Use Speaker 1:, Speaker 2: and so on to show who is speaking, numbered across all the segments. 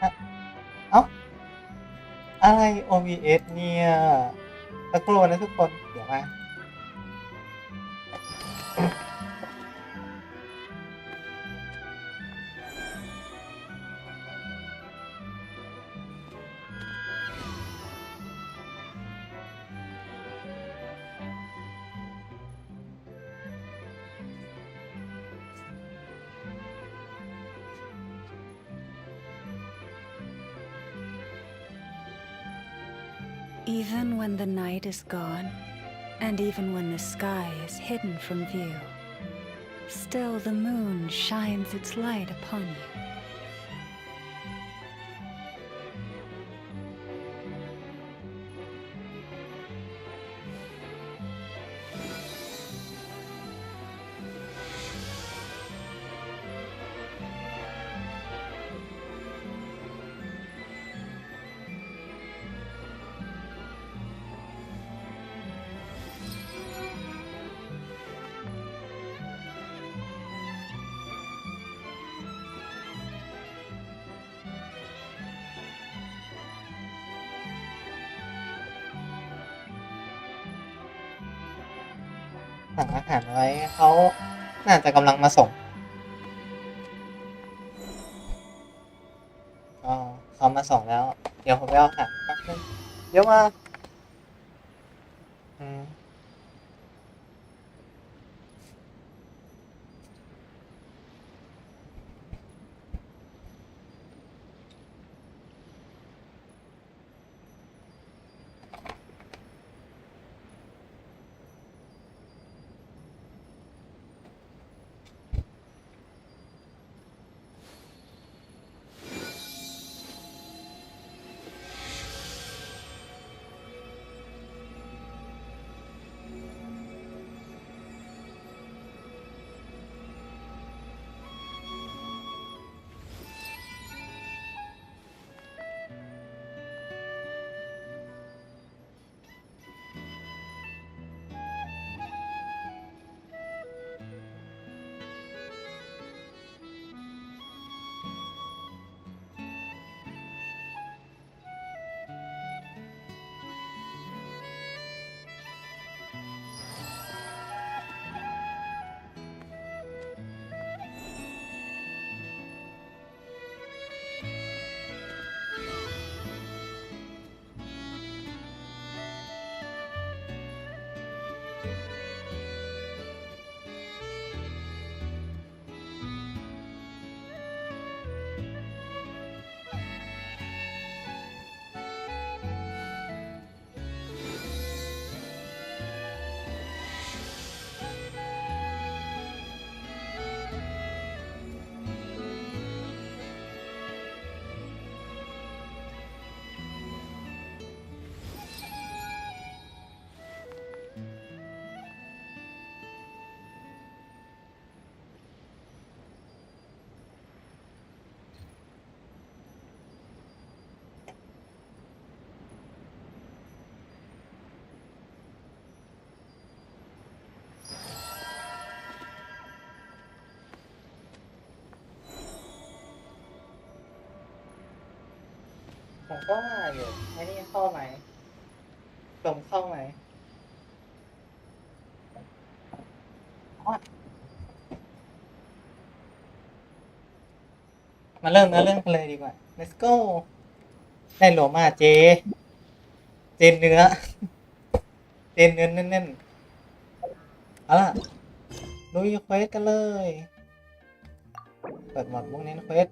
Speaker 1: อะเอ้าอะไร OBS เนี่ยตะโกนนะทุกคนเดี๋ยวมา
Speaker 2: Even when the night is gone, and even when the sky is hidden from view, still the moon shines its light upon you.
Speaker 1: สั่งอาหารไว้เขาน่าจะกำลังมาส่งอ๋อเขามาส่งแล้วเดี๋ยวผมไปเอาอาหารแป๊บนึงเดี๋ยวมาอืมผมก็ว่าอยู่ไอ้นี่เข้าไหมลมเข้าไหมอ๋อมาเริ่มเนื้อเรื่องกันเลยดีกว่า let's go ได้โลมาเจเจนเนื้อเจนเนื้อแน่นๆเอาล่ะลุยเควสกันเลยเปิดโหมดมุ่งเน้นเควส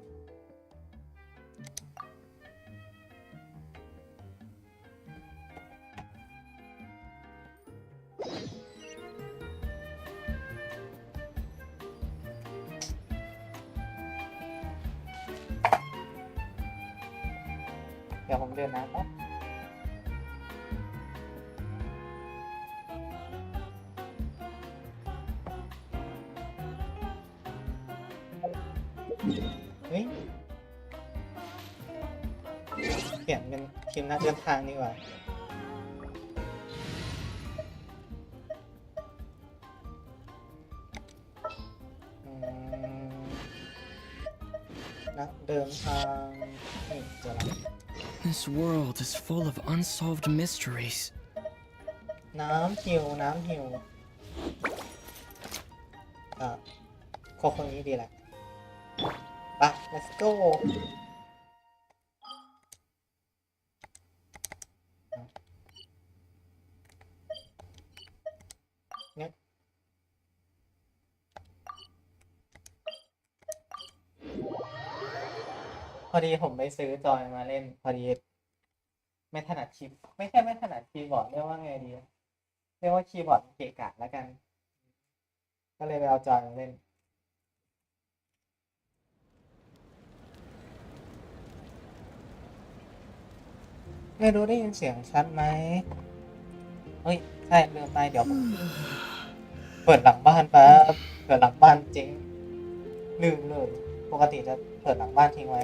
Speaker 1: เดี๋ยวผมเดินนะครับเฮ้ยเขียนเป็นคิมนักเดินทางดีกว่า นักเดินทางนี่เจอแล้ว
Speaker 3: This world is full of unsolved mysteries.
Speaker 1: น้ำหิวคนนี้ดีแหละไป let's go เนี่ยพอดีผมไปซื้อจอยมาเล่นพอดีไม่ถนัดคีย์ไม่ใช่ไม่ถนัดคีย์บอร์ดเรียกว่าไงดีเรียกว่าคีย์บอร์ดเกะกะแล้วกันก็เลยไปเอาจอยมาเล่นไม่รู้ได้ยินเสียงชัดไหมเฮ้ยใช่ลืมไปเดี๋ยวผมเปิดหลังบ้านแป๊บเปิดหลังบ้านจริงลืมเลยปกติจะเปิดหลังบ้านทิ้งไว้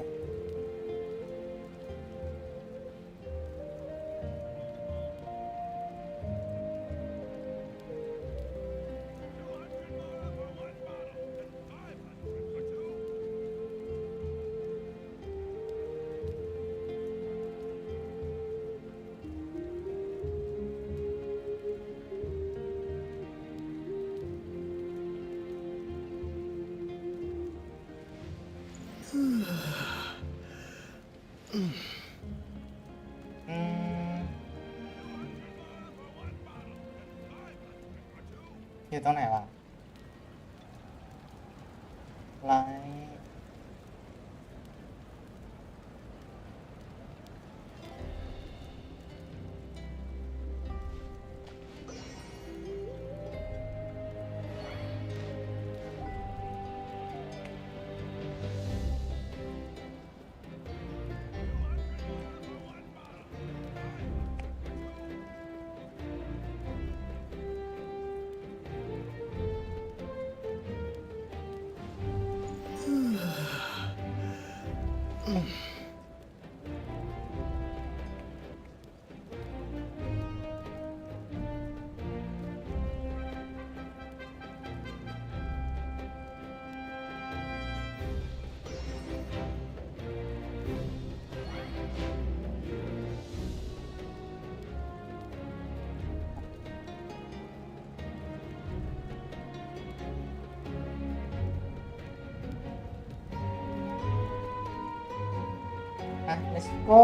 Speaker 1: อยู่ตรงไหนวะไลน์let's go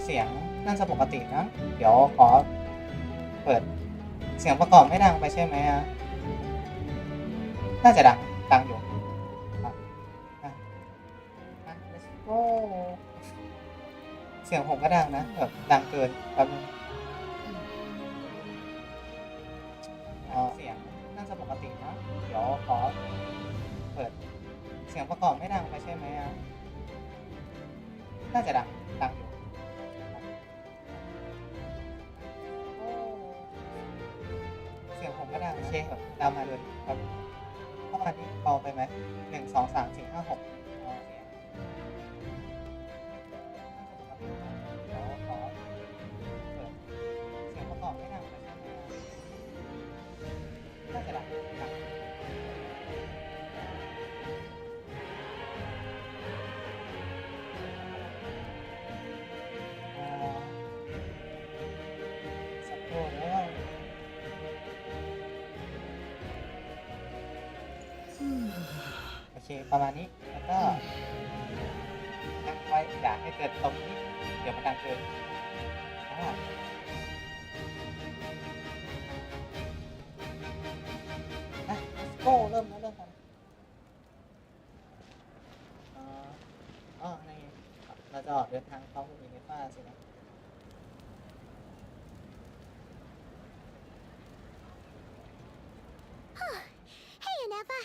Speaker 1: เสียงน่าจะปกตินะเดี๋ยวขอเปิดเสียงประกอบไม่ดังไปใช่ไหมฮะน่าจะดังอยู่let's go เสียงผมก็ดังนะแบบดังเกินแป๊บนึงเสียงน่าจะปกตินะเดี๋ยวขอเปิดเสียงประกอบไม่ดังไปใช่ไหมฮะน่าจะดังอยู่เสียงผมก็ดังโอเคแบบตามมาเลยครับประมาณนี้เบาไปไหม1 2 3 4 5 6เดี๋ยวขอเปิดเสียงประกอบไม่ดังไปใช่ไหมน่าจะดังสักครู่แล้วโอเคประมาณนี้แล้วก็ตั้งไว้อยากให้เกิดตรงนี้เดี๋ยวมันดังเกินlet's go เริ่มกันนี่เราจะออกเดินทางเข้าภูมิฟ้าสินะ
Speaker 4: Hey, Aneva.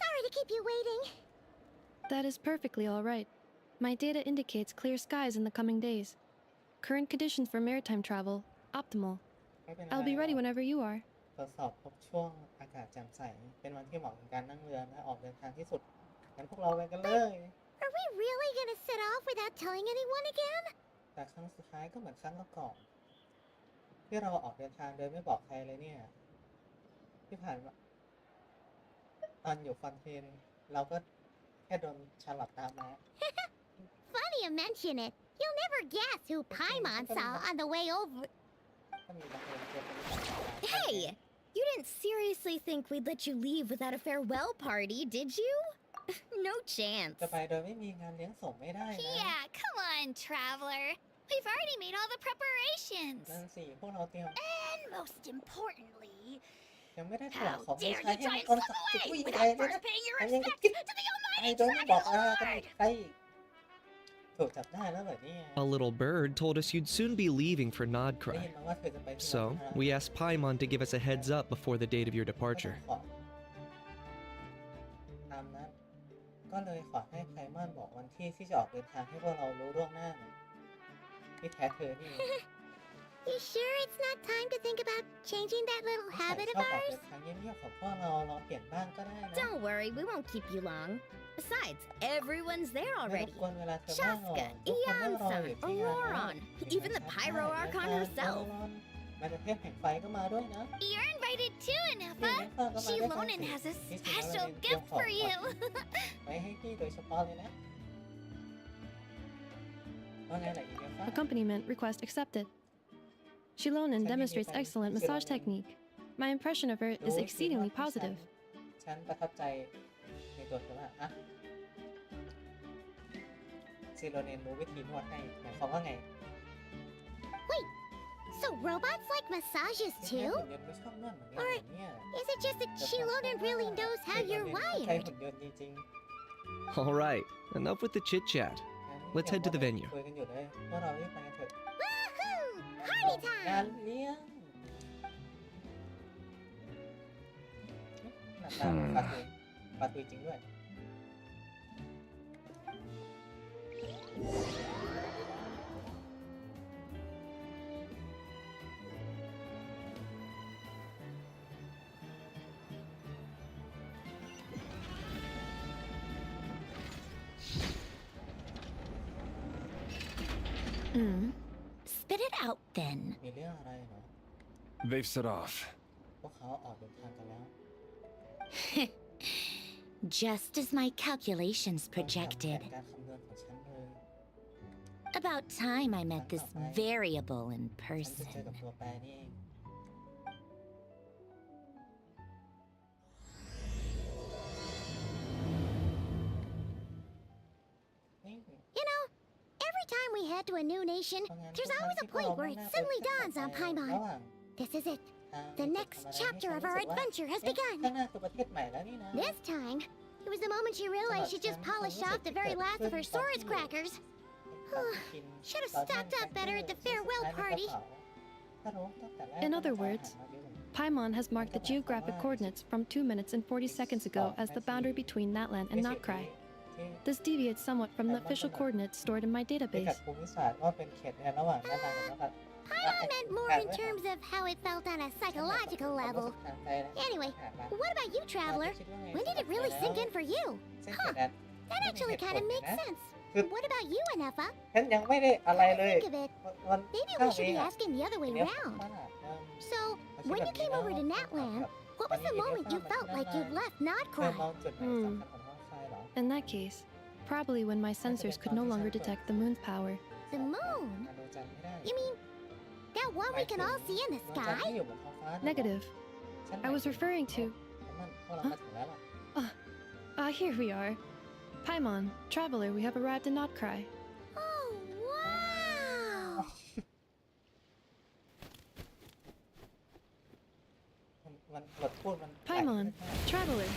Speaker 4: Sorry to keep you waiting.
Speaker 5: That is perfectly all right. My data indicates clear skies in the coming days. Current conditions for maritime travel, optimal.
Speaker 1: ไม่เป็นไร
Speaker 5: I'll be ready whenever you are.
Speaker 1: ทดสอบพบช่วงอากาศแจ่มใสเป็นวันที่เหมาะกับการนั่งเรือและออกเดินทางที่สุดงั้นพวกเราไปกันเลย
Speaker 4: Are we really gonna set off without telling anyone again?
Speaker 1: แต่ครั้งสุดท้ายก็เหมือนครั้งก่อน ที่เราออกเดินทางโดยไม่บอกใครเลยเนี่ย ที่ผ่านมาตอนอยู่ฟอนเทนเราก็แค่โดนชาร์ลอตตามมา
Speaker 4: Funny you mention it. You'll never guess who Paimon saw on the way over.
Speaker 1: ก็มีบางคนเจอคนที่ต่าง
Speaker 6: Hey! You didn't seriously think we'd let you leave without a farewell party, did you? No chance.
Speaker 1: จะไปโดยไม่มีงานเลี้ยงส่งไม่ได้นะ
Speaker 4: Yeah, come on, traveler. We've already made all the preparations.
Speaker 1: นั่นสิพวกเราเตรียม
Speaker 4: And most importantly,
Speaker 1: ยังไม่ได้ถวาย
Speaker 4: how
Speaker 1: ของไม่
Speaker 4: dare
Speaker 1: ใช้
Speaker 4: you
Speaker 1: ให้
Speaker 4: try
Speaker 1: มัง
Speaker 4: and
Speaker 1: กร
Speaker 4: slip
Speaker 1: ศักดิ์สิทธิ์
Speaker 4: away
Speaker 1: ผู้ยิ่งใหญ่
Speaker 4: without
Speaker 1: เลยนะ
Speaker 4: first paying your
Speaker 1: อันยัง
Speaker 4: respects
Speaker 1: คิด
Speaker 4: to the
Speaker 1: ไอ้
Speaker 4: almighty
Speaker 1: โดนไม่บอก
Speaker 4: dragon
Speaker 1: กัน
Speaker 4: lord?
Speaker 1: ใครถูกจับได้แล้วเหรอเนี่ย
Speaker 7: A little bird told us you'd soon be leaving for
Speaker 1: ได้ยิ
Speaker 7: Nodcry,
Speaker 1: นมาว่าเธอจะไปที่
Speaker 7: so
Speaker 1: ร้านอาหาร
Speaker 7: we asked Paimon to give us a heads up before the date of your
Speaker 1: ก็ต้อง
Speaker 7: departure.
Speaker 1: ขอตามนั้นก็เลยขอให้ไพมอนบอกวันที่ที่จะออกเดินทางให้พวกเรารู้ล่วงหน้าหน่อยที่แท้เธอนี่
Speaker 4: You sure it's not time to think about changing that little
Speaker 1: ใส่
Speaker 4: habit
Speaker 1: ช
Speaker 4: of
Speaker 1: อบออก
Speaker 4: ours?
Speaker 1: เดินทางเงียบๆของพวกเราลองเปลี่ยนบ้างก็ได้นะ
Speaker 6: Don't worry, we won't keep you long. Besides, everyone's there
Speaker 1: ไม่รบ
Speaker 6: already.
Speaker 1: กวนเวลาเธอมากหรอก
Speaker 6: Chaska,
Speaker 1: ทุกคนนั่งรออยู่
Speaker 6: Ion-san,
Speaker 1: ที่ร้าน
Speaker 6: Auroron, even the Pyro Archon herself.
Speaker 1: แม้แต่เทพแห่งไฟก็มาด้วยนะ
Speaker 4: You're invited too,
Speaker 1: นี่
Speaker 4: Anefa.
Speaker 1: พ่อก็มาด้วยกัน
Speaker 4: Shilonen
Speaker 1: สิ
Speaker 4: has a
Speaker 1: ที่จริงแล้ว
Speaker 4: special
Speaker 1: เราเตรียม
Speaker 4: gift
Speaker 1: ของ
Speaker 4: for you.
Speaker 1: ไว้ให้พี่โดยเฉพาะเลยนะว่าไงล่ะอีเดียฟ้า
Speaker 5: Accompaniment request accepted. Shilonen demonstrates excellent massage technique. My impression of her is exceedingly positive.
Speaker 1: ฉันประทับใจในตัวเธอมากอะซิโรเนนรู้วิธีนวดให้หมายความว่าไง
Speaker 4: So robots like massages
Speaker 1: เนี่ย
Speaker 4: too?
Speaker 1: หุ่นยนต์ไม่ชอบนวดเหมือนกันเหรอเนี่ย
Speaker 4: Is it just that Shilonen really knows how you're
Speaker 1: ใช้
Speaker 4: wired?
Speaker 1: หุ่นยนต์จริง
Speaker 7: All right, enough with the chit chat.
Speaker 1: ๆ
Speaker 7: Let's head to the venue.
Speaker 1: คุยกันอยู่เลยพวกเรารีบไปกันเถอะ
Speaker 4: Woohoo! Party
Speaker 1: งาน
Speaker 4: time!
Speaker 1: เลี้ยงหน้าตาเหมือนปลาตุยจริงด้วย
Speaker 6: Spit it out then.
Speaker 1: มีเรื่องอะไรเหรอ
Speaker 8: They've set off.
Speaker 1: พวกเขาออกเดินทางกันแล้ว
Speaker 6: Just as my calculations
Speaker 1: ตรงกับแผ
Speaker 6: projected.
Speaker 1: นการคำนวณของฉันเลย
Speaker 6: About time I met this variable in
Speaker 1: ฉันจะเจอ
Speaker 6: person.
Speaker 1: กับตัวแปรนี่เองนี่
Speaker 4: You know, every time we head to a new nation,
Speaker 1: เพราะงั้น
Speaker 4: there's
Speaker 1: ทุกครั้ง
Speaker 4: always a
Speaker 1: ที่พวกเรา
Speaker 4: point where
Speaker 1: มุ่ง
Speaker 4: it
Speaker 1: หน้าไป
Speaker 4: suddenly
Speaker 1: ที่
Speaker 4: dawns on
Speaker 1: ระห
Speaker 4: Paimon.
Speaker 1: ว่าง
Speaker 4: This is it.
Speaker 1: ทาง
Speaker 4: The
Speaker 1: ที่
Speaker 4: next
Speaker 1: ทำอะไร
Speaker 4: chapter
Speaker 1: ให้
Speaker 4: of
Speaker 1: ฉัน
Speaker 4: our
Speaker 1: รู้สึกว่า
Speaker 4: adventure has
Speaker 1: เอ๊ะ
Speaker 4: begun.
Speaker 1: ข้างหน้าคือประเทศใหม่แล้วนี่นะ
Speaker 4: This time, it was the moment she realized she just polished off the very last of her swords crackers. Should have stocked up better at the farewell party.
Speaker 5: In other words, Paimon has marked the geographic coordinates from 2 minutes and 40 seconds ago as the boundary between Natlan and Notcry. This deviates somewhat from the official coordinates stored in my
Speaker 1: พิกัด
Speaker 5: database.
Speaker 1: ภูมิศาสตร์ว่าเป็นเขตแดนระหว่างด้านล่างกับด้านบน
Speaker 4: Paimon meant more in terms of how it felt on a psychological level. Anyway, what about you, traveler? When did it really sink in for you?
Speaker 1: เส้นเขตแดน
Speaker 4: That actually kind of makes sense. What about you, Anefa?
Speaker 1: ฉันยังไม่ได้อะไรเลย
Speaker 4: Think of it.
Speaker 1: วัน
Speaker 4: Maybe
Speaker 1: ข้า
Speaker 4: we
Speaker 1: ว
Speaker 4: should
Speaker 1: เอง
Speaker 4: be
Speaker 1: อะ
Speaker 4: asking the other way
Speaker 1: เนี่ย
Speaker 4: around.
Speaker 1: ว่า
Speaker 4: So, when you came over to Natland, what was the moment you felt like you'd left
Speaker 1: เคย
Speaker 4: Notcry?
Speaker 1: มองจุดหมายสำคัญของท้องฟ้าเหรอ
Speaker 5: In that case, probably when my sensors could no longer detect the moon's power.
Speaker 4: The moon?
Speaker 1: หาดวงจันทร์ไม่ได้
Speaker 4: You mean that one we can all see in the
Speaker 1: ดวงจันทร์
Speaker 4: sky?
Speaker 1: ที่อยู่บนท้องฟ้าน่ะเหรอ
Speaker 5: Negative.
Speaker 1: ฉัน
Speaker 5: I was referring to.
Speaker 1: มันพวกเรามาถึงแล้วล่ะ
Speaker 5: Here we are. Paimon, traveler, we have arrived in Notcry.
Speaker 4: Oh, wow!
Speaker 1: มันบทพูดมัน
Speaker 5: Paimon, traveler,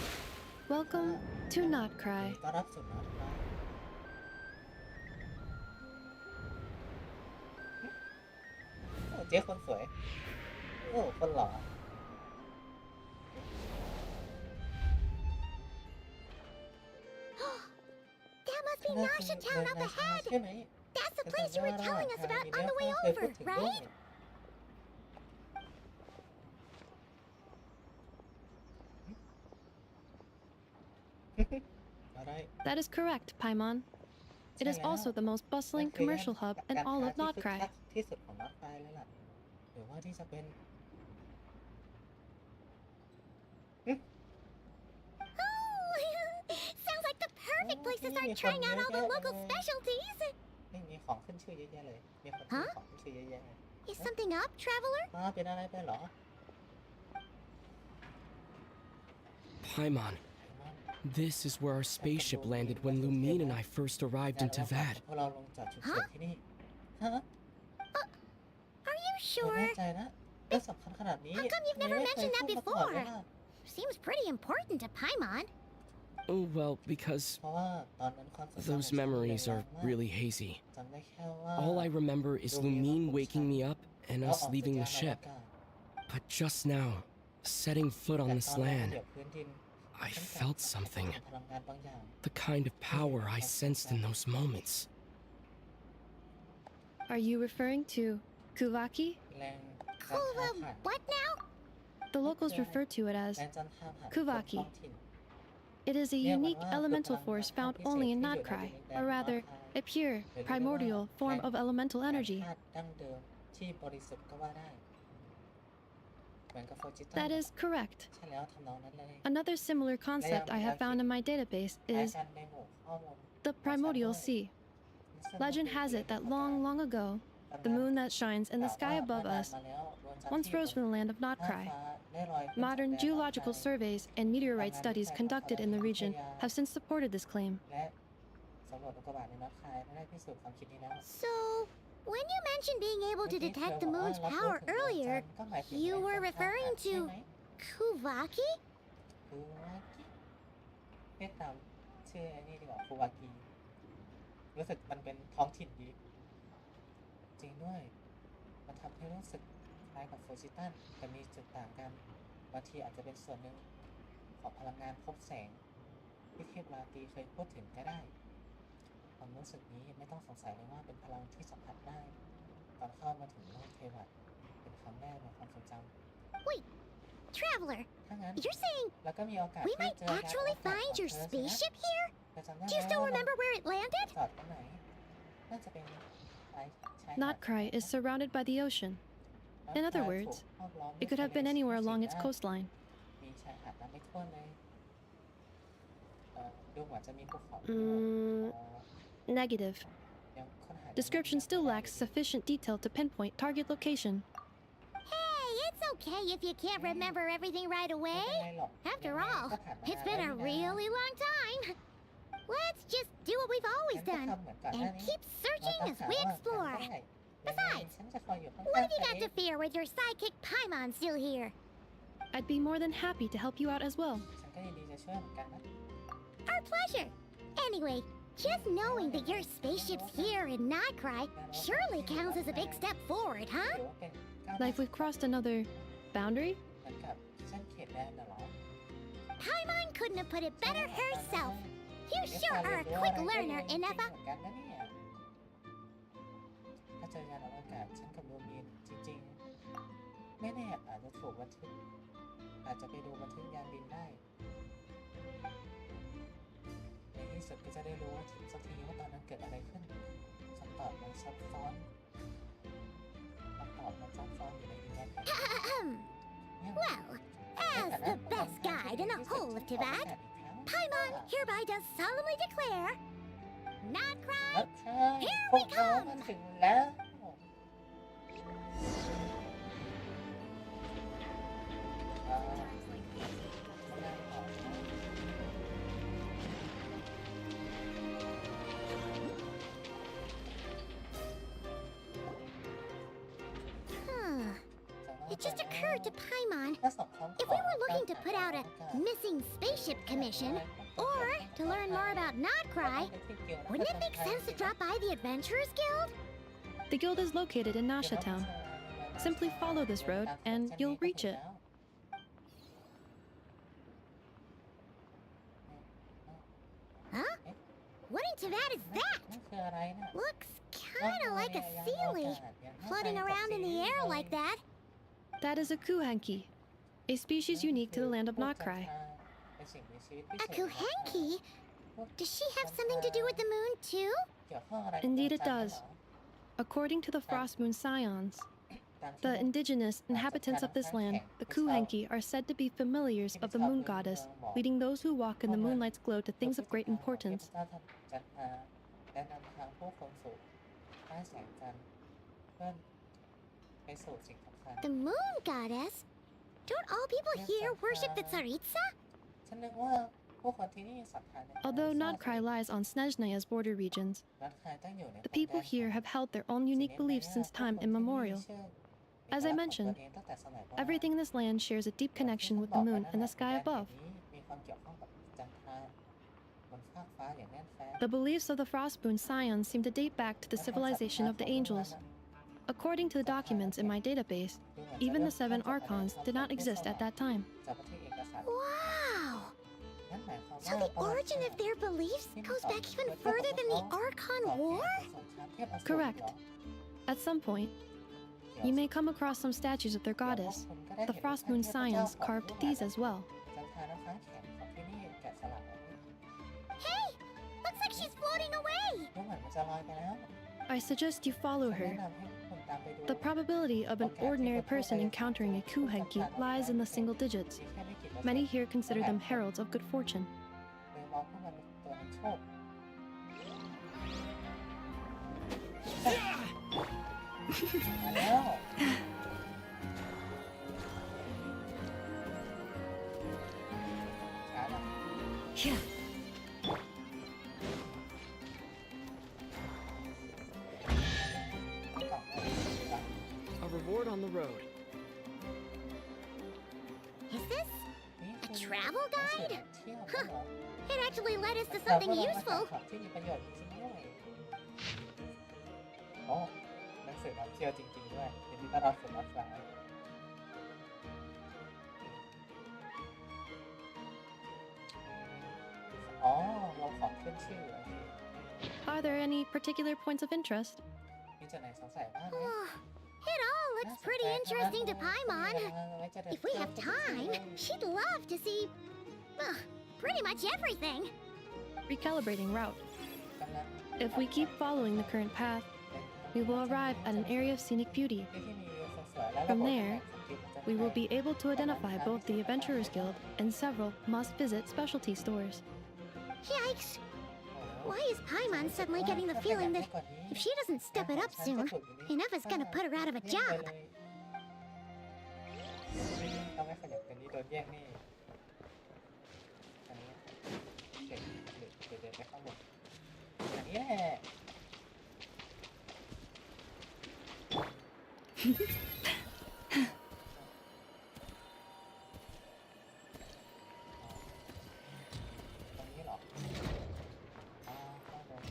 Speaker 5: welcome to Notcry.
Speaker 1: ต้อนรับสู่นัดนะโอ้เจ๊คนสวย โอ้คนหล่อ
Speaker 4: That must be Nasha Town up ahead.
Speaker 1: ใช่ไหม
Speaker 4: That's the place you were telling us about on the way over, right?
Speaker 1: อะไร
Speaker 5: That is correct, Paimon. It is also the most bustling commercial hub in all of
Speaker 1: การค้าที่คึก
Speaker 5: Notcry.
Speaker 1: คักที่สุดของนอตคลายแล้วล่ะ รือว่าที่จะเป็น
Speaker 4: Sounds like the perfect place to start trying out all the local specialties.
Speaker 1: มีของขึ้นชื่อเยอะแยะเลย มีคนมีของขึ้นชื่อเยอะแยะเลย
Speaker 4: Is something up, traveler?
Speaker 1: เป็นอะไรไปเหรอ
Speaker 3: Paimon, this is where our spaceship landed when Lumine and I first arrived in Tavad.
Speaker 1: พวกเราลงจอดฉุกเฉินที่นี่ฮะ
Speaker 4: Are you
Speaker 1: เธอ
Speaker 4: sure?
Speaker 1: แน่ใจนะเรื่องสำคัญขนาดนี้
Speaker 4: How come you've never
Speaker 1: ไม่เคย
Speaker 4: mentioned that
Speaker 1: พูดมาก่อนเลย
Speaker 4: before?
Speaker 1: ค่ะ
Speaker 4: Seems pretty important to Paimon.
Speaker 3: Oh, well, because
Speaker 1: เพราะว่าตอนนั้นความทรงจำ
Speaker 3: those memories are really hazy.
Speaker 1: จำได้แค่ว่า
Speaker 3: All I remember is Lumine waking me up and us leaving the ship. But just now, setting foot on this land, I felt something. The kind of power I sensed in those moments.
Speaker 5: Are you referring to Kuvaki?
Speaker 1: แรง
Speaker 4: Cool, what now?
Speaker 5: The locals refer to it as
Speaker 1: แรงจันทราผ่าน
Speaker 5: Kuvaki.
Speaker 1: ท้องถิ่น
Speaker 5: It is a unique elemental force found only in Natkrai, or rather, a pure, primordial form of elemental energy.
Speaker 1: ธาตุดั้งเดิมที่บริสุทธิ์ก็ว่าได้เหมือนกับโฟจิตัน
Speaker 5: That is correct.
Speaker 1: ใช่แล้วทำนองนั้นเลย
Speaker 5: Another similar concept I have found in my database
Speaker 1: คล้าย
Speaker 5: is
Speaker 1: กันในหมู่ข้อมูล
Speaker 5: the primordial sea. Legend has it that long, long ago, the moon that shines in the sky above us once rose from the land of Natkrai. Modern geological surveys and meteorite studies conducted in the region have since supported this claim.
Speaker 1: และสำรวจอุกกาบาตในน็อตคายได้พิสูจน์ความคิดนี้แล้ว
Speaker 4: So, when you mentioned being able to detect the moon's power earlier, you were referring to Kuvaki?
Speaker 1: คูวากิเรียกตามชื่อไอ้นี่ดีกว่าคูวากิรู้สึกมันเป็นท้องถิ่นดีจริงด้วยมันทำให้รู้สึกคล้ายกับโฟจิตันแต่มีจุดต่างกันบางทีอาจจะเป็นส่วนหนึ่งของพลังงานพบแสงที่เทพราตรีเคยพูดถึงก็ได้ความรู้สึกนี้ไม่ต้องสงสัยเลยว่าเป็นพลังที่สัมผัสได้ตอนเข้ามาถึงโลกเทวัตเป็นครั้งแรกในความทรงจำ
Speaker 4: Wait, traveler,
Speaker 1: ถ้างั้น
Speaker 4: you're saying
Speaker 1: แล้วก็มีโอกาส
Speaker 4: we
Speaker 1: ที่
Speaker 4: might
Speaker 1: เจอ
Speaker 4: actually find your spaceship here?
Speaker 1: แต่จำได้
Speaker 4: Do you still remember where it landed?
Speaker 1: จอดตรงไหนน่าจะเป็นชายหาด
Speaker 5: Natkrai is surrounded by the ocean. In other words, it could have been anywhere along its coastline.
Speaker 1: มีชายหาดน้ำไม่ท่วมเลยดูเหมือนจะมีภูเขา
Speaker 5: Negative.
Speaker 1: ยังค้นหา
Speaker 5: Description still lacks sufficient detail to pinpoint target location.
Speaker 4: Hey, it's okay if you can't remember everything right
Speaker 1: ไม่
Speaker 4: away.
Speaker 1: เป็นไรหรอก
Speaker 4: After
Speaker 1: ยังไง
Speaker 4: all,
Speaker 1: ก็ผ่านมา
Speaker 4: it's been a
Speaker 1: แล้วนี่นะ
Speaker 4: really long time. Let's just do what we've
Speaker 1: งั้
Speaker 4: always
Speaker 1: นก็
Speaker 4: done
Speaker 1: ทำเหมือนก่อนหน้า
Speaker 4: and
Speaker 1: นี้
Speaker 4: keep
Speaker 1: เรา
Speaker 4: searching
Speaker 1: ตาม
Speaker 4: as
Speaker 1: หา
Speaker 4: we
Speaker 1: ว่า
Speaker 4: explore.
Speaker 1: ทำได้ยังไง
Speaker 4: Besides,
Speaker 1: ฉันจะคอยอยู่ข้างๆ
Speaker 4: What have you
Speaker 1: เธอ
Speaker 4: got
Speaker 1: เอ
Speaker 4: to
Speaker 1: ง
Speaker 4: fear with your sidekick Paimon still here?
Speaker 5: I'd be more than happy to help you out as well.
Speaker 1: ฉันก็ยินดีจะช่วยเหมือนกันนะ
Speaker 4: Our pleasure. Anyway, just knowing that your spaceship's here in Natkrai surely counts as a big step forward, huh?
Speaker 1: ถือว่าเป็นก้าวหน้า
Speaker 5: Like we've crossed another boundary?
Speaker 1: เหมือนกับเส้นเขตแดนน่ะเหรอ
Speaker 4: Paimon couldn't have put it better herself. You sure are a quick learner, Inefa.
Speaker 1: เหมือนกันนะเนี่ยถ้าเจอยานอวกาศฉันกับโรมินจริงๆไม่แน่อาจจะถูกบันทึกอาจจะไปดูบันทึกยานบินได้ในที่สุดก็จะได้รู้ว่าสักทีว่าตอนนั้นเกิดอะไรขึ้นคำตอบมันซับซ้อนอยู่ในดินแดนแห่งนี้
Speaker 4: Well, as the best guide in the whole of Tibet, Paimon hereby does solemnly declare, Natkrai,
Speaker 1: พวกเรามาถึงแล้ว
Speaker 4: It just occurred to Paimon, if we were looking to put out a missing spaceship commission, or to learn more about Natkrai, wouldn't it make sense to drop by the Adventurers Guild?
Speaker 5: The guild is located in Nasha Town. Simply follow this road and you'll reach it.
Speaker 4: Huh? What in Tibet is that?
Speaker 1: นั่นคืออะไรนะ
Speaker 4: Looks kinda like a sealy, floating around in the air like that.
Speaker 5: That is a kuhanki, a species unique to the land of Natkrai.
Speaker 4: A Kuhenki? Does she have something to do with the moon too?
Speaker 5: Indeed it does. According to the Frost Moon Scions, The indigenous inhabitants of this land, the Kuhenki, are said to be familiars of the moon goddess, leading those who walk in the moonlight's glow to things of great importance.
Speaker 1: และนำทางผู้คนสู่ใต้แสงจันทร์เพื่อไปสู่สิ่งสำคัญ
Speaker 4: The moon goddess? Don't all people here worship the Tsaritsa?
Speaker 1: ฉันนึกว่าผู้คนที่นี่ศรัทธาใน
Speaker 5: Although Nodkrai lies on Snezhnaya's border regions,
Speaker 1: รัฐคายตั้งอยู่ใน
Speaker 5: the people here have held their own unique beliefs since time immemorial. As I mentioned, everything in this land shares a deep connection with the moon and the sky above.
Speaker 1: มีความเกี่ยวข้องกับจันทราบนฟากฟ้าอย่างแน่นแฟ้น
Speaker 5: The beliefs of the Frostmoon Scions seem to date back to the civilization of the angels. According to the documents in my database, even the 7 archons did not exist at that time.
Speaker 1: จากบันทึกเอกสาร
Speaker 4: Wow!
Speaker 1: นั่นหมายความ
Speaker 4: So
Speaker 1: ว่า
Speaker 4: the origin of their beliefs goes back even further than the Archon War?
Speaker 5: Correct. At some point, you may come across some statues of their goddess. The Frostmoon Scions carved these as well.
Speaker 1: จันทราน้ำค้างแข็งของที่นี่แกะสลักเอาไว้
Speaker 4: Hey! Looks like she's floating away!
Speaker 1: ดูเหมือนมันจะลอยไปแล้ว
Speaker 5: I suggest you follow
Speaker 1: แนะ
Speaker 5: her.
Speaker 1: นำให้คุณตามไปดู
Speaker 5: The probability of an ordinary person encountering a Kuhenki lies in the single digits.
Speaker 1: มีแค่ไม่กี่เปอร์เซ็นต์
Speaker 5: Many here consider them heralds of good fortune.
Speaker 1: เลยมองพวกมันเป็นตัวนำโชคมาแล้วช้าหน่อย
Speaker 2: Yeah.
Speaker 1: กล่องอะไร
Speaker 3: A reward on the road.
Speaker 4: Is this
Speaker 1: นี่
Speaker 4: a
Speaker 1: คือ
Speaker 4: travel
Speaker 1: หนังสือ
Speaker 4: guide?
Speaker 1: เที่ยวนั่นเหรอ
Speaker 4: It actually led us to
Speaker 1: แต่
Speaker 4: something
Speaker 1: พวกเรามา
Speaker 4: useful.
Speaker 1: ขับที่มีประโยชน์จริงๆด้วยโอ้หนังสือนำเที่ยวจริงๆด้วยยินดีต้อนรับสู่รถไฟอ๋อเราขอขึ้นชื่อโอเค
Speaker 5: Are there any particular points of interest?
Speaker 1: มีจุดไหนสงสัยบ้างไหม
Speaker 4: It all looks pretty interesting to Paimon. If we have time, she'd love to see pretty much everything.
Speaker 5: Recalibrating route. If we keep following the current path, we will arrive at an area of scenic beauty. From there, we will be able to identify both the Adventurers Guild and several must-visit specialty stores.
Speaker 4: Yikes! Why is Paimon suddenly getting the feeling that if she doesn't step it up soon, Ineva's gonna put her out of a job?
Speaker 1: ต้องไม่ขยับกันนี้โดนแย่งนี่อันนี้เด็ดไปข้างบนอันนี้แหละตรงนี้เหรออ๋อข้างบน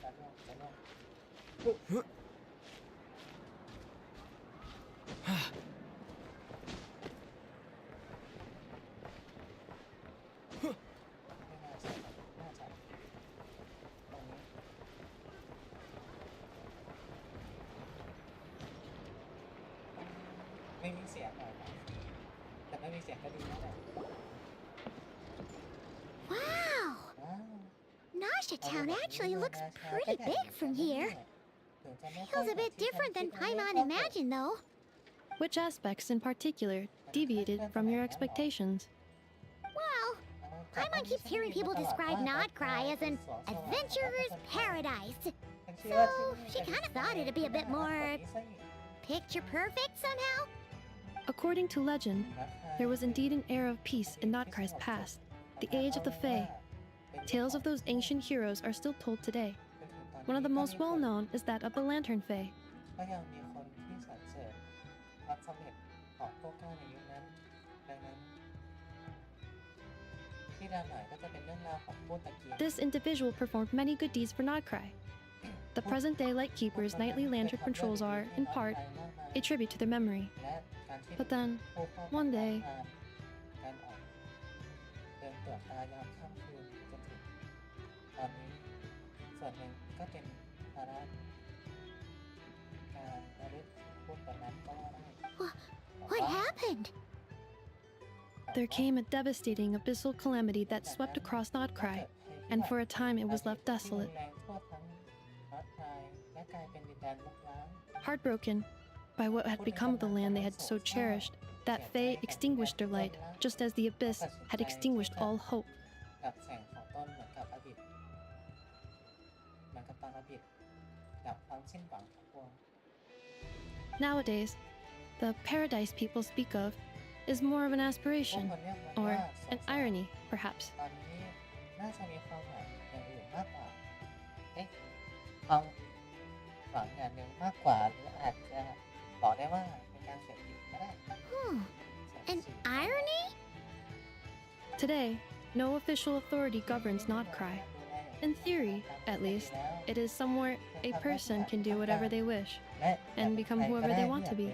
Speaker 1: ตัดลงไม่น่าใช่น่าจะตรงนี้ไม่มีเสียงหน่อยนะแต่ไม่มีเสียงก็ดีนะแหละ
Speaker 4: Wow!
Speaker 1: ว้าว
Speaker 4: Nasha Town actually looks pretty big from here. Feels a bit different than Paimon imagined, though.
Speaker 5: Which aspects in particular deviated from your expectations?
Speaker 4: Well, Paimon keeps hearing people describe Nodcry as an adventurer's paradise. So she kind of thought it'd be a bit more picture perfect somehow.
Speaker 5: According to legend, there was indeed an era of peace in Notkrai's past, the age of the Fae. Tales of those ancient heroes are still told today. One of the most well-known is that of the Lantern Fae.
Speaker 1: ก็ยังมีคนที่สรรเสริญความสำเร็จของพวกเจ้าในยุคนั้นดังนั้นที่ดังหน่อยก็จะเป็นเรื่องราวของพวกตะเกียง
Speaker 5: This individual performed many good deeds for Nodcrai. The present-day Lightkeeper's nightly lantern patrols are, in part, a tribute to their memory.
Speaker 1: และการที่
Speaker 5: But then,
Speaker 1: ผู้เข้า
Speaker 5: one day,
Speaker 1: การออกเดินตรวจตายามค่ำคืนจนถึงตอนนี้ส่วนหนึ่งก็เป็นภาระการระลึกพวกตอนนั้นก็ว่าได้
Speaker 4: What happened?
Speaker 5: there came a devastating abyssal calamity that swept across Notcry, and for a time it was left desolate. Heartbroken by what had become of the land they had so cherished, that Fae extinguished their light, just as the abyss had extinguished all hope. Nowadays, the paradise people speak of is more of an aspiration, or an irony, perhaps.
Speaker 1: น่าจะมีความหมายอย่างอื่นมากกว่าความหวังอย่างหนึ่งมากกว่าหรืออาจจะบอกได้ว่าเป็นการเสพติดก็ได้
Speaker 4: An irony?
Speaker 5: Today, no official authority governs Notcry. In theory, at least, it is somewhere a person can do whatever they wish and become whoever they want to be.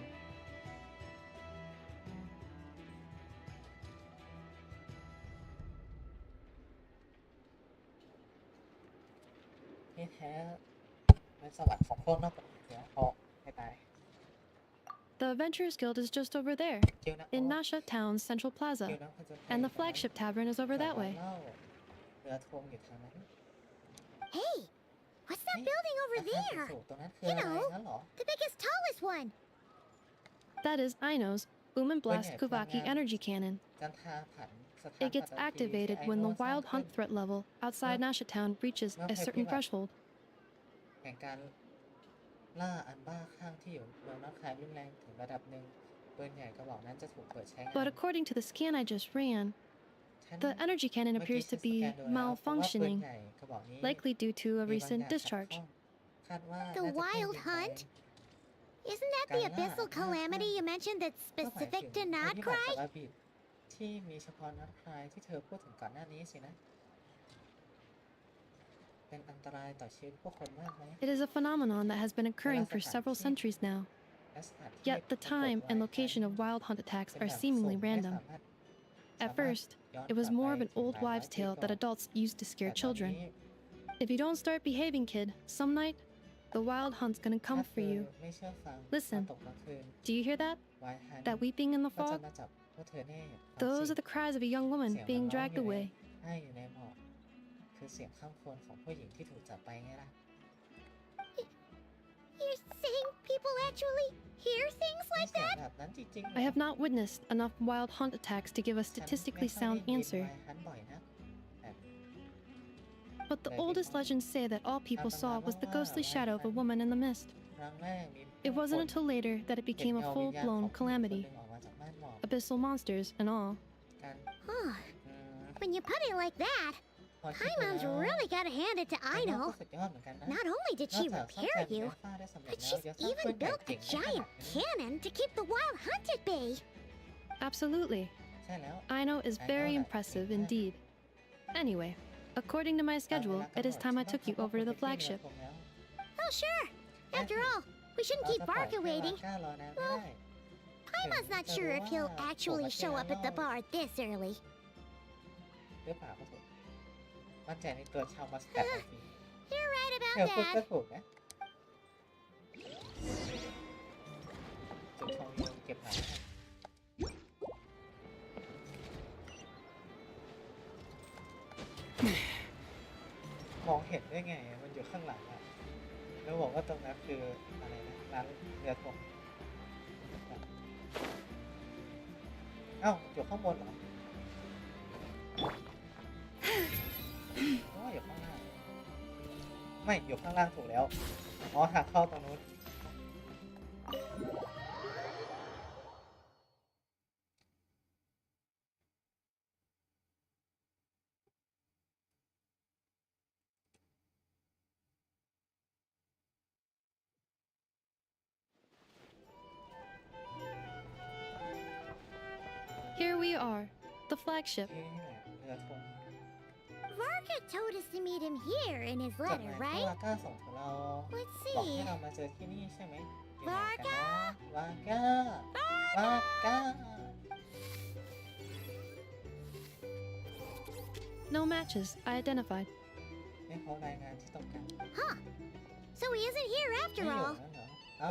Speaker 5: ที่แท้เป็นสวรรค์ของพวกนอกปกติแล้วเพราะไม่ตาย The Adventurers Guild is just over there, in Nasha Town's Central Plaza, and the flagship tavern is over that way.
Speaker 1: เรือธงอยู่ทางนั้น
Speaker 4: Hey, what's that building over
Speaker 1: อาคาร
Speaker 4: there?
Speaker 1: สูงๆตรงนั้นคืออะไรงั้นเหรอ
Speaker 4: The biggest, tallest one.
Speaker 5: That is Aino's Boom and Blast Kuvaki energy cannon.
Speaker 1: จันทาผันสถาน
Speaker 5: It gets
Speaker 1: ปัตตภี
Speaker 5: activated
Speaker 1: ที่
Speaker 5: when the
Speaker 1: ไอ้โน่สร้าง
Speaker 5: wild
Speaker 1: ขึ้น
Speaker 5: hunt threat level outside Nasha Town reaches a certain threshold.
Speaker 1: แห่งการล่าอันบ้าคลั่งที่อยู่เมืองนอร์ทคายรุนแรงถึงระดับหนึ่งปืนใหญ่กระบอกนั้นจะถูกเปิดใช้งาน
Speaker 5: But according to the scan I just ran,
Speaker 1: ฉัน
Speaker 5: the energy cannon
Speaker 1: เมื่อกี้
Speaker 5: appears
Speaker 1: ฉั
Speaker 5: to
Speaker 1: นสแก
Speaker 5: be
Speaker 1: นดูแล้วพบว่าปืน
Speaker 5: malfunctioning,
Speaker 1: ใหญ่กระบอกนี้
Speaker 5: likely due to a
Speaker 1: มีบางอ
Speaker 5: recent
Speaker 1: ย่างขัด
Speaker 5: discharge.
Speaker 1: ข้องคาดว่า
Speaker 4: The
Speaker 1: น่าจะเพิ่ง
Speaker 4: wild
Speaker 1: บินไป
Speaker 4: hunt? Isn't that the abyssal calamity you mentioned that's
Speaker 1: ก็หมายถึง
Speaker 4: specific to
Speaker 1: ภัยพิบัติ
Speaker 4: Notcry?
Speaker 1: สารพิษที่มีเฉพาะนอร์ทคายที่เธอพูดถึงก่อนหน้านี้สินะเป็นอันตรายต่อชีวิตผู้คนมากไหม
Speaker 5: It is a phenomenon that has been occurring for several centuries now.
Speaker 1: และสถานที่
Speaker 5: Yet the time and location of wild hunt attacks
Speaker 1: เป็น
Speaker 5: are
Speaker 1: แบบ
Speaker 5: seemingly
Speaker 1: สุ่มไม่
Speaker 5: random.
Speaker 1: สามารถ
Speaker 5: At first, it was more of an old wives' tale that adults used to scare children. If you don't start behaving, kid, some night, the wild hunt's gonna come for you. Listen, do you hear that? That weeping in the fog? Those are the cries of a young woman being dragged away.
Speaker 1: ให้อยู่ในหมอกคือเสียงข้างโพนของผู้หญิงที่ถูกจับไปไงล่ะ
Speaker 4: You're saying people actually hear things
Speaker 1: มี
Speaker 4: like
Speaker 1: เสียง
Speaker 4: that?
Speaker 1: แบบนั้นจริงๆ
Speaker 5: I have not witnessed enough wild hunt attacks to give a statistically sound answer,
Speaker 1: ฉันไม่ค่อยได้ยิน wild hunt บ่อยนะแต่
Speaker 5: but the oldest legends say that all people saw was the ghostly shadow of a woman in the mist.
Speaker 1: ครั้งแรกมี
Speaker 5: It wasn't until later that it
Speaker 1: เห็น
Speaker 5: became a
Speaker 1: เงาวิญญาณของ
Speaker 5: full-blown
Speaker 1: ผู้หญิงคนห
Speaker 5: calamity,
Speaker 1: นึ่งออกมาจากม่านหมอก
Speaker 5: abyssal monsters and all.
Speaker 1: การ
Speaker 4: Huh.
Speaker 1: อืม
Speaker 4: When you put it like that,
Speaker 1: พอคิดดู
Speaker 4: Paimon
Speaker 1: แล้ว
Speaker 4: really gotta hand it to
Speaker 1: ไอ้โน่
Speaker 4: Aino.
Speaker 1: ก็สุดยอดเหมือนกันนะ
Speaker 4: Not only did
Speaker 1: นอก
Speaker 4: she
Speaker 1: จากซ่อม
Speaker 4: repair
Speaker 1: แซม
Speaker 4: you,
Speaker 1: ไฟฟ้าได้สำเร็จ
Speaker 4: but
Speaker 1: แล้ว
Speaker 4: she's
Speaker 1: ยังสร้าง
Speaker 4: even
Speaker 1: ปืนใหญ่
Speaker 4: built
Speaker 1: เก่
Speaker 4: a
Speaker 1: งได้ขนา
Speaker 4: giant
Speaker 1: ดนี้
Speaker 4: cannon to keep the wild hunt at bay.
Speaker 5: Absolutely.
Speaker 1: ใช่แล้ว
Speaker 5: Aino is very impressive indeed. Anyway, according to my schedule, it is time I took you over to the flagship.
Speaker 4: Oh, sure. After all, we shouldn't keep Barca waiting. Well, Paimon's not sure if he'll actually show up at the bar this early.
Speaker 1: หรือเปล่าก็ถูกมั่นใจในตัวชาวมัสแตทจริง
Speaker 4: You're right
Speaker 1: เธอ
Speaker 4: about
Speaker 1: พูดก็
Speaker 4: that.
Speaker 1: ถูกนะจุดชมวิวเก็บหน่อยนะครับมองเห็นได้ไงมันอยู่ข้างหลังอะแล้วบอกว่าตรงนั้นคืออะไรนะร้านเรือธงเอ้าอยู่ข้างบนเหรออ๋ออยู่ข้างล่างไม่อยู่ข้างล่างถูกแล้วอ๋อทางเข้าตรงนู้น
Speaker 5: Here we are, the flagship.
Speaker 1: ที่นี่แหละเรือธง
Speaker 4: Varka told us to meet him here in his
Speaker 1: จดห
Speaker 4: letter,
Speaker 1: มายที่
Speaker 4: right?
Speaker 1: วาก้าส่งถึงเรา
Speaker 4: Let's
Speaker 1: บอกให้
Speaker 4: see.
Speaker 1: เรามาเจอที่นี่ใช่ไหมอยู่ไหนกันนะวาก้าวาก้า
Speaker 5: No matches, I identified.
Speaker 1: ให้เขารายงานที่ต้องการ
Speaker 4: Huh. So he isn't here
Speaker 1: ไม่
Speaker 4: after
Speaker 1: อยู่
Speaker 4: all.
Speaker 1: นั่นเหรอเอา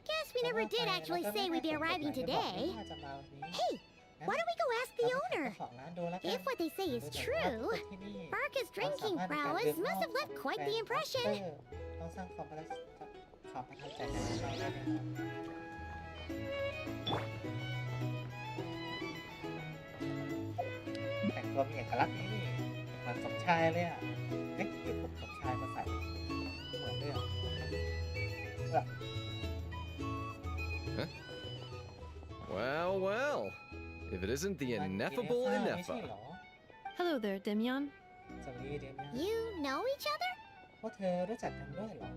Speaker 4: Guess we never did actually say we'd be arriving today. Hey, Why don't we go ask the
Speaker 1: เราไปถาม
Speaker 4: owner?
Speaker 1: เจ้าของร้านดูแล้วกัน
Speaker 4: If what they say is
Speaker 1: ดูเหมือนว่า
Speaker 4: true,
Speaker 1: ที่นี่
Speaker 4: Barca's
Speaker 1: ความสา
Speaker 4: drinking
Speaker 1: มารถในการ
Speaker 4: prowess
Speaker 1: ดื่มเห
Speaker 4: must
Speaker 1: ล้า
Speaker 4: have left quite the
Speaker 1: แกรนด์มาสเตอ
Speaker 4: impression.
Speaker 1: ร์ต้องสร้างความประทับใจให้เราได้แน่นอนแต่งตัวมีเอกลักษณ์นี่เหมือนสมชายเลยอ่ะเอ๊ะหรือผมสมชายมาใส่เหมือนด้วยอ่ะ
Speaker 8: Well, well. If it isn't the
Speaker 1: มัน
Speaker 8: ineffable
Speaker 1: ไม่ใช่
Speaker 8: Ineffa.
Speaker 1: เหรอ
Speaker 5: Hello there, Demyon.
Speaker 1: สวัสดีเดมย
Speaker 4: You know each other?
Speaker 1: พวกเธอรู้จักกันด้วยเหรอ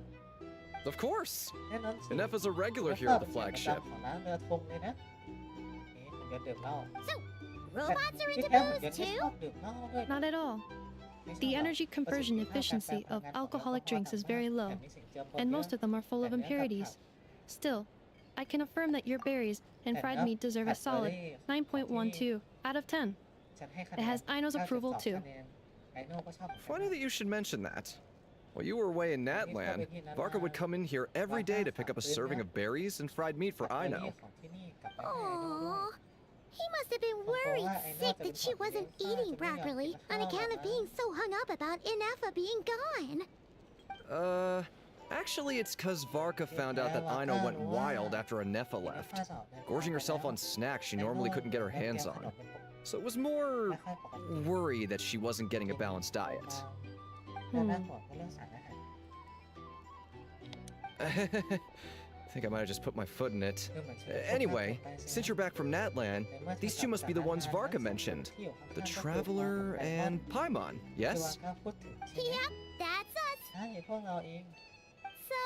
Speaker 8: Of course.
Speaker 1: แน่นอนสิ
Speaker 8: Ineffa's a regular
Speaker 1: แล้ว
Speaker 8: here
Speaker 1: ก็
Speaker 8: at
Speaker 1: เป็
Speaker 8: the
Speaker 1: นเสียงประ
Speaker 8: flagship.
Speaker 1: จำของร้านเรือธงเลยนะนี่เหมือนเดินดื่มเหล้า
Speaker 4: Robots are
Speaker 1: ที่
Speaker 4: into
Speaker 1: แท้เหมือน
Speaker 4: booze
Speaker 1: เดินไม่ช
Speaker 4: too?
Speaker 1: อบดื่มเหล้าด้วย
Speaker 5: Not at all.
Speaker 1: ไม่ชอบ
Speaker 5: The
Speaker 1: หรอก
Speaker 5: energy conversion efficiency of alcoholic drinks is very low, and most of them are full of impurities. Still, I can affirm that your berries and fried meat deserve a solid 9.12 out of 10.
Speaker 1: ฉันให้คะแน
Speaker 5: It
Speaker 1: น
Speaker 5: has Aino's approval
Speaker 1: 92
Speaker 5: too.
Speaker 1: คะแนนไอโน่ก็ชอบเหมือนกัน
Speaker 8: Funny that you should mention that. While you were away in Natlan, Varka would come in here every day to pick up a serving of berries and fried meat for
Speaker 1: เบอร์
Speaker 8: Aino.
Speaker 1: รี่ของที่นี่กลับไปให้ไอโน่ด้วย
Speaker 4: Aww. He must have been worried sick that she wasn't eating properly on account of being so hung up about Ineffa being gone.
Speaker 8: Actually, it's cause Varka found out that Aino went wild after Ineffa left, gorging herself on snacks she normally couldn't get her hands on. So it was more worry that she wasn't getting a balanced diet.
Speaker 1: และน่าห่วงก็เรื่องสารอาหาร
Speaker 8: I think I might have just put my foot in it.
Speaker 1: ดูเหมือนฉันจะ
Speaker 8: Anyway,
Speaker 1: ไปสิ
Speaker 8: since you're back from Natlan,
Speaker 1: ในเมื่อเธอ
Speaker 8: these
Speaker 1: กลั
Speaker 8: two
Speaker 1: บ
Speaker 8: must be
Speaker 1: จาก
Speaker 8: the ones
Speaker 1: ร้าน
Speaker 8: Varka
Speaker 1: ทั้งสอง
Speaker 8: mentioned.
Speaker 1: ที่อยู่ข้างๆ
Speaker 8: The
Speaker 1: ก็คือ
Speaker 8: Traveler
Speaker 1: ไอมอน
Speaker 8: and Paimon,
Speaker 1: ที่วา
Speaker 8: yes?
Speaker 1: ก้าพูดถึงใช่ไหม
Speaker 4: Yep, that's us.
Speaker 1: ใช่พวกเราเอง
Speaker 4: So,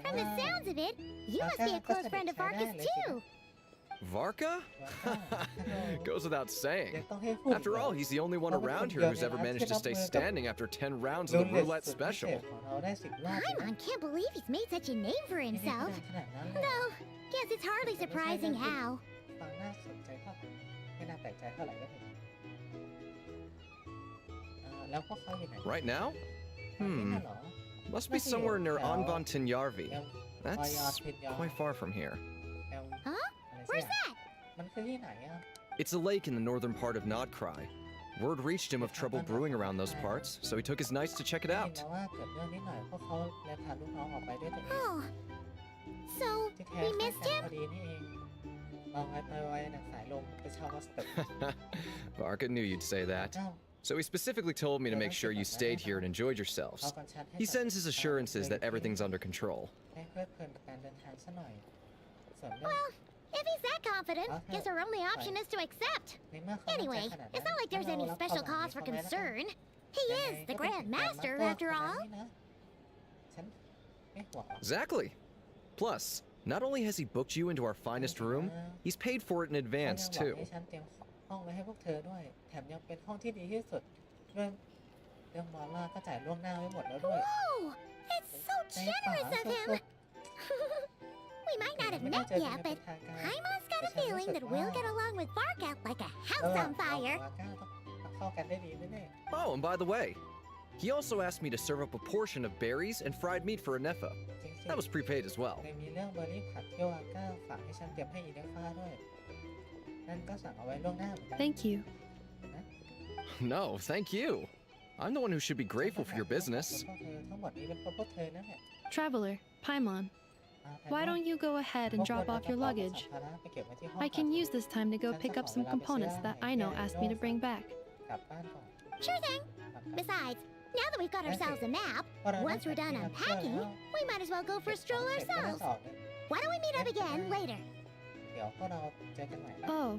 Speaker 4: from the sounds of it, you must be a close friend of Varka's too.
Speaker 8: Varka?
Speaker 1: วาก้า
Speaker 8: Goes without
Speaker 1: ยัง
Speaker 8: saying.
Speaker 1: ต้องให้พูด
Speaker 8: After all, he's the only one around here who's ever managed to stay standing after 10 rounds of
Speaker 1: รุ่
Speaker 8: the
Speaker 1: นเล็ก
Speaker 8: roulette
Speaker 1: สุดพิเศษ
Speaker 8: special.
Speaker 1: ของเราได้10 รอบเลยนะ
Speaker 4: Paimon can't believe he's made such a name for
Speaker 1: ไม่ได้
Speaker 4: himself.
Speaker 1: ขนาดนั้นเลย
Speaker 4: Though, guess it's hardly surprising how.
Speaker 1: ฟังน่าสนใจเท่าไหร่ไม่น่าแปลกใจเท่าไหร่ก็เถอะแล้วพวกเขาอยู่ไหน
Speaker 8: Right now?
Speaker 1: ที่นั่นเหรอ
Speaker 8: Must be somewhere near Anvan Tinyarvi.
Speaker 1: แอล
Speaker 8: That's quite far from here.
Speaker 1: แอล
Speaker 4: Huh?
Speaker 1: อะไรสัก
Speaker 4: Where's
Speaker 1: อย่าง
Speaker 4: that?
Speaker 1: มันคือที่ไหนอ่ะ
Speaker 8: It's a lake in the northern part of Nodcry. Word reached him of trouble brewing around those parts, so he took his knights to check it
Speaker 1: ได้ยิน
Speaker 8: out.
Speaker 1: มาว่าเกิดเรื่องนิดหน่อยพวกเขาเลยพาลูกน้องออกไปด้วยตัวเอง
Speaker 4: Oh. So,
Speaker 1: ที่แท้
Speaker 4: we
Speaker 1: ข้าง
Speaker 4: missed
Speaker 1: กัน
Speaker 4: him?
Speaker 1: พอดีนี่เองลองไว้หนังสายลมไปเช่าวัสดุ
Speaker 8: Varka knew you'd say that.
Speaker 1: เจ้า
Speaker 8: So he specifically told me to make sure you stayed here and enjoyed
Speaker 1: เขา
Speaker 8: yourselves.
Speaker 1: ก่อนชัดให้
Speaker 8: He sends his assurances that everything's under control.
Speaker 1: ให้เพลิดเพลินกับการเดินทางซะหน่อยส่วนเรื่อง
Speaker 4: Well, if he's that confident, guess our only option is to accept.
Speaker 1: ในเมื่อเขามั่นใจ
Speaker 4: Anyway,
Speaker 1: ขนาดนั้น
Speaker 4: it's not like there's any
Speaker 1: เรารับ
Speaker 4: special
Speaker 1: ความหวัง
Speaker 4: cause for
Speaker 1: นี้เข้าไว้แล้วกัน
Speaker 4: concern. He
Speaker 1: ยังไง
Speaker 4: is the
Speaker 1: ก็เป็น
Speaker 4: Grand
Speaker 1: แกรนด์
Speaker 4: Master
Speaker 1: มาสเตอ
Speaker 4: after
Speaker 1: ร์
Speaker 4: all.
Speaker 1: นี่นะฉันไม่ห่วงหรอก
Speaker 8: Exactly. Plus, not only has he booked you into our finest room, he's paid for it in
Speaker 1: เขายัง
Speaker 8: advance
Speaker 1: หวัง
Speaker 8: too.
Speaker 1: ให้ฉันเตรียมห้องไว้ให้พวกเธอด้วย แถมยังเป็นห้องที่ดีที่สุดเรื่องมอลล่าก็จ่ายล่วงหน้าไว้หมดแล้วด้วย
Speaker 4: Whoa! It's so
Speaker 1: ใจป่า
Speaker 4: generous of
Speaker 1: สุ
Speaker 4: him.
Speaker 1: ด
Speaker 4: We might
Speaker 1: ๆ
Speaker 4: not have
Speaker 1: ไม่ได้
Speaker 4: met
Speaker 1: เจอกัน
Speaker 4: yet,
Speaker 1: เป็น
Speaker 4: but
Speaker 1: ทางการ
Speaker 4: Paimon's got a feeling that we'll get along with Varka like a
Speaker 1: ระ
Speaker 4: house
Speaker 1: หว่าง
Speaker 4: on
Speaker 1: เรา
Speaker 4: fire.
Speaker 1: กับวาก้าต้องเข้ากันได้ดีแน่
Speaker 8: Oh, and by the way, he also asked me to serve up a portion of berries and fried meat for Ineffa.
Speaker 1: ๆจริงสิ
Speaker 8: That was prepaid as well.
Speaker 1: เลยมีเรื่องเบอร์รี่ผัดที่วาก้าฝากให้ฉันเตรียมให้อีเดฟ้าด้วย นั่นก็สั่งเอาไว้ล่วงหน้าเหมือนกัน
Speaker 5: Thank you.
Speaker 8: No, thank you. I'm the one who should be grateful for your business.
Speaker 1: พวกเธอทั้งหมดนี้เป็นเพราะพวกเธอนั่นแหละ
Speaker 5: Traveler, Paimon, why don't you go ahead and drop off your luggage? I can use this time to go pick up some components that Aino asked me to bring back.
Speaker 1: กลับบ้านก่อน
Speaker 4: Sure thing. Besides, now that we've got ourselves a map, once we're done unpacking, we might as well go for a stroll ourselves. Why don't we meet up again later?
Speaker 1: เดี๋ยวพวกเราเจอกันใหม่นะ
Speaker 5: Oh.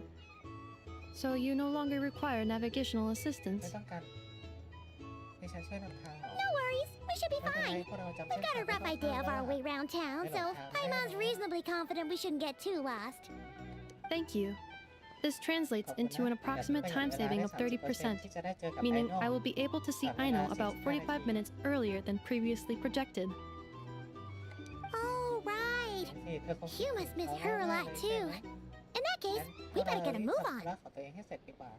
Speaker 5: So you no longer require navigational
Speaker 1: ไม่
Speaker 5: assistance.
Speaker 1: ต้องการให้ฉันช่วยนำทางหรอ
Speaker 4: No worries, we should be
Speaker 1: ไม่เป็นไร
Speaker 4: fine.
Speaker 1: พวกเราจำ
Speaker 4: We've
Speaker 1: เส้น
Speaker 4: got
Speaker 1: ทาง
Speaker 4: a rough idea of our way around town, so Paimon's reasonably confident we shouldn't get too lost.
Speaker 5: Thank you. This translates into an approximate time saving of 30%, meaning I will be able to see Aino about 45 minutes earlier than previously projected.
Speaker 4: Oh, right. You must miss her a lot too. In that case, we better get a move on.
Speaker 1: ของตัวเองให้เสร็จดีกว่า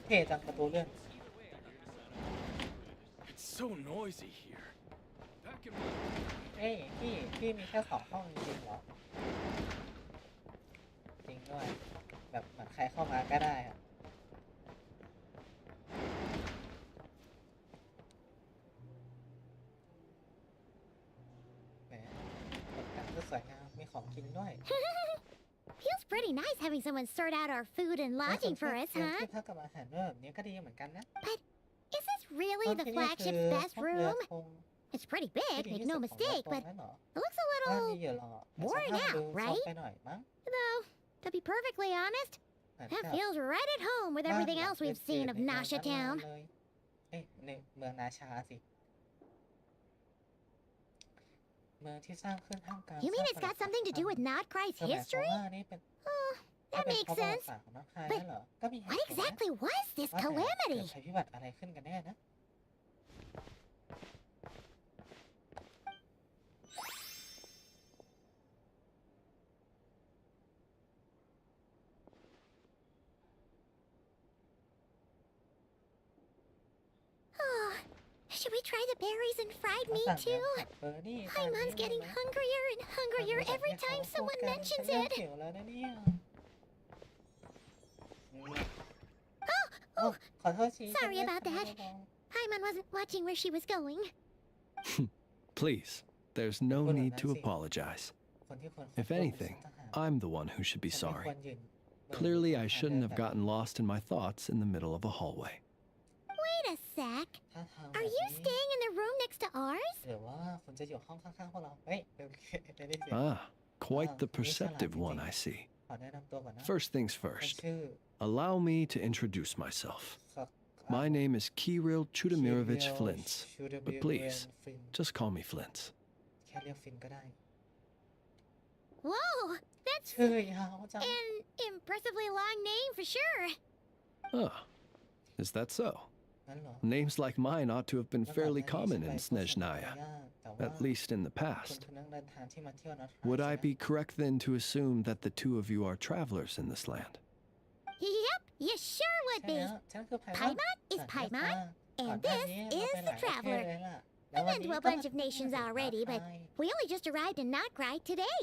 Speaker 1: เท่จังประตูเลื่อน
Speaker 3: so noisy here. Back in
Speaker 1: เอ้ยพี่มีแค่2 ห้องจริงๆเหรอจริงด้วยแบบเหมือนใครเข้ามาก็ได้อะแหมตกแต่งก็สวยงามมีของกินด้วย
Speaker 4: Feels pretty nice having someone sort out our food and lodging for us, huh?
Speaker 1: ที่พักกับอาหารด้วยแบบนี้ก็ดีเหมือนกันนะ
Speaker 4: But is this really the
Speaker 1: ที่นี่คือ
Speaker 4: flagship's best
Speaker 1: ห้องเรือ
Speaker 4: room?
Speaker 1: ธง
Speaker 4: It's pretty
Speaker 1: ที่
Speaker 4: big,
Speaker 1: ดี
Speaker 4: make
Speaker 1: ที่สุ
Speaker 4: no
Speaker 1: ดของเรือ
Speaker 4: mistake,
Speaker 1: ธง
Speaker 4: but
Speaker 1: นั่นเหรอ
Speaker 4: it looks a
Speaker 1: บ้าน
Speaker 4: little
Speaker 1: ดีอยู่หรอแต่ส
Speaker 4: worn
Speaker 1: ภาพ
Speaker 4: out,
Speaker 1: ดูซบ
Speaker 4: right?
Speaker 1: ไปหน่อยมั้ง
Speaker 4: Though, to be perfectly honest,
Speaker 1: เหมือน
Speaker 4: that
Speaker 1: กับ
Speaker 4: feels right at home with
Speaker 1: บ้าน
Speaker 4: everything
Speaker 1: หลัง
Speaker 4: else we've
Speaker 1: จืด
Speaker 4: seen
Speaker 1: ๆ
Speaker 4: of
Speaker 1: ในเมือง
Speaker 4: Nasha
Speaker 1: นั้น
Speaker 4: Town.
Speaker 1: เลยเอ้ยในเมืองนาชาสิเมืองที่สร้างขึ้นท่ามกลาง
Speaker 4: You mean
Speaker 1: ซาก
Speaker 4: it's
Speaker 1: ปรัก
Speaker 4: got something to do with Not
Speaker 1: คือ
Speaker 4: Cry's
Speaker 1: หมายความ
Speaker 4: history?
Speaker 1: ว่านี่เป็น
Speaker 4: Oh,
Speaker 1: ถ้า
Speaker 4: that
Speaker 1: เป็น
Speaker 4: makes
Speaker 1: เพราะประวัติ
Speaker 4: sense.
Speaker 1: ศาสตร์ของน้องคาย
Speaker 4: But
Speaker 1: นั่นเหรอก็มีเหตุ
Speaker 4: what
Speaker 1: ผลนะ
Speaker 4: exactly was this
Speaker 1: ว่าแต่เกิด
Speaker 4: calamity?
Speaker 1: ภัยพิบัติอะไรขึ้นกันแน่นะ
Speaker 4: Oh, should we try the berries and fried
Speaker 1: เขา
Speaker 4: meat
Speaker 1: สั่ง
Speaker 4: too?
Speaker 1: เบอร์นี่
Speaker 4: Paimon's getting hungrier and hungrier every time someone mentions it.
Speaker 1: หิวแล้วนะเนี่ย
Speaker 4: Oh,
Speaker 1: ขอโทษที
Speaker 4: sorry about that. Paimon wasn't watching where she was going.
Speaker 3: Please, there's no need to apologize.
Speaker 1: คนที่ควร
Speaker 3: If anything, I'm the one who should be
Speaker 1: คนที่คว
Speaker 3: sorry.
Speaker 1: รยืน
Speaker 3: Clearly, I shouldn't have gotten lost in my thoughts in the middle of a hallway.
Speaker 4: Wait a sec.
Speaker 1: ท่าทาง
Speaker 4: Are you staying in the room next to ours?
Speaker 1: หรือว่าคุณจะอยู่ห้องข้างๆพวกเราเฮ้ยเดี๋ยวได้ยินเสียง
Speaker 3: Ah, quite the perceptive one, I see.
Speaker 1: ขอแนะนำตัวก่อนนะ
Speaker 3: First things
Speaker 1: ผม
Speaker 3: first,
Speaker 1: ชื่อ
Speaker 3: allow me to introduce myself.
Speaker 1: ขอ
Speaker 3: My name is Kirill Chudamirovich
Speaker 1: Kirill
Speaker 3: Flintz, but please,
Speaker 1: Flintz
Speaker 3: just call me Flintz.
Speaker 1: แค่เรียกฟินก็ได้
Speaker 4: Whoa, that's
Speaker 1: ชื่อยาวจัง
Speaker 4: an impressively long name for sure.
Speaker 3: Ah, is that so?
Speaker 1: งั้นเหรอ
Speaker 3: Names like mine ought to have been fairly common in Snezhnaya,
Speaker 1: แต่ว่า
Speaker 3: at least in the
Speaker 1: คุณ
Speaker 3: past.
Speaker 1: คือนักเดินทางที่มาเที่ยวนะ
Speaker 3: Would I be correct then to assume that the two of you are travelers in this land?
Speaker 4: Yep, you sure would
Speaker 1: ใช่
Speaker 4: be.
Speaker 1: แล้วฉันคือไพมอน
Speaker 4: Paimon is Paimon,
Speaker 1: ก่อน
Speaker 4: and
Speaker 1: หน้า
Speaker 4: this
Speaker 1: นี้เรา
Speaker 4: is
Speaker 1: ไปห
Speaker 4: the
Speaker 1: ลายประเทศ
Speaker 4: traveler.
Speaker 1: เลยล่ะ
Speaker 4: We've been to a bunch of nations already, but we only just arrived in Notcry today.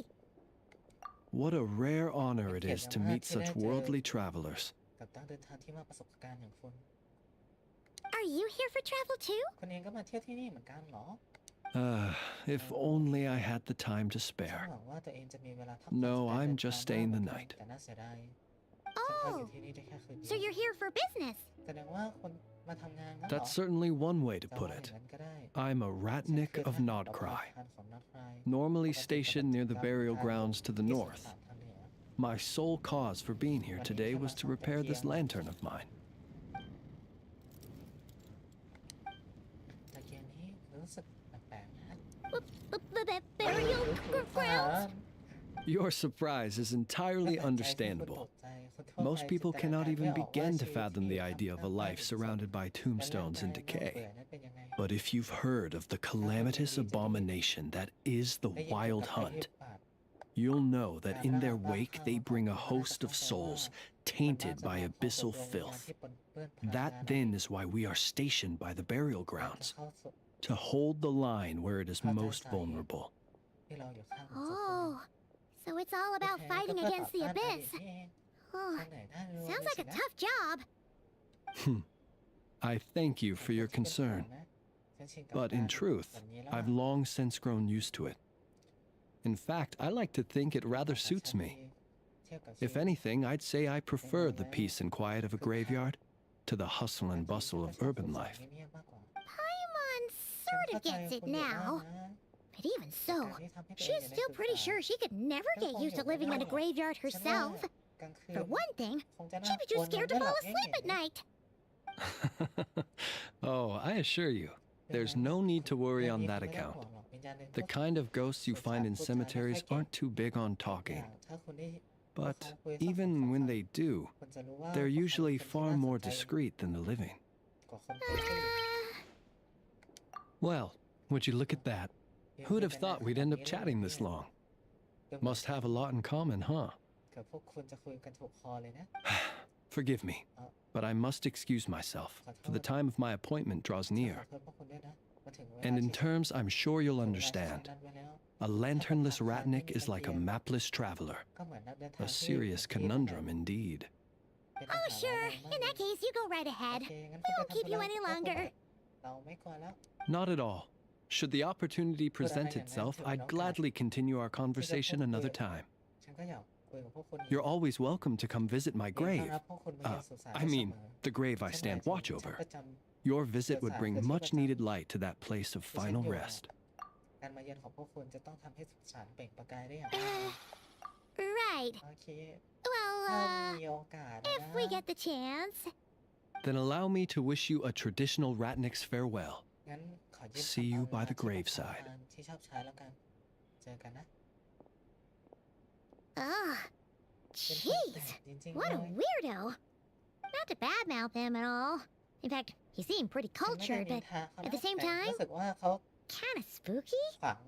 Speaker 3: What a rare honor it is to meet such worldly travelers.
Speaker 1: กับนักเดินทางที่มากประสบการณ์อย่างคุณ
Speaker 4: Are you here for travel too?
Speaker 1: คุณเองก็มาเที่ยวที่นี่เหมือนกันเหรอ
Speaker 3: If only I had the time to
Speaker 1: ฉัน
Speaker 3: spare.
Speaker 1: หวังว่าตัวเองจะมีเวลาพักผ่อน
Speaker 3: No,
Speaker 1: จากการ
Speaker 3: I'm
Speaker 1: เดิน
Speaker 3: just
Speaker 1: ทาง
Speaker 3: staying the
Speaker 1: บ้าง
Speaker 3: night.
Speaker 1: แต่น่าเสียดายฉันพักอยู่ที่นี่ได้แค่คืนเดี
Speaker 4: So
Speaker 1: ยว
Speaker 4: you're here for business.
Speaker 1: แสดงว่าคุณมาทำงานงั้นเหรอ
Speaker 3: That's certainly one way to
Speaker 1: จะ
Speaker 3: put
Speaker 1: ว่าอย่า
Speaker 3: it.
Speaker 1: งนั้นก็ได้
Speaker 3: I'm a
Speaker 1: ฉัน
Speaker 3: ratnik
Speaker 1: คือ
Speaker 3: of
Speaker 1: ทหาร
Speaker 3: Nodcry,
Speaker 1: ของ Nodcry
Speaker 3: normally
Speaker 1: ปกติ
Speaker 3: stationed near the
Speaker 1: ปฏิบัติ
Speaker 3: burial
Speaker 1: การ
Speaker 3: grounds to the
Speaker 1: ที่สุ
Speaker 3: north.
Speaker 1: สานทางเหนือ
Speaker 3: My sole cause for being here today was to repair this lantern of mine.
Speaker 1: ตะเกียงนี้รู้สึกแปลกๆนะ
Speaker 4: The burial grounds?
Speaker 3: Your surprise is entirely understandable. Most people cannot even begin to fathom the idea of a life surrounded by tombstones and decay. But if you've heard of the calamitous abomination that is the Wild Hunt, you'll know that in their wake they bring a host of souls tainted by abyssal filth. That then is why we are stationed by the burial grounds, to hold the line where it is most vulnerable.
Speaker 4: Oh, so it's all about fighting against the abyss. Oh, sounds like a tough job.
Speaker 3: I thank you for your concern, but in truth, I've long since grown used to it. In fact, I like to think it rather suits me. If anything, I'd say I prefer the peace and quiet of a graveyard to the hustle and bustle of urban life.
Speaker 4: Paimon sort of gets it now. But even so, she's still pretty sure she could never get used to living in a graveyard herself. For one thing, she'd be too scared to fall asleep at night.
Speaker 3: Oh, I assure you, there's no need to worry on that account. The kind of ghosts you find in cemeteries aren't too big on talking. But even when they do, they're usually far more discreet than the living. Well, would you look at that? Who'd have thought we'd end up chatting this long? Must have a lot in common, huh? Forgive me, but I must excuse myself, for the time of my appointment draws near.
Speaker 1: มาถึงเวลา
Speaker 9: And in
Speaker 1: ที่
Speaker 9: terms I'm sure you'll
Speaker 1: ถึงเวลาที่ฉัน
Speaker 9: understand,
Speaker 1: นัดไว้แล้ว
Speaker 9: a lanternless ratnik is like a mapless traveler.
Speaker 1: ก็เหมือนนักเดินทาง
Speaker 9: A
Speaker 1: ที่
Speaker 9: serious
Speaker 1: เหมือนที่
Speaker 9: conundrum indeed.
Speaker 1: เป็นปัญ
Speaker 6: Oh,
Speaker 1: หา
Speaker 6: sure.
Speaker 1: ร้ายแรงมาก
Speaker 6: In that case, you go right
Speaker 1: โอ
Speaker 6: ahead.
Speaker 1: เคงั้น
Speaker 6: We
Speaker 1: คุณไป
Speaker 6: won't keep
Speaker 1: ทำธุ
Speaker 6: you
Speaker 1: ระ
Speaker 6: any
Speaker 1: ของคุณ
Speaker 6: longer.
Speaker 1: เราไม่กลัวแล้ว
Speaker 9: Not at all. Should the opportunity present itself, I'd gladly continue our conversation another time.
Speaker 1: ฉันก็อยากคุยกับพวกคุณอีก
Speaker 9: You're always welcome to come visit my
Speaker 1: ยินดีต้อน
Speaker 9: grave.
Speaker 1: รับพวกคุณมาเยือนสุสาน
Speaker 9: I
Speaker 1: ได้เส
Speaker 9: mean,
Speaker 1: มอ
Speaker 9: the grave I
Speaker 1: ฉันหมาย
Speaker 9: stand
Speaker 1: ถึง
Speaker 9: watch
Speaker 1: ฉัน
Speaker 9: over.
Speaker 1: ประจำ
Speaker 9: Your visit would bring much needed light to that place of
Speaker 1: ที่ฉัน
Speaker 9: final
Speaker 1: อยู่
Speaker 9: rest.
Speaker 1: การมาเยือนของพวกคุณจะต้องทำให้สุสานเปล่งประกายได้อย่าง
Speaker 6: Right.
Speaker 1: โอเค
Speaker 6: Well,
Speaker 1: ถ้ามีโอกาสนะ
Speaker 6: if we get the chance.
Speaker 9: Then allow me to wish you a traditional ratnik's farewell.
Speaker 1: งั้นขอยืม
Speaker 9: See you
Speaker 1: คำ
Speaker 9: by
Speaker 1: อำลา
Speaker 9: the
Speaker 1: ที่พวก
Speaker 9: graveside.
Speaker 1: ที่ชอบใช้แล้วกัน เจอกันนะ
Speaker 6: Ugh.
Speaker 1: เป็นคนแปล
Speaker 6: Jeez.
Speaker 1: กจริงๆ
Speaker 6: What
Speaker 1: เล
Speaker 6: a
Speaker 1: ย
Speaker 6: weirdo. Not to badmouth him at all. In fact, he seemed pretty
Speaker 1: ฉันไม่ได้
Speaker 6: cultured,
Speaker 1: นิ
Speaker 6: but
Speaker 1: นทาเขา
Speaker 6: at
Speaker 1: นะ
Speaker 6: the same
Speaker 1: แต่
Speaker 6: time,
Speaker 1: รู้สึกว่าเขา
Speaker 6: kind of spooky.
Speaker 1: ขวาง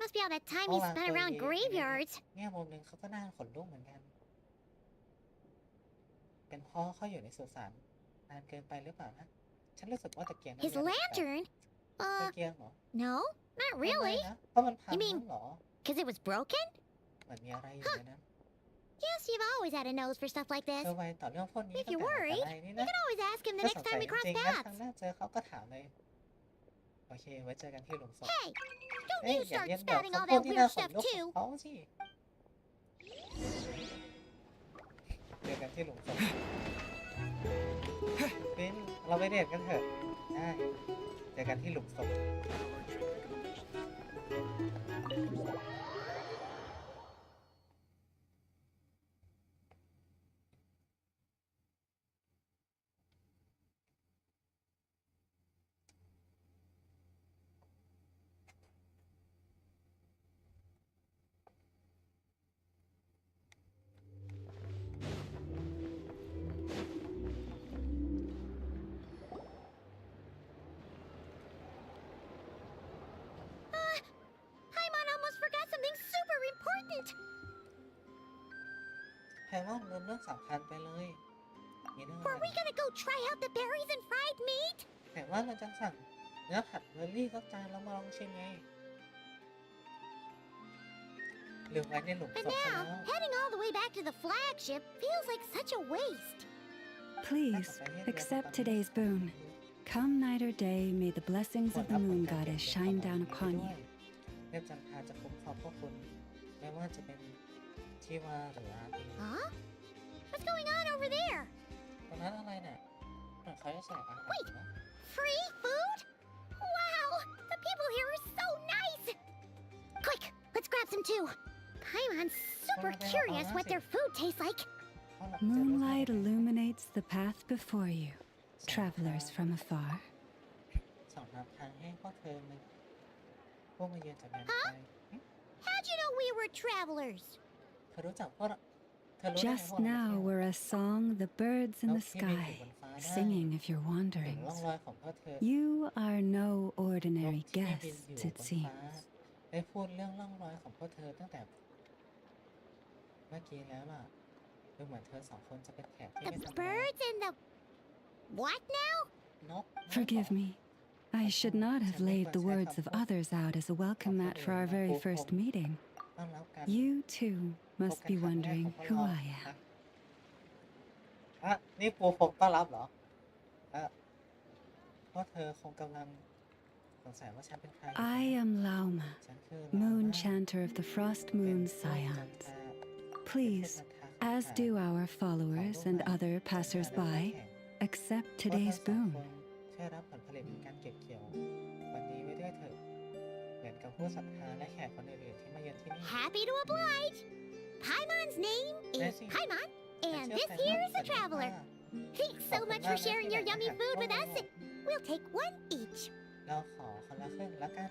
Speaker 6: Must be all that time
Speaker 1: เขา
Speaker 6: he
Speaker 1: วาง
Speaker 6: spent
Speaker 1: ตัว
Speaker 6: around
Speaker 1: ดี
Speaker 6: graveyards.
Speaker 1: แง่มุมหนึ่งเขาก็น่าขนลุกเหมือนกัน เป็นเพราะเขาอยู่ในสุสานนานเกินไปหรือเปล่านะ ฉันรู้สึกว่าตะเกียงนั้น
Speaker 6: His
Speaker 1: มีอะไรแปลก
Speaker 6: lantern?
Speaker 1: ตะเกียงเหรอ
Speaker 6: No, not
Speaker 1: ไม่
Speaker 6: really.
Speaker 1: นะเพราะมันพัง
Speaker 6: You mean-
Speaker 1: มั้งเหรอ
Speaker 6: Because it was broken?
Speaker 1: เหมือนมีอะไรอยู่ในนั้น
Speaker 6: Yes, you've always had a nose for stuff like
Speaker 1: เธ
Speaker 6: this.
Speaker 1: อไวต่อเรื่องพวกนี้
Speaker 6: If
Speaker 1: ตั้ง
Speaker 6: you
Speaker 1: แต่ไหน
Speaker 6: worry,
Speaker 1: แต่ไรนี่
Speaker 6: You
Speaker 1: นะ
Speaker 6: can always ask him the
Speaker 1: ถ้า
Speaker 6: next
Speaker 1: สงสัย
Speaker 6: time we
Speaker 1: จ
Speaker 6: cross
Speaker 1: ริงๆงั้นค
Speaker 6: paths.
Speaker 1: รั้งหน้าเจอเขาก็ถามเลย โอเค ไว้เจอกันที่หลุมศพ
Speaker 6: Hey, don't
Speaker 1: เอ้ย
Speaker 6: you
Speaker 1: อย่า
Speaker 6: start
Speaker 1: เรียนแบบ
Speaker 6: spouting all
Speaker 1: คำพูด
Speaker 6: that
Speaker 1: ที่น่า
Speaker 6: weird
Speaker 1: ขน
Speaker 6: stuff
Speaker 1: ลุกของ
Speaker 6: too.
Speaker 1: เขาสิเจอกันที่หลุมศพเป็นเราไปเดทกันเถอะได้เจอกันที่หลุมศพ
Speaker 6: Paimon almost forgot something super important.
Speaker 1: แพรว่าลืมเรื่องสำคัญไปเลยมีเรื่องอะไร
Speaker 6: Were we gonna go try out the berries and fried meat?
Speaker 1: แต่ว่าเราจะสั่งเนื้อผัดเบอร์รี่สักจานแล้วมาลองชิมไงลืมไว้ในหลุมศ
Speaker 6: But
Speaker 1: พซะแล้ว
Speaker 6: now, heading all the way back to the flagship feels like such a waste.
Speaker 2: Please, accept today's boon. Come night or day, may the blessings of the moon goddess shine down upon you.
Speaker 1: เทพจันทราจะคุ้มครองพวกคุณไม่ว่าจะเป็นที่ว่าหรืออาตี
Speaker 6: Huh? What's going on over there?
Speaker 1: ตอนนั้นอะไรเนี่ยเหมือนเขาจะแจกอาหาร
Speaker 6: Wait.
Speaker 1: นะ
Speaker 6: Free food? Wow! The people here are so nice! Quick, let's grab some too. Paimon's super curious what their food tastes like.
Speaker 1: เพราะเราจะรู้
Speaker 2: Moonlight illuminates the path before you, travelers from afar.
Speaker 1: ส่องนำทางให้พวกเธอมาพวกมาเยือนจากแดนไกล
Speaker 6: How'd you know we were travelers?
Speaker 1: เธอรู้จักพวกเราเธอรู้ได้ไง
Speaker 2: Just
Speaker 1: พวกเรา
Speaker 2: now
Speaker 1: เที่ยว
Speaker 2: were a song the birds in the sky, singing if you're
Speaker 1: ถึง
Speaker 2: wandering.
Speaker 1: ร่องรอยของพวกเธอ
Speaker 2: You are no
Speaker 1: นก
Speaker 2: ordinary
Speaker 1: ที่บิน
Speaker 2: guests,
Speaker 1: อยู่
Speaker 2: it
Speaker 1: บนฟ้า
Speaker 2: seems.
Speaker 1: ได้พูดเรื่องร่องรอยของพวกเธอตั้งแต่เมื่อกี้แล้วล่ะดูเหมือนเธอสองคนจะเป็นแขกที่
Speaker 6: The
Speaker 1: ไม่ธรรมดา
Speaker 6: birds and the... What now?
Speaker 1: นก
Speaker 2: Forgive me. I should not have laid the words of others out as a welcome mat for our very first meeting.
Speaker 1: ต้อนรับกัน
Speaker 2: You too must be wondering who I am.
Speaker 1: อ่ะนี่ปูพงต้อนรับเหรอเพราะเธอคงกำลังสงสัยว่าฉันเป็นใคร
Speaker 2: I am Lauma,
Speaker 1: ฉันคือ
Speaker 2: moon chanter of the frost moon scions. Please, as do our followers and other passers-by, accept today's boon.
Speaker 1: ช่วยรับผลผลิตการเก็บเกี่ยววันนี้ไว้ด้วยเถิดเหมือนกับผู้ศรัทธาและแขกคนอื่นๆที่มาเยือนที่นี่
Speaker 6: Happy to oblige. Paimon's name is Paimon, and this here is the traveler. Thanks so much for sharing your yummy food with us. We'll take one each.
Speaker 1: เราขอคนละครึ่งแล้วกัน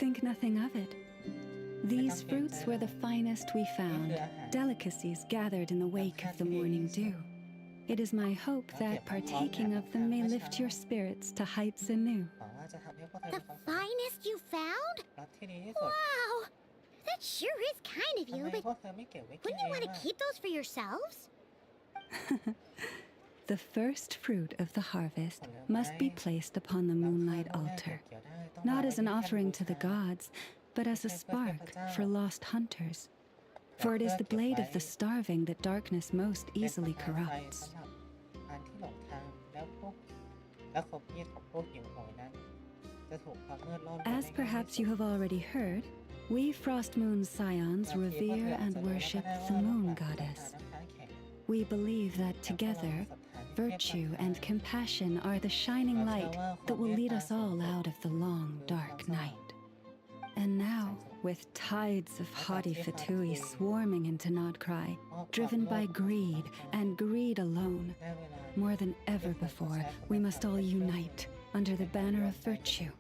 Speaker 2: Think nothing of it. These fruits were the finest we found, delicacies gathered in the wake of the morning dew. It is my hope that partaking of them may lift your spirits to heights anew.
Speaker 1: หวังว่าจะทำให้พวกเธอ
Speaker 6: The
Speaker 1: มีความสุข
Speaker 6: finest you found?
Speaker 1: รักที่ดีที่สุด
Speaker 6: Wow! That sure is kind of
Speaker 1: ทำ
Speaker 6: you,
Speaker 1: ไม
Speaker 6: but
Speaker 1: พวกเธอไม่เก็บไว้กิน
Speaker 6: wouldn't
Speaker 1: เอ
Speaker 6: you
Speaker 1: ง
Speaker 6: want to
Speaker 1: ล่ะ
Speaker 6: keep those for yourselves?
Speaker 2: The first fruit of the harvest must be placed upon the moonlight altar, not as an offering to the gods, but as a spark for lost hunters. For it is the blade of the starving that darkness most easily corrupts. As perhaps you have already heard, we Frost Moon Scions revere and worship the Moon Goddess. We believe that together, virtue and compassion are the shining light that will lead us all out of the long, dark night. And now, with tides of haughty Fatui swarming into Nodcry, driven by greed and greed alone, more than ever before, we must all unite under the banner of virtue.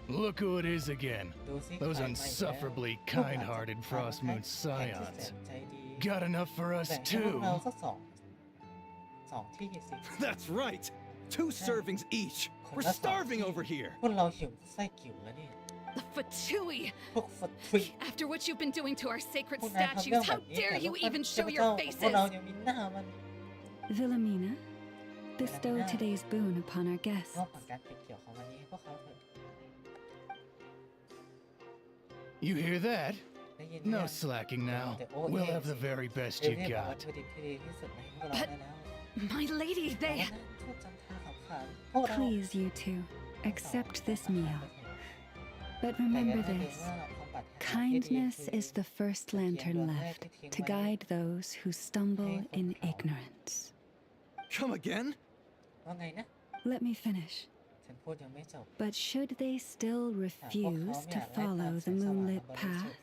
Speaker 10: Look who it is again. Those insufferably kind-hearted Frost Moon Scions. Got enough for us too.
Speaker 8: That's right! 2 servings each! We're starving over here!
Speaker 1: พวกเราหิวไส้กิ่วแล้วเนี่ย
Speaker 11: The Fatui!
Speaker 1: พวกฟัดทุย
Speaker 11: After what you've been doing to our sacred
Speaker 1: พวกนายทำเรื่
Speaker 11: statues,
Speaker 1: องแบ
Speaker 11: how
Speaker 1: บนี้
Speaker 11: dare
Speaker 1: แต่
Speaker 11: you
Speaker 1: ลูกท่าน
Speaker 11: even
Speaker 1: เท
Speaker 11: show
Speaker 1: พ
Speaker 11: your
Speaker 1: เจ้าของพวก
Speaker 11: faces?
Speaker 1: เรายังมีหน้ามัน
Speaker 2: Wilhelmina, bestow today's boon upon our guests.
Speaker 1: มอบผลการเก็บเกี่ยวของวันนี้ให้พวกเขาเถอะ
Speaker 10: You hear that?
Speaker 1: ได้ยิน
Speaker 10: No slacking now. We'll have the very best
Speaker 1: เอ
Speaker 10: you
Speaker 1: เลี่ยนบอกวัต
Speaker 10: got.
Speaker 1: ถุดิบที่ดีที่สุดมาให้พวกเราได้แล้ว
Speaker 11: My lady,
Speaker 1: แต่
Speaker 11: they...
Speaker 1: ว่านั่นโทษจำท่าขำขันพวกเรา
Speaker 2: Please, you two, accept this meal. But remember this. Kindness is the first lantern left to guide those who stumble in ignorance.
Speaker 8: Come again?
Speaker 1: ว่าไงนะ
Speaker 2: Let me finish.
Speaker 1: ฉันพูดยังไม่จบ
Speaker 2: But should they still refuse to follow the moonlit path,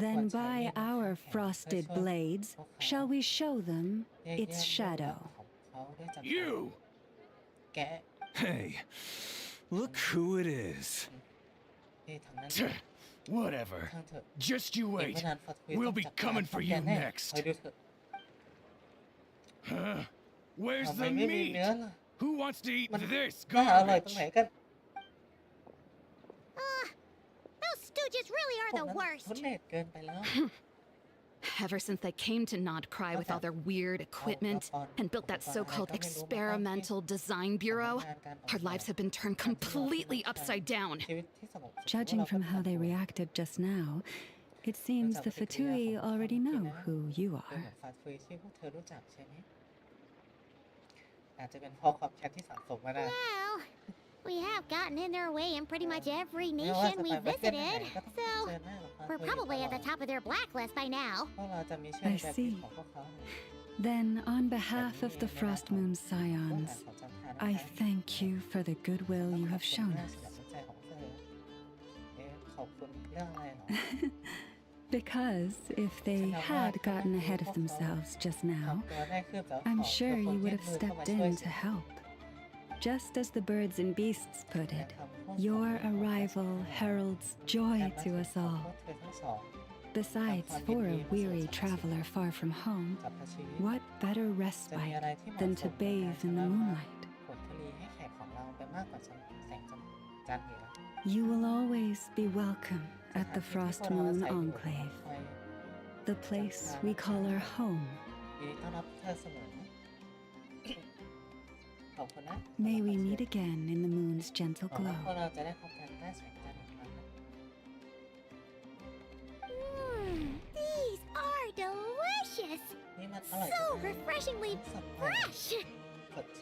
Speaker 2: then by our frosted blades shall we show them its shadow.
Speaker 10: You!
Speaker 1: แก
Speaker 8: Hey, look who it is.
Speaker 1: เฮ้ยทางนั้น
Speaker 10: Tch, Whatever.
Speaker 1: ช่างเถอะ
Speaker 10: Just you
Speaker 1: อีก
Speaker 10: wait.
Speaker 1: ไม่นานฟัดคุย
Speaker 10: We'll
Speaker 1: ต้อง
Speaker 10: be
Speaker 1: จัดการ
Speaker 10: coming for
Speaker 1: แก
Speaker 10: you
Speaker 1: แน่
Speaker 10: next.
Speaker 1: คอยดูเถอะ
Speaker 10: Huh? Where's
Speaker 1: ทำไม
Speaker 10: the
Speaker 1: ไม่มี
Speaker 10: meat?
Speaker 1: เนื้อล่ะ
Speaker 10: Who wants to eat
Speaker 1: มัน
Speaker 10: this
Speaker 1: น่าอร่อยตรง
Speaker 10: garbage?
Speaker 1: ไหนกัน
Speaker 6: Those stooges really are
Speaker 1: พวก
Speaker 6: the
Speaker 1: นั้น
Speaker 6: worst.
Speaker 1: ทุเรศเกินไปแล้ว
Speaker 11: Ever since they came to Nodcry with all their weird equipment and built that so-called experimental design bureau, our lives have been turned completely upside down.
Speaker 1: ชีวิตที่สงบสุข
Speaker 2: Judging from how they reacted just now, it seems the Fatui already know who you
Speaker 1: ดูเหมือ
Speaker 2: are.
Speaker 1: นฟาสต์ฟู้ดที่พวกเธอรู้จักใช่ไหมอาจจะเป็นเพราะความแค้นที่สะสมมาได้
Speaker 6: Well, we have gotten in their way in pretty much every nation we visited, so we're probably at the top of their blacklist by now.
Speaker 1: พวกเราจะมีชื่อในแบบลิสต์ของพวกเขา
Speaker 2: Then, on behalf of the Frost Moon Scions, I thank you for the goodwill you have shown us.
Speaker 1: ขอบคุณเรื่องอะไรหรอ
Speaker 2: Because if they had gotten ahead of themselves just now, I'm sure you would have stepped in to help. Just as the birds and beasts put it, your arrival heralds joy to us all. Besides, for a weary traveler far from home, what better respite than to bathe in the moonlight? You will always be welcome at the Frost Moon Enclave, the place we call our home. May we meet again in the moon's gentle glow.
Speaker 6: These are delicious. So refreshingly fresh.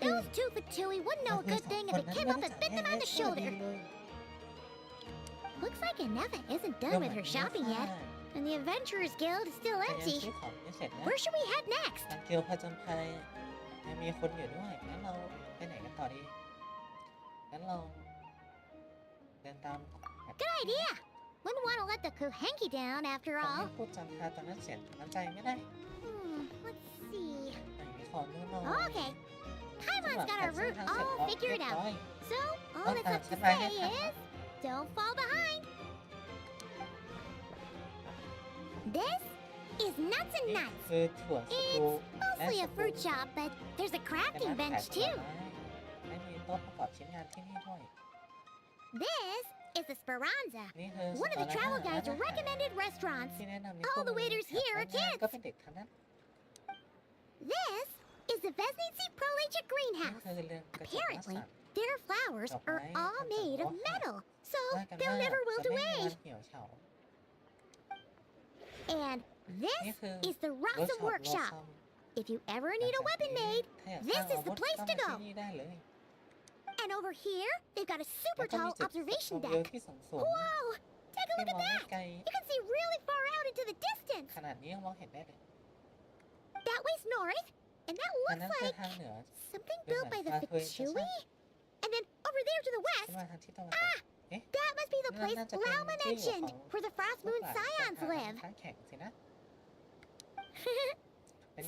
Speaker 6: Those two Fatui wouldn't know a good thing if it came up and bit them on the shoulder. Looks like Aneva isn't done with her shopping yet, and the Adventurers Guild is still empty. Where should we head next?
Speaker 1: การเกี่ยวผจญภัยยังมีคนอยู่ด้วยงั้นเราไปไหนกันต่อดีงั้นเราเดินตาม
Speaker 6: Good idea. Wouldn't want to let the Kuhenki down after
Speaker 1: ทำให้
Speaker 6: all.
Speaker 1: พูดจำคาตอนนั้นเสียน้ำใจไม่ได้
Speaker 6: Let's see.
Speaker 1: ไหนขอดูหน่อย
Speaker 6: Okay. Paimon's got our route all figured out. So, all
Speaker 1: Oh,
Speaker 6: that's left to
Speaker 1: that's
Speaker 6: say
Speaker 1: right.
Speaker 6: is, don't fall behind. This is Nuts and
Speaker 1: นี่
Speaker 6: Nuts.
Speaker 1: คือถั่วสกู
Speaker 6: Mostly a fruit shop, but there's a crafting bench too.
Speaker 1: และมีโต๊ะประกอบชิ้นงานที่นี่ด้วย
Speaker 6: This is Esperanza,
Speaker 1: นี่คือ
Speaker 6: one of the travel guide's recommended restaurants.
Speaker 1: ที่แนะนำใน
Speaker 6: All the waiters here are
Speaker 1: พนักงาน
Speaker 6: kids.
Speaker 1: ก็เป็นเด็กทั้งนั้น
Speaker 4: This is the Vesnitsi Proligic Greenhouse. Apparently, their flowers are all made of metal, so they'll never wilt away. And this is the Rossum Workshop. If you ever need a weapon made, this is the place to go. And over here, they've got a super tall observation deck. Whoa! Take a look at that! You can see really far out into the distance. That way's north, and that looks like something built by the Fichui. And then over there to the west, that must be the place Lauma mentioned, where the Frost Moon Scions live.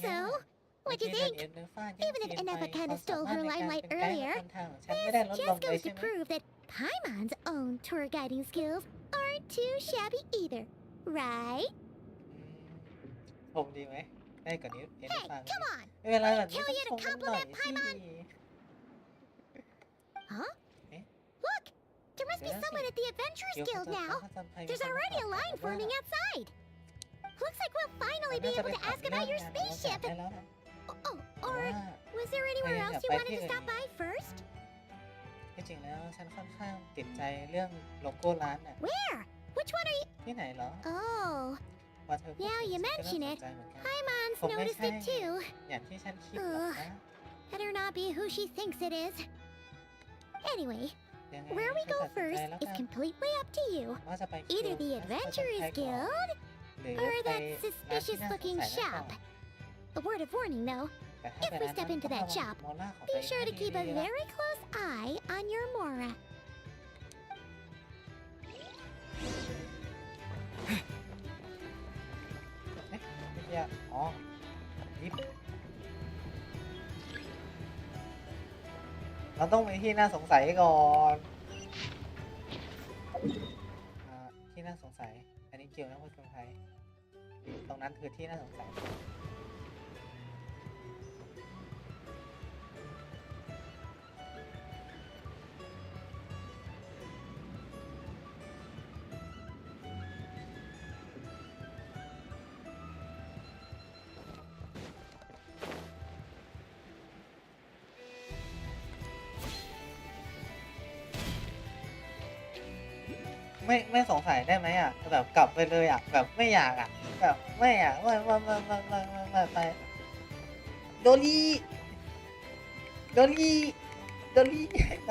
Speaker 4: So, what do you think? Even if Inepa kinda stole her limelight earlier, this just goes to prove that Paimon's own tour guiding skills aren't too shabby either, right? Hey, come on! Did I tell you to compliment Paimon? Huh? Look! There must be someone at the Adventurers Guild now. There's already a line forming outside. Looks like we'll finally be able to ask about your spaceship. Oh, or was there anywhere else you wanted to stop by first?
Speaker 1: ที่จริงแล้วฉันค่อนข้างติดใจเรื่องโลโก้ร้านน่ะ
Speaker 4: Where? Which one are you?
Speaker 1: ที่ไหนเหรอ
Speaker 4: Oh,
Speaker 1: พอเธอพูด
Speaker 4: now you
Speaker 1: ถึง
Speaker 4: mention
Speaker 1: ก็
Speaker 4: it.
Speaker 1: น่าสนใจเหมือนกัน
Speaker 4: Paimon's
Speaker 1: ผมไม่
Speaker 4: noticed
Speaker 1: ใช่
Speaker 4: it too.
Speaker 1: อย่างที่ฉันคิดหรอกนะ
Speaker 4: Better not be who she thinks it is. Anyway,
Speaker 1: ยังไง
Speaker 4: where we
Speaker 1: ก็
Speaker 4: go
Speaker 1: ตัดสินใจ
Speaker 4: first
Speaker 1: แล้ว
Speaker 4: is
Speaker 1: กัน
Speaker 4: completely up to you.
Speaker 1: ว่าจะไป
Speaker 4: Either the Adventurers Guild
Speaker 1: หรือ
Speaker 4: or
Speaker 1: ไป
Speaker 4: that
Speaker 1: ร้านที่
Speaker 4: suspicious
Speaker 1: น่าสง
Speaker 4: looking
Speaker 1: สัยนั่นก่อน
Speaker 4: shop. A word of warning though,
Speaker 1: แต่ถ้า
Speaker 4: if
Speaker 1: ไป
Speaker 4: we
Speaker 1: ร้าน
Speaker 4: step
Speaker 1: นั้น
Speaker 4: into
Speaker 1: ก็
Speaker 4: that
Speaker 1: ระวัง
Speaker 4: shop,
Speaker 1: โมล่าของ
Speaker 4: be
Speaker 1: ตัวเอง
Speaker 4: sure
Speaker 1: ให้
Speaker 4: to keep a
Speaker 1: ดีๆนะ
Speaker 4: very close eye on your Mora.
Speaker 1: ไม่ใช่อ๋อลิฟต์เราต้องไปที่น่าสงสัยก่อนที่น่าสงสัยอันนี้เกี่ยวกับนักผจญภัยตรงนั้นคือที่น่าสงสัยไม่สงสัยได้ไหมอ่ะแบบกลับไปเลยอ่ะแบบไม่อยากอ่ะแบบไม่อยากไม่ไปโดลี่ไป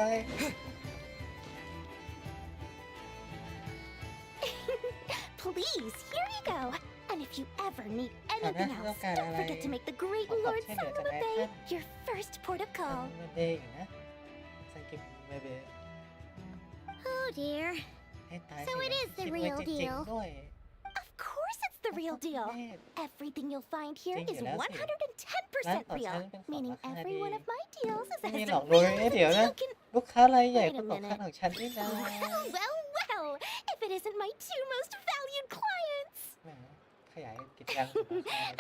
Speaker 4: Please, here you go. And if you ever need anything else, don't forget to make the great Lord Sangama Bay your first port of call.
Speaker 1: เบย์อีกนะสังเกตเบย์
Speaker 4: Oh dear.
Speaker 1: ให้ตาย
Speaker 4: So it is the
Speaker 1: คิดไว้
Speaker 4: real
Speaker 1: จริง
Speaker 4: deal.
Speaker 1: ๆด้วย
Speaker 4: Of course it's the real deal. Everything you'll find here is 110% real, meaning every one of my deals is
Speaker 1: ไม่
Speaker 4: as
Speaker 1: มี
Speaker 4: real
Speaker 1: หลอกลวง
Speaker 4: as
Speaker 1: เดี๋ยว
Speaker 4: you
Speaker 1: นะ
Speaker 4: can.
Speaker 1: ลูกค้ารายใหญ่
Speaker 4: Wait
Speaker 1: ค
Speaker 4: a
Speaker 1: นสำคัญ
Speaker 4: minute.
Speaker 1: ของฉันนี่นะ
Speaker 4: Well, if it isn't my two most valued clients.
Speaker 1: แหมขยายกิจการ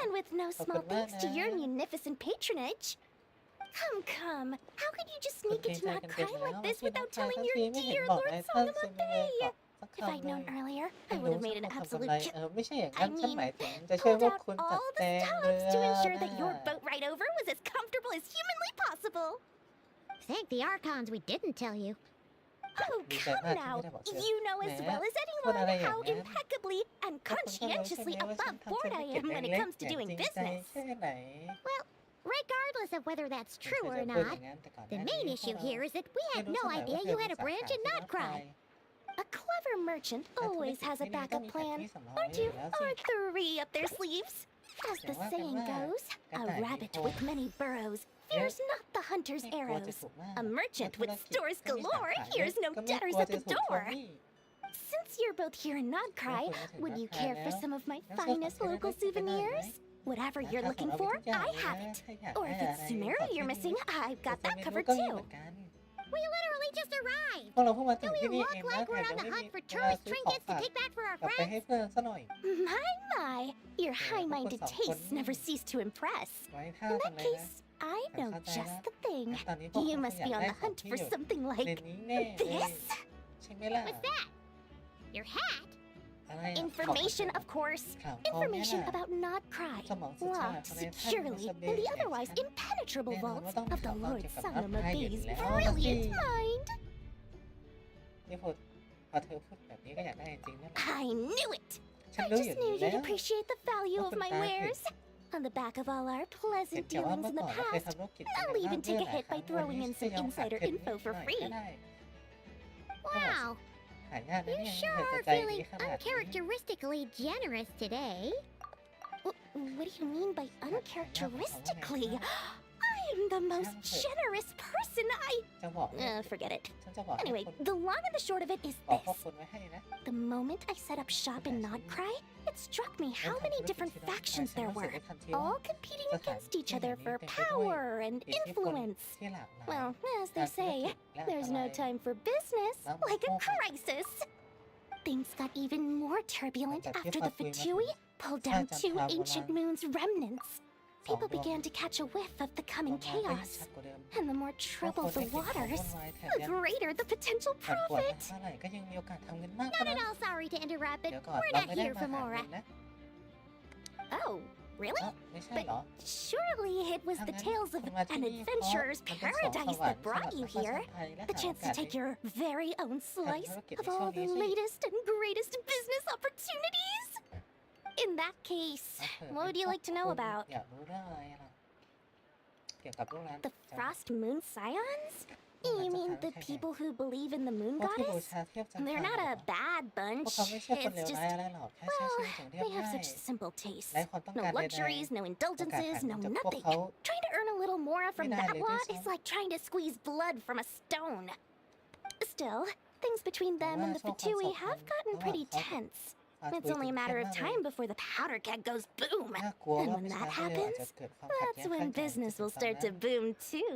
Speaker 4: And with no small thanks to your munificent patronage. Come. How could you just sneak into not crying like this without telling your dear Lord Sangama Bay? If I'd known earlier, I would have made an absolute
Speaker 1: ไม่ใช่อย่าง
Speaker 4: I
Speaker 1: นั้นฉัน
Speaker 4: mean,
Speaker 1: หมายถึงจะช่วย
Speaker 4: pulled
Speaker 1: พวก
Speaker 4: out
Speaker 1: คุณจัด
Speaker 4: all
Speaker 1: แจ
Speaker 4: the
Speaker 1: ง
Speaker 4: stops
Speaker 1: เรื
Speaker 4: to
Speaker 1: อ
Speaker 4: ensure that your
Speaker 1: นะ
Speaker 4: boat ride over was as comfortable as humanly possible. Thank the Archons we didn't tell you. Oh, come now. You know as well as anyone how impeccably and conscientiously above board I am when it comes to doing business. Well, regardless of whether that's true or not, the main issue here is that we had no idea you had a branch in Notcry. A clever merchant always has a backup plan, aren't you? Or three up their sleeves. As the saying goes, a rabbit with many burrows fears not the hunter's arrows. A merchant with stores galore hears no debtors at the door. Since you're both here in Notcry, would you care for some of my finest local souvenirs? Whatever you're looking for, I have it. Or if it's Sumeru you're missing, I've got that covered too. We literally just arrived.
Speaker 1: พวกเราเพิ่งมาถึง
Speaker 4: Do
Speaker 1: ที่
Speaker 4: we
Speaker 1: นี่
Speaker 4: look
Speaker 1: เองนะ
Speaker 4: like
Speaker 1: แถ
Speaker 4: we're
Speaker 1: ม
Speaker 4: on
Speaker 1: ยัง
Speaker 4: the
Speaker 1: ไม่
Speaker 4: hunt
Speaker 1: มี
Speaker 4: for
Speaker 1: เวลา
Speaker 4: tourist
Speaker 1: ซื้อของ
Speaker 4: trinkets to
Speaker 1: ฝาก
Speaker 4: take back for our
Speaker 1: กลับไปให้
Speaker 4: friends?
Speaker 1: เพื่อนซะหน่อย
Speaker 4: My, your high-minded tastes never cease to impress.
Speaker 1: ไว้ท่า
Speaker 4: In
Speaker 1: จัง
Speaker 4: that
Speaker 1: เลยนะ
Speaker 4: case, I know just the thing.
Speaker 1: ตอนนี้พวก
Speaker 4: You
Speaker 1: คุณ
Speaker 4: must
Speaker 1: อยาก
Speaker 4: be on
Speaker 1: ได้
Speaker 4: the
Speaker 1: ของ
Speaker 4: hunt
Speaker 1: ที่
Speaker 4: for
Speaker 1: อยู่
Speaker 4: something
Speaker 1: ใน
Speaker 4: like
Speaker 1: นี้แน่เลย
Speaker 4: this.
Speaker 1: ใช่ไหมล่ะ
Speaker 4: What's that? Your hat?
Speaker 6: Information, of course. Information about Not Cry, locked securely in the otherwise impenetrable vaults of the Lord Sangama Bey's brilliant mind.
Speaker 1: นี่พอเธอพูดแบบนี้ก็อยากได้จริงนั่นแหละ
Speaker 6: I knew it.
Speaker 1: ฉัน
Speaker 6: I
Speaker 1: รู้อ
Speaker 6: just
Speaker 1: ยู่
Speaker 6: knew
Speaker 1: แล้
Speaker 6: you'd
Speaker 1: ว
Speaker 6: appreciate the value of my wares. On the back of all our
Speaker 1: เห็น
Speaker 6: pleasant
Speaker 1: แต่ว่า
Speaker 6: dealings
Speaker 1: เมื่อ
Speaker 6: in
Speaker 1: ก่
Speaker 6: the
Speaker 1: อนเราเคย
Speaker 6: past,
Speaker 1: ทำธุรกิจ
Speaker 6: I'll even take a hit by throwing in some insider info for free.
Speaker 4: Wow,
Speaker 1: หายากนะ
Speaker 4: you
Speaker 1: เนี่ย
Speaker 4: sure
Speaker 1: เธอจะ
Speaker 4: are
Speaker 1: ใจดี
Speaker 4: feeling
Speaker 1: ขนาดนี้
Speaker 4: uncharacteristically generous today.
Speaker 6: What do you mean by uncharacteristically? I am the most generous person I...
Speaker 1: จะบอก
Speaker 6: forget it.
Speaker 1: ฉันจะบอกให้
Speaker 6: Anyway,
Speaker 1: คุณ
Speaker 6: the long and the short of it is
Speaker 1: บอกพวก
Speaker 6: this.
Speaker 1: คุณไว้ให้นะ
Speaker 6: The moment I set up shop in Nodcry, it struck me how many different factions there were, all competing against each other for power and influence.
Speaker 1: ที่หลากหลาย
Speaker 6: Well, as they say, there's no time for business like a crisis. Things got even more turbulent after the Fatui pulled down 2 ancient moon's remnants. People began to catch a whiff of the coming chaos. And the more troubled the waters, the greater the potential
Speaker 1: แต่ปวด
Speaker 6: profit.
Speaker 1: เท่าไหร่ก็ยังมีโอกาสทำเงินมากก
Speaker 4: Not
Speaker 1: ว่านั้น
Speaker 4: at all sorry to interrupt,
Speaker 1: เดี๋
Speaker 4: but
Speaker 1: ยวก่อน
Speaker 4: we're
Speaker 1: เรา
Speaker 4: not
Speaker 1: ไม่ได้
Speaker 4: here
Speaker 1: มา
Speaker 4: for
Speaker 1: หา
Speaker 4: more.
Speaker 1: เงินนะ
Speaker 6: Oh, really?
Speaker 1: ไม่ใช่
Speaker 6: But
Speaker 1: เหรอ
Speaker 6: surely it was the tales of an adventurer's paradise that brought you here. The chance to take your very own slice of all the latest and greatest business opportunities. In that case, what would you like to know about?
Speaker 1: อยากรู้เรื่องอะไรล่ะเกี่ยวกับเรื่องนั้น
Speaker 6: The Frost Moon Scions? You mean the people who believe in the moon
Speaker 1: พวกที่บู
Speaker 6: goddess?
Speaker 1: ชาเทพจันทรา
Speaker 6: They're not a bad
Speaker 1: พว
Speaker 6: bunch.
Speaker 1: กเขาไม่ใช่คนเล
Speaker 6: It's
Speaker 1: ว
Speaker 6: just,
Speaker 1: ร้ายอะไรหรอกแค่ใช้ชีวิตอย่างเรียบ
Speaker 6: they have
Speaker 1: ง่าย
Speaker 6: such simple tastes.
Speaker 1: ไร้ความต้อง
Speaker 6: No
Speaker 1: การใด
Speaker 6: luxuries, no
Speaker 1: ๆ
Speaker 6: indulgences, no
Speaker 1: จากพวก
Speaker 6: nothing.
Speaker 1: เขา
Speaker 6: Trying to earn a little more from
Speaker 1: ไม่ได้
Speaker 6: that
Speaker 1: เลยด้วย
Speaker 6: lot
Speaker 1: ซ้ำ
Speaker 6: is like trying to squeeze blood from a stone. Still, things between them and the Fatui have gotten pretty tense. It's only a matter of time before the powder keg goes boom.
Speaker 1: น่ากลัว
Speaker 6: And
Speaker 1: ว่า
Speaker 6: when
Speaker 1: ผู้ชาย
Speaker 6: that
Speaker 1: คนเร็วอาจ
Speaker 6: happens,
Speaker 1: จะเกิดความขัด
Speaker 6: that's
Speaker 1: แย้งข้าง
Speaker 6: when
Speaker 1: ใจ
Speaker 6: business will
Speaker 1: ตอน
Speaker 6: start
Speaker 1: นั้
Speaker 6: to
Speaker 1: น
Speaker 6: boom too.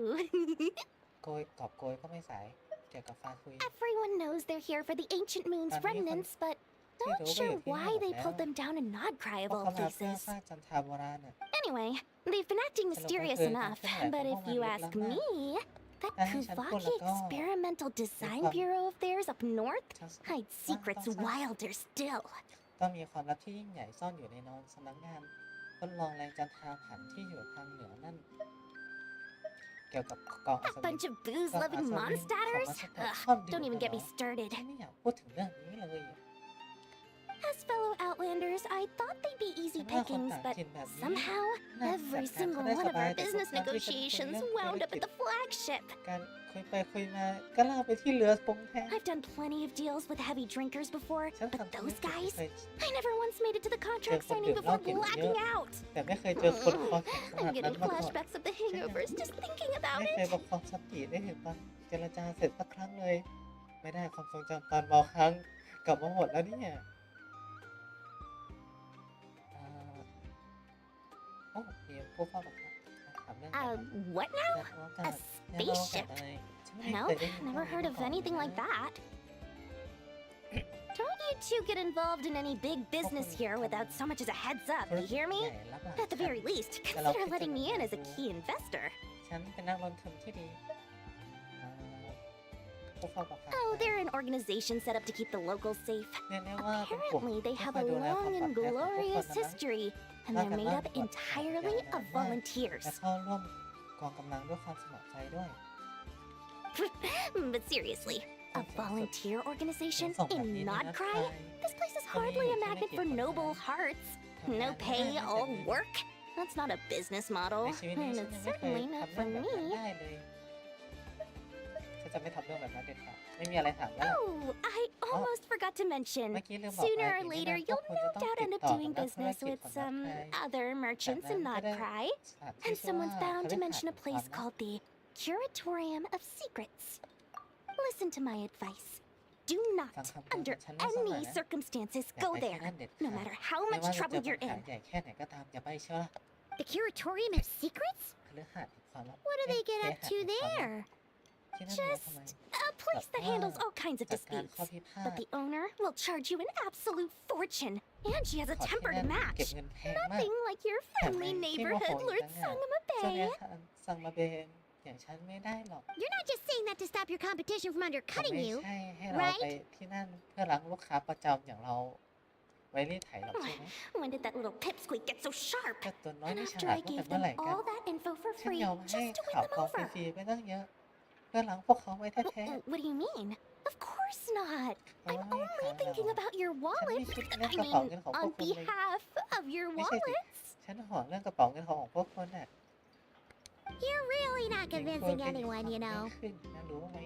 Speaker 1: โกยกอบโกยก็ไม่สายเกี่ยวกับฟาคุย
Speaker 6: Everyone knows they're here for the ancient moon's
Speaker 1: But we have-
Speaker 6: remnants, but
Speaker 1: ที่
Speaker 6: not
Speaker 1: รู้ก็อ
Speaker 6: sure
Speaker 1: ยู่ที่
Speaker 6: why
Speaker 1: นี่หม
Speaker 6: they
Speaker 1: ดแล้ว
Speaker 6: pulled them down in Nodcry
Speaker 1: พ
Speaker 6: of
Speaker 1: วก
Speaker 6: all
Speaker 1: เขามาเพื่อ
Speaker 6: places.
Speaker 1: สร้างจันทราโบราณน่ะ
Speaker 6: Anyway, they've been acting mysterious enough, but if you ask me, that Kuvaki experimental design bureau of theirs up north hides secrets wilder still.
Speaker 1: ต้องมีความลับที่ยิ่งใหญ่ซ่อนอยู่ในนอนสำนักงานทดลองแรงจันทราผันที่อยู่ทางเหนือนั่นเกี่ยวกับกองอั
Speaker 6: That
Speaker 1: ศวิน
Speaker 6: bunch of booze-loving
Speaker 1: ของ
Speaker 6: monsters?
Speaker 1: มาสเตอร์
Speaker 6: Ugh, don't even get me started.
Speaker 1: ไม่อยากพูดถึงเรื่องนี้เลย
Speaker 6: As fellow Outlanders, I thought they'd be easy pickings, but somehow every single one of our business negotiations wound up at the flagship.
Speaker 1: การคุยไปคุยมาก็เล่าไปที่เรือปงแท้
Speaker 6: I've done plenty of deals with heavy drinkers before,
Speaker 1: ฉัน
Speaker 6: but
Speaker 1: ทำธุร
Speaker 6: those
Speaker 1: กิจ
Speaker 6: guys,
Speaker 1: เคย
Speaker 6: I never once made it to the contract signing before blacking out.
Speaker 1: แต่ไม่เคยเจอคนคอแข็งข
Speaker 6: I'm
Speaker 1: นาดนั้น
Speaker 6: getting
Speaker 1: มาก่อน
Speaker 6: flashbacks of the hangovers just thinking about
Speaker 1: ไม่เคย
Speaker 6: it.
Speaker 1: ประคองสติได้เห็นตอนเจรจาเสร็จสักครั้งเลย ไม่ได้ความทรงจำตอนเมาค้างกลับมาหมดแล้วเนี่ยโอ้มีผู้เฝ้าประตูถามเรื่อง
Speaker 6: What now? A spaceship? Nope, never heard of anything like that. Don't you two get involved in any big business here without so much as a heads up, you hear me? At the very least, consider letting me in as a key investor.
Speaker 1: ฉันเป็นนักลงทุนที่ดีผู้เฝ้าประตู
Speaker 6: Oh, they're an organization set up to keep the locals safe.
Speaker 1: เรียกได้ว่าเป็นกลุ่ม
Speaker 6: Apparently, they
Speaker 1: ที่
Speaker 6: have
Speaker 1: คอย
Speaker 6: a
Speaker 1: ดูแลความ
Speaker 6: long
Speaker 1: ปลอด
Speaker 6: and
Speaker 1: ภัยของผู้คน
Speaker 6: glorious
Speaker 1: นั้น
Speaker 6: history, and they're made up entirely of
Speaker 1: และ
Speaker 6: volunteers.
Speaker 1: เข้าร่วมกองกำลังด้วยความสมัครใจด้วย
Speaker 6: But seriously, a volunteer organization in Nodcry? This place is hardly a magnet for noble hearts. No pay, all work? That's not a business model,
Speaker 1: ในชีวิตนี้
Speaker 6: and
Speaker 1: ฉัน
Speaker 6: it's
Speaker 1: ยังไม่เคย
Speaker 6: certainly not
Speaker 1: ทำเรื่
Speaker 6: for
Speaker 1: องแบบนั้น
Speaker 6: me.
Speaker 1: ได้เลยฉันจะไม่ทำเรื่องแบบนั้นเด็ดขาดไม่มีอะไรถามแล้ว
Speaker 6: Oh, I almost forgot to mention.
Speaker 1: เมื่อกี้ลืมบอกไป
Speaker 6: Sooner or
Speaker 1: อีกนิด
Speaker 6: later,
Speaker 1: นะพวก
Speaker 6: you'll
Speaker 1: คุณจะ
Speaker 6: no
Speaker 1: ต้อง
Speaker 6: doubt
Speaker 1: ติ
Speaker 6: end
Speaker 1: ด
Speaker 6: up
Speaker 1: ต่อ
Speaker 6: doing
Speaker 1: กับนักธุร
Speaker 6: business
Speaker 1: กิจ
Speaker 6: with
Speaker 1: ของนัก
Speaker 6: some
Speaker 1: ไทย
Speaker 6: other merchants in
Speaker 1: จากนั้นก็ได้
Speaker 6: Nodcry,
Speaker 1: สถานที่
Speaker 6: and
Speaker 1: ชื่อว่า
Speaker 6: someone's bound
Speaker 1: ค
Speaker 6: to
Speaker 1: ฤหาสน์
Speaker 6: mention a
Speaker 1: ความ
Speaker 6: place
Speaker 1: ลับ
Speaker 6: called the Curatorium of Secrets. Listen to my advice. Do not, under any circumstances,
Speaker 1: อย่า
Speaker 6: go
Speaker 1: ไปที่
Speaker 6: there,
Speaker 1: นั่นเด็ด
Speaker 6: no
Speaker 1: ขาด
Speaker 6: matter how
Speaker 1: ไม่
Speaker 6: much
Speaker 1: ว่าจะเจอ
Speaker 6: trouble
Speaker 1: ปัญ
Speaker 6: you're
Speaker 1: หา
Speaker 6: in.
Speaker 1: ใหญ่แค่ไหนก็ตามอย่าไปเชียวล่ะ
Speaker 4: The Curatorium of Secrets?
Speaker 1: คฤหาสน์แห่งความลับ
Speaker 4: What do they get up to
Speaker 1: คฤหาสน์แห่งความลับ
Speaker 4: there?
Speaker 1: ที่นั่นมีไว้ทำไม
Speaker 6: A place that handles all kinds of
Speaker 1: จัดการ
Speaker 6: disputes.
Speaker 1: ข้อพิพา
Speaker 6: But
Speaker 1: ท
Speaker 6: the owner will charge you an absolute fortune, and she has a
Speaker 1: ขอที่
Speaker 6: temper
Speaker 1: นั่
Speaker 6: to
Speaker 1: น
Speaker 6: match.
Speaker 1: เก็บเงินแพงมาก
Speaker 6: Nothing like your
Speaker 1: แถม
Speaker 6: friendly
Speaker 1: ยังขี้โมโห
Speaker 6: neighborhood
Speaker 1: อีก
Speaker 6: Lord
Speaker 1: ต่างหาก
Speaker 6: Sangama
Speaker 1: เจ้าแม่
Speaker 6: Bay.
Speaker 1: สั่งมาเบนอย่างฉันไม่ได้หรอก
Speaker 4: You're not just saying that to stop your competition from
Speaker 1: ผม
Speaker 4: undercutting
Speaker 1: ไม่
Speaker 4: you.
Speaker 1: ใช่ให้เรา
Speaker 4: right?
Speaker 1: ไปที่นั่นเพื่อรังลูกค้าประจำอย่างเรา ไว้รีดไถหรอกใช่ไหม
Speaker 6: When did that little pipsqueak get so sharp?
Speaker 1: แต่ตัวน้อย
Speaker 6: And
Speaker 1: นี่ฉ
Speaker 6: after
Speaker 1: ลาด
Speaker 6: I
Speaker 1: ตั้งแต่
Speaker 6: gave
Speaker 1: เมื่อ
Speaker 6: them
Speaker 1: ไหร่กัน
Speaker 6: all that info for
Speaker 1: ฉัน
Speaker 6: free
Speaker 1: ยอมให้
Speaker 6: just to
Speaker 1: ข่าว
Speaker 6: win
Speaker 1: ปลอ
Speaker 6: them
Speaker 1: ม
Speaker 6: over.
Speaker 1: ฟรีๆไปตั้งเยอะเพื่อล้างพวกเขาไว้แท้
Speaker 6: What do you mean? Of course not.
Speaker 1: Oh,
Speaker 6: I'm
Speaker 1: yeah,
Speaker 6: only thinking about your
Speaker 1: ๆฉัน
Speaker 6: wallet.
Speaker 1: ไม่คิดเรื่อง
Speaker 6: I
Speaker 1: กระเป๋า
Speaker 6: mean,
Speaker 1: เงินของพ
Speaker 6: on
Speaker 1: วกคุณเลย
Speaker 6: behalf of your
Speaker 1: ไม่ใช่สิ
Speaker 6: wallets.
Speaker 1: ฉันห่วงเรื่องกระเป๋าเงินของพวกคุณน่ะ
Speaker 4: You're really not
Speaker 1: คุณ
Speaker 4: convincing
Speaker 1: เป็น
Speaker 4: anyone, you
Speaker 1: ไม่
Speaker 4: know.
Speaker 1: ขึ้นนะรู้ไหม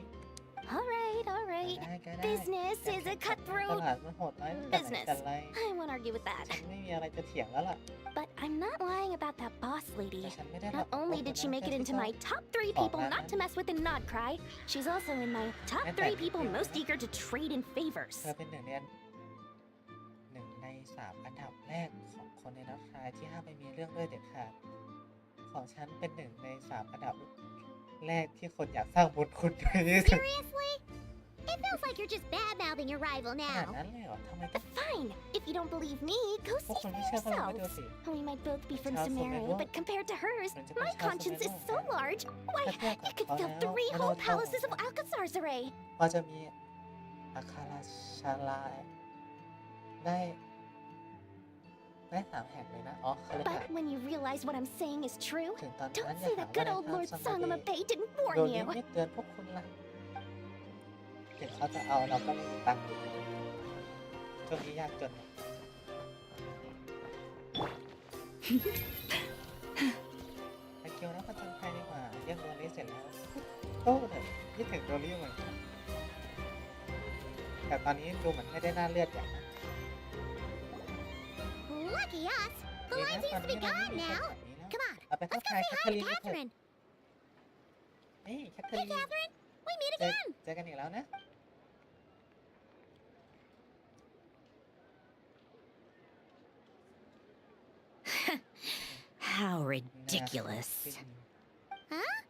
Speaker 6: All right, all
Speaker 1: ก็
Speaker 6: right.
Speaker 1: ได้ก็ได้
Speaker 6: Business
Speaker 1: แต่
Speaker 6: is a
Speaker 1: แข่งขันในต
Speaker 6: cutthroat
Speaker 1: ลาดมันโหดร้ายตั้งแต่ไหน
Speaker 6: business.
Speaker 1: แต่ไร
Speaker 6: I won't argue with that.
Speaker 1: ฉันไม่มีอะไรจะเถียงแล้วล่ะ
Speaker 6: But I'm not lying about that boss
Speaker 1: แต่
Speaker 6: lady.
Speaker 1: ฉันไม่ได้หลอก
Speaker 6: Not only did she make it into my top 3 people not to mess with in Nod Cry, she's also in my top 3 people most eager to trade in favors.
Speaker 1: เธอเป็นหนึ่งใน3 อันดับแรกของคนในนักคายที่ห้ามไม่มีเรื่องด้วยเด็ดขาดของฉันเป็น1 ใน 3 อันดับแรกที่คนอยากสร้างบุญคุณด้วยที่สุด
Speaker 4: Seriously? It feels like you're just bad-mouthing your rival
Speaker 1: ขนาด
Speaker 4: now.
Speaker 1: นั้นเลยเหรอทำไมต้อง
Speaker 6: Fine. If you don't believe me, go
Speaker 1: พวก
Speaker 6: see
Speaker 1: คุณ
Speaker 6: for
Speaker 1: ไม่เชื่อก็ลองไปดู
Speaker 6: yourselves.
Speaker 1: สิ
Speaker 6: We might both be from
Speaker 1: Charles
Speaker 6: Sumeru,
Speaker 1: Romero.
Speaker 6: but compared to hers,
Speaker 1: Friends of
Speaker 6: my
Speaker 1: Charles
Speaker 6: conscience is so
Speaker 1: Romero.
Speaker 6: large. Why,
Speaker 1: That's right,
Speaker 6: it could
Speaker 1: oh,
Speaker 6: fill
Speaker 1: no,
Speaker 6: 3
Speaker 1: no,
Speaker 6: whole
Speaker 1: no,
Speaker 6: palaces of
Speaker 1: no.
Speaker 6: Alcazar's array.
Speaker 1: พอจะมีอาคาราชาลาได้3 แห่งเลยนะอ๋อเขาเรียกว่า
Speaker 6: But when you realize what I'm saying is true,
Speaker 1: ถึงตอนนั้น
Speaker 6: don't
Speaker 1: อย่า
Speaker 6: say
Speaker 1: หา
Speaker 6: that
Speaker 1: ว่า
Speaker 6: good
Speaker 1: ใน
Speaker 6: old
Speaker 1: ภาพ
Speaker 6: Lord
Speaker 1: ซัม
Speaker 6: Sangama
Speaker 1: เดย์
Speaker 6: Bay didn't
Speaker 1: โด
Speaker 6: warn
Speaker 1: นยิ้
Speaker 6: you.
Speaker 1: มไม่เตือนพวกคุณล่ะถึงเขาจะเอาเราก็ไม่มีตังค์อยู่ดีช่วงนี้ยากจนไปเกียวแล้วประจนภัยดีกว่าเรียกโดรี่เสร็จแล้วโอ้แต่คิดถึงโดรี่เหมือนกันแต่ตอนนี้ดูเหมือนไม่ได้น่าเลือดอย่างนะ
Speaker 4: Lucky us. The
Speaker 1: ดี
Speaker 4: line
Speaker 1: นะตอน
Speaker 4: seems to
Speaker 1: นี้
Speaker 4: be
Speaker 1: เราไม่
Speaker 4: gone
Speaker 1: มีคน
Speaker 4: now.
Speaker 1: แบบนี้แล้ว
Speaker 4: Come on,
Speaker 1: เราไปทัก
Speaker 4: let's go
Speaker 1: ทาย
Speaker 4: say
Speaker 1: แคทเธอ
Speaker 4: hi
Speaker 1: รี
Speaker 4: to
Speaker 1: นกันเถอะ
Speaker 4: Catherine.
Speaker 1: เฮ้ยแคทเธอ
Speaker 4: Hey,
Speaker 1: รีน
Speaker 4: Catherine. We meet
Speaker 1: เจอ
Speaker 4: again.
Speaker 1: เจอกันอีกแล้วนะ
Speaker 12: How ridiculous.
Speaker 4: Huh?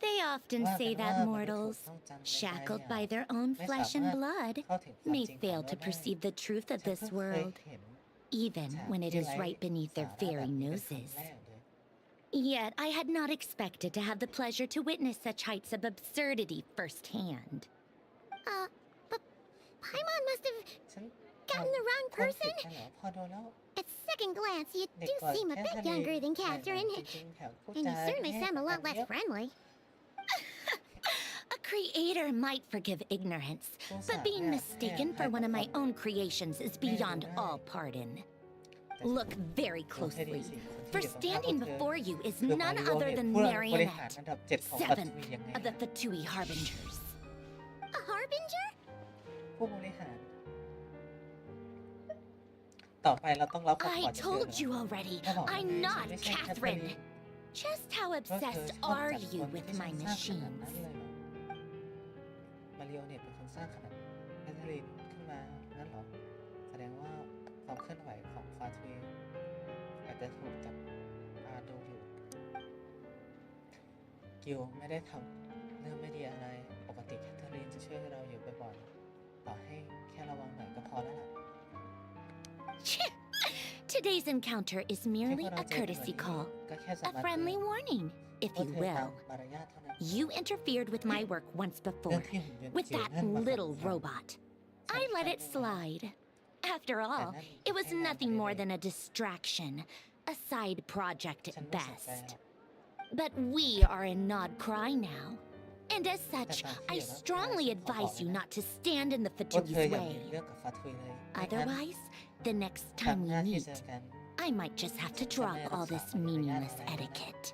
Speaker 12: They often say that mortals, shackled by their own flesh and blood, may fail to perceive the truth of this world, even when it is right beneath their very noses. Yet I had not expected to have the pleasure to witness such heights of absurdity firsthand.
Speaker 4: But Paimon must have gotten the wrong person.
Speaker 1: พอโดนแล้ว
Speaker 4: At second glance, you
Speaker 1: เด็ก
Speaker 4: do
Speaker 1: กว่า
Speaker 4: seem a
Speaker 1: แค่
Speaker 4: bit
Speaker 1: ทะเล
Speaker 4: younger than
Speaker 1: แต่
Speaker 4: Catherine,
Speaker 1: จริงๆแถวพูด
Speaker 4: and you
Speaker 1: จา
Speaker 4: certainly
Speaker 1: แย่
Speaker 4: sound a
Speaker 1: กว่า
Speaker 4: lot
Speaker 1: กัน
Speaker 4: less
Speaker 1: เยอะ
Speaker 4: friendly.
Speaker 12: A creator might forgive ignorance, but being mistaken for one of my own creations is beyond all pardon. Look very closely, for standing before you is none other than Marionette, 7 of the Fatui Harbingers.
Speaker 4: A harbinger?
Speaker 1: ผู้บริหาร ต่อไปเราต้องรับคำขอ
Speaker 12: I
Speaker 1: จากเธอ
Speaker 12: told
Speaker 1: แล้ว
Speaker 12: you already,
Speaker 1: ก็บอกแล้ว
Speaker 12: I'm
Speaker 1: ไงฉัน
Speaker 12: not
Speaker 1: ไม่ใช่แคทเธอรีน
Speaker 12: Catherine. Just how
Speaker 1: เพราะเธอ
Speaker 12: obsessed
Speaker 1: ชอบ
Speaker 12: are
Speaker 1: จัดค
Speaker 12: you
Speaker 1: นที่
Speaker 12: with
Speaker 1: ฉั
Speaker 12: my
Speaker 1: นสร้างขนาดนั้น
Speaker 12: machines?
Speaker 1: เลยเหรอมาริโอเน็ตเป็นคนสร้างขนาดแคทเธอรีนขึ้นมานั่นเหรอแสดงว่าความเคลื่อนไหวของฟาทวีอาจจะถูกจับตาดูอยู่กิลไม่ได้ทำเรื่องไม่ดีอะไรปกติแคทเธอรีนจะช่วยเราอยู่บ่อยๆต่อให้แค่ระวังหน่อยก็พอแล้วล่ะ
Speaker 12: Today's encounter is merely a courtesy call,
Speaker 1: ก็แค่ส
Speaker 12: a
Speaker 1: มาร์ท
Speaker 12: friendly warning, if
Speaker 1: ก็
Speaker 12: you
Speaker 1: เธอตาม
Speaker 12: will.
Speaker 1: มารยาทเท่านั้น
Speaker 12: You interfered with my work once
Speaker 1: เรื่อง
Speaker 12: before,
Speaker 1: ที่หุ่นยนต์
Speaker 12: with
Speaker 1: จิ๋ว
Speaker 12: that
Speaker 1: นั่นมาขัด
Speaker 12: little
Speaker 1: ขวาง
Speaker 12: robot. I let it slide. After all, it was nothing more than a distraction, a side project
Speaker 1: ฉัน
Speaker 12: at
Speaker 1: ไม่สนใจ
Speaker 12: best.
Speaker 1: หรอก
Speaker 12: But we are in Nod Cry now. And as such, I strongly advise you not to stand in the
Speaker 1: พวกเธอ
Speaker 12: Fatui's
Speaker 1: อย่ามี
Speaker 12: way.
Speaker 1: เรื่องกับฟาทุยเลยไม่งั้น
Speaker 12: Otherwise, the next
Speaker 1: ครั้ง
Speaker 12: time
Speaker 1: หน้า
Speaker 12: we
Speaker 1: ที่
Speaker 12: meet,
Speaker 1: เจอกัน
Speaker 12: I might just have to drop all this meaningless etiquette.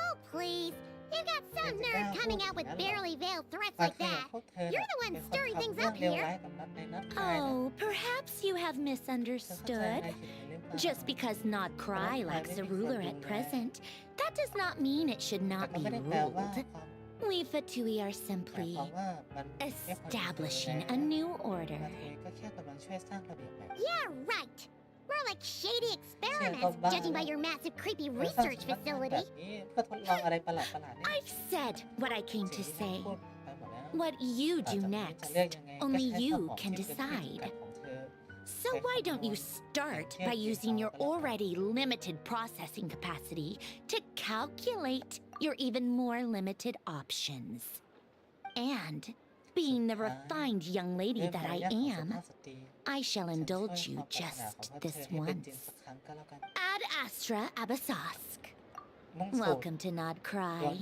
Speaker 4: Oh, please. You've got some nerd coming out with barely veiled threats
Speaker 1: ฟา
Speaker 4: like
Speaker 1: ทุย
Speaker 4: that.
Speaker 1: พวกเธอ
Speaker 4: You're the
Speaker 1: เป็
Speaker 4: one
Speaker 1: นคน
Speaker 4: stirring
Speaker 1: ทำ
Speaker 4: things
Speaker 1: เรื่อง
Speaker 4: up
Speaker 1: เลว
Speaker 4: here.
Speaker 1: ร้ายกับนัดในนัดคลายนะ
Speaker 12: Oh, perhaps you have
Speaker 1: เธอเข้าใจอะไร
Speaker 12: misunderstood.
Speaker 1: ผิดไปหรือเปล่า
Speaker 12: Just because Nod Cry lacks a ruler at present, that does not mean it should
Speaker 1: แต่
Speaker 12: not
Speaker 1: ก็
Speaker 12: be
Speaker 1: ไม่ได้แปลว่า
Speaker 12: ruled.
Speaker 1: ความ
Speaker 12: We Fatui are
Speaker 1: หมาย
Speaker 12: simply
Speaker 1: ความว่ามันไม่ควรจะดู
Speaker 12: establishing
Speaker 1: แล
Speaker 12: a new order.
Speaker 1: ฟาทุยก็แค่กำลังช่วยสร้างระเบียบใหม่
Speaker 4: Yeah, right. More like shady experiments,
Speaker 1: Silva.
Speaker 4: judging by your massive, creepy
Speaker 1: เธอสร้าง
Speaker 4: research
Speaker 1: สำนักงานแบ
Speaker 4: facility.
Speaker 1: บนี้เพื่อทดลองอะไรประหลาดๆเนี่ย
Speaker 12: I've said what I came
Speaker 1: สิ่ง
Speaker 12: to
Speaker 1: ที่ฉัน
Speaker 12: say.
Speaker 1: พูดไปหมดแล้ว
Speaker 12: What you
Speaker 1: ต่อ
Speaker 12: do
Speaker 1: จากนี้จะเลือก
Speaker 12: next,
Speaker 1: ยังไงก็
Speaker 12: only
Speaker 1: ใช้ส
Speaker 12: you
Speaker 1: มอง
Speaker 12: can
Speaker 1: ที่เป็นที่จำกัด
Speaker 12: decide.
Speaker 1: ของเธอ
Speaker 12: So why don't you start by using your already limited processing capacity to calculate your even more limited options? And Being the refined young lady that I am, I shall indulge you just this once. Ad Astra Abyssosque. Welcome to Nod Cry,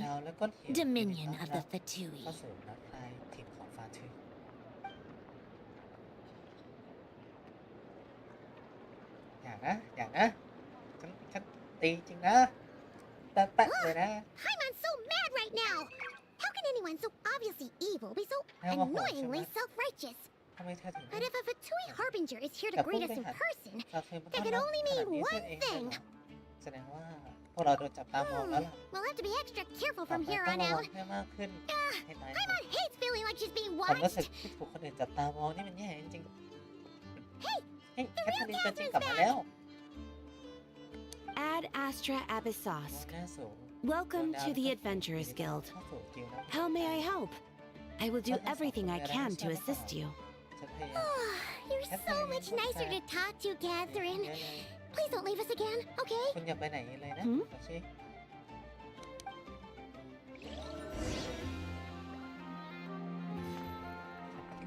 Speaker 12: Dominion of the Fatui.
Speaker 1: อย่านะฉันตีจริงนะแปะเลยนะ
Speaker 4: Paimon's so mad right now. How can anyone so obviously evil be so annoyingly self-righteous?
Speaker 1: ทำไมเธอถึง
Speaker 4: But if a Fatui harbinger is here to greet us in person, that can only mean one thing.
Speaker 1: แสดงว่าพวกเราโดนจับตามองแล้วล่ะ
Speaker 4: We'll have to be extra careful from here
Speaker 1: ต้อ
Speaker 4: on
Speaker 1: งระวั
Speaker 4: out.
Speaker 1: งให้มากขึ้นให้ตาย
Speaker 4: Paimon hates feeling like she's being
Speaker 1: ความรู้สึก
Speaker 4: watched.
Speaker 1: ที่ถูกคนอื่นจับตามองนี่มันแย่จริง
Speaker 4: Hey,
Speaker 1: เฮ้ยแคทเธอรีนตัวจริงกลับมาแล้ว
Speaker 13: Ad Astra Abyssosque.
Speaker 1: หน้าสูง
Speaker 13: Welcome to the Adventurers Guild.
Speaker 1: เข้าสู่กิลด์นะ
Speaker 13: How may I help? I will do everything I can to assist you.
Speaker 1: ฉันพยายาม
Speaker 4: You're so much nicer to talk to, Catherine. Please don't leave us again, okay?
Speaker 1: คุณอย่าไปไหนเลยนะขอชี้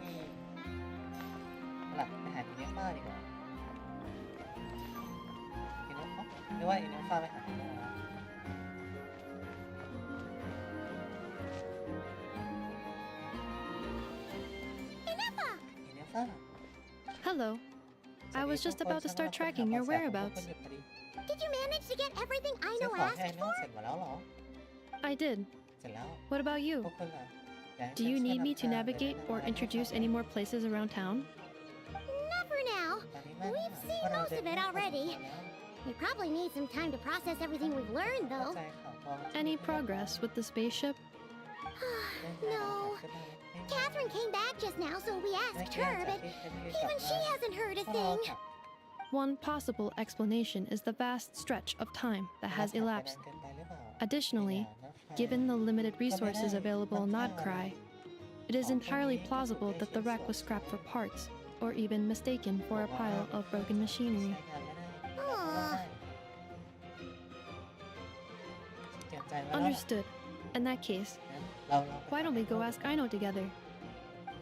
Speaker 1: นี่หลับไปหาอีเนฟ้าดีกว่าอีเนฟ้าหรือว่าอีเนฟ้าไปหาอีเนฟ้า
Speaker 4: Inepa!
Speaker 1: อีเนฟ้า
Speaker 5: Hello. I was just about to start tracking your whereabouts.
Speaker 4: Did you manage to get everything
Speaker 1: ซื้อ
Speaker 4: Aino
Speaker 1: ของให้
Speaker 4: asked
Speaker 1: ไอ้โน่
Speaker 4: for?
Speaker 1: เสร็จหมดแล้วเหรอ
Speaker 5: I did.
Speaker 1: เสร็จแล้ว
Speaker 5: What about
Speaker 1: พว
Speaker 5: you?
Speaker 1: กคุณล่ะอยากให้
Speaker 5: Do you
Speaker 1: ฉัน
Speaker 5: need me to
Speaker 1: ช่วยนำทาง
Speaker 5: navigate or introduce any more places around town?
Speaker 4: Not for now.
Speaker 1: ตอนนี้ไม่
Speaker 4: We've
Speaker 1: เพ
Speaker 4: seen
Speaker 1: ราะเรา
Speaker 4: most
Speaker 1: เดิน
Speaker 4: of it
Speaker 1: ทางมา
Speaker 4: already.
Speaker 1: แล้ว
Speaker 4: We probably need some time to process everything we've learned,
Speaker 1: เข้า
Speaker 4: though.
Speaker 1: ใจข่าวปลอม
Speaker 5: Any progress with the spaceship?
Speaker 4: No. Catherine came back just now, so we
Speaker 1: ไม่
Speaker 4: asked
Speaker 1: เกี่ยว
Speaker 4: her,
Speaker 1: จาก
Speaker 4: but
Speaker 1: ที่แคทเธอรีนกลับ
Speaker 4: even
Speaker 1: มา
Speaker 4: she hasn't heard a
Speaker 1: พวกเรา
Speaker 4: thing.
Speaker 1: ค่ะ
Speaker 5: One possible explanation is the vast stretch of time that has elapsed. Additionally, given the limited resources available in Nodcry, it is entirely plausible that the wreck was scrapped for parts, or even mistaken for a pile of broken machinery.
Speaker 4: Aw.
Speaker 5: Understood. In that case, why don't we go ask Aino together?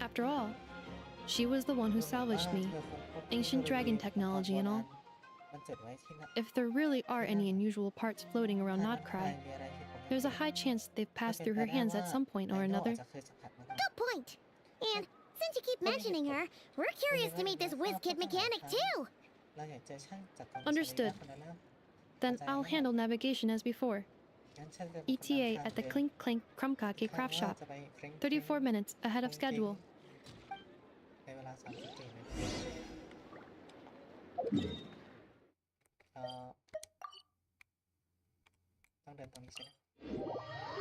Speaker 5: After all, she was the one who salvaged me, ancient dragon technology and all. If there really are any unusual parts floating around Nodcry, there's a high chance they've passed through her hands at some point or another.
Speaker 4: Good point. And since you keep mentioning her, we're curious to meet this whiz-kid mechanic, too.
Speaker 5: Understood. Then I'll handle navigation as before. ETA at the Clink Clink Krumkake craft shop. 34 minutes ahead of schedule.
Speaker 1: ในเวลา34นาทีต้องเดินตรงนี้ใช่ไหม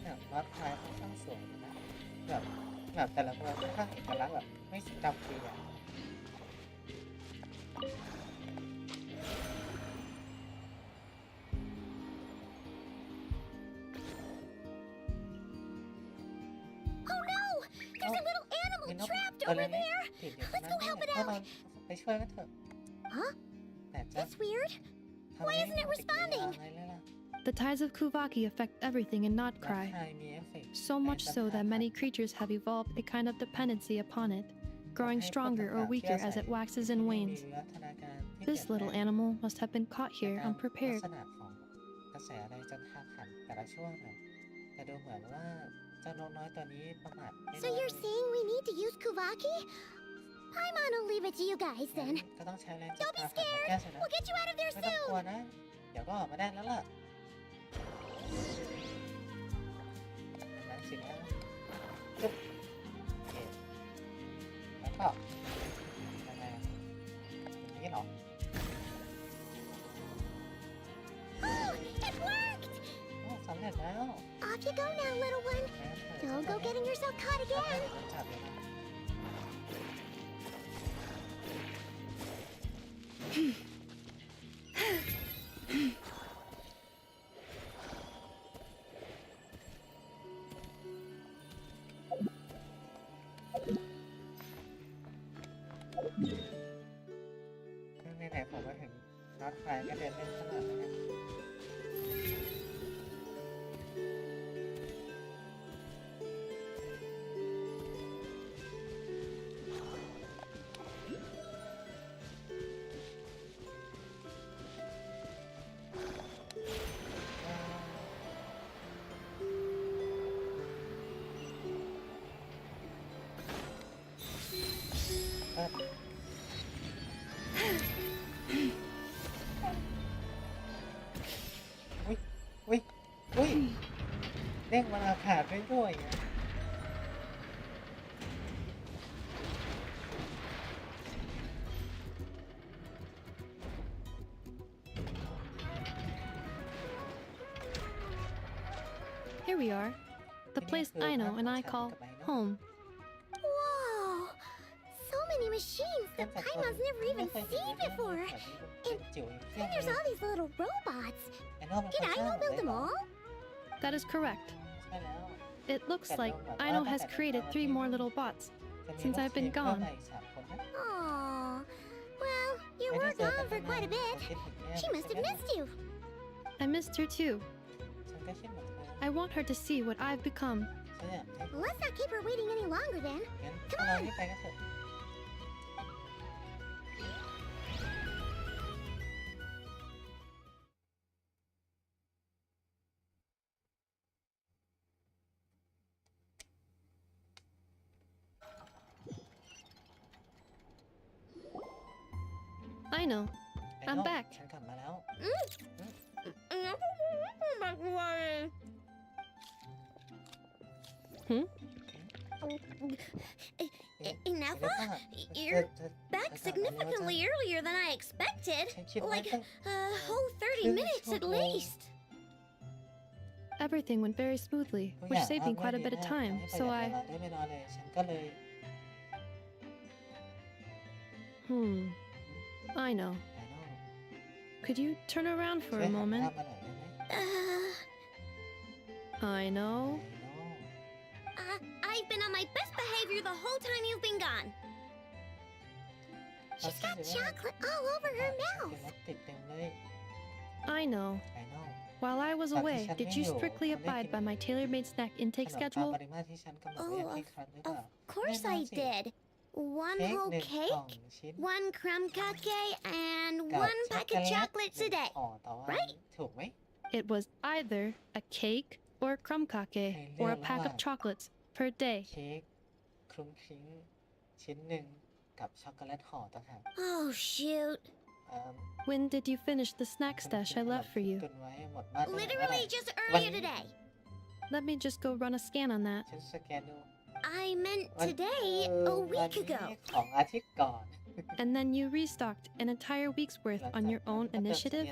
Speaker 1: เนี่ยวัดคลายค่อนข้างสวยอยู่นะแบบแต่ละเมืองค่อนข้างเอกลักษณ์แบบไม่จำปีอ่ะ
Speaker 4: Oh no! There's a little animal trapped over there! Let's go help it out!
Speaker 1: ไปช่วยกันเถอะ
Speaker 4: Huh?
Speaker 1: แต่จะ
Speaker 4: That's weird. Why isn't it responding?
Speaker 5: The tides of Kuvaki affect everything in Nodcry, so much so that many creatures have evolved a kind of dependency upon it, growing stronger or weaker as it waxes and wanes. This little animal must have been caught here unprepared.
Speaker 1: กระแสอะไรจนหักหันแต่ละช่วงนะแต่ดูเหมือนว่าเจ้านกน้อยตัวนี้ประมาท
Speaker 4: So you're saying we need to use Kuvaki? Paimon will leave it to you guys then.
Speaker 1: ก็ต้องใช้แรง
Speaker 4: Don't be scared. We'll get you out of there
Speaker 1: ไม่ต้องกลัว
Speaker 4: soon.
Speaker 1: นะเดี๋ยวก็ออกมาได้แล้วล่ะนั่นสินะปึ๊บโอเคแล้วก็ยังไงอย่างนี้เหรอ
Speaker 4: Oh, it worked!
Speaker 1: โอ้สำเร็จแล้ว
Speaker 4: Off you go now, little one. Don't go getting yourself caught again.
Speaker 1: จับเลยนะ ไหนๆผมมาถึง ขายกระเด็นเล่นขนาดนั้นเนี่ยอุ้ยเด้งมันอาขาดด้วยอ่ะ
Speaker 5: Here we are. The place Aino and I call home.
Speaker 4: Whoa! So many machines that Paimon's never even seen before. And there's all these little robots. Did Aino build them all?
Speaker 5: That is correct. It looks like Aino has created 3 more little bots since I've been gone.
Speaker 4: Aww. Well, you were gone for quite a bit. She must have missed you.
Speaker 5: I missed her too. I want her to see what I've become.
Speaker 4: Let's not keep her waiting any longer then. Come on.
Speaker 5: I know. I'm back.
Speaker 4: Inappa, you're back significantly earlier than I expected. Like a whole 30 minutes at least.
Speaker 5: Everything went very smoothly, which saved me quite a bit of time, so I know. Could you turn around for a moment? I know.
Speaker 4: I've been on my best behavior the whole time you've been gone. She's got chocolate all over her mouth.
Speaker 5: I know. While I was away, did you strictly abide by my tailor-made snack intake schedule?
Speaker 4: Oh, of course I did. 1 whole cake, 1 crumb cake, and 1 pack of chocolates a day. Right?
Speaker 5: It was either a cake or a crumb cake or a pack of chocolates per day.
Speaker 4: Oh, shoot.
Speaker 5: When did you finish the snack stash I left for you?
Speaker 4: Literally just earlier today.
Speaker 5: Let me just go run a scan on that.
Speaker 4: I meant today, a week ago.
Speaker 5: And then you restocked an entire week's worth on your own initiative?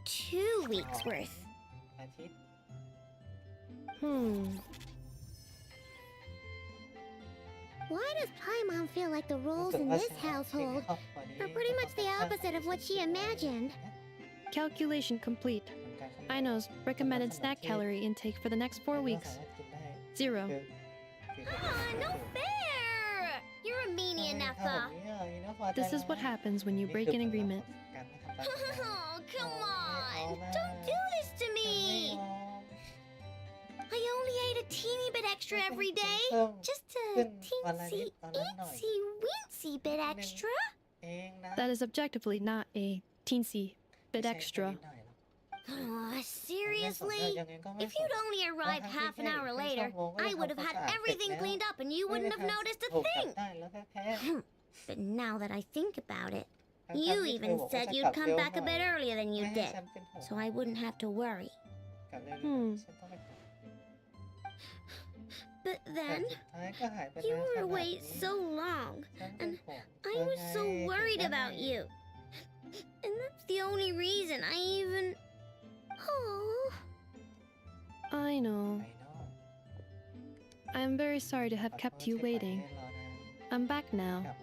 Speaker 4: 2 weeks worth. Why does Paimon feel like the roles in this household are pretty much the opposite of what she imagined?
Speaker 5: Calculation complete. Aino's recommended snack calorie intake for the next 4 weeks. 0.
Speaker 4: No fair! You're a meanie, Inappa.
Speaker 5: This is what happens when you break an agreement.
Speaker 4: Oh, come on! Don't do this to me! I only ate a teeny bit extra every day. Just a teensy, eensy, weensy bit extra.
Speaker 5: That is objectively not a teensy bit extra.
Speaker 4: Oh, seriously? If you'd only arrived half an hour later, I would have had everything cleaned up and you wouldn't have noticed a thing. But now that I think about it, you even said you'd come back a bit earlier than you did, so I wouldn't have to worry. But then, you were away so long, and I was so worried about you. And that's the only reason I even... Oh.
Speaker 5: I know. I am very sorry to have kept you waiting. I'm back now.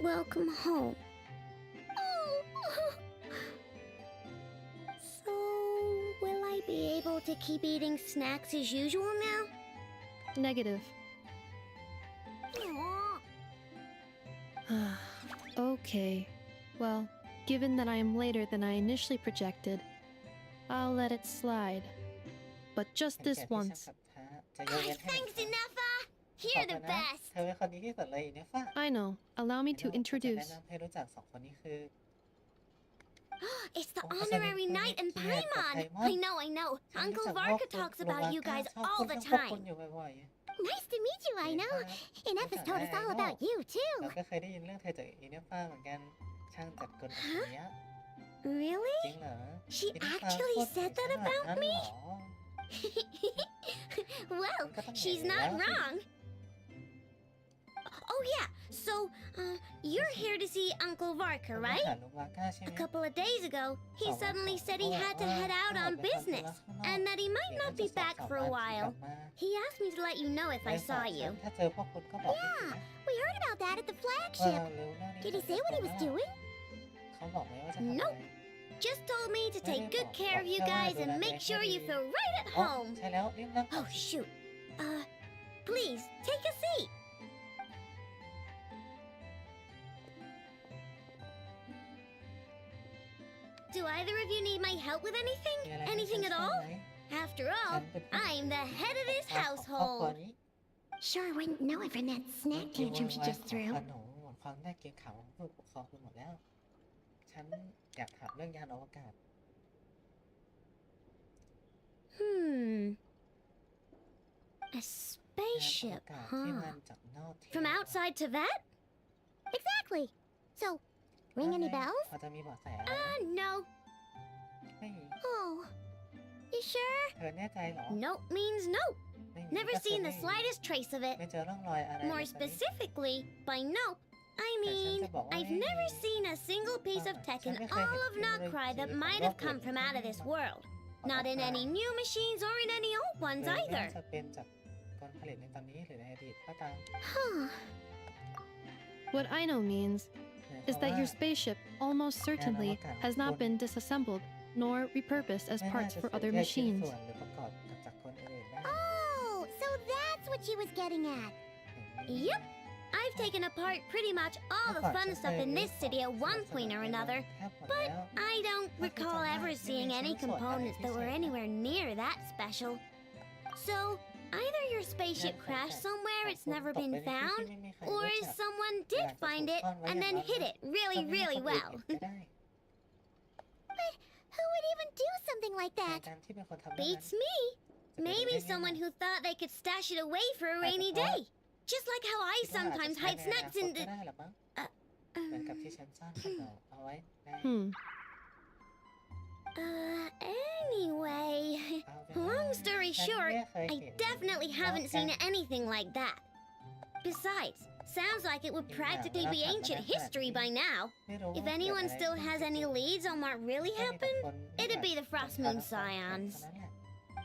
Speaker 4: Welcome home. So, will I be able to keep eating snacks as usual now?
Speaker 5: Negative.
Speaker 4: Aww.
Speaker 5: Okay. Well, given that I am later than I initially projected, I'll let it slide. But just this once.
Speaker 4: Thanks, Inefa! You're the best!
Speaker 1: เธอเป็นคนดีที่สุดเลยเนี่ยฟ้า
Speaker 5: I know. Allow me to introduce.
Speaker 1: แนะนำให้รู้จักสองคนนี้คือ
Speaker 4: It's the honorary knight and Paimon! I know. Uncle Varka talks about you guys all the time. Nice to meet you, I know. Inefa's told us all about you,
Speaker 1: เรา
Speaker 4: too.
Speaker 1: ก็เคยได้ยินเรื่องเธอจากอีเนฟ้าเหมือนกันช่างจัดกลแบบนี้
Speaker 4: Really?
Speaker 1: จริงเหรอ
Speaker 4: She actually said that about me? Well, she's not wrong. Oh yeah, so, you're here to see Uncle Varka, right? A couple of days ago, he suddenly said he had to head out on business, and that he might not be back for a while. He asked me to let you know if I saw you. Yeah, we heard about that at the flagship. Did he say what he was doing? Nope. Just told me to take good care of you guys and make sure you feel right at home. Oh, shoot. Please, take a seat. Do either of you need my help with anything? Anything at all? After all, I'm the head of this household.
Speaker 6: Sure wouldn't know if that snack tantrum she just threw.
Speaker 1: ความน่าเกรงขามของผู้ปกครองไปหมดแล้ว ฉันอยากถามเรื่องยานอวกาศ
Speaker 4: A spaceship, huh? From outside to that?
Speaker 6: Exactly. So, ring any bells?
Speaker 1: พอจะมีเบาะแส
Speaker 4: No.
Speaker 1: ไม่มี
Speaker 4: Oh. You sure?
Speaker 1: เธอแน่ใจเหรอ
Speaker 4: Nope means nope.
Speaker 1: ไม่มี
Speaker 4: Never
Speaker 1: ก็คือ
Speaker 4: seen
Speaker 1: ไม่
Speaker 4: the
Speaker 1: มี
Speaker 4: slightest trace of it.
Speaker 1: ไม่เจอร่องรอยอะไร
Speaker 4: More
Speaker 1: เลยตอนนี้
Speaker 4: specifically, by nope, I mean, I've never seen a single piece of tech in all of Nokrai that might have come from out of this world. Not in any new machines or in any old ones
Speaker 1: หรือ
Speaker 4: either.
Speaker 1: น่าจะเป็นจากกลผลิตในตอนนี้หรือในอดีตก็ตาม
Speaker 4: Huh.
Speaker 5: What I know means is that your spaceship almost certainly has not been disassembled nor repurposed as
Speaker 1: ไม่น่า
Speaker 5: parts
Speaker 1: จะ
Speaker 5: for
Speaker 1: ถูก
Speaker 5: other
Speaker 1: แยกชิ้น
Speaker 5: machines.
Speaker 1: ส่วนหรือประกอบกับจากคนอื่นได้
Speaker 6: Oh, so that's what she was getting at.
Speaker 4: Yep. I've taken apart pretty much all the fun stuff in this city at one point or another, but I don't recall ever seeing any components that were anywhere near that special. So, either your spaceship crashed somewhere it's never been found, or someone did find it and then hid it really, really well.
Speaker 6: But who would even do something like that?
Speaker 1: การที่เป็นคนทำ
Speaker 4: Beats me. Maybe someone who thought they could stash it away for a rainy day. Just like how I sometimes hide snacks in the...
Speaker 1: ได้หรอมั้งเหมือนกับที่ฉันซ่อนขนมเอาไว้ใน
Speaker 4: Anyway, long story short, I definitely haven't seen anything like that. Besides, sounds like it would practically be ancient history by now. If anyone still has any leads on what really happened, it'd be the Frost Moon Scions.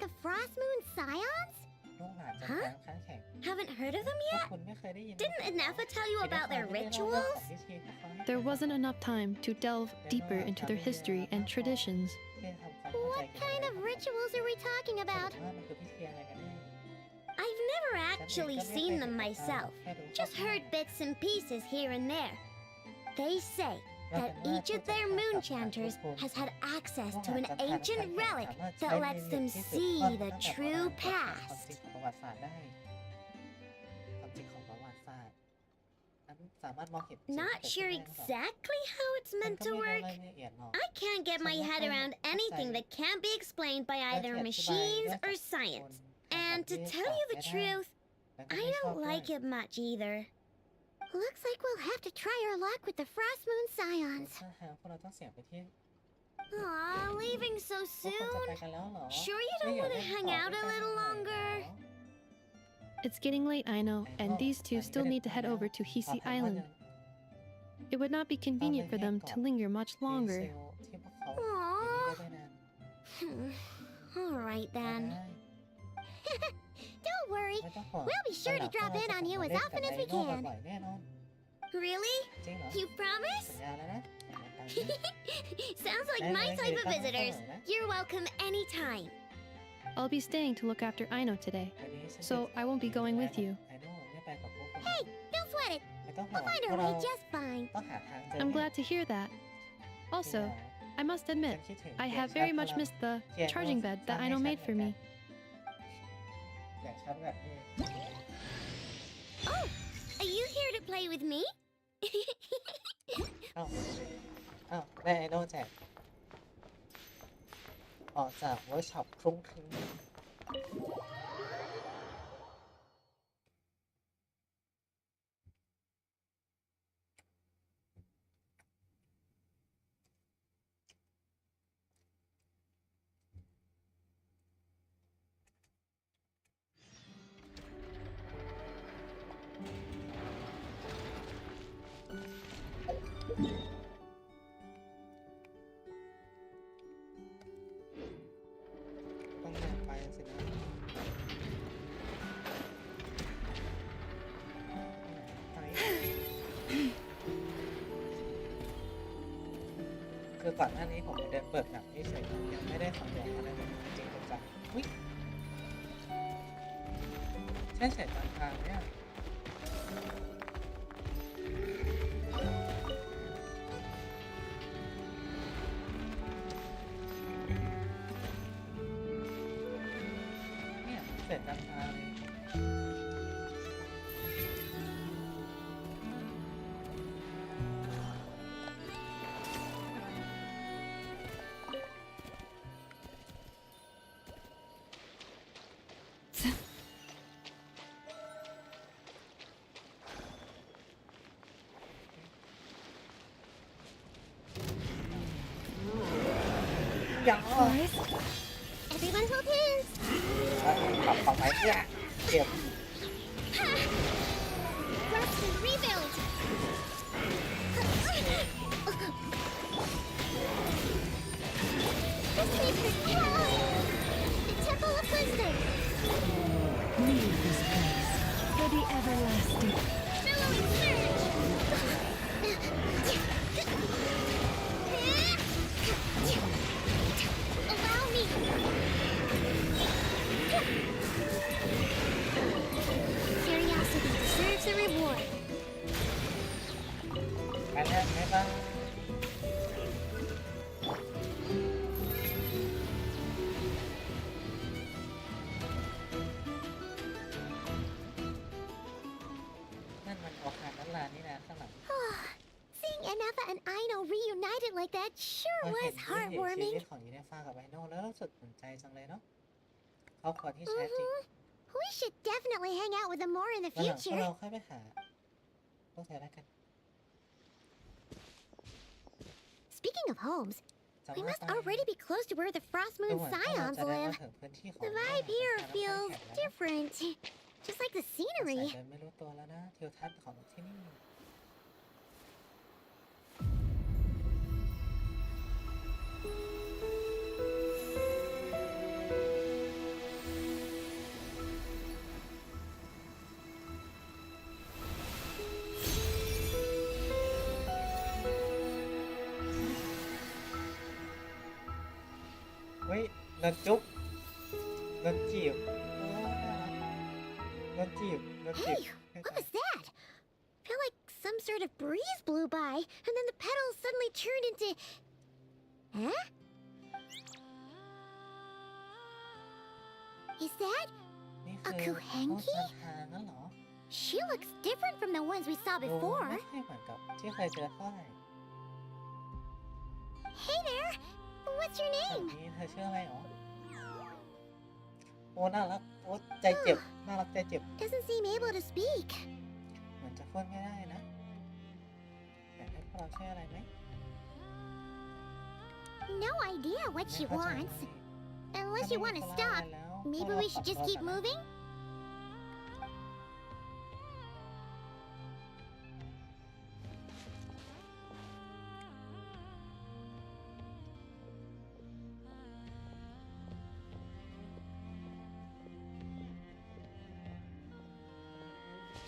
Speaker 6: The Frost Moon Scions?
Speaker 1: ลูกหลานจะ
Speaker 4: Huh?
Speaker 1: ค้างค้างแข็ง
Speaker 4: Haven't heard of them
Speaker 1: พวก
Speaker 4: yet?
Speaker 1: คุณไม่เคยได้ยิน
Speaker 4: Didn't Inefa tell you about their rituals?
Speaker 5: There wasn't enough time to delve deeper into their history and traditions.
Speaker 6: What kind of rituals are we talking about?
Speaker 4: I've never actually seen them myself, just heard bits and pieces here and there. They say that each of their moon chanters has had access to an ancient relic that lets them see the true past. Not sure exactly how it's meant to work. I can't get my head around anything that can't be explained by either machines or science. And to tell you the truth, I don't like it much either.
Speaker 6: Looks like we'll have to try our luck with the Frost Moon Scions.
Speaker 4: Aw, leaving so soon? Sure you don't want to hang out a little longer?
Speaker 5: It's getting late, I know, and these two still need to head over to Hisi Island. It would not be convenient for them to linger much longer.
Speaker 4: Aww. Alright then.
Speaker 6: Don't worry. We'll be sure to drop in on you as often as we can.
Speaker 4: Really? You promise? Sounds like my type of visitors. You're welcome anytime.
Speaker 5: I'll be staying to look after Aino today, so I won't be going with you.
Speaker 6: Hey, don't sweat it.
Speaker 1: ต้องห่วง
Speaker 4: We'll find
Speaker 1: พว
Speaker 4: our
Speaker 1: กเรา
Speaker 4: way just fine.
Speaker 1: ต้องหาทางเจอ
Speaker 5: I'm glad to hear that. Also, I must admit, I have very much missed the charging bed that Aino made for me.
Speaker 1: อยากชาร์จแบบนี้
Speaker 4: Oh, are you here to play with me?
Speaker 1: อ้าวได้ไอโน่แจกออกจากเวิร์กช็อปคลุ้งคลิ้งต้องเดินไปสินะคือก่อนหน้านี้ผมเดินเปิดแบบนี้เฉยๆยังไม่ได้สำรวจอะไรเลยจริงๆจังๆอุ๊ยใช่เฉยๆทางเนี่ยเสร็จราคาเลยยัง
Speaker 4: Everyone hold hands.
Speaker 1: ปรับฝั่งไหนเพื่อเก็บ
Speaker 4: Let's rebuild. This makes it the Temple of Wisdom.
Speaker 2: Leave this place for the everlasting.
Speaker 4: Billowing surge. Allow me. Curiosity deserves a reward.
Speaker 1: ไปแล้วบ๊ายบายนั่นมันโอกาสนั่นล่ะนี่นะข้างหลัง
Speaker 4: Seeing Anafa and Aino reunited like that sure
Speaker 1: เห็น
Speaker 4: was
Speaker 1: ชีวิ
Speaker 4: heartwarming.
Speaker 1: ตของยูเนฟ้ากับไอโน่แล้วรู้สึกสนใจจังเลยเนาะครอบครัวที่แท้จริง
Speaker 4: We should definitely hang out with them more in the
Speaker 1: วันหลังพวก
Speaker 4: future.
Speaker 1: เราค่อยไปหาพวกเธอแล้วกัน
Speaker 4: Speaking of homes,
Speaker 1: จะ
Speaker 4: we
Speaker 1: ว่า
Speaker 4: must
Speaker 1: ไป
Speaker 4: already be close to where the Frost
Speaker 1: ดู
Speaker 4: Moon
Speaker 1: เหมือนพวกเรา
Speaker 4: Scions
Speaker 1: จะได้มา
Speaker 4: live.
Speaker 1: ถึงพื้นที่ของ
Speaker 4: The vibe here feels different, just like the
Speaker 1: สงสัย
Speaker 4: scenery.
Speaker 1: เดินไม่รู้ตัวแล้วนะทิวทัศน์ของที่นี่ เฮ้ยเดินจุ๊บเดินจีบโอ้น่ารักเดินจีบเดินจีบ
Speaker 4: Hey, what was that? Felt like some sort of breeze blew by, and then the petals suddenly turned into. Huh? Is that
Speaker 1: นี่
Speaker 4: a
Speaker 1: คือโค
Speaker 4: Kuhenki?
Speaker 1: ซันฮานั่นเหรอ
Speaker 4: She looks different from the ones we saw
Speaker 1: ดู
Speaker 4: before.
Speaker 1: ไม่ค่อยเหมือนกับที่เคยเจอเท่าไหร่
Speaker 4: Hey there, what's your
Speaker 1: แบบ
Speaker 4: name?
Speaker 1: นี้เธอชื่ออะไรหรอโอ้น่ารักโอ้ใจเจ็บน่ารักใจเจ็บ
Speaker 4: Doesn't seem able to speak.
Speaker 1: เหมือนจะพูดไม่ได้นะอยากให้พวกเราช่วยอะไรไหม
Speaker 4: No idea what
Speaker 1: ไม่
Speaker 4: she
Speaker 1: เข้าใจ
Speaker 4: wants.
Speaker 1: ถ้า
Speaker 4: Unless
Speaker 1: ไม่
Speaker 4: you
Speaker 1: มี
Speaker 4: want to
Speaker 1: คนเล่า
Speaker 4: stop,
Speaker 1: อะไรแล้ว
Speaker 4: maybe we should just keep moving?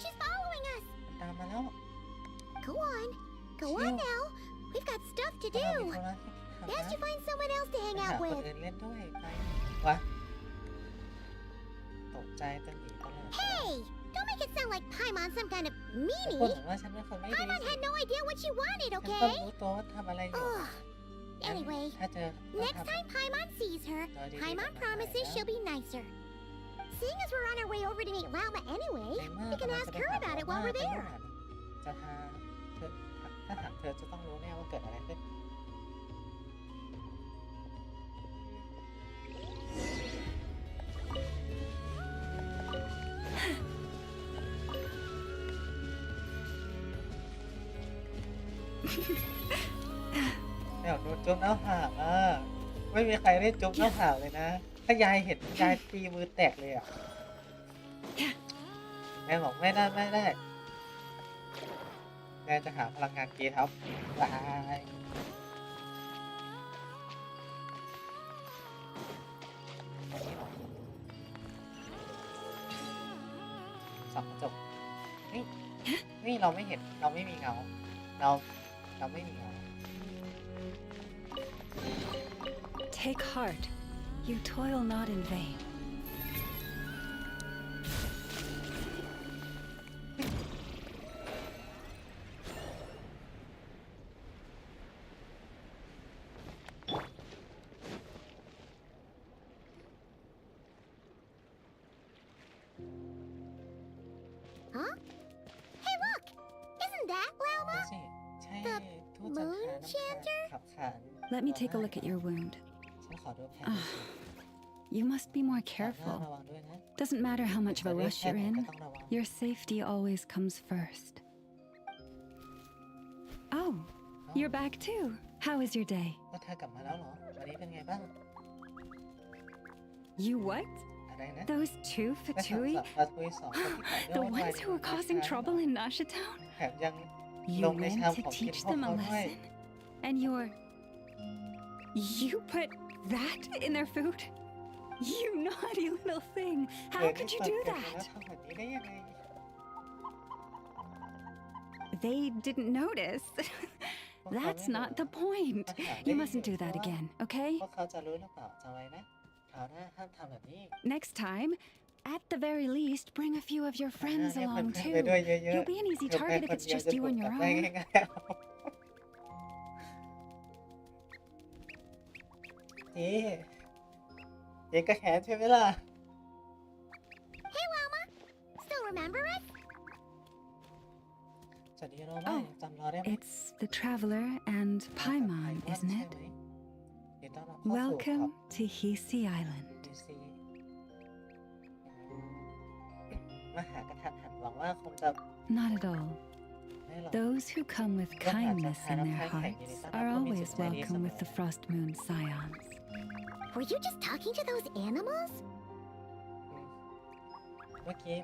Speaker 4: She's following us.
Speaker 1: ตามมาแล้ว
Speaker 4: Go on. Go on now. We've got stuff to
Speaker 1: พวกเรามี
Speaker 4: do.
Speaker 1: ธุระที่ทำ
Speaker 4: Best
Speaker 1: นะ
Speaker 4: you find someone else to
Speaker 1: ไป
Speaker 4: hang
Speaker 1: หา
Speaker 4: out
Speaker 1: คน
Speaker 4: with.
Speaker 1: อื่นเล่นด้วยไปวะตกใจกันหนีตลอด
Speaker 4: Hey, don't make make it sound like Paimon's some kind of
Speaker 1: พูด
Speaker 4: meanie.
Speaker 1: เหมือนว่าฉันเป็นคนไม่ดี
Speaker 4: Paimon had no idea what she wanted,
Speaker 1: ฉันก็
Speaker 4: okay?
Speaker 1: รู้ตัวว่าทำอะไรอยู่
Speaker 4: Ugh. Anyway,
Speaker 1: ถ้าเจอ
Speaker 4: next time Paimon sees her, Paimon promises she'll be nicer. Seeing as we're on our way over to meet Lauma anyway, we can ask her about it while we're there.
Speaker 1: จะพาเธอถ้าถามเธอจะต้องรู้แน่ว่าเกิดอะไรขึ้นเดี๋ยวโดนจุ๊บหน้าผากไม่มีใครได้จุ๊บหน้าผากเลยนะถ้ายายเห็นยายตีมือแตกเลยแม่บอกไม่ได้แม่จะหาพลังงานเกทับบายส่องกระจกนี่เราไม่เห็นเราไม่มีเงาเราไม่มีเงา
Speaker 2: Take heart. You toil not in vain.
Speaker 4: Huh? Hey, look! Isn't that Lauma?
Speaker 1: ใช่ทูตจันทราน้ำขับขาน
Speaker 2: Let me take a look at your wound.
Speaker 1: ฉันขอดูแผล
Speaker 2: You must be more careful. Doesn't matter how much of a rush you're in, your safety always comes first. Oh, you're back too. How is your day?
Speaker 1: ก็เธอกลับมาแล้วเหรอวันนี้เป็นไงบ้าง
Speaker 2: You what?
Speaker 1: อะไรนะ
Speaker 2: Those two Fatui?
Speaker 1: ปาทุยสองคนที่
Speaker 2: The ones who were causing trouble in Nasha Town?
Speaker 1: แถมยัง
Speaker 2: You
Speaker 1: ลงในชาม
Speaker 2: went
Speaker 1: ข
Speaker 2: to
Speaker 1: องกิน
Speaker 2: teach
Speaker 1: พวก
Speaker 2: them a
Speaker 1: เขาด้วย
Speaker 2: lesson? And you put that in their food? You naughty little thing! How could you do that? They didn't notice. That's not the point. You mustn't do that again, okay?
Speaker 1: พวกเขาจะรู้หรือเปล่าจำไว้นะคราวหน้าห้ามทำแบบนี้
Speaker 2: Next time, at the very least, bring a few of your friends along
Speaker 1: ไป
Speaker 2: too.
Speaker 1: ด้วยเยอะ
Speaker 2: You'll be an easy
Speaker 1: ๆ
Speaker 2: target if it's just you on your
Speaker 1: ได้
Speaker 2: own.
Speaker 1: ง่ายๆเจ๊ก็แค้นใช่ไหมล่ะ
Speaker 4: Hey, Lauma! Still remember us?
Speaker 1: สวัสดีโรมาจำเราได้ไหม
Speaker 2: It's the Traveler and Paimon, isn't it?
Speaker 1: เดี๋ยวต้อนรับเข้าสู่
Speaker 2: Welcome to Hisi Island.
Speaker 1: มาหากระทันหันหวังว่าคงจะ
Speaker 2: Not at all. Those who come with kindness in their hearts are always welcome with the Frost Moon Scions.
Speaker 4: Were you just talking to those animals?
Speaker 1: เมื่อกี้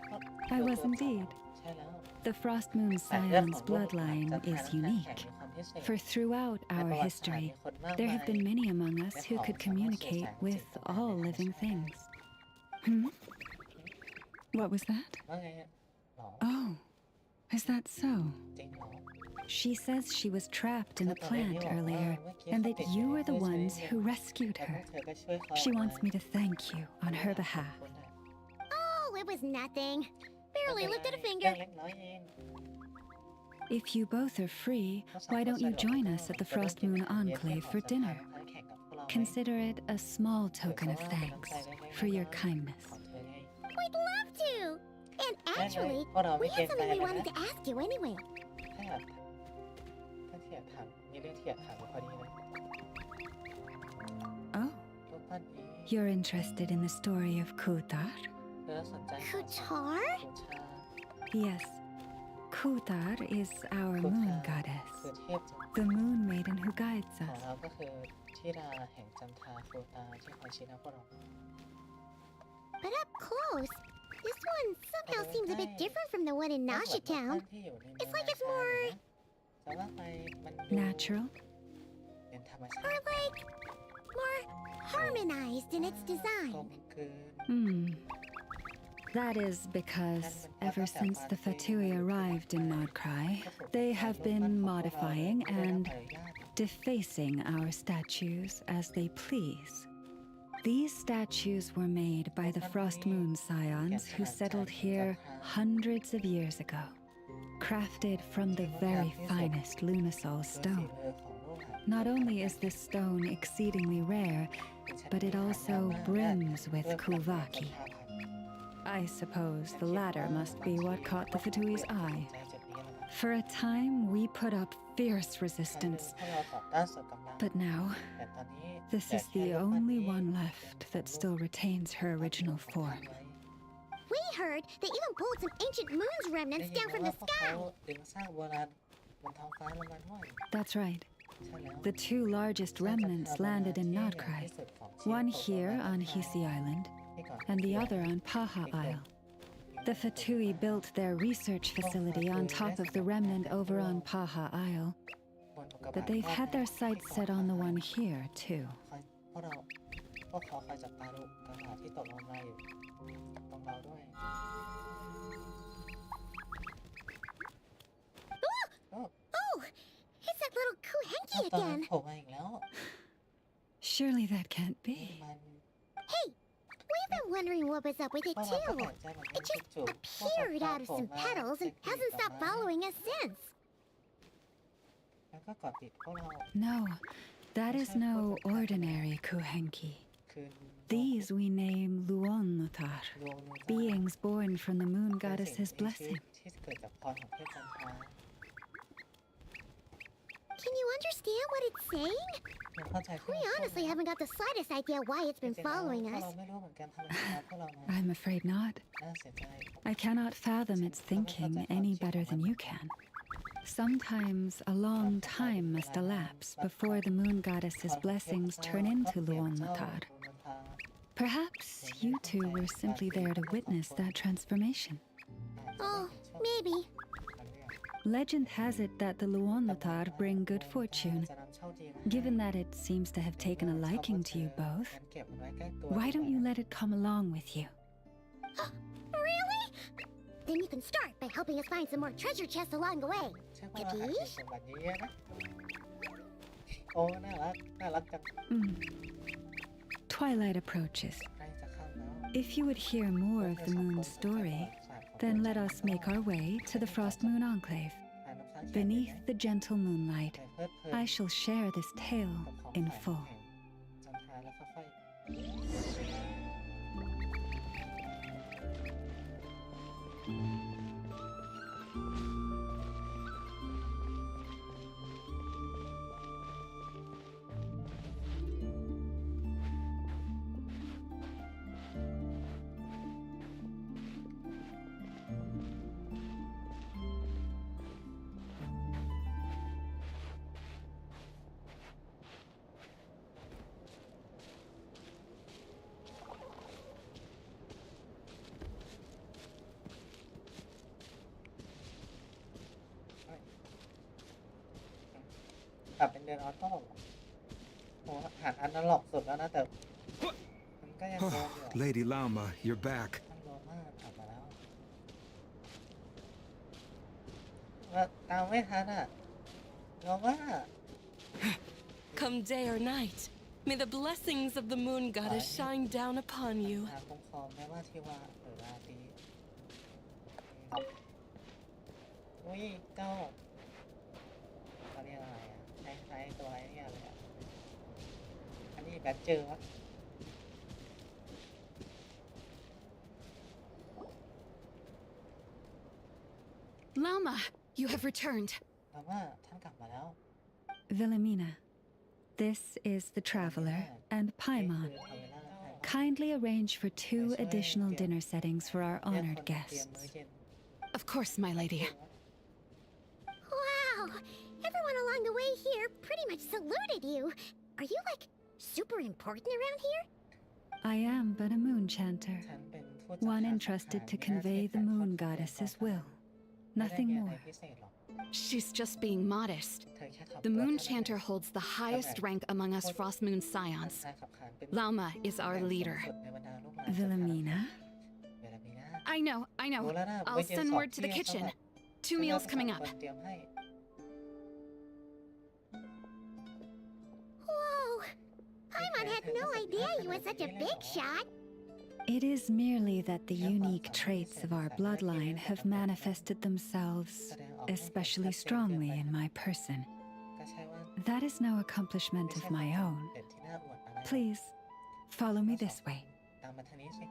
Speaker 2: I was indeed.
Speaker 1: ใช่แล้ว
Speaker 2: The Frost Moon Scions bloodline is unique, for throughout our history, there have been many among us who could communicate with all living things. What was that?
Speaker 1: ว่าไงหรอ
Speaker 2: Oh, is that so?
Speaker 1: จริงเหรอ
Speaker 2: She says she was trapped in the plant earlier, and that you were the ones who rescued
Speaker 1: แต่พว
Speaker 2: her.
Speaker 1: กเธอก็ช่วยเขา
Speaker 2: She wants me to thank you on her behalf.
Speaker 4: Oh, it was nothing. Barely lifted a
Speaker 1: เรื่อง
Speaker 4: finger.
Speaker 1: เล็กน้อยเอง
Speaker 2: If you both are free, why don't you join us at the Frost Moon Enclave for dinner? Consider it a small token of thanks for your kindness.
Speaker 4: We'd love to! And actually, we had something we wanted to ask you anyway.
Speaker 1: ถ้าเทียบถามมีเรื่องเทียบถามพอดีเลย
Speaker 2: Oh,
Speaker 1: รูปปั้นนี้
Speaker 2: you're interested in the story of Kutar?
Speaker 1: เธอสนใจ
Speaker 4: Kutar?
Speaker 1: คุณชา
Speaker 2: Yes. Kutar is our
Speaker 1: คุณ
Speaker 2: moon
Speaker 1: ชา
Speaker 2: goddess,
Speaker 1: คือเทพ
Speaker 2: the moon maiden who guides
Speaker 1: ของ
Speaker 2: us.
Speaker 1: เราก็คือธิดาแห่งจันทราคูตาที่คอยชี้นำพวกเรา
Speaker 4: But up close, this one somehow seems a bit different from the one in Nasha Town. It's like it's more...
Speaker 1: แต่ว่าไปมันดู
Speaker 2: Natural?
Speaker 1: เป็นธรรมชา
Speaker 4: or
Speaker 1: ติ
Speaker 4: like... more harmonized in its
Speaker 1: กล
Speaker 4: design.
Speaker 1: มกลืน
Speaker 2: That is because ever since the Fatui arrived in Nodcry, they have been modifying and defacing our statues as they please. These statues were made by the Frost Moon Scions who settled here hundreds of years ago, crafted from the very finest Lunasol stone. Not only is this stone exceedingly rare, but it also brims with Kuvaki. I suppose the latter must be what caught the Fatui's eye. For a time, we put up fierce resistance, but now, this is the only one left that still retains her original form.
Speaker 4: We heard they even pulled some ancient moon's remnants down from the sky.
Speaker 2: That's right. The two largest remnants landed in Nodkrai, one here on Hisi Island, and the other on Paha Isle. The Fatui built their research facility on top of the remnant over on Paha Isle, but they've had their sights set on the one here, too.
Speaker 4: Oh, it's that little Kuhenki again.
Speaker 2: Surely that can't be.
Speaker 4: Hey, we've been wondering what was up with it too. It just appeared out of some petals and hasn't stopped following us since.
Speaker 2: No, that is no ordinary Kuhenki. These we name Luonnotar, beings born from the moon goddess's blessing.
Speaker 4: Can you understand what it's saying? We honestly haven't got the slightest idea why it's been following us.
Speaker 2: I'm afraid not. I cannot fathom its thinking any better than you can. Sometimes a long time must elapse before the moon goddess's blessings turn into Luonnotar. Perhaps you two were simply there to witness that transformation.
Speaker 4: Oh, maybe.
Speaker 2: Legend has it that the Luonnotar bring good fortune. Given that it seems to have taken a liking to you both, why don't you let it come along with you?
Speaker 4: Really? Then you can start by helping us find some more treasure chests along the way. Capiche?
Speaker 2: Twilight approaches. If you would hear more of the moon's story, then let us make our way to the Frost Moon Enclave. Beneath the gentle moonlight, I shall share this tale in full.
Speaker 1: Tập bên đây nó to. Hẳn ăn nó lọc sụtแล้วนะแต่มันก็ยังโดนอยู่
Speaker 14: Lady Llama, you're back.
Speaker 1: ว่าตามไม่ทันอ่ะเราว่า
Speaker 15: Come day or night, may the blessings of the moon goddess shine down upon you.
Speaker 1: คุ้มครองแม้ว่าที่ว่าราตรีอุ้ยเจ้าเขาเรียกอะไรอ่ะใช้ตัวไอ้นี่อะไรอ่ะอันนี้แบบเจอวะ
Speaker 11: Llama, you have returned.
Speaker 1: แต่ว่าท่านกลับมาแล้ว
Speaker 2: Wilhelmina, this is the traveler and Paimon. Kindly arrange for 2 additional dinner settings for our honored guests.
Speaker 11: Of course, my lady.
Speaker 4: Wow! Everyone along the way here pretty much saluted you. Are you, like, super important around here?
Speaker 2: I am but a moon chanter, one entrusted to convey the moon goddess's will. Nothing more.
Speaker 11: She's just being modest. The moon chanter holds the highest rank among us Frost Moon Scions. Llama is our leader.
Speaker 2: Wilhelmina?
Speaker 11: I know. I'll send word to the kitchen. 2 meals coming up.
Speaker 4: Whoa! Paimon Paimon had no idea you were such a big shot.
Speaker 2: It is merely that the unique traits of our bloodline have manifested themselves especially strongly in my person. That is no accomplishment of my own. Please, follow me this way.
Speaker 1: ตามมาทางนี้สิ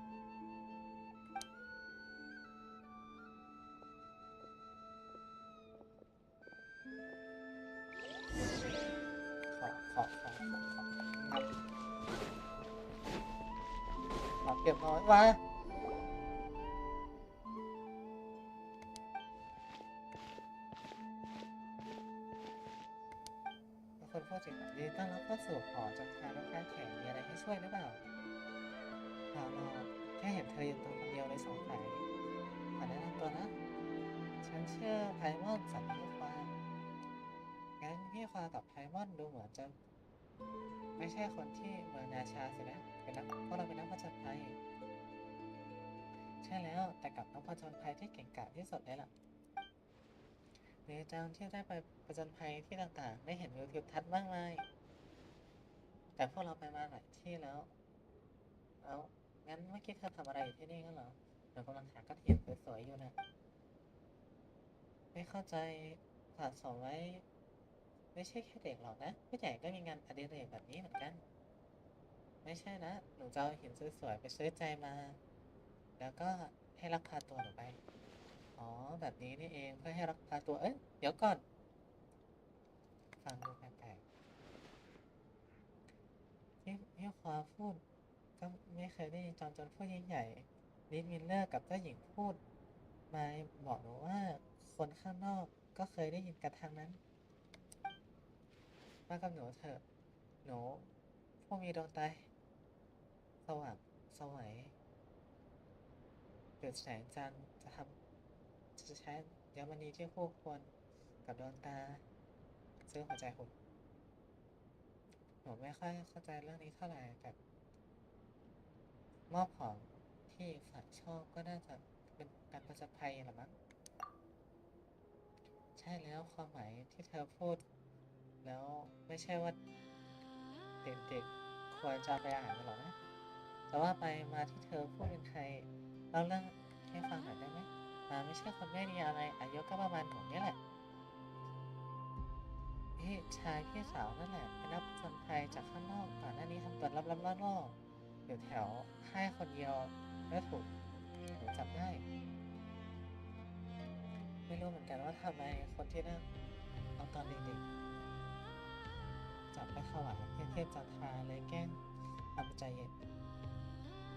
Speaker 1: ขอเก็บน้อยมาคนพูดถึงดีต้อนรับเข้าสู่หอจนทางน้องค้าแข็งมีอะไรให้ช่วยหรือเปล่าเปล่าหรอกแค่เห็นเธอยืนตัวคนเดียวเลยสงสัยขอแนะนำตัวนะฉันชื่อไพมอนสันนิควางั้นพี่ควากับไพมอนดูเหมือนจะไม่ใช่คนที่เมืองนาชาสินะพวกเราเป็นนักผจญภัยใช่แล้วแต่กับนักผจญภัยที่เก่งกาจที่สุดเลยล่ะเรือจังที่ได้ไปผจญภัยที่ต่างๆได้เห็นวิวทิวทัศน์มากมายแต่พวกเราไปมาหลายที่แล้วงั้นเมื่อกี้เธอทำอะไรอยู่ที่นี่กันเหรอเรากำลังหาก้อนหินสวยๆอยู่นะไม่เข้าใจสะสมไว้ไม่ใช่แค่เด็กหรอกนะผู้ใหญ่ก็มีงานอดิเรกแบบนี้เหมือนกันไม่ใช่นะหนูจะเอาหินสวยๆไปซื้อใจมาแล้วก็ให้ลักพาตัวหนูไปอ๋อแบบนี้นี่เองเพื่อให้ลักพาตัวเดี๋ยวก่อนฟังดูแปลกๆที่ความพูดก็ไม่เคยได้ยินจอมโจรผู้ยิ่งใหญ่ลิซมิลเลอร์กับเจ้าหญิงพูดมาบอกหนูว่าคนข้างนอกก็เคยได้ยินกันทางนั้นมากับหนูเถอะหนูผู้มีดวงตาสว่างสวยเกิดแสงจันทร์จะใช้ยามณีที่คู่ควรกับดวงตาซื้อหัวใจหุ่นหนูไม่ค่อยเข้าใจเรื่องนี้เท่าไหร่แต่มอบของที่ฝ่ายชอบก็น่าจะเป็นการผจญภัยหรือมั้งใช่แล้วความหมายที่เธอพูดแล้วไม่ใช่ว่าเด็กๆควรจะไปอ่านหรอกนะแต่ว่าไปมาที่เธอพูดเป็นใครเล่าเรื่องให้ฟังหน่อยได้ไหมมาไม่ใช่คนไม่ดีอะไรอายุก็ประมาณหนูนี่แหละพี่สาวนั่นแหละเป็นนักผจญภัยจากข้างนอกก่อนหน้านี้ทำตัวลับๆล่อๆอยู่แถวค่ายคนเดียวแล้วถูกหนูจับได้ไม่รู้เหมือนกันว่าทำไมคนที่นั่นเอาตอนเด็กๆจับไปถวายเทพจันทราเลยแกล้งทำใจเย็นเ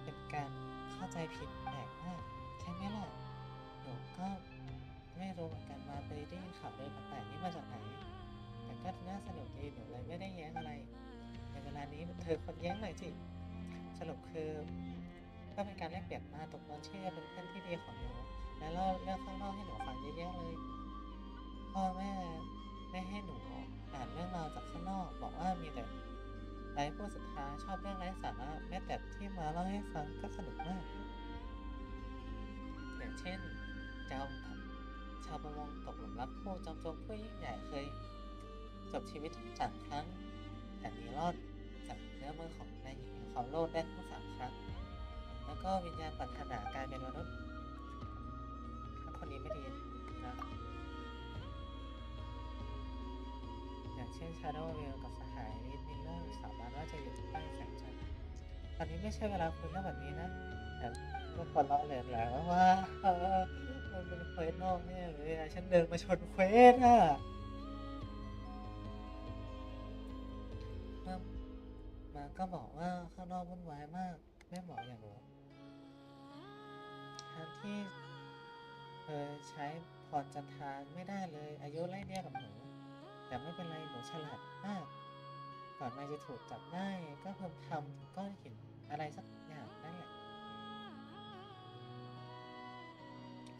Speaker 1: ป็นการเข้าใจผิดแปลกมากใช่ไหมล่ะหนูก็ไม่รู้เหมือนกันมาไปได้ยินข่าวเลยแปลกๆนี้มาจากไหนแต่ก็น่าสนุกดีหนูเลยไม่ได้แย้งอะไรในเวลานี้เธอคนแย้งหน่อยสิสรุปคือก็เป็นการแลกเปลี่ยนมาตกลงที่จะเป็นเพื่อนที่ดีของหนูและเล่าเรื่องข้างนอกให้หนูฟังเยอะๆเลยพ่อแม่ไม่ให้หนูอ่านเรื่องราวจากข้างนอกบอกว่ามีแต่ไร้ผู้ศรัทธาชอบเรื่องไร้สาระแม้แต่ที่มาเล่าให้ฟังก็สนุกมากอย่างเช่นชาวประมงตกหลุมรักผู้จอมโจรผู้ยิ่งใหญ่เคยจบชีวิต3 ครั้งแต่หนีรอดจากเนื้อมือของนายหญิงของโลดได้ทั้ง3 ครั้งแล้วก็วิญญาณปรารถนากลายเป็นมนุษย์ถ้าคนนี้ไม่ดีนะอย่างเช่นชาโดว์เวลกับสหายลิซมิลเลอร์สาบานว่าจะอยู่ใต้แสงจันทร์ตอนนี้ไม่ใช่เวลาคุยเรื่องแบบนี้นะแต่ทุกคนเราเหลือแหละว่ามันเป็นเควสนอกเนี่ยเลยฉันเดินมาชนเควสมาก็บอกว่าข้างนอกวุ่นวายมากไม่เหมาะอย่างหนูทั้งที่ใช้พรจันทราไม่ได้เลยอายุไล่เลี่ยกับหนูแต่ไม่เป็นไรหนูฉลาดมากก่อนมาจะถูกจับได้ก็เพิ่มทำก้อนหินอะไรสักอย่างนั่นแหละ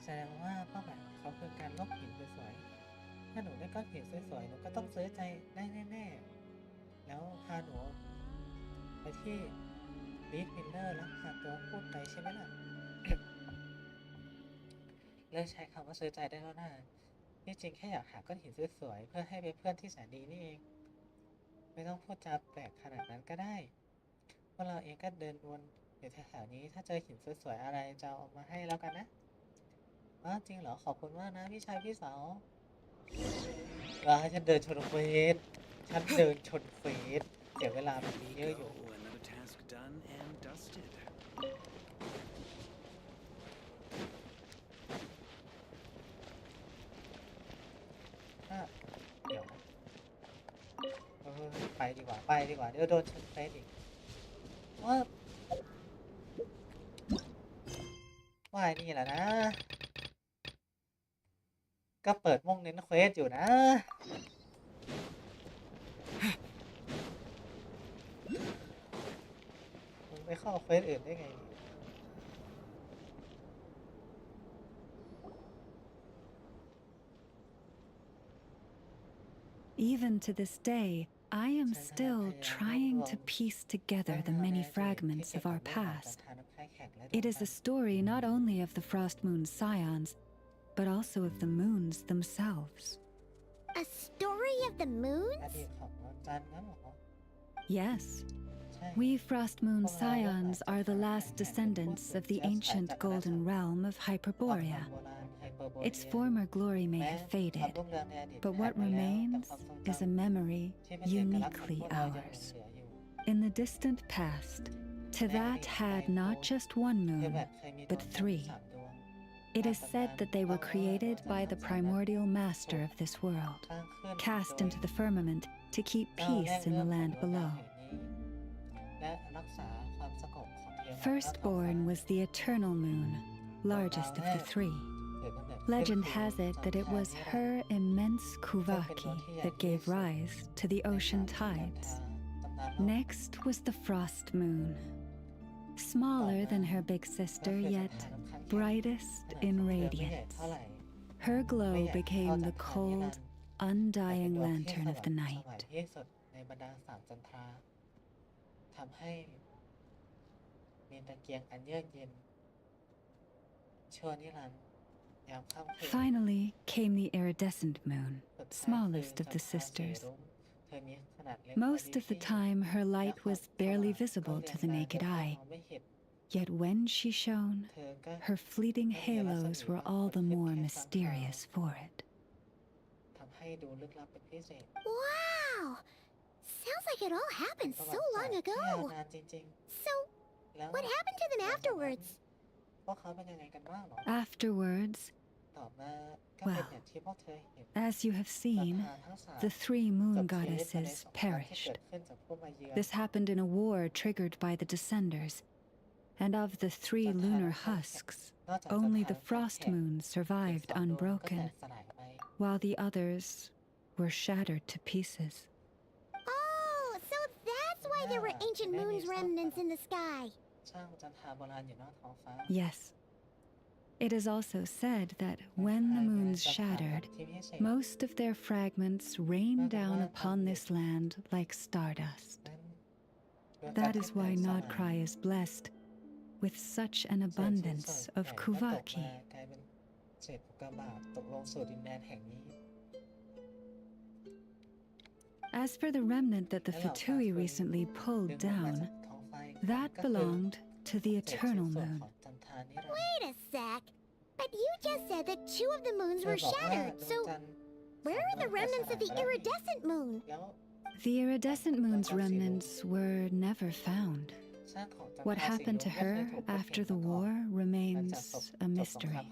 Speaker 1: แสดงว่าเป้าหมายของเขาคือการลบหินสวยๆถ้าหนูได้ก้อนหินสวยๆหนูก็ต้องซื้อใจได้แน่ๆแล้วพาหนูไปที่ลิซมิลเลอร์แล้วพาตัวพูดไปใช่ไหมล่ะ เลิกใช้คำว่าซื้อใจได้แล้วนะที่จริงแค่อยากหาก้อนหินสวยๆเพื่อให้เป็นเพื่อนที่แสนดีนี่เองไม่ต้องพูดจาแปลกขนาดนั้นก็ได้ พวกเราเองก็เดินวนอยู่แถวๆนี้ถ้าเจอหินสวยๆอะไรจะเอามาให้แล้วกันนะจริงเหรอขอบคุณมากนะพี่ชายพี่สาวให้ฉันเดินชนเควสฉันเดินชนเควสเสียเวลาแบบนี้เยอะอยู่เดี๋ยวนะไปดีกว่าเดี๋ยวโดนชนเควสอีกว่านี่แหละนะก็เปิดม่งเน้นเควสอยู่นะมึงไปเข้าเควสอื่นได้ไง
Speaker 2: Even to this day, I am still trying to piece together the many fragments of our past. It is a story not only of the Frost Moon's scions, but also of the moons themselves.
Speaker 4: A story of the moons?
Speaker 2: Yes. We Frost Moon scions are the last descendants of the ancient golden realm of Hyperborea. Its former glory may have faded, but what remains is a memory uniquely ours. In the distant past, Teyvat had not just one moon, but 3. It is said that they were created by the primordial master of this world, cast into the firmament to keep peace in the land below. Firstborn was the eternal moon, largest of the 3. Legend has it that it was her immense kuvaki that gave rise to the ocean tides. Next was the frost moon. Smaller than her big sister, yet brightest in radiance. Her glow became the cold, undying lantern of the night. Finally came the iridescent moon, smallest of the sisters. Most of the time her light was barely visible to the naked eye, yet when she shone, her fleeting halos were all the more mysterious for it.
Speaker 4: Wow! Sounds like it all happened so long ago. So, what happened to them afterwards?
Speaker 2: Afterwards, well, as you have seen, the 3 moon goddesses perished. This happened in a war triggered by the Descenders, and of the 3 lunar husks, only the frost moon survived unbroken, while the others were shattered to pieces.
Speaker 4: Oh, so that's why there were ancient moon's remnants in the sky.
Speaker 2: Yes. It is also said that when the moons shattered, most of their fragments rained down upon this land like stardust. That is why Nodcry is blessed with such an abundance of kuvaki. As for the remnant that the Fatui recently pulled down, that belonged to the eternal moon.
Speaker 4: Wait a sec. But you just said that 2 of the moons were shattered, so where are the remnants of the iridescent moon?
Speaker 2: The iridescent moon's remnants were never found. What happened to her after the war remains a mystery.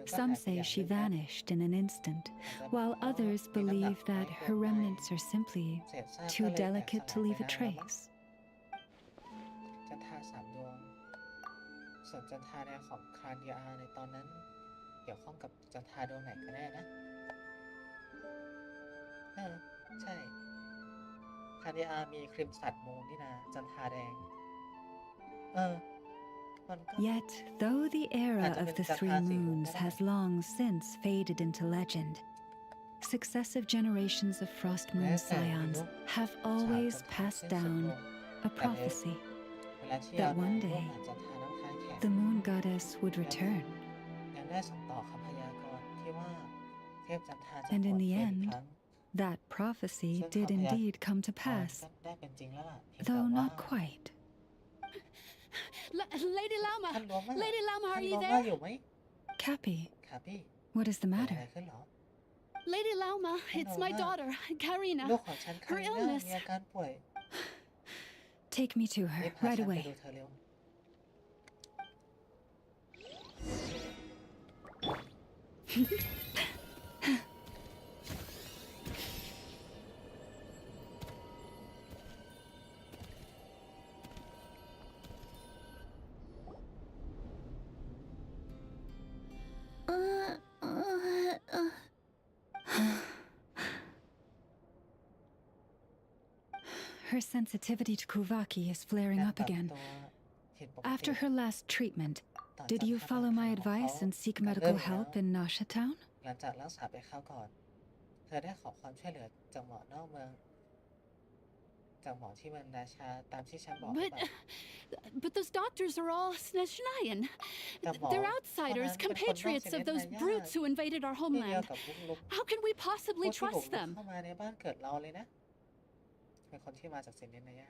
Speaker 2: Some say she vanished in an instant, while others believe that her remnants are simply too delicate to leave a trace. ส่วนจันทราในของคานเดียในตอนนั้นเกี่ยวข้องกับจันทราดวงไหนก็ได้นะใช่คานเดียมีคริมสันมูนนี่นะจันทราแดงYet, though the era of the 3 moons has long since faded into legend, successive generations of Frost Moon scions have always passed down a prophecy that one day the moon goddess would return. And in the end, that prophecy did indeed come to pass, though not quite.
Speaker 5: Lady Lauma!
Speaker 1: ท่านหลวงมา
Speaker 5: Lady Lauma,
Speaker 1: ท่าน
Speaker 5: are
Speaker 1: หล
Speaker 5: you
Speaker 1: วงมา
Speaker 5: there?
Speaker 1: อยู่ไหม
Speaker 2: Cappy,
Speaker 1: ครับพี่
Speaker 2: what is the
Speaker 1: เกิดอะไร
Speaker 2: matter?
Speaker 1: ขึ้นเหรอ
Speaker 5: Lady Lauma, it's my daughter,
Speaker 1: ลูก
Speaker 5: Karina.
Speaker 1: ของฉันคา
Speaker 5: Her
Speaker 1: ริน่า
Speaker 5: illness.
Speaker 1: มีอาการป่วย
Speaker 2: Take me to
Speaker 1: รี
Speaker 2: her
Speaker 1: บพา
Speaker 2: right
Speaker 1: ฉันไป
Speaker 2: away.
Speaker 1: ดูเธอเร็ว
Speaker 2: Her sensitivity to Kuvaki is flaring
Speaker 1: การ
Speaker 2: up
Speaker 1: ปรับ
Speaker 2: again.
Speaker 1: ตัวผิดปกติ
Speaker 2: After her last treatment,
Speaker 1: ต่อ
Speaker 2: did
Speaker 1: จาก
Speaker 2: you
Speaker 1: การ
Speaker 2: follow
Speaker 1: รัก
Speaker 2: my
Speaker 1: ษาของ
Speaker 2: advice
Speaker 1: เขา
Speaker 2: and seek
Speaker 1: การเริ่
Speaker 2: medical
Speaker 1: มแล้ว
Speaker 2: help in Nasha Town?
Speaker 1: หลังจากรักษาไปคราวก่อน เธอได้ขอความช่วยเหลือจากหมอนอกเมือง จากหมอที่เมืองราชาตามที่ฉันบอกหรือเปล่า
Speaker 5: But those doctors are all Snezhnayan.
Speaker 1: แต่หมอ
Speaker 5: They're
Speaker 1: พวกนั้น
Speaker 5: outsiders,
Speaker 1: เป็นคนนอก
Speaker 5: compatriots
Speaker 1: ชนิ
Speaker 5: of
Speaker 1: ด
Speaker 5: those
Speaker 1: นายา
Speaker 5: brutes who invaded our
Speaker 1: ที่เดียว
Speaker 5: homeland.
Speaker 1: กับพวกลุก
Speaker 5: How can we
Speaker 1: พว
Speaker 5: possibly
Speaker 1: กที่บุก
Speaker 5: trust
Speaker 1: รุก
Speaker 5: them?
Speaker 1: เข้ามาในบ้านเกิดเราเลยนะ เป็นคนที่มาจากสินเนนายา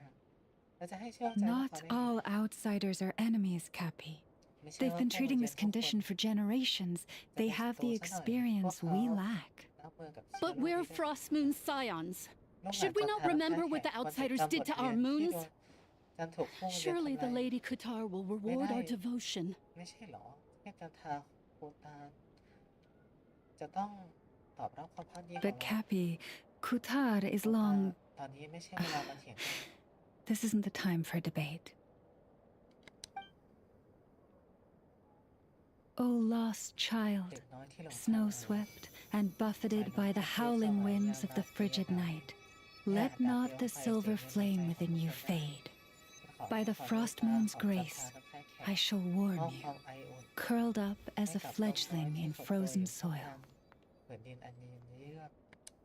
Speaker 1: เราจะให้เชื่อใจพวกเขา
Speaker 2: Not
Speaker 1: ได้ไง
Speaker 2: all outsiders are enemies, Cappy.
Speaker 1: ไม่ใช่
Speaker 2: They've
Speaker 1: ว่า
Speaker 2: been
Speaker 1: ผู้มา
Speaker 2: treating
Speaker 1: เยือน
Speaker 2: this
Speaker 1: ทุกคน
Speaker 2: condition for generations.
Speaker 1: จะ
Speaker 2: They
Speaker 1: เป็นศั
Speaker 2: have
Speaker 1: ตรู
Speaker 2: the
Speaker 1: ซะหน่อย พวก
Speaker 2: experience
Speaker 1: เขา
Speaker 2: we lack.
Speaker 1: รับมือกับเชื้อ
Speaker 5: But
Speaker 1: โรค
Speaker 5: we're
Speaker 1: นี้ได้
Speaker 5: Frost Moon Scions.
Speaker 1: ลูกหลาน
Speaker 5: Should we
Speaker 1: จาก
Speaker 5: not
Speaker 1: ทารก
Speaker 5: remember
Speaker 1: แข
Speaker 5: what
Speaker 1: ก
Speaker 5: the
Speaker 1: ควรจด
Speaker 5: outsiders
Speaker 1: จำบ
Speaker 5: did
Speaker 1: ท
Speaker 5: to
Speaker 1: เรีย
Speaker 5: our
Speaker 1: นที่โด
Speaker 5: moons?
Speaker 1: นการถูกผู้มาเยือน
Speaker 5: Surely
Speaker 1: ทำ
Speaker 5: the
Speaker 1: ลาย
Speaker 5: Lady Kutar will reward our devotion.
Speaker 1: ไม่ใช่หรอเทพจันทราโคตาจะต้องตอบรับความพักดีของ
Speaker 2: But
Speaker 1: เรา
Speaker 2: Cappy, Kutar is
Speaker 1: เพราะว่า
Speaker 2: long.
Speaker 1: ตอนนี้ไม่ใช่เวลามาเถียงกัน
Speaker 2: This isn't the time for debate. Oh, lost child,
Speaker 1: เด็กน้อยที่หลงทาง
Speaker 2: snow swept and buffeted by the howling winds of the frigid night, let not the silver flame within you fade. By the frost moon's grace, I shall warm
Speaker 1: มอบค
Speaker 2: you,
Speaker 1: วามไออุ่น
Speaker 2: curled up
Speaker 1: ให้
Speaker 2: as a
Speaker 1: กับน้องน้อย
Speaker 2: fledgling
Speaker 1: ที่
Speaker 2: in
Speaker 1: ขดตัวอยู่
Speaker 2: frozen
Speaker 1: ข้าง
Speaker 2: soil.
Speaker 1: ๆเหมือนดินอันเย็นเยือก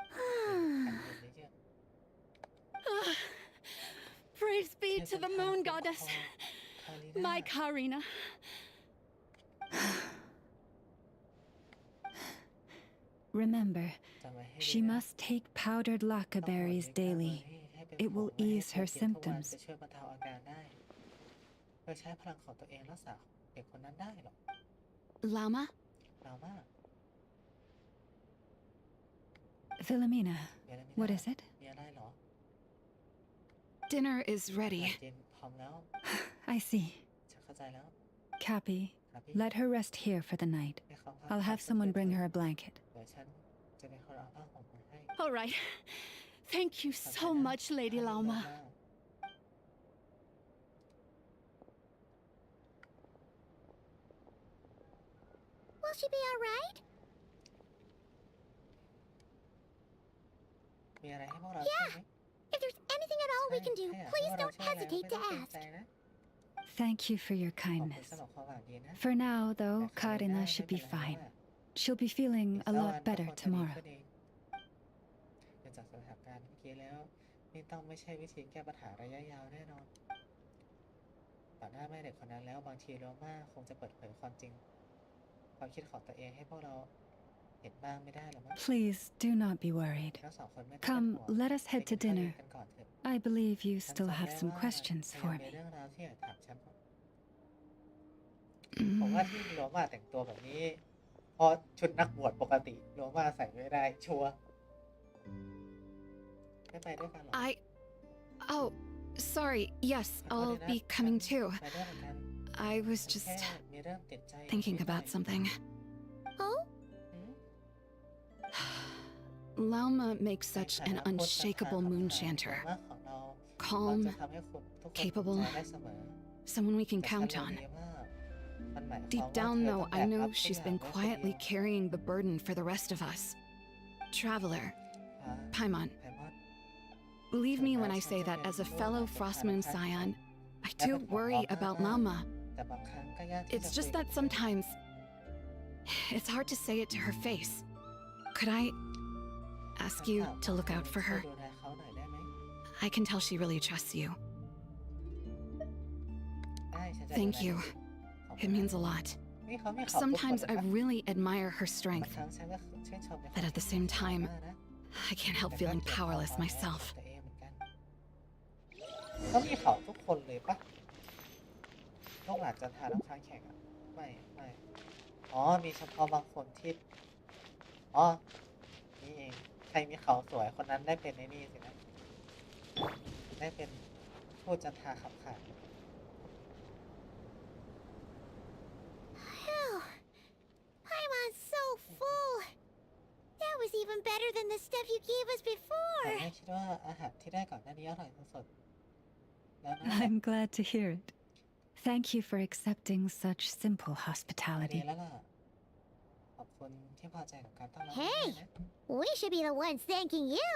Speaker 1: อันเย็นเยือก
Speaker 5: Praise be
Speaker 1: เท
Speaker 5: to
Speaker 1: พ
Speaker 5: the
Speaker 1: เจ้า
Speaker 5: moon
Speaker 1: คุ้มครอง
Speaker 5: goddess,
Speaker 1: คาริน่า
Speaker 5: my Karina.
Speaker 2: Remember,
Speaker 1: จำไว้ให้ดี
Speaker 2: she
Speaker 1: นะ
Speaker 2: must take powdered
Speaker 1: ต้อง
Speaker 2: laca
Speaker 1: อด
Speaker 2: berries
Speaker 1: ลิ้นกับเบอร์
Speaker 2: daily.
Speaker 1: รี่ให้เป็น
Speaker 2: It
Speaker 1: ผ
Speaker 2: will
Speaker 1: งไว้ให้
Speaker 2: ease
Speaker 1: เธอ
Speaker 2: her
Speaker 1: กินทุกวัน
Speaker 2: symptoms.
Speaker 1: จะช่วยบรรเทาอาการได้โดยใช้พลังของตัวเองรักษาเด็กคนนั้นได้หรอก
Speaker 11: Lama?
Speaker 1: เรามาก
Speaker 2: Philomena,
Speaker 1: เวลามี
Speaker 2: what
Speaker 1: ได้
Speaker 2: is it?
Speaker 1: มีอะไรหรอ
Speaker 11: Dinner is
Speaker 1: อาหาร
Speaker 11: ready.
Speaker 1: เย็นพร้อมแล้ว
Speaker 2: I see.
Speaker 1: ฉันเข้าใจแล้ว
Speaker 2: Cappy,
Speaker 1: ครับพี่
Speaker 2: let her rest here for the night.
Speaker 1: ให้เขาพัก
Speaker 2: I'll
Speaker 1: ผ่อน
Speaker 2: have
Speaker 1: สัก
Speaker 2: someone
Speaker 1: คืน
Speaker 2: bring
Speaker 1: เถ
Speaker 2: her
Speaker 1: อะ
Speaker 2: a blanket.
Speaker 1: เดี๋ยวฉันจะเป็นคนเอาผ้าห่มมาให้
Speaker 5: All right. Thank you
Speaker 1: ขอบใจ
Speaker 5: so
Speaker 1: นะ
Speaker 5: much, Lady
Speaker 1: ขอบคุณ
Speaker 5: Lauma.
Speaker 1: มาก
Speaker 4: Will she be alright?
Speaker 1: มีอะไรให้พวกเราช่วยไหม
Speaker 4: If there's anything at all we can do,
Speaker 1: ใช่
Speaker 4: please
Speaker 1: ถ้า
Speaker 4: don't
Speaker 1: อยากให้พวกเราช่วยอะไร
Speaker 4: hesitate
Speaker 1: ไม่
Speaker 4: to
Speaker 1: ต้องเกรง
Speaker 4: ask.
Speaker 1: ใจนะ
Speaker 2: Thank you for your
Speaker 1: ขอบคุณ
Speaker 2: kindness.
Speaker 1: สำหรับความหวังดีนะ
Speaker 2: For now,
Speaker 1: แต่
Speaker 2: though,
Speaker 1: คาริน่า
Speaker 2: Karina
Speaker 1: ไม่
Speaker 2: should
Speaker 1: เป็น
Speaker 2: be
Speaker 1: ไรแล้ว
Speaker 2: fine.
Speaker 1: อะ
Speaker 2: She'll be feeling
Speaker 1: อีก
Speaker 2: a
Speaker 1: สักวั
Speaker 2: lot
Speaker 1: นก็
Speaker 2: better
Speaker 1: คงจะดี
Speaker 2: tomorrow.
Speaker 1: ขึ้นเองเนื่องจากสถานการณ์เมื่อกี้แล้ว นี่ต้องไม่ใช่วิธีแก้ปัญหาระยะยาวแน่นอนต่อหน้าแม่เด็กคนนั้นแล้วบางทีโรม่าคงจะเปิดเผยความจริง ความคิดของตัวเองให้พวกเราเห็นบ้างไม่ได้หรอมั้ง
Speaker 2: Please do not be worried.
Speaker 1: ทั้งสองคนไม่ต้องเป็น
Speaker 2: Come,
Speaker 1: ห่วง
Speaker 2: let us
Speaker 1: ไป
Speaker 2: head
Speaker 1: กิ
Speaker 2: to
Speaker 1: นข้าวเย็น
Speaker 2: dinner.
Speaker 1: กันก่อนเถอะ
Speaker 2: I believe you
Speaker 1: ฉัน
Speaker 2: still
Speaker 1: จำ
Speaker 2: have
Speaker 1: ได้
Speaker 2: some
Speaker 1: ว่า
Speaker 2: questions
Speaker 1: เธอ
Speaker 2: for
Speaker 1: มี
Speaker 2: me.
Speaker 1: เรื่องราวที่อยากถามฉันผมว่าที่โรม่าแต่งตัวแบบนี้เพราะชุดนักบวชปกติโรม่าใส่ไม่ได้ชัวร์ไม่ไปด้วยกันหรอ
Speaker 11: Oh, sorry. Yes,
Speaker 1: ขอโทษ
Speaker 11: I'll
Speaker 1: ด้วยนะ
Speaker 11: be coming too.
Speaker 1: ไปด้วยเหมือนกัน
Speaker 11: I was
Speaker 1: ฉัน
Speaker 11: just
Speaker 1: แค่มีเรื่องติดใจ
Speaker 11: thinking
Speaker 1: นิดหน่อย
Speaker 11: about something.
Speaker 4: Oh?
Speaker 1: หืม
Speaker 11: Lauma makes
Speaker 1: ใน
Speaker 11: such
Speaker 1: ฐา
Speaker 11: an
Speaker 1: นะผู้สัมผัส
Speaker 11: unshakable
Speaker 1: ของ
Speaker 11: moon
Speaker 1: โร
Speaker 11: chanter.
Speaker 1: ม่าของเรา เรา
Speaker 11: Calm,
Speaker 1: จะทำให้คุณทุกคนภูมิ
Speaker 11: capable,
Speaker 1: ใจได้เสมอ
Speaker 11: someone we can
Speaker 1: แต่ฉัน
Speaker 11: count
Speaker 1: รู้
Speaker 11: on.
Speaker 1: ดีว่ามันหมายความ
Speaker 11: Deep
Speaker 1: ว่า
Speaker 11: down,
Speaker 1: เธอ
Speaker 11: though,
Speaker 1: ต้อง
Speaker 11: I
Speaker 1: แบกรับ
Speaker 11: know
Speaker 1: ทุก
Speaker 11: she's
Speaker 1: อย่าง
Speaker 11: been
Speaker 1: ไว้คนเดียว
Speaker 11: quietly carrying the burden for the rest of us. Traveler,
Speaker 1: อ่า
Speaker 11: Paimon,
Speaker 1: ไพมอน
Speaker 11: believe me when I say that as a fellow Frostmoon Scion, I do worry about Lauma.
Speaker 1: แต่บางครั้งก็ยากที่
Speaker 11: It's
Speaker 1: จะคุย
Speaker 11: just
Speaker 1: กับ
Speaker 11: that
Speaker 1: เธอ
Speaker 11: sometimes it's hard to say it to her face. Could I ask
Speaker 1: ฉัน
Speaker 11: you
Speaker 1: ถาม
Speaker 11: to look out for
Speaker 1: ช่วย
Speaker 11: her?
Speaker 1: ดูแลเขาหน่อยได้ไหม
Speaker 11: I can tell she really trusts you.
Speaker 1: ได้ฉันจะดู
Speaker 11: Thank
Speaker 1: แล
Speaker 11: you.
Speaker 1: ขอบคุ
Speaker 11: It
Speaker 1: ณ
Speaker 11: means a lot.
Speaker 1: นี่เขามีเขาทุกคน
Speaker 11: Sometimes
Speaker 1: เลย
Speaker 11: I
Speaker 1: ปะ
Speaker 11: really admire her
Speaker 1: บาง
Speaker 11: strength,
Speaker 1: ครั้งฉันก็ชื่นชมใน
Speaker 11: but at the same
Speaker 1: ความ
Speaker 11: time,
Speaker 1: สามารถนะ
Speaker 11: I can't
Speaker 1: แต่
Speaker 11: help
Speaker 1: ก็
Speaker 11: feeling
Speaker 1: เกลียดความ
Speaker 11: powerless
Speaker 1: อ่อนแอของ
Speaker 11: myself.
Speaker 1: ตัวเองเหมือนกันเขามีเขาทุกคนเลยปะก็ ลูกหลานจันทราต้องค้างแข่งอ่ะไม่อ๋อมีเฉพาะบางคนที่อ๋อนี่เองใครมีเขาสวยคนนั้นได้เป็นในนี่สินะได้เป็นผู้จันทราขับขาน
Speaker 4: Paimon's so full. That was even better than the stuff you gave us
Speaker 1: แต่
Speaker 4: before.
Speaker 1: แม่คิดว่าอาหารที่ได้ก่อนหน้านี้อร่อยสุดๆแล้วนะ
Speaker 2: I'm glad to hear it. Thank you for accepting such simple
Speaker 1: ดี
Speaker 2: hospitality.
Speaker 1: แล้วล่ะขอบคุณที่พอใจกับการต้อนรับ
Speaker 4: Hey, we should be the ones thanking you.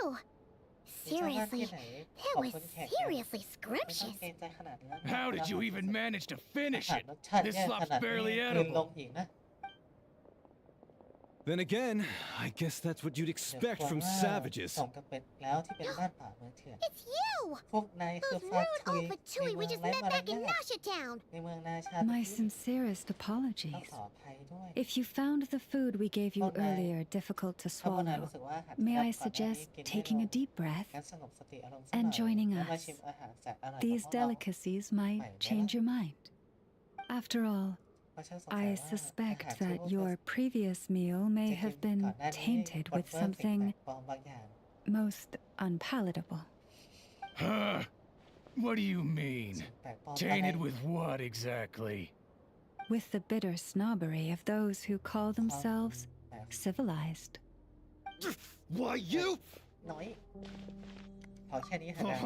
Speaker 1: มีชาวบ้านที่
Speaker 4: Seriously,
Speaker 1: ไหน
Speaker 4: that
Speaker 1: ขอบ
Speaker 4: was
Speaker 1: คุณแขก
Speaker 4: seriously
Speaker 1: ไม่ต้อง
Speaker 4: scrumptious.
Speaker 1: เกรงใจขนาดนั้น
Speaker 10: How did you even manage to finish
Speaker 1: อาหาร
Speaker 10: it?
Speaker 1: รสชาติ
Speaker 10: This
Speaker 1: แย่ข
Speaker 10: slop's
Speaker 1: นาดนี้
Speaker 10: barely
Speaker 1: กลืนลง
Speaker 10: edible.
Speaker 1: อีกนะ
Speaker 8: Then again, I guess that's what you'd
Speaker 1: เดี๋ยว
Speaker 8: expect
Speaker 1: กลัว
Speaker 8: from
Speaker 1: ว่า
Speaker 8: savages.
Speaker 1: สมกับเป็นแล้วที่เป็นบ้านป่าเมืองเถื่อน
Speaker 4: It's you!
Speaker 1: พวกนายคือ
Speaker 4: Those
Speaker 1: ฟา
Speaker 4: rude
Speaker 1: ทุย
Speaker 4: old
Speaker 1: ใน
Speaker 4: Fatui
Speaker 1: เมื
Speaker 4: we
Speaker 1: อง
Speaker 4: just
Speaker 1: ไร้
Speaker 4: met
Speaker 1: มาร
Speaker 4: back in
Speaker 1: ยาท
Speaker 4: Nasha Town.
Speaker 1: ในเมืองนาชา
Speaker 2: My
Speaker 1: ติ
Speaker 2: sincerest
Speaker 1: ต้อง
Speaker 2: apologies.
Speaker 1: ขออภัยด้วย
Speaker 2: If you found the food we gave you
Speaker 1: Well, I-
Speaker 2: earlier difficult to
Speaker 1: ถ้าพวกนาย
Speaker 2: swallow,
Speaker 1: รู้สึกว่าอาหารที่
Speaker 2: may
Speaker 1: รับ
Speaker 2: I
Speaker 1: ก่อนหน้านี้
Speaker 2: suggest
Speaker 1: กินไม่
Speaker 2: taking
Speaker 1: ล
Speaker 2: a
Speaker 1: ง
Speaker 2: deep breath?
Speaker 1: งั้นสงบสติอารมณ์สักหน่
Speaker 2: and
Speaker 1: อย
Speaker 2: joining
Speaker 1: แล้วมา
Speaker 2: us.
Speaker 1: ชิมอาหารแสนอร่อยของ
Speaker 2: These
Speaker 1: พวกเรา
Speaker 2: delicacies might change your mind. After all,
Speaker 1: เพราะฉันสงสัย
Speaker 2: I
Speaker 1: ว่า
Speaker 2: suspect
Speaker 1: อาหารที่
Speaker 2: that
Speaker 1: พวก
Speaker 2: your previous meal
Speaker 1: จะ
Speaker 2: may
Speaker 1: กิน
Speaker 2: have
Speaker 1: ก่อน
Speaker 2: been
Speaker 1: หน้านี้
Speaker 2: tainted
Speaker 1: ปน
Speaker 2: with
Speaker 1: เปื้อนสิ่งแปล
Speaker 2: something
Speaker 1: กปลอมบางอย่าง
Speaker 2: most unpalatable.
Speaker 10: Huh? What do you mean?
Speaker 1: สิ่งแปลกปลอม
Speaker 10: Tainted
Speaker 1: อะไร
Speaker 10: with what exactly?
Speaker 2: With the bitter snobbery of those who call themselves
Speaker 1: แปลก
Speaker 2: civilized.
Speaker 8: Why you?
Speaker 1: น้อยพอแค่นี้เถอะนะ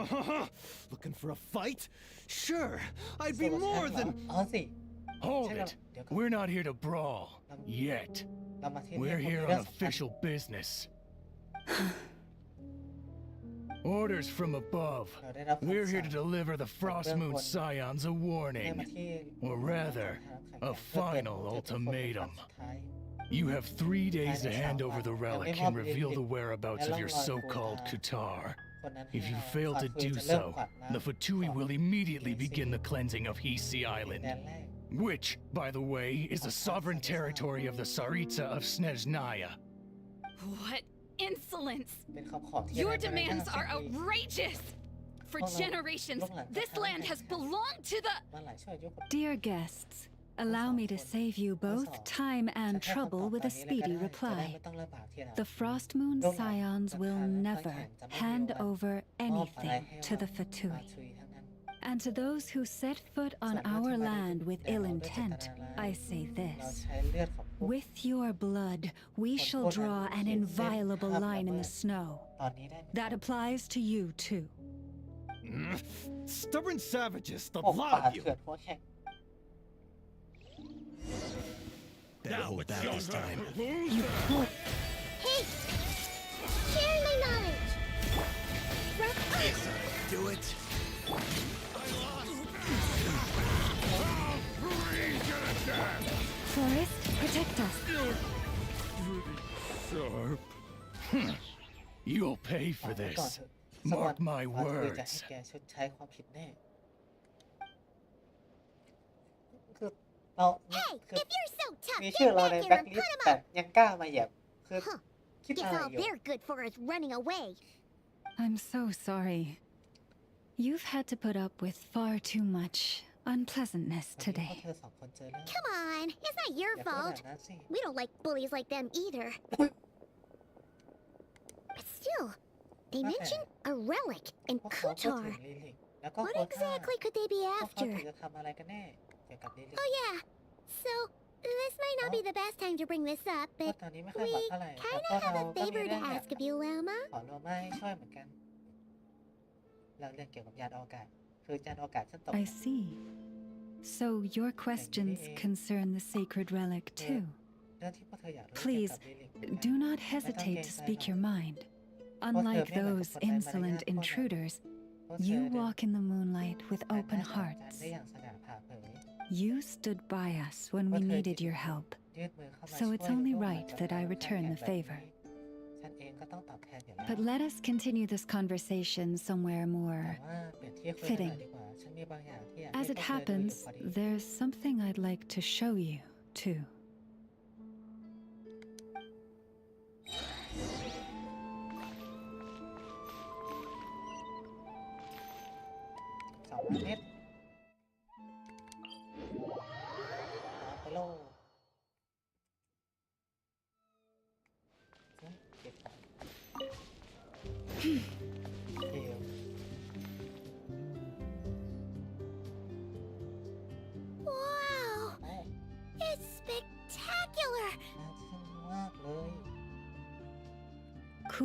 Speaker 8: Looking for a fight? Sure, I'd
Speaker 1: สู้
Speaker 8: be
Speaker 1: กับฉัน
Speaker 8: more
Speaker 1: เหรอ
Speaker 8: than.
Speaker 1: อ๋อสิ
Speaker 10: Hold
Speaker 1: Check
Speaker 10: it.
Speaker 1: out.ดี๋ยวก่อน
Speaker 10: We're not here to brawl. Yet.
Speaker 1: เรามาที่นี่
Speaker 10: We're
Speaker 1: เพราะ
Speaker 10: here
Speaker 1: มีเรื่อ
Speaker 10: on
Speaker 1: งสำคัญ
Speaker 10: official business. Orders from above.
Speaker 1: เราได้รับคำ
Speaker 10: We're
Speaker 1: สั่
Speaker 10: here
Speaker 1: ง
Speaker 10: to deliver the Frostmoon Scions a
Speaker 1: ให้มา
Speaker 10: warning.
Speaker 1: ที่
Speaker 10: Or rather, a final ultimatum. You have 3 days to hand over the relic and reveal the whereabouts of your so-called Qatar.
Speaker 1: คนนั้น
Speaker 10: If you
Speaker 1: ให้
Speaker 10: fail
Speaker 1: ฟา
Speaker 10: to
Speaker 1: ทุย
Speaker 10: do
Speaker 1: จะเริ่ม
Speaker 10: so,
Speaker 1: กวาดน้ำ
Speaker 10: the Fatui will immediately begin the cleansing of Hisi
Speaker 1: แด
Speaker 10: Island,
Speaker 1: นแรก
Speaker 10: which, by the way, is the sovereign territory of the Tsaritsa of Snezhnaya.
Speaker 11: What insolence!
Speaker 1: เป็นคำขอที่
Speaker 11: Your
Speaker 1: ไร้มารยาท
Speaker 11: demands are
Speaker 1: สิ่งนี้
Speaker 11: outrageous! For
Speaker 1: Hold on.
Speaker 11: generations,
Speaker 1: Look like
Speaker 11: this
Speaker 1: that.
Speaker 11: land has belonged to the.
Speaker 1: มาหลายช่วยยุค
Speaker 2: Dear guests, allow me to save you both time and trouble with a speedy reply. The Frostmoon Scions will never hand over anything to the Fatui. And to those who set foot on our land with ill intent, I say
Speaker 1: เรา
Speaker 2: this.
Speaker 1: ใช้เลือดของพวก
Speaker 2: With your blood, we shall draw an inviolable line in the snow.
Speaker 1: ตอนนี้ได้ไหม
Speaker 2: That applies to you too.
Speaker 8: Stubborn savages, the
Speaker 1: พวก
Speaker 8: lot
Speaker 1: ป่า
Speaker 8: of you.
Speaker 1: เถื่อนหัวแข็ง
Speaker 8: Better hold back this time.
Speaker 4: Hey! Share my knowledge!
Speaker 8: Do it.
Speaker 2: Forest, protect us.
Speaker 10: Sharp. You'll pay for
Speaker 1: ฝากไว้ก่อน
Speaker 10: this.
Speaker 1: เถอะสักวัน
Speaker 10: Mark my
Speaker 1: ฟาทุยจะให้
Speaker 10: words.
Speaker 1: แกชดใช้ความผิดแน่คือเรา
Speaker 4: Hey,
Speaker 1: คือ
Speaker 4: if you're so tough,
Speaker 1: มี
Speaker 4: get
Speaker 1: ชื่อเรา
Speaker 4: back
Speaker 1: ใน
Speaker 4: here
Speaker 1: แบ็ค
Speaker 4: and
Speaker 1: ลิ
Speaker 4: put
Speaker 1: ส
Speaker 4: him
Speaker 1: ต์แต่
Speaker 4: up!
Speaker 1: ยังกล้ามาเหยียบคือ
Speaker 4: Huh.
Speaker 1: คิด
Speaker 4: Guess
Speaker 1: อะไร
Speaker 4: all
Speaker 1: อยู่
Speaker 4: they're good for is running away.
Speaker 2: I'm so sorry. You've had to put up with far too much unpleasantness
Speaker 1: วันนี้พวก
Speaker 2: today.
Speaker 1: เธอสองคนเจอเรื่อง
Speaker 4: Come on, it's not
Speaker 1: อ
Speaker 4: your
Speaker 1: ย่าพูดแบ
Speaker 4: fault.
Speaker 1: บนั้นสิ
Speaker 4: We don't like bullies like them either. But still, they mentioned a relic in
Speaker 1: พวกเขาพูดถึ
Speaker 4: Qatar.
Speaker 1: งลิลิกแล้วก็
Speaker 4: What
Speaker 1: โคท่า
Speaker 4: exactly could they be
Speaker 1: พวกเขา
Speaker 4: after?
Speaker 1: ถึงจะทำอะไรกันแน่เกี่ยวกับลิลิก
Speaker 4: Oh yeah. So, this might not be the best time to bring this up,
Speaker 1: เพราะ
Speaker 4: but
Speaker 1: ตอนนี้ไม่ค่อยเหมาะ
Speaker 4: we
Speaker 1: เท่าไหร่แต่
Speaker 4: kinda
Speaker 1: พวก
Speaker 4: have
Speaker 1: เรา
Speaker 4: a
Speaker 1: ก็มี
Speaker 4: favor
Speaker 1: เรื่
Speaker 4: to
Speaker 1: องอยาก
Speaker 4: ask of you, Wilma.
Speaker 1: ขอโรมาให้ช่วยเหมือนกันเราเรื่องเกี่ยวกับยานอวกาศคือยานอวกาศฉันตก
Speaker 2: I see. So your questions concern the sacred relic too.
Speaker 1: เรื่องที่พวกเธออยากรู้เกี่ยว
Speaker 2: Please,
Speaker 1: กับลิลิกเหมือนกัน
Speaker 2: do not hesitate to speak your mind. Unlike those insolent intruders, you walk in the moonlight with
Speaker 1: แต่
Speaker 2: open
Speaker 1: น่าจะกัน
Speaker 2: hearts.
Speaker 1: ได้อย่างสง่าผ่าเผย
Speaker 2: You stood by us when we needed your help.
Speaker 1: ยื่นมือเข้ามา
Speaker 2: So
Speaker 1: ช่วย
Speaker 2: it's only
Speaker 1: ร่วมมือ
Speaker 2: right
Speaker 1: กับ
Speaker 2: that I
Speaker 1: เรา
Speaker 2: return the
Speaker 1: แข่งแบบ
Speaker 2: favor.
Speaker 1: นี้ฉันเองก็ต้องตอบแทนอยู่แล้ว
Speaker 2: But let us continue this conversation somewhere
Speaker 1: แต่
Speaker 2: more
Speaker 1: ว่าเปลี่ยนที่คุยกันหน่อย
Speaker 2: fitting.
Speaker 1: ดีกว่าฉันมีบางอย่างที่อยากให้
Speaker 2: As
Speaker 1: พว
Speaker 2: it
Speaker 1: กเธอดูอยู่
Speaker 2: happens,
Speaker 1: พอดี
Speaker 2: there's something I'd like to show you too.
Speaker 1: 200 เมตร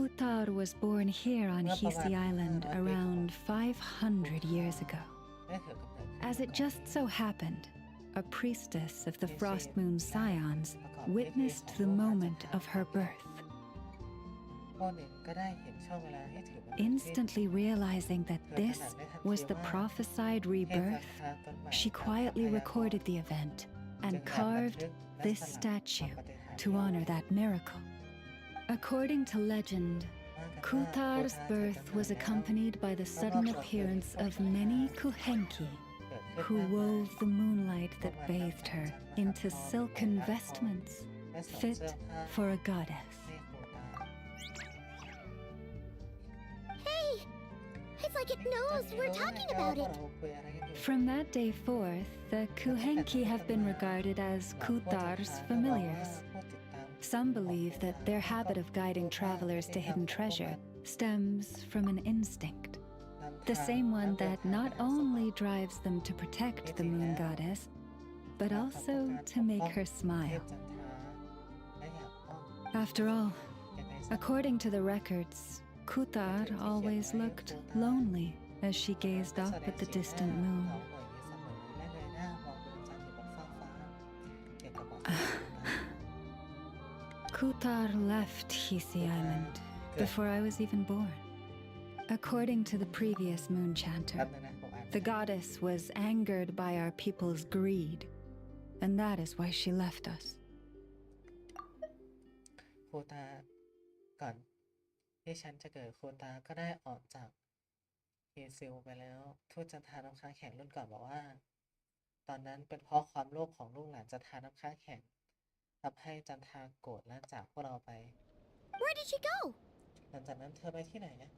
Speaker 2: Kutar was born here on Hisi Island around 500 years ago. As it just so happened, a priestess of the Frost Moon Scions witnessed the moment of her birth. Instantly realizing that this was the prophesied rebirth, she quietly recorded the event and carved this statue to honor that miracle. According to legend, Kutar's birth was accompanied by the sudden appearance of many Kuhenki, who wove the moonlight that bathed her into silken vestments fit for a goddess.
Speaker 4: Hey! It's like it knows we're talking about it.
Speaker 2: From that day forth, the Kuhenki have been regarded as Kutar's familiars. Some believe that their habit of guiding travelers to hidden treasure stems from an instinct. The same one that not only drives them to protect the moon goddess, but also to make her smile. After all, according to the records, Kutar always looked lonely as she gazed up at the distant moon. Kutar left Hisi Island before I was even born. According to the previous moon chanter, the goddess was angered by our people's greed, and that is why she left us.
Speaker 1: โคตาก่อนที่ฉันจะเกิดโคตาก็ได้ออกจากเฮซิลไปแล้วทูตจันทาน้ำค้างแข็งรุ่นก่อนบอกว่าตอนนั้นเป็นเพราะความโลภของลูกหลานจันทาน้ำค้างแข็งทำให้จันทาโกรธและจากพวกเราไป
Speaker 4: Where did she go?
Speaker 1: หลังจากนั้นเธอไปที่ไหนนะ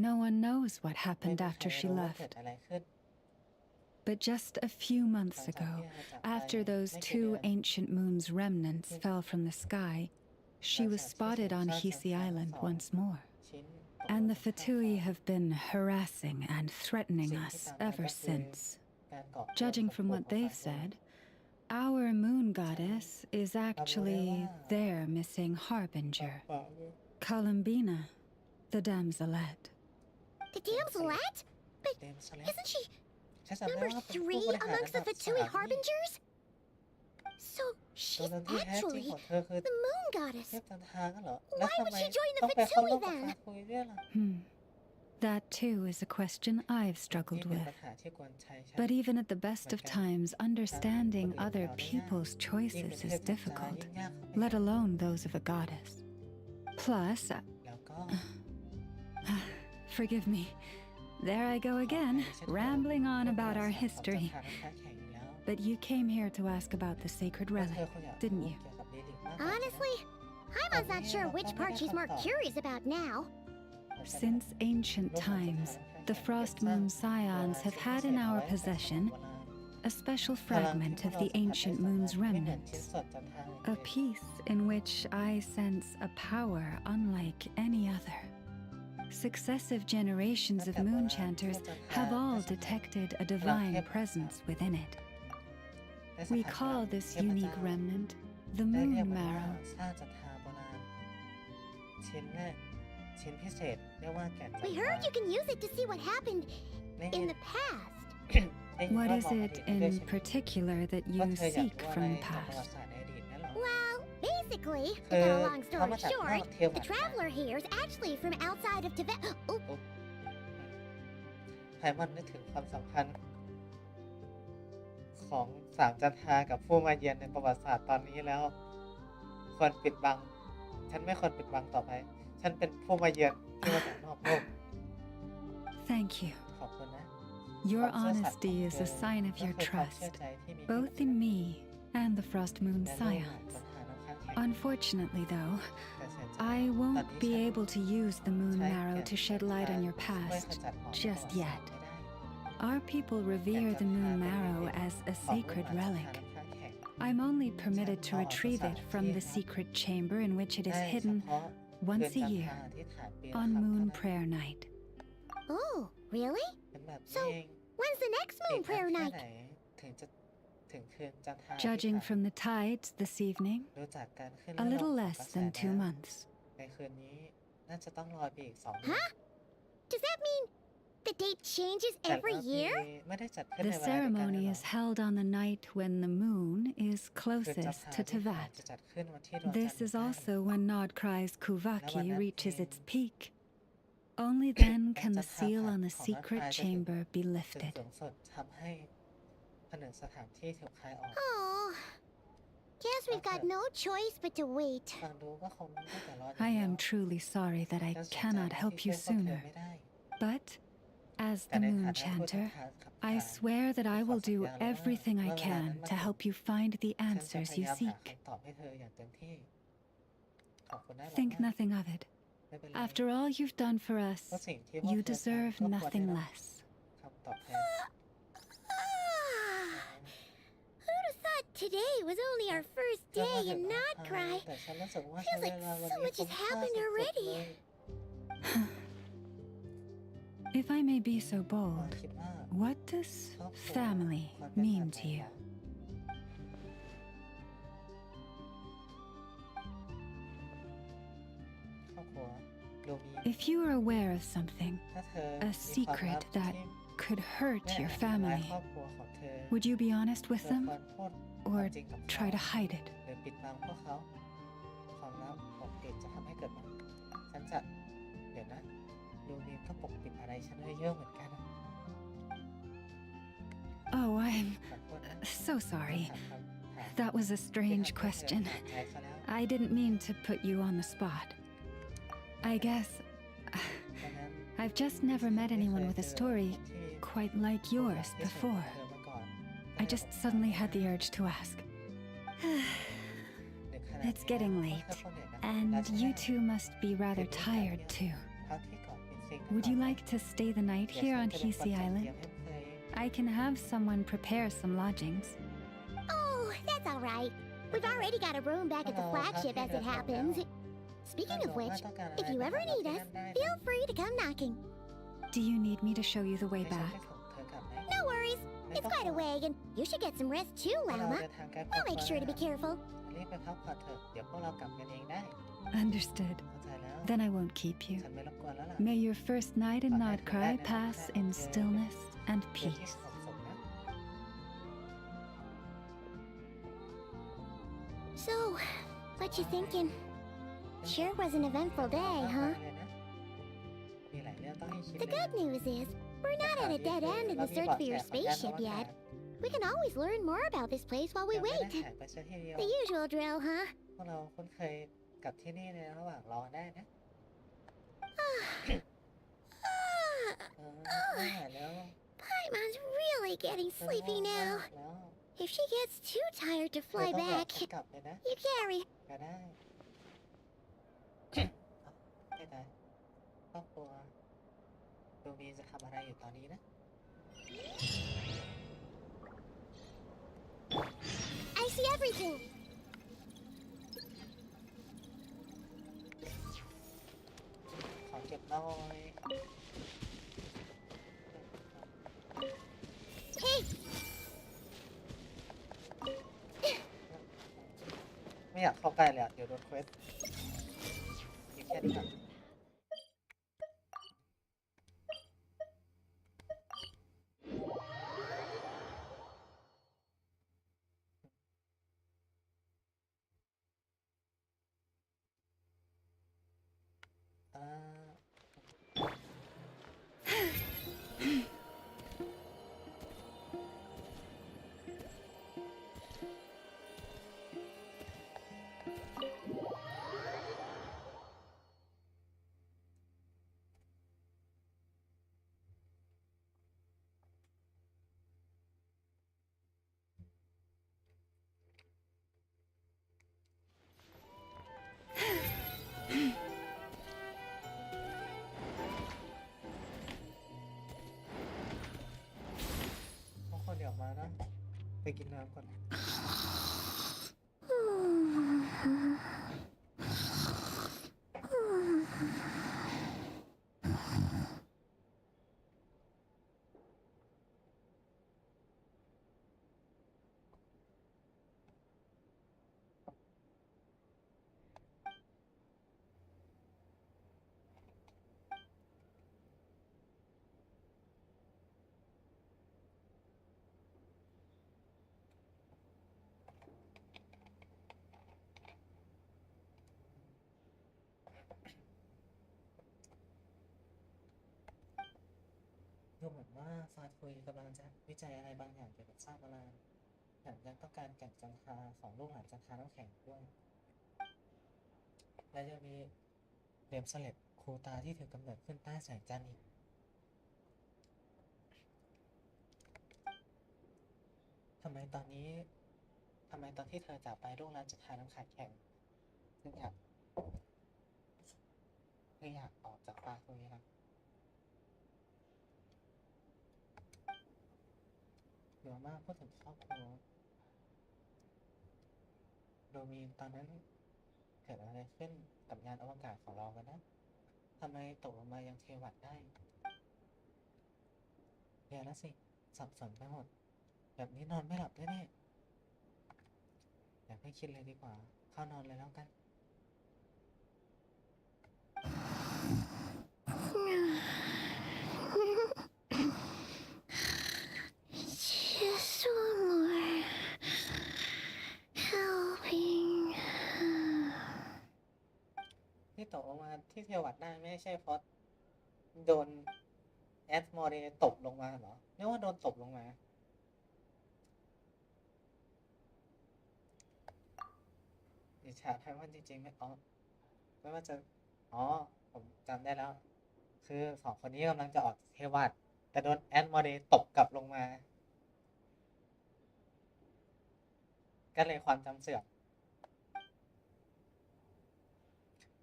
Speaker 2: No one knows what happened after she
Speaker 1: เกิด
Speaker 2: left.
Speaker 1: อะไรขึ้น
Speaker 2: But just a few months ago, after those two ancient moon's remnants fell from the sky, she was spotted on Hisi Island once more. And the Fatui have been harassing and threatening us ever since. Judging from what they've said, our moon goddess is actually their missing harbinger, Columbina, the damselette.
Speaker 4: The damselette? But isn't she number 3 amongst the Fatui harbingers? So she's actually the moon goddess.
Speaker 1: เทพจันทากันเหรอ
Speaker 4: Why would she join the
Speaker 1: ต้องไปเข้า
Speaker 4: Fatui
Speaker 1: ร่วมกับ
Speaker 4: then?
Speaker 1: ฟาคุยด้วยล่ะ
Speaker 2: That too is a question I've
Speaker 1: นี่
Speaker 2: struggled
Speaker 1: เป็น
Speaker 2: with.
Speaker 1: ปัญหาที่กวนชัยใช่
Speaker 2: But even at the best of times, understanding other people's choices is difficult, let alone those of a goddess. Plus,
Speaker 1: แล้วก็
Speaker 2: forgive me, there I go again, rambling on about our history.
Speaker 1: จันทาน้ำค้างแข็งอยู่แล้ว
Speaker 2: But you came here to ask about the sacred
Speaker 1: เธอ
Speaker 2: relic,
Speaker 1: คงอยาก
Speaker 2: didn't
Speaker 1: รู้
Speaker 2: you?
Speaker 1: เกี่ยวกับลิลิกมากกว่า
Speaker 4: Honestly, I'm not sure which part she's more curious about now.
Speaker 2: Since ancient times, the Frost Moon Scions have had in our possession a special fragment of the ancient moon's remnants, a piece in which I sense a power unlike any other. Successive generations of moon chanters have all detected a divine presence within it. We call this unique remnant the
Speaker 1: ได้
Speaker 2: moon
Speaker 1: เรียกมันว่า
Speaker 2: marrow.
Speaker 1: ซากจันทาโบราณชิ้นแรกชิ้นพิเศษเรียกว่าแก่นจัน
Speaker 4: We
Speaker 1: ทา
Speaker 4: heard you can use it to see what happened
Speaker 1: ได้ยิ
Speaker 4: in
Speaker 1: น
Speaker 4: the past.
Speaker 1: ได้ยิน
Speaker 2: What
Speaker 1: ว่า
Speaker 2: is
Speaker 1: มองอ
Speaker 2: it
Speaker 1: ดีตได้ด้วย
Speaker 2: in
Speaker 1: ใช่ไหม
Speaker 2: particular that
Speaker 1: ว่า
Speaker 2: you
Speaker 1: เธออยาก
Speaker 2: seek
Speaker 1: รู้อะไร
Speaker 2: from the
Speaker 1: จากประวัติ
Speaker 2: past?
Speaker 1: ศาสตร์ในอดีตนั่นหรอ
Speaker 4: Well, basically, to
Speaker 1: คือ
Speaker 4: cut a long
Speaker 1: เขา
Speaker 4: story
Speaker 1: มาจากนอก
Speaker 4: short,
Speaker 1: เที่ยว
Speaker 4: the
Speaker 1: กัน
Speaker 4: traveler here is actually from outside of Tibet. Oh,
Speaker 1: ไพมอนนึกถึงความสัมพันธ์ของสามจันทากับผู้มาเยือนในประวัติศาสตร์ตอนนี้แล้วควรปิดบัง ฉันไม่ควรปิดบังต่อไป ฉันเป็นผู้มาเยือนที่มาจากนอกโลก
Speaker 2: Thank you.
Speaker 1: ขอบคุณนะ
Speaker 2: Your
Speaker 1: ความซื่อสัตย์
Speaker 2: honesty is a sign of
Speaker 1: ก็
Speaker 2: your
Speaker 1: คือความเชื่อ
Speaker 2: trust,
Speaker 1: ใจที่มี
Speaker 2: both in me and the Frost Moon
Speaker 1: และลูกหลาน
Speaker 2: Scions.
Speaker 1: จันทาน้ำค้างแข็ง
Speaker 2: Unfortunately, though,
Speaker 1: แต่เสียใจ
Speaker 2: I won't be able to use the moon marrow to shed light on your
Speaker 1: ช่วยข
Speaker 2: past
Speaker 1: จัดหมอก
Speaker 2: just
Speaker 1: ประวัติศาสต
Speaker 2: yet.
Speaker 1: ร์ไม่ได้
Speaker 2: Our people revere the moon marrow as a
Speaker 1: ของลูก
Speaker 2: sacred
Speaker 1: หลานจัน
Speaker 2: relic.
Speaker 1: ทาน้ำค้างแข็ง
Speaker 2: I'm only permitted to retrieve it from the secret chamber in which it is
Speaker 1: ได้เฉ
Speaker 2: hidden
Speaker 1: พาะ
Speaker 2: once
Speaker 1: คืน
Speaker 2: a
Speaker 1: จัน
Speaker 2: year
Speaker 1: ทราที่ฐานปีละ
Speaker 2: on
Speaker 1: ครั้ง
Speaker 2: moon
Speaker 1: เท่านั้น
Speaker 2: prayer night.
Speaker 4: oh, really?
Speaker 1: เป็นแบบนี้
Speaker 4: So,
Speaker 1: เอง
Speaker 4: when's the next
Speaker 1: อี
Speaker 4: moon
Speaker 1: กนาน
Speaker 4: prayer
Speaker 1: แค่
Speaker 4: night?
Speaker 1: ไหนถึงจะถึงคืนจันทราที่
Speaker 2: Judging
Speaker 1: ฐาน
Speaker 2: from the tides this evening,
Speaker 1: ดูจากการขึ้น
Speaker 2: a
Speaker 1: และล
Speaker 2: little
Speaker 1: งของ
Speaker 2: less
Speaker 1: กระแส
Speaker 2: than 2
Speaker 1: น้ำ
Speaker 2: months.
Speaker 1: ในคืนนี้ น่าจะต้องรอไปอีก2 เดือน
Speaker 4: Huh? Does that mean the date changes
Speaker 1: แต่
Speaker 4: every
Speaker 1: ว่าปี
Speaker 4: year?
Speaker 1: ไม่ได้จัดขึ้นใน
Speaker 2: The
Speaker 1: เวลาเดียวกัน
Speaker 2: ceremony
Speaker 1: นะ
Speaker 2: is held on the night when the moon is
Speaker 1: คือเจ้า
Speaker 2: closest
Speaker 1: ภา
Speaker 2: to
Speaker 1: พที่ขา
Speaker 2: Tevat.
Speaker 1: จะจัดขึ้นวันที่ดวงจันท
Speaker 2: This
Speaker 1: ร์
Speaker 2: is
Speaker 1: ใกล้
Speaker 2: also when Nodcry's
Speaker 1: แล้ววัน
Speaker 2: Kuvaki
Speaker 1: นั้น
Speaker 2: reaches
Speaker 1: เอง
Speaker 2: its peak. Only then can the
Speaker 1: เจ้าภาพ
Speaker 2: seal on the
Speaker 1: ของ
Speaker 2: secret
Speaker 1: Nodcry จะถึง
Speaker 2: chamber be
Speaker 1: จุด
Speaker 2: lifted.
Speaker 1: สูงสุดทำให้ผนึกสถานที่ถูกคลายออก
Speaker 4: Oh, guess we've got no choice but to wait.
Speaker 1: ฟังดูก็คงได้แต่รออย่าง
Speaker 2: I
Speaker 1: เดียว
Speaker 2: am truly sorry that I
Speaker 1: ฉันเสียใจ
Speaker 2: cannot
Speaker 1: ที่
Speaker 2: help
Speaker 1: ช่ว
Speaker 2: you
Speaker 1: ยพวกเธอ
Speaker 2: sooner.
Speaker 1: ไม่ได้
Speaker 2: But as
Speaker 1: แต่
Speaker 2: the
Speaker 1: ใน
Speaker 2: moon
Speaker 1: ฐานะผู้
Speaker 2: chanter,
Speaker 1: ทำขับ
Speaker 2: I
Speaker 1: ขาน
Speaker 2: swear that I
Speaker 1: ขอ
Speaker 2: will
Speaker 1: สัญ
Speaker 2: do
Speaker 1: ญาเลยว่า
Speaker 2: everything I
Speaker 1: เมื่อเวลานั้น
Speaker 2: can
Speaker 1: มา
Speaker 2: to
Speaker 1: ถึง
Speaker 2: help you find the
Speaker 1: ฉันจะ
Speaker 2: answers
Speaker 1: พ
Speaker 2: you
Speaker 1: ยายามหา
Speaker 2: seek.
Speaker 1: คำตอบให้เธออย่างเต็มที่ ขอบคุณได้หรอ
Speaker 2: Think
Speaker 1: มาก
Speaker 2: nothing of it.
Speaker 1: ไม่เป็นไร
Speaker 2: After all you've done for us,
Speaker 1: เพราะสิ่งที่พวก
Speaker 2: you
Speaker 1: เธอทำ
Speaker 2: deserve
Speaker 1: ก็ควรได้
Speaker 2: nothing
Speaker 1: รับ
Speaker 2: less.
Speaker 1: คำตอบแทน
Speaker 4: Who'd have thought today was only our first
Speaker 1: เรื่อง
Speaker 4: day
Speaker 1: มาถึ
Speaker 4: in
Speaker 1: งแล้ว
Speaker 4: Not
Speaker 1: ค่ะ
Speaker 4: Cry?
Speaker 1: แต่ฉันรู้สึกว่า
Speaker 4: Feels
Speaker 1: ใช้
Speaker 4: like
Speaker 1: เวลาวัน
Speaker 4: so
Speaker 1: นี้
Speaker 4: much
Speaker 1: คุ้
Speaker 4: has
Speaker 1: มค่า
Speaker 4: happened
Speaker 1: สุดๆ
Speaker 4: already.
Speaker 1: เลย
Speaker 2: If I may be so
Speaker 1: พอ
Speaker 2: bold,
Speaker 1: คิดว่า
Speaker 2: what does
Speaker 1: ครอบครัว
Speaker 2: family
Speaker 1: ควรเป็นแบบ
Speaker 2: mean
Speaker 1: ไหน
Speaker 2: to you?
Speaker 1: ล่ะ ครอบครัวดูมี
Speaker 2: If you are aware of something,
Speaker 1: ถ้าเธอ
Speaker 2: a
Speaker 1: มีความลั
Speaker 2: secret
Speaker 1: บ
Speaker 2: that
Speaker 1: ที่
Speaker 2: could hurt
Speaker 1: ไม่
Speaker 2: your
Speaker 1: อาจทำร้าย
Speaker 2: family,
Speaker 1: ครอบครัวของเธอ
Speaker 2: would you be honest
Speaker 1: เธ
Speaker 2: with
Speaker 1: อควร
Speaker 2: them
Speaker 1: พูดค
Speaker 2: or
Speaker 1: วามจริงกับเขา
Speaker 2: try to hide it?
Speaker 1: หรือปิดบังพวกเขา ความลับปกปิดจะทำให้เกิดมันฉันจะเดี๋ยวนะดูมีก็ปกปิดอะไรฉันไว้เยอะเหมือนกันนะ
Speaker 2: Oh, I'm
Speaker 1: ขอโทษนะ
Speaker 2: so sorry.
Speaker 1: ถามคำถาม
Speaker 2: That was a
Speaker 1: ที่
Speaker 2: strange
Speaker 1: ทำให้เธอ
Speaker 2: question.
Speaker 1: ถามใจซะแล้ว
Speaker 2: I didn't mean to put you on the spot. I guess
Speaker 1: ดังนั้น
Speaker 2: I've just never met anyone with a story quite like yours
Speaker 1: ที่เคย
Speaker 2: before.
Speaker 1: เจอมาก่อน
Speaker 2: I just suddenly had the urge to ask.
Speaker 1: ในขณะ
Speaker 2: It's
Speaker 1: นี้
Speaker 2: getting
Speaker 1: พวก
Speaker 2: late,
Speaker 1: เธอคงเหนื่อยกัน
Speaker 2: and
Speaker 1: แล้วใช่ไหม
Speaker 2: you two must be rather tired too.
Speaker 1: พักที่เกาะปิดซิงกัน
Speaker 2: Would
Speaker 1: ก่อน
Speaker 2: you
Speaker 1: ไหม
Speaker 2: like to stay the night
Speaker 1: เดี๋ยว
Speaker 2: here
Speaker 1: ฉั
Speaker 2: on
Speaker 1: นจะเป็นคน
Speaker 2: Kisi
Speaker 1: จัดเตรีย
Speaker 2: Island?
Speaker 1: มให้เธอเอง
Speaker 2: I can have someone prepare some lodgings.
Speaker 4: Oh, that's all right. We've already got a room back at the flagship as it happens. Speaking of which, if you ever need us, feel free to come knocking.
Speaker 2: Do you need me to show you the way
Speaker 1: ให้ฉัน
Speaker 2: back?
Speaker 1: ไปส่งเธอกลับไหม
Speaker 4: No worries. It's quite a way, and you should get some rest too,
Speaker 1: ถ้าเรา
Speaker 4: Llama.
Speaker 1: เดินทางไกลพอ
Speaker 4: We'll make sure to be careful.
Speaker 1: รีบไปพักผ่อนเถอะเดี๋ยวพวกเรากลับกันเองได้
Speaker 2: Understood.
Speaker 1: เข้าใจแล้ว
Speaker 2: Then I won't keep you.
Speaker 1: ฉันไม่รบกวนแล้วล่ะ
Speaker 2: May your first night in Nodcry pass in stillness and
Speaker 1: เดี๋ยวที่
Speaker 2: peace.
Speaker 1: สงบนะ
Speaker 4: So, what you thinking? Sure was an eventful day, huh?
Speaker 1: มีหลายเรื่องต้องให้คิด
Speaker 4: The
Speaker 1: เลย
Speaker 4: good
Speaker 1: นะ
Speaker 4: news is, we're not at a dead end in the search for your spaceship yet. We can always learn more about this place while we
Speaker 1: ยังไม่ได้
Speaker 4: wait.
Speaker 1: หายไปซะทีเดียว
Speaker 4: The usual drill, huh?
Speaker 1: พวกเราคุ้นเคยกับที่นี่ในระหว่างรอได้นะไม่หายแล้ว
Speaker 4: Paimon's really getting
Speaker 1: เธอ
Speaker 4: sleepy
Speaker 1: ง่วง
Speaker 4: now.
Speaker 1: มากแล้ว
Speaker 4: If she gets too tired to
Speaker 1: เธอ
Speaker 4: fly
Speaker 1: ต้องบอก
Speaker 4: back,
Speaker 1: ฉันกลับเลยนะ
Speaker 4: you carry.
Speaker 1: ก็ได้ไม่ได้ครอบครัวดูมีจะทำอะไรอยู่ตอนนี้นะ
Speaker 4: I see everything.
Speaker 1: ขอเก็บหน่อย
Speaker 4: Hey,
Speaker 1: ไม่อยากเข้าใกล้เลยอะเดี๋ยวโดนเควสอยู่แค่นี้ก่อนอ่า ทุกคนเดี๋ยวมานะ ไปกินน้ำก่อน ว่าซาทุยกำลังจะวิจัยอะไรบางอย่างเกี่ยวกับซากโบราณแถมยังต้องการแก่นจันทราของลูกหลานจันทราน้ำแข็งด้วยและยังมีเหลี่ยมเสล็ดครูตาที่ถือกำเนิดขึ้นใต้แสงจันทร์อีกทำไมตอนที่เธอจากไปลูกหลานจันทราน้ำแข็งถึงอยากออกจากซาทุยครับเดี๋ยวมากพูดถึงครอบครัวโดมีนตอนนั้นเกิดอะไรขึ้นกับยานอวกาศของเรากันนะทำไมตกลงมายังเทวัดได้เดี๋ยวแล้วสิสับสนไปหมดแบบนี้นอนไม่หลับแน่ๆอย่าเพิ่งคิดเลยดีกว่าเข้านอนเลยแล้วกัน
Speaker 4: Just one more helping.
Speaker 1: ที่ตกลงมาที่เทวัดได้ไม่ใช่เพราะโดนแอดมอร์เรตบลงมาเหรอเรียกว่าโดนตบลงมาดิฉันแพว่าจริงๆไม่ว่าจะผมจำได้แล้วคือสองคนนี้กำลังจะออกเทวัดแต่โดนแอดมอร์เรตบกลับลงมาก็เลยความจำเสื่อม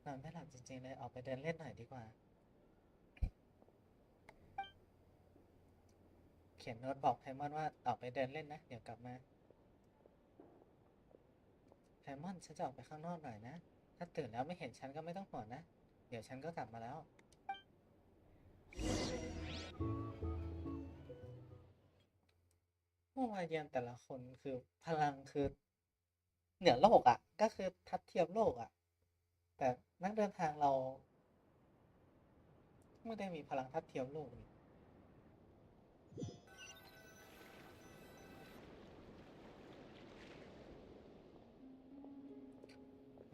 Speaker 1: นอนไม่หลับจริงๆเลยออกไปเดินเล่นหน่อยดีกว่าเขียนโน้ตบอกไพมอนว่าออกไปเดินเล่นนะเดี๋ยวกลับมาไพมอนฉันจะออกไปข้างนอกหน่อยนะถ้าตื่นแล้วไม่เห็นฉันก็ไม่ต้องห่วงนะเดี๋ยวฉันก็กลับมาแล้วเมื่อวานเย็นแต่ละคนคือพลังคือเหนือโลกอ่ะก็คือทัดเทียมโลกอ่ะแต่นักเดินทางเราไม่ได้มีพลังทัดเทียมโลกนี่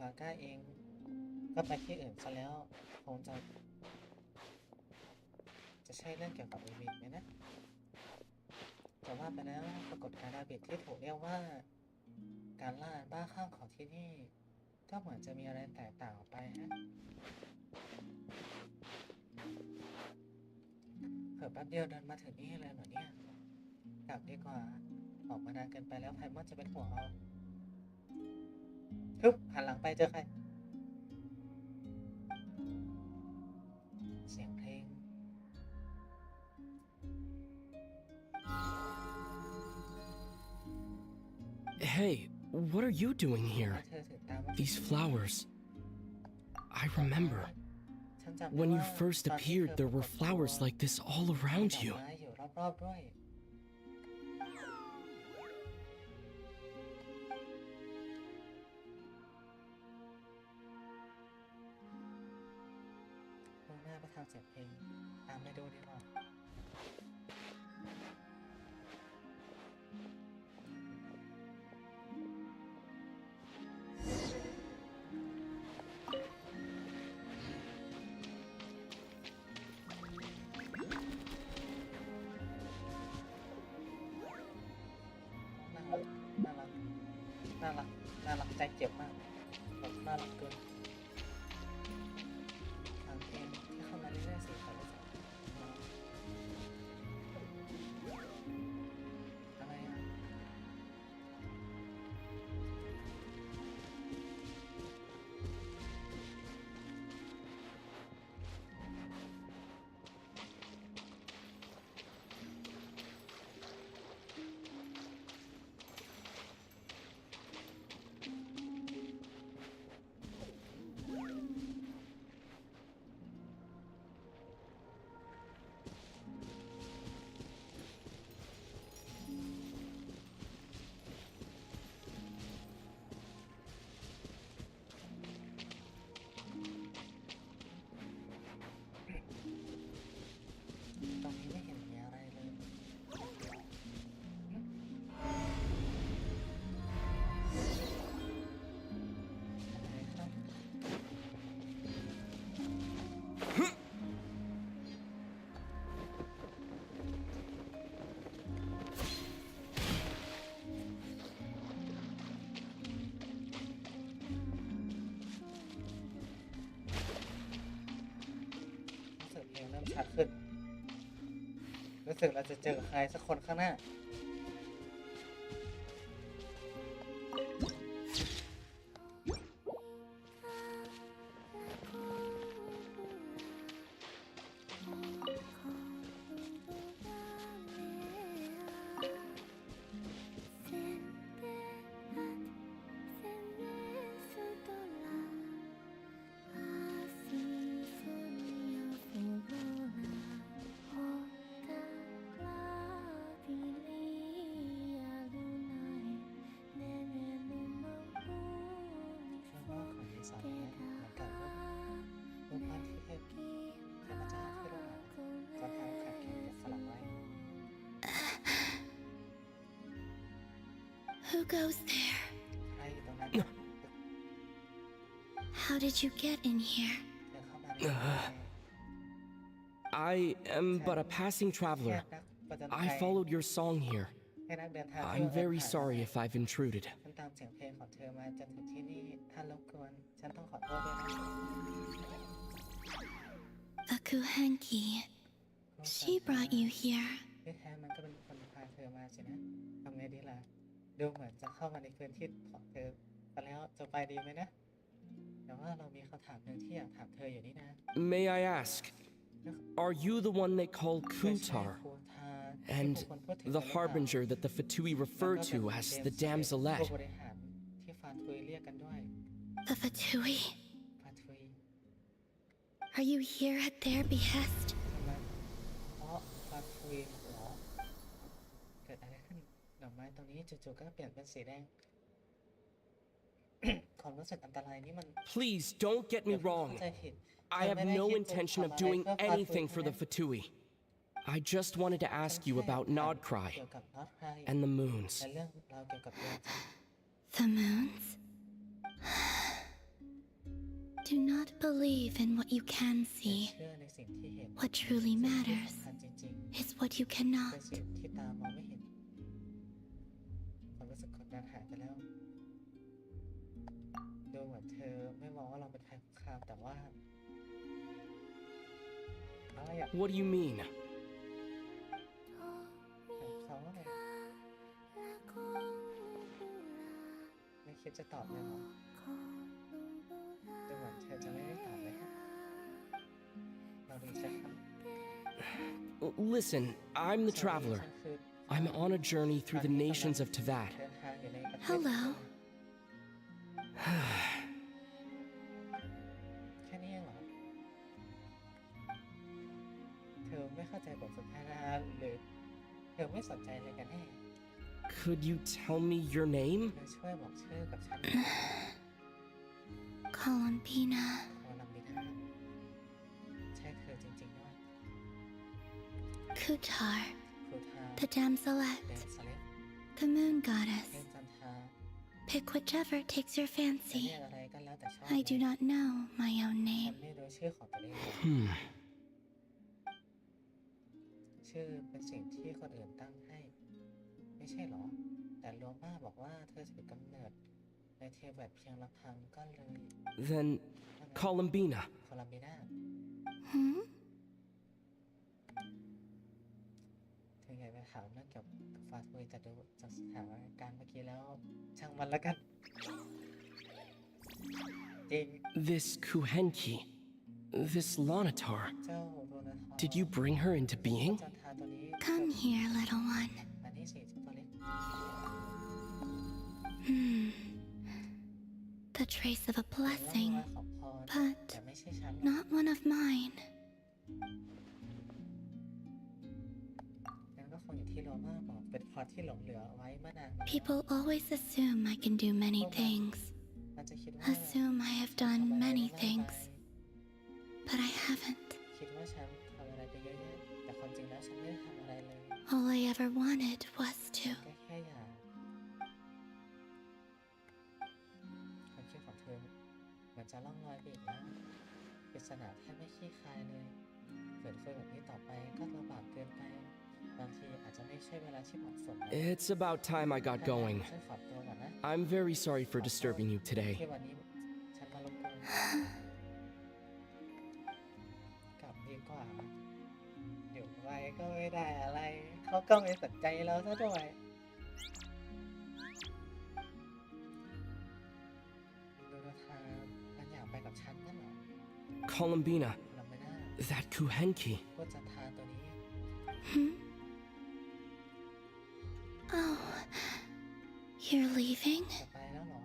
Speaker 1: วาก้าเองก็ไปที่อื่นซะแล้วคงจะใช่เรื่องเกี่ยวกับเอวินไหมนะแต่ว่าไปแล้วปรากฏการณ์ดาบิดที่ถูกเรียกว่าการล่าบ้าคลั่งของที่นี่ก็เหมือนจะมีอะไรแตกต่างออกไปฮะเผื่อแป๊บเดียวเดินมาถึงนี่เลยเหรอเนี่ยกลับดีกว่าออกมานานเกินไปแล้วไพมอนจะเป็นห่วงเอาฮึบหันหลังไปเจอใครเสียงเพลง
Speaker 3: Hey, what are you doing here? These flowers. I remember. When you first appeared, there were flowers like this all around you.
Speaker 1: น่ารักใจเจ็บมากแบบน่ารักเกินทางเพลงที่เข้ามาเรื่อยๆสิครับอะไรอ่ะ ขึ้นรู้สึกเราจะเจอใครสักคนข้างหน้า
Speaker 6: Who goes there? How did you get in here?
Speaker 3: I am but a passing traveler. I followed your song here. I'm very sorry if I've intruded.
Speaker 1: ฉันตามเสียงเพลงของเธอมาจนถึงที่นี่ถ้ารบกวนฉันต้องขอโทษด้วยนะ
Speaker 6: The Kuhenki. She brought you here.
Speaker 1: ที่แท้มันก็เป็นคนพาเธอมาสินะทำไงดีล่ะดูเหมือนจะเข้ามาในพื้นที่ของเธอไปแล้วจะไปดีไหมนะแต่ว่าเรามีคำถามหนึ่งที่อยากถามเธออยู่นี่นะ
Speaker 3: May I ask, are you the one they call Kutar? And the harbinger that the Fatui refer to as the damselette?
Speaker 6: The Fatui. Are you here at their behest?
Speaker 1: เกิดอะไรขึ้นดอกไม้ตรงนี้จู่ๆก็เปลี่ยนเป็นสีแดง ความรู้สึกอันตรายนี่มัน
Speaker 3: Please don't get me wrong. I have no intention of doing anything for the Fatui. I just wanted to ask you about Nodcry and the moons.
Speaker 6: The moons? Do not believe in what you can see. What truly matters is what you cannot.
Speaker 1: ความรู้สึกกดดันหายไปแล้วดูเหมือนเธอไม่มองว่าเราเป็นภัยคุกคามแต่ว่า
Speaker 3: What do you mean?
Speaker 1: เขาว่าไงไม่คิดจะตอบเลยเหรอดูเหมือนเธอจะไม่ได้ตอบเลยฮะเราดูสักคำ
Speaker 3: Listen, I'm the traveler. I'm on a journey through the nations of Teyvat.
Speaker 6: Hello.
Speaker 1: แค่นี้เองเหรอเธอไม่เข้าใจบทสนทนาหรือเธอไม่สนใจอะไรกันแน่
Speaker 3: Could you tell me your name?
Speaker 1: เธอช่วยบอกชื่อกับฉัน
Speaker 6: Columbina.
Speaker 1: โคลัมบีนาใช่เธอจริงๆด้วย
Speaker 6: Kutar.
Speaker 1: ครูทา
Speaker 6: The damselette.
Speaker 1: เดนสเลต
Speaker 6: The moon goddess.
Speaker 1: เทพจันทรา
Speaker 6: Pick whichever takes your
Speaker 1: จะเรีย
Speaker 6: fancy.
Speaker 1: กอะไรก็แล้วแต่ชอบ
Speaker 6: I do not know my own
Speaker 1: ฉัน
Speaker 6: name.
Speaker 1: ไม่รู้ชื่อของตัวเองเลย ชื่อเป็นสิ่งที่คนอื่นตั้งให้ไม่ใช่หรอแต่โลมาบอกว่าเธอถือกำเนิดในเทเวตเพียงลำพังก็เลย
Speaker 3: Then, Columbina.
Speaker 1: โคลัมบีนา
Speaker 6: Hmm?
Speaker 1: ถึงไงไปถามเรื่องเกี่ยวกับฟาทุยแต่ดูจากสถานการณ์เมื่อกี้แล้วช่างมันแล้วกันจริง
Speaker 3: This Kuhenki. This Lonatar.
Speaker 1: เจ้าโรนาทอ
Speaker 3: Did you bring her into being?
Speaker 1: จันทราตัวนี้
Speaker 6: Come here, little one.
Speaker 1: อันนี้สิตัวเล็ก
Speaker 6: The trace of a
Speaker 1: ร่องร
Speaker 6: blessing,
Speaker 1: อยของพร
Speaker 6: but
Speaker 1: แต่ไม่ใช่ฉัน
Speaker 6: not one of mine.
Speaker 1: นั่นก็คงอยู่ที่โรมาบอกเป็นพรที่หลงเหลือไว้เมื่อนานมาแล้ว
Speaker 6: People always assume I can do many things,
Speaker 1: มันจะคิดว่า
Speaker 6: assume I have done many things, but I haven't.
Speaker 1: คิดว่าฉันทำอะไรไปเยอะแยะแต่ความจริงแล้วฉันไม่ได้ทำอะไรเลย
Speaker 6: All I ever wanted was to.
Speaker 1: แค่อยากความคิดของเธอเหมือนจะล่องลอยไปอีกแล้วปริศนาแทบไม่คลี่คลายเลยเกิดคุยแบบนี้ต่อไปก็ลำบากเกินไปบางทีอาจจะไม่ใช่เวลาที่เหมาะสมนะ
Speaker 3: It's about time I got going.
Speaker 1: ฉันขอตัวก่อนนะ
Speaker 3: I'm very sorry for disturbing you
Speaker 1: ที่
Speaker 3: today.
Speaker 1: วันนี้ฉันมารบกวนกลับดีกว่า ก็ไม่ได้อะไรเขาก็ไม่สนใจเราซะด้วยดูราคามันอยากไปกับฉันนั่นเหรอ
Speaker 3: Columbina,
Speaker 1: เราไม่ได้
Speaker 3: that Kuhenki.
Speaker 1: พวกจันทาตัวนี้
Speaker 6: Oh, you're leaving?
Speaker 1: จะไปแล้วเหรอ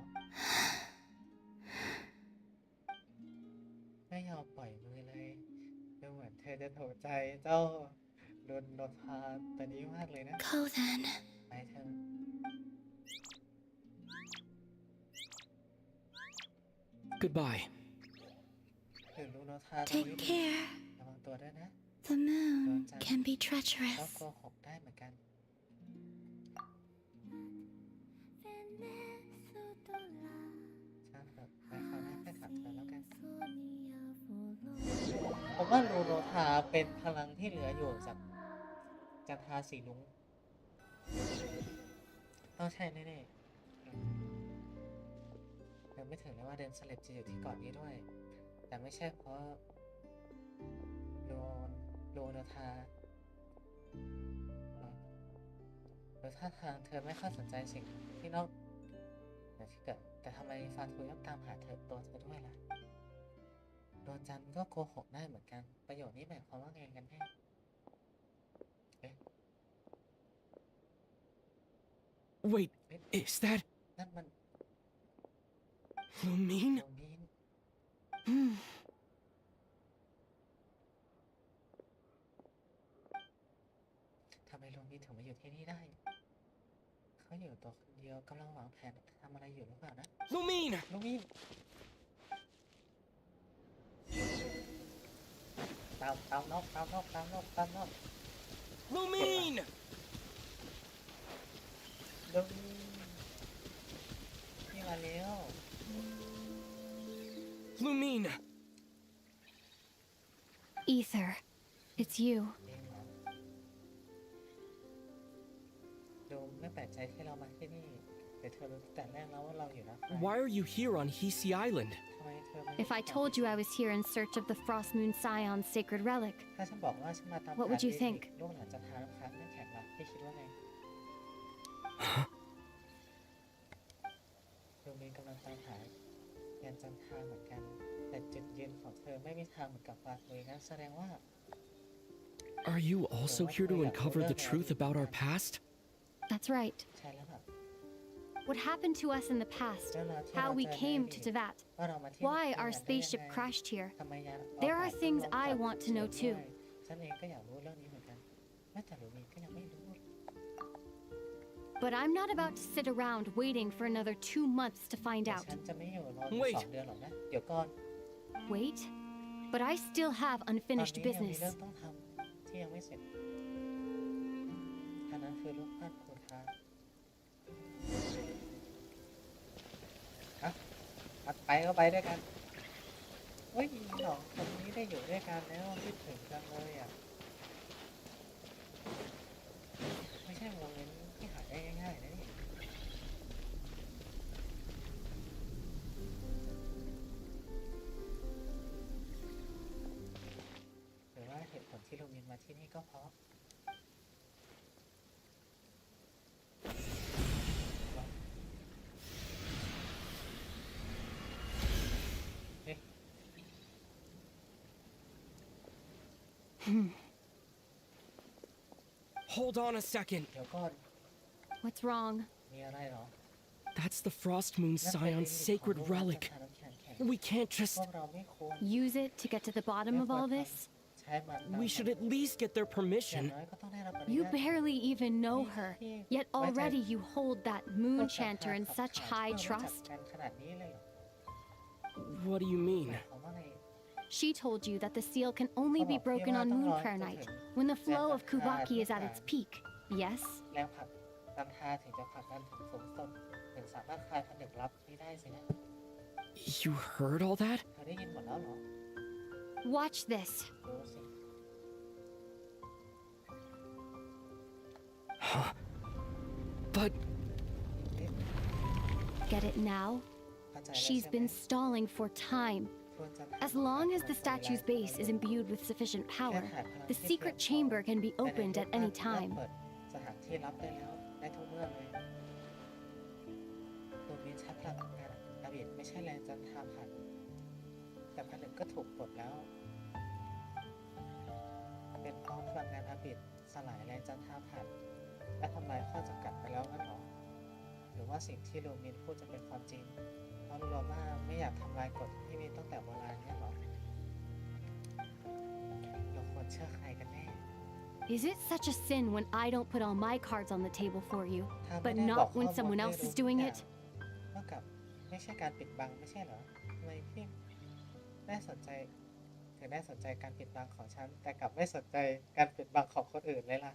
Speaker 1: ไม่ยอมปล่อยมือเลยดูเหมือนเธอจะถูกใจเจ้าโดนพาตัวนี้มากเลยนะ
Speaker 6: Go then.
Speaker 1: ไปเถอะ
Speaker 3: Goodbye.
Speaker 1: ถึงดูโนทาตัวนี้
Speaker 6: Take care.
Speaker 1: ระวังตัวด้วยนะ
Speaker 6: The moon can be
Speaker 1: ก็
Speaker 6: treacherous.
Speaker 1: โกหกได้เหมือนกันช่างเถอะไปคราวหน้าค่อยขับเธอแล้วกันผมว่าลูโนทาเป็นพลังที่เหลืออยู่จากจันทาสีลุงต้องใช่แน่ๆเดินไม่ถึงเลยว่าเดินสเลบจะอยู่ที่เกาะนี้ด้วย แต่ไม่ใช่เพราะโลนาทาโดยท่าทางเธอไม่ค่อยสนใจสิ่งที่นอกที่เกิดแต่ทำไมฟาทูย่อมตามหาตัวเธอด้วยล่ะดวงจันทร์ก็โกหกได้เหมือนกันประโยชน์นี้หมายความว่าไงกันแน่เอ๊ะ
Speaker 3: Wait, is that
Speaker 1: นั่นมัน
Speaker 3: Lumine?
Speaker 1: โดมิน ทำไมลุงนี้ถึงมาอยู่ที่นี่ได้ เขาอยู่ตัวคนเดียวกำลังวางแผนทำอะไรอยู่หรือเปล่านะ
Speaker 3: Lumine!
Speaker 1: ลุงมินตามนก
Speaker 3: Lumine!
Speaker 1: ลุงมินนี่มาแล้ว
Speaker 3: Lumine!
Speaker 5: Ether, it's you.
Speaker 1: ดูไม่แปลกใจที่เรามาที่นี่แต่เธอรู้ตั้งแต่แรกแล้วว่าเราอยู่นะ
Speaker 3: Why are you here on Hisi Island?
Speaker 1: ทำไมเธอมา
Speaker 5: If I told you I was here in search of the Frost Moon Scion's sacred relic,
Speaker 1: ถ้าฉันบอกว่าฉันมาตาม
Speaker 5: What would you think?
Speaker 1: ลูกหลานจะทาน้ำค้างน้ำแข็งล่ะพี่คิดว่าไงลุงมินกำลังตามหายันจันทาเหมือนกันแต่จุดยืนของเธอไม่มีทางเหมือนกับฟาทุยนะแสดงว่า
Speaker 3: Are you also here to uncover the truth about our past?
Speaker 5: that's right.
Speaker 1: ใช่แล้วล่ะ
Speaker 5: What happened to us in the past, how we came to Tevat,
Speaker 1: ว่าเรามาที่
Speaker 5: why
Speaker 1: นี่
Speaker 5: our
Speaker 1: ได้ยังไง
Speaker 5: spaceship crashed here.
Speaker 1: ทำไมยาน
Speaker 5: There are things I want to know too.
Speaker 1: ฉันเองก็อยากรู้เรื่องนี้เหมือนกันแม้แต่ลุงมินก็ยังไม่รู้
Speaker 5: But I'm not about to sit around waiting for another 2 months to find
Speaker 1: แต่
Speaker 5: out.
Speaker 1: ฉันจะไม่อยู่รอถึง
Speaker 3: Wait.
Speaker 1: 2 เดือนหรอกนะเดี๋ยวก่อน
Speaker 5: Wait? But I still have
Speaker 1: ตอน
Speaker 5: unfinished
Speaker 1: นี้ยังมี
Speaker 5: business.
Speaker 1: เรื่องต้องทำที่ยังไม่เสร็จอันนั้นคือลูกพัดโคทาฮะไปก็ไปด้วยกันเฮ้ยสองคนนี้ได้อยู่ด้วยกันแล้วคิดถึงกันเลยอ่ะไม่ใช่โมเมนต์ที่หาได้ง่ายๆนะนี่หรือว่าเหตุผลที่ลุงมินมาที่นี่ก็เพราะ
Speaker 3: Hold on a second.
Speaker 1: เดี๋ยวก่อน
Speaker 5: What's wrong?
Speaker 1: มีอะไรเหรอ
Speaker 3: That's the Frost Moon Scion's sacred relic. We can't
Speaker 1: พ
Speaker 3: just.
Speaker 1: วกเราไม่ควร
Speaker 5: Use it to get to the bottom of all this?
Speaker 1: ใช้มัน
Speaker 3: We should at least get their
Speaker 1: อย่าง
Speaker 3: permission.
Speaker 1: น้อยก็ต้องได้รับอนุ
Speaker 5: You
Speaker 1: ญาต
Speaker 5: barely even know her, yet already you hold that moon chanter in such high trust.
Speaker 1: กันขนาดนี้เลยเหรอ
Speaker 3: What do you mean?
Speaker 1: เขาว่าไง
Speaker 5: She told you that the seal can only be broken on Moon Prayer Night, when the flow of Kubaki is at its peak. Yes?
Speaker 1: แรงผลักดันทาถึงจะผลักดันถึงสูงสุดถึงสามารถคลายผนึกลับนี้ได้สินะ
Speaker 3: You heard all that?
Speaker 1: เธอได้ยินหมดแล้วเหรอ
Speaker 5: Watch this.
Speaker 1: ดูสิ
Speaker 3: Huh? But
Speaker 5: Get it now?
Speaker 1: เข้าใจแล้ว
Speaker 5: She's
Speaker 1: ใช่ไหม
Speaker 5: been stalling for time, As long as the statue's base is imbued with sufficient power, the secret chamber can be opened at any time.
Speaker 1: สถานที่รับได้แล้วได้ทุกเมื่อเลยโดมินชักพลังงานอาบิดไม่ใช่แรงจันทราผันแต่ผนึกก็ถูกปลดแล้วเป็นเพราะพลังงานอาบิดสลายแรงจันทราผันและทำลายข้อจำกัดไปแล้วงั้นหรอหรือว่าสิ่งที่โดมินพูดจะเป็นความจริงเพราะโรม่าไม่อยากทำลายกฎที่มีตั้งแต่โบราณงั้นหรอเราควรเชื่อใครกันแน่
Speaker 5: Is it such a sin when I don't put all my cards on the table for you, but not when someone else is doing it?
Speaker 1: เท่ากับไม่ใช่การปิดบังไม่ใช่เหรอทำไมพี่ได้สนใจถึงได้สนใจการปิดบังของฉันแต่กลับไม่สนใจการปิดบังของคนอื่นเลยล่ะ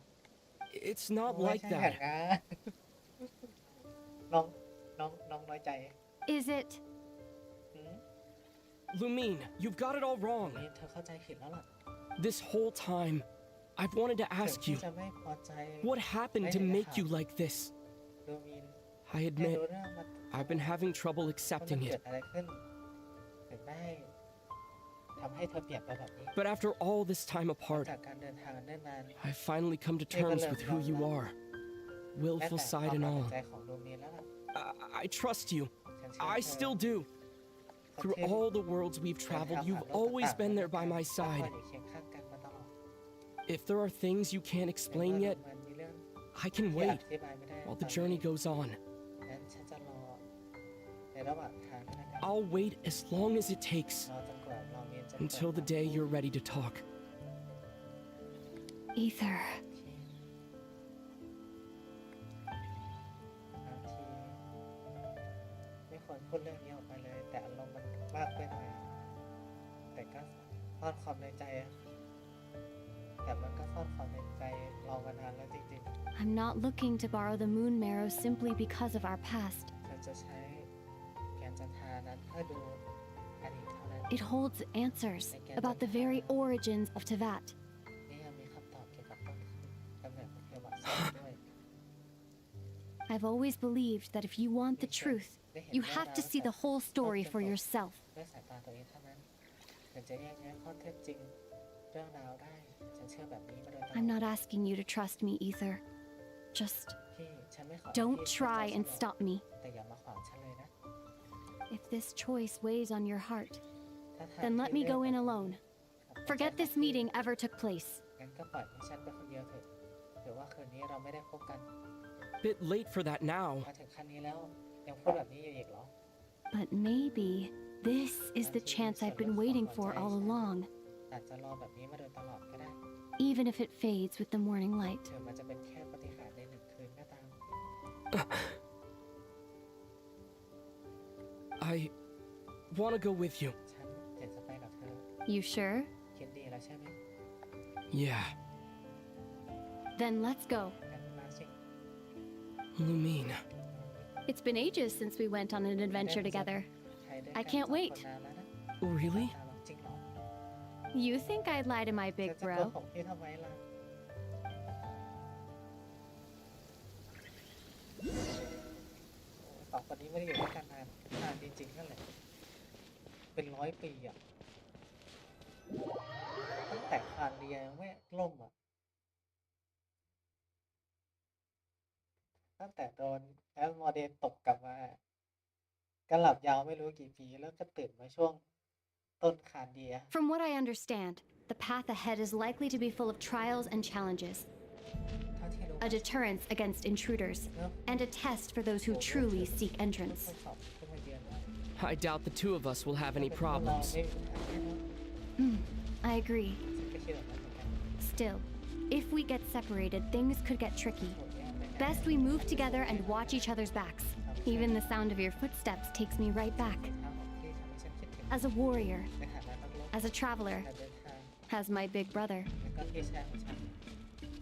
Speaker 3: It's not
Speaker 1: ไม่
Speaker 3: like
Speaker 1: ใช่อย่าง
Speaker 3: that.
Speaker 1: นั้นน้องน้อยใจ
Speaker 5: Is it?
Speaker 3: Lumine, you've got it all wrong.
Speaker 1: นี่เธอเข้าใจผิดแล้วล่ะ
Speaker 3: This whole time, I've wanted to
Speaker 1: ถึง
Speaker 3: ask
Speaker 1: ที่
Speaker 3: you,
Speaker 1: จะไม่พอใจ
Speaker 3: what happened to make you like this?
Speaker 1: โดมิน
Speaker 3: I
Speaker 1: ให้
Speaker 3: admit,
Speaker 1: รู้เรื่องมัน
Speaker 3: I've been having trouble
Speaker 1: มัน
Speaker 3: accepting
Speaker 1: เกิ
Speaker 3: it.
Speaker 1: ดอะไรขึ้นถึงได้ทำให้เธอเปลี่ยนไปแบบนี้
Speaker 3: But after all this time
Speaker 1: หลัง
Speaker 3: apart,
Speaker 1: จากการเดินทางอันเนิ่นนาน
Speaker 3: I've finally come to terms with who you are,
Speaker 1: แม้
Speaker 3: willful
Speaker 1: แต่
Speaker 3: side
Speaker 1: ความ
Speaker 3: and
Speaker 1: ตัด
Speaker 3: all.
Speaker 1: ใจของโดมินแล้วล่ะ
Speaker 3: I trust you.
Speaker 1: ฉันเชื่อ
Speaker 3: I
Speaker 1: เธอ
Speaker 3: still do. Through all the worlds we've traveled, you've always been there by my side. If there are things you can't explain yet, I can wait while the journey goes on. I'll wait as long as it takes until the day you're ready to talk.
Speaker 5: Ether.
Speaker 1: ไม่ควรพูดเรื่องนี้ออกไปเลยแต่อารมณ์มันมากไปหน่อยแต่ก็ซ่อนความในใจแต่มันก็ซ่อนความในใจเรามานานแล้วจริง
Speaker 5: I'm not looking to borrow the moon marrow simply because of our past.
Speaker 1: ๆฉันจะใช้แกนจันทรานั้นเพื่อดูอดีตเท่านั้น
Speaker 5: It holds answers about the very origins of Tevat.
Speaker 1: นี่ยังมีคำตอบเกี่ยวกับต้นกำเนิดของเทวะด้วย
Speaker 5: I've always believed that if you want the truth, you have to see the whole story for yourself.
Speaker 1: ด้วยสายตาตัวเองเท่านั้นถึงจะแยกแยะข้อเท็จจริงเรื่องราวได้ฉันเชื่อแบบนี้มาโดยตลอด
Speaker 5: I'm not asking you to trust me, Ether. Just
Speaker 1: พี่ฉันไม่ขอ
Speaker 5: don't
Speaker 1: ให้พี่
Speaker 5: try and
Speaker 1: เชื่อ
Speaker 5: stop me.
Speaker 1: แต่อย่ามาขวางฉันเลยนะ
Speaker 5: If this choice weighs on your heart,
Speaker 1: ถ้าทาง
Speaker 5: then let
Speaker 1: ที่
Speaker 5: me
Speaker 1: เลือก
Speaker 5: go in alone. Forget this meeting ever took place.
Speaker 1: งั้นก็ปล่อยให้ฉันไปคนเดียวเถอะหรือว่าคืนนี้เราไม่ได้พบกัน
Speaker 3: Bit late for that now.
Speaker 1: มาถึงขั้นนี้แล้วยังพูดแบบนี้อยู่อีกเหรอ
Speaker 5: But maybe this is the chance I've been waiting for all along,
Speaker 1: อาจจะรอแบบนี้มาโดยตลอดก็ได้
Speaker 5: even if it fades with the morning light.
Speaker 1: ถึงมันจะเป็นแค่ปาฏิหาริย์ในหนึ่งคืนก็ตาม
Speaker 3: I want to go with you.
Speaker 1: ฉันอยากจะไปกับเธอ
Speaker 5: You sure?
Speaker 1: คิดดีแล้วใช่ไหม
Speaker 3: Yeah.
Speaker 5: Then let's go.
Speaker 1: งั้นมาสิ
Speaker 3: Lumine.
Speaker 5: It's been ages since we went on an adventure together.
Speaker 1: ใครได้
Speaker 5: I can't
Speaker 1: กัน
Speaker 5: wait.
Speaker 1: สองคนนานแล้วนะ
Speaker 3: Really?
Speaker 1: ตาเราจริงเหรอ
Speaker 5: You think I'd lie to my
Speaker 1: เธอ
Speaker 5: big
Speaker 1: จะโก
Speaker 5: bro?
Speaker 1: หกพี่ทำไมล่ะสองคนนี้ไม่ได้อยู่ด้วยกันนานจริงๆนั่นแหละเป็น100 ปีอ่ะตั้งแต่คานเรียยังไม่ล่มอ่ะตั้งแต่โดนแอลมอเดนตกกลับมาก็หลับยาวไม่รู้กี่ปีแล้วก็ตื่นมาช่วงต้นคานเดีย
Speaker 5: From what I understand, the path ahead is likely to be full of trials and challenges,
Speaker 1: เท่าที่รู้
Speaker 5: a deterrence against intruders, and a test for those who truly seek
Speaker 1: ทด
Speaker 5: entrance.
Speaker 1: สอบขึ้นมาเยือนว่า
Speaker 3: I doubt the two of us will have any
Speaker 1: เรา
Speaker 3: problems.
Speaker 1: ไม่มีปัญหาแน่นอน
Speaker 5: I agree.
Speaker 1: ฉันก็คิดแบบนั้นเหมือนกัน
Speaker 5: Still, if we get separated, things could get tricky.
Speaker 1: โหดแย่ไปนะ
Speaker 5: Best we move together and watch each other's backs. Even the sound of your footsteps takes me right back.
Speaker 1: เท้าของพี่ทำให้ฉันคิดถึง
Speaker 5: As a warrior,
Speaker 1: ในฐานะนักรบ
Speaker 5: as a traveler,
Speaker 1: การเดินทาง
Speaker 5: as my big brother.
Speaker 1: แล้วก็พี่ชายของฉัน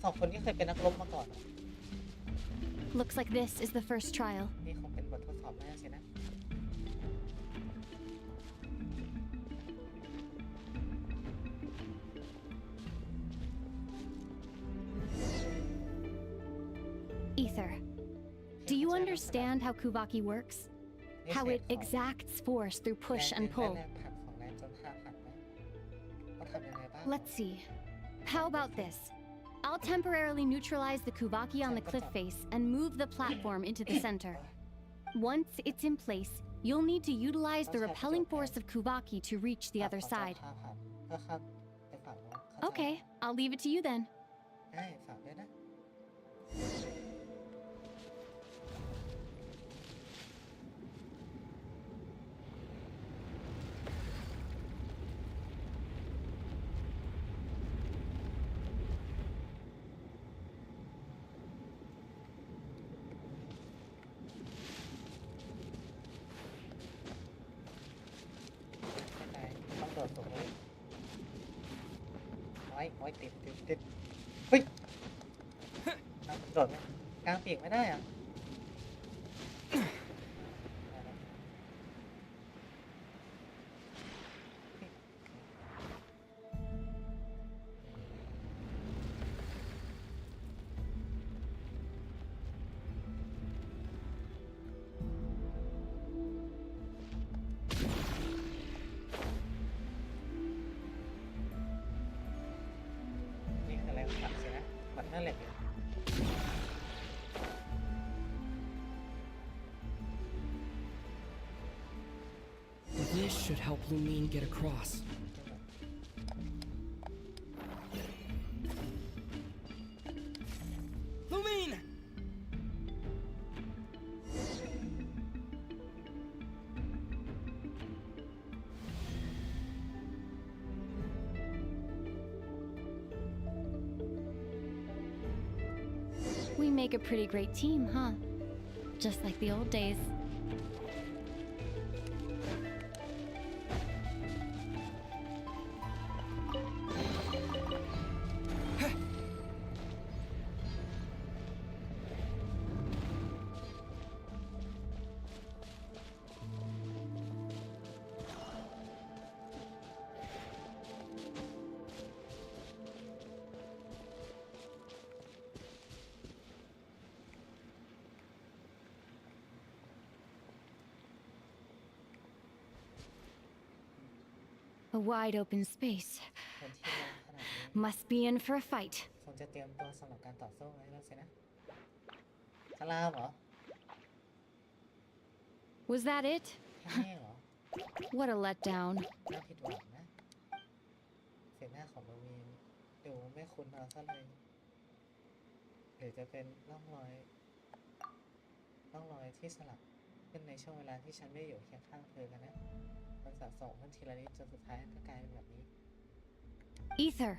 Speaker 1: สองคนนี้เคยเป็นนักรบมาก่อนเหรอ
Speaker 5: Looks like this is the first trial.
Speaker 1: นี่คงเป็นบททดสอบแรกสินะ
Speaker 5: Ether, do you understand how Kuvaki works? How it exacts force through push and pull?
Speaker 1: แรงผลักของแรงจน
Speaker 5: Let's see. How about this? I'll temporarily neutralize the Kubaki on the cliff face and move the platform into the center. Once it's in place, you'll need to utilize the repelling force of Kubaki to reach the other side. Okay, I'll leave it to you then.
Speaker 1: ได้ฝากด้วยนะต้องโดดสูงเลยโอ้ยติดเฮ้ยโดดไหมกลางปีกไม่ได้อ่ะนี่คืออะไรขัดสินะขัดหน้าเหล็กเลย
Speaker 3: This should help Lumine get across. Lumine!
Speaker 5: We make a pretty great team, huh? Just like the old days. A wide open space.
Speaker 1: คนที่แรงขนาดนี้
Speaker 5: Must be in for a fight.
Speaker 1: คงจะเตรียมตัวสำหรับการต่อสู้ไว้แล้วสินะสลามเหรอ
Speaker 5: Was that it?
Speaker 1: แค่นี้เหรอ
Speaker 5: What a letdown.
Speaker 1: น่าผิดหวังนะเสียหน้าของโรวีนดูไม่คุ้นเอาซะเลยหรือจะเป็นร่องรอยที่สลับขึ้นในช่วงเวลาที่ฉันไม่อยู่เคียงข้างเธอกันนะมันสะสมขึ้นทีละนิดจนสุดท้ายก็กลายเป็นแบบนี้
Speaker 5: Ether,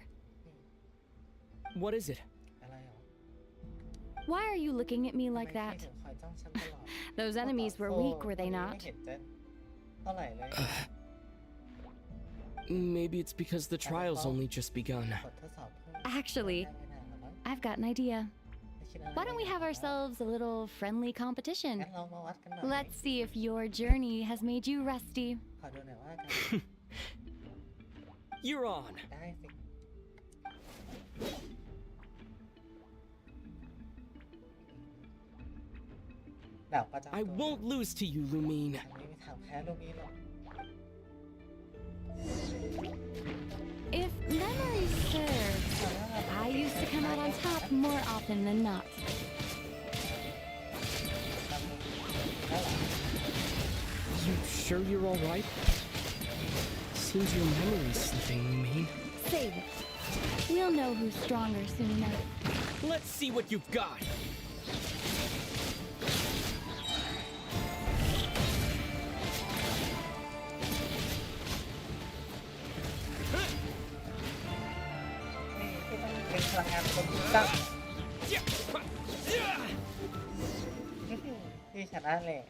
Speaker 3: What is it?
Speaker 1: อะไรเหรอ
Speaker 5: why are you looking at me
Speaker 1: ทำไม
Speaker 5: like
Speaker 1: พี่
Speaker 5: that?
Speaker 1: ถึงคอยจ้องฉันตลอด
Speaker 5: Those enemies were weak, were they
Speaker 1: ไม่
Speaker 5: not?
Speaker 1: เห็นจะเท่าไหร่เลย
Speaker 3: Maybe it's because the trial's only just begun.
Speaker 1: บททดสอบเพิ่ง
Speaker 5: Actually,
Speaker 1: ได้ไม่นานหรอกมั้ง
Speaker 5: I've got an idea.
Speaker 1: ไม่คิดอะไร
Speaker 5: Why don't we have ourselves a little friendly
Speaker 1: งั้
Speaker 5: competition?
Speaker 1: นเรามาวัดกันหน่อย
Speaker 5: Let's see if your journey has made you rusty.
Speaker 1: ขอดูหน่อยว่ากัน
Speaker 3: You're on.
Speaker 1: ได้สิดาบประจำตัว
Speaker 3: I won't lose to you, Lumine.
Speaker 1: อันนี้ไม่ทำแพ้ลูกนี้หรอก
Speaker 5: If memory serves, I used to come out on top more often than not.
Speaker 3: You sure you're all right? Seems your memory's slipping, Lumine.
Speaker 5: Save it. We'll know who's stronger soon enough.
Speaker 3: Let's see what you've got.
Speaker 1: นี่ที่ต้องเป็นพลังงานคนตั้งที่ชนะเลย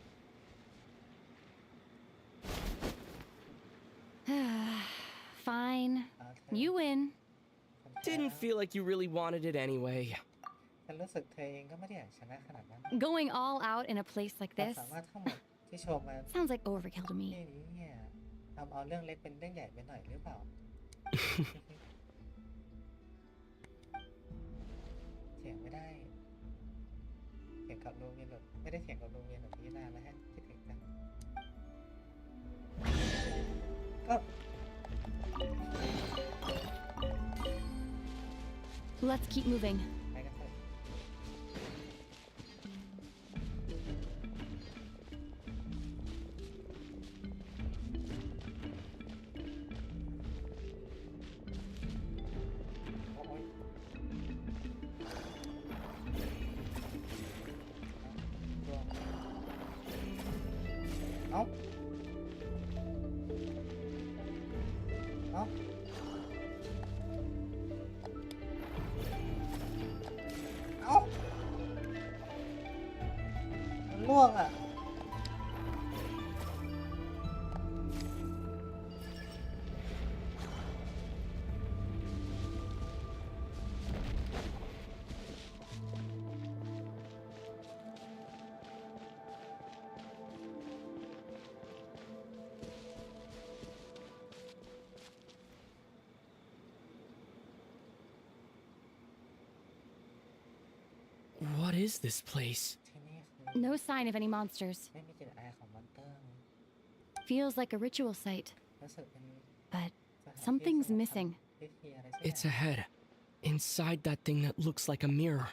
Speaker 5: Fine. You win.
Speaker 3: Didn't feel like you really wanted it anyway.
Speaker 1: ฉันรู้สึกเธอเองก็ไม่ได้อยากชนะขนาดนั้น
Speaker 5: Going all out in a place like
Speaker 1: ความ
Speaker 5: this
Speaker 1: สามารถทั้งหมดที่โชว์มา
Speaker 5: sounds like overkill to
Speaker 1: ที่
Speaker 5: me.
Speaker 1: นี้เนี่ยทำเอาเรื่องเล็กเป็นเรื่องใหญ่ไปหน่อยหรือเปล่า เถียงไม่ได้เถียงกับโรงเรียนหรอกไม่ได้เถียงกับโรงเรียนแบบนี้นานแล้วฮะคิดถึงจังก็
Speaker 5: Let's keep moving.
Speaker 1: ไปกันเถอะโอ้ยเอ้าเอ้าเอ้ามันล่วงอ่ะ
Speaker 3: What is this place?
Speaker 1: ที่นี่คือ
Speaker 5: No sign of any monsters.
Speaker 1: ไม่มีกลิ่นอายของมอนเตอร์
Speaker 5: Feels like a ritual site,
Speaker 1: รู้สึกเป็น
Speaker 5: but
Speaker 1: สถานที่
Speaker 5: something's
Speaker 1: สำหรับ
Speaker 5: missing.
Speaker 1: ทำพิธีอะไรสักอย่าง
Speaker 3: It's ahead. Inside that thing that looks like a mirror.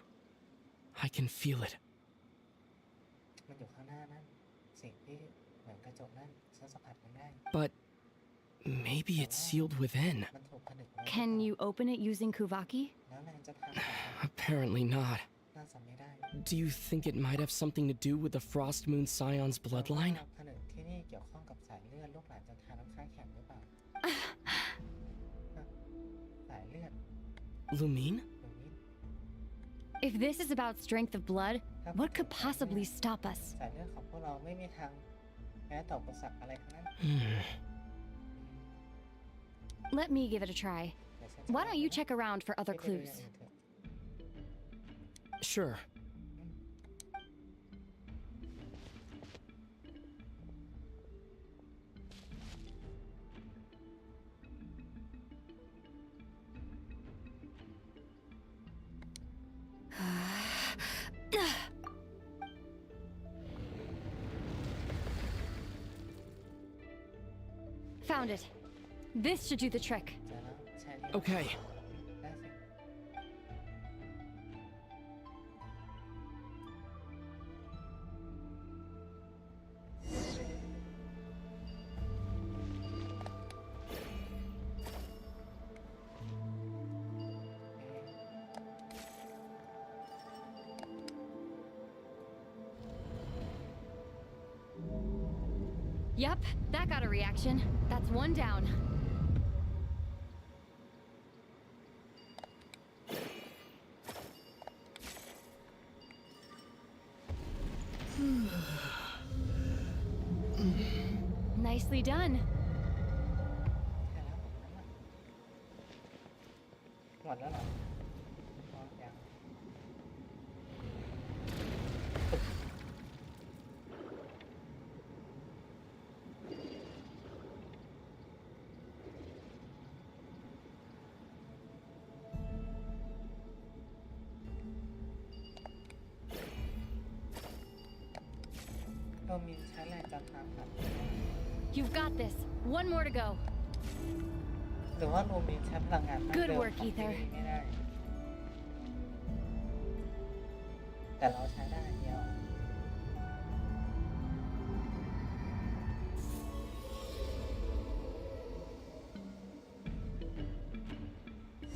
Speaker 3: I can feel it.
Speaker 1: มันอยู่ข้างหน้านั่นสิ่งที่เหมือนกระจกนั่นฉันสัมผัสมันได้
Speaker 3: But maybe it's sealed within.
Speaker 1: มันถูกผนึกไว้
Speaker 5: Can you open it using Kuvaki?
Speaker 1: แล้วนายจะทำแบบนั้น
Speaker 3: Apparently not.
Speaker 1: น่าจะไม่ได้
Speaker 3: Do you think it might have something to do with the Frost Moon Scion's bloodline?
Speaker 1: ผนึกที่นี่เกี่ยวข้องกับสายเลือดลูกหลานจันทราน้ำค้างแข็งหรือเปล่า สายเลือด
Speaker 3: Lumine?
Speaker 1: ตรงนี้
Speaker 5: If this is about strength of blood, what could possibly stop us?
Speaker 1: สายเลือดของพวกเราไม่มีทางแม้ต่ออุปสรรคอะไรทั้งนั้น
Speaker 5: Let me give it a try.
Speaker 1: เดี๋ยวฉันจะ
Speaker 5: Why don't you check around for other
Speaker 1: ไปดูอย่าง
Speaker 5: clues?
Speaker 1: อื่นเถอะ
Speaker 3: Sure.
Speaker 5: Found it. This should do the trick.
Speaker 1: เจอแล้วใช่นี่
Speaker 3: Okay.
Speaker 1: ได้สิ
Speaker 5: Yup, that got a reaction. That's one down. Nicely done.
Speaker 1: แค่แล้วผมนั้นน่ะหมดแล้วเหรออ๋อยัง เรามีใช้แรงจันทราครับ
Speaker 5: You've got this. One more to go.
Speaker 1: หรือว่าโรมีนใช้พลังงานมาก
Speaker 5: Good
Speaker 1: เร็ว
Speaker 5: work,
Speaker 1: ของที่
Speaker 5: Ether.
Speaker 1: นี่ไม่ได้ แต่เราใช้ได้อันเดียว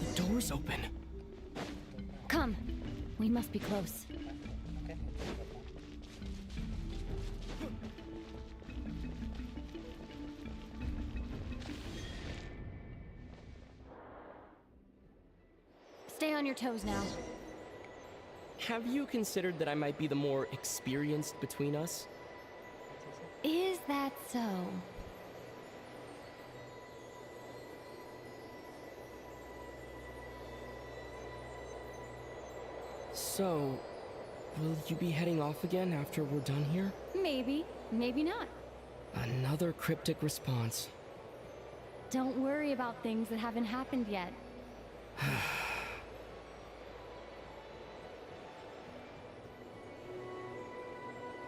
Speaker 3: The door's open.
Speaker 5: Come. We must be close.
Speaker 1: มันก็ถึงจุดจบแล้ว
Speaker 5: Stay on your toes now.
Speaker 3: Have you considered that I might be the more experienced between us?
Speaker 5: Is that so?
Speaker 3: So, will you be heading off again after we're done here?
Speaker 5: Maybe, maybe not.
Speaker 3: Another cryptic response.
Speaker 5: Don't worry about things that haven't happened yet.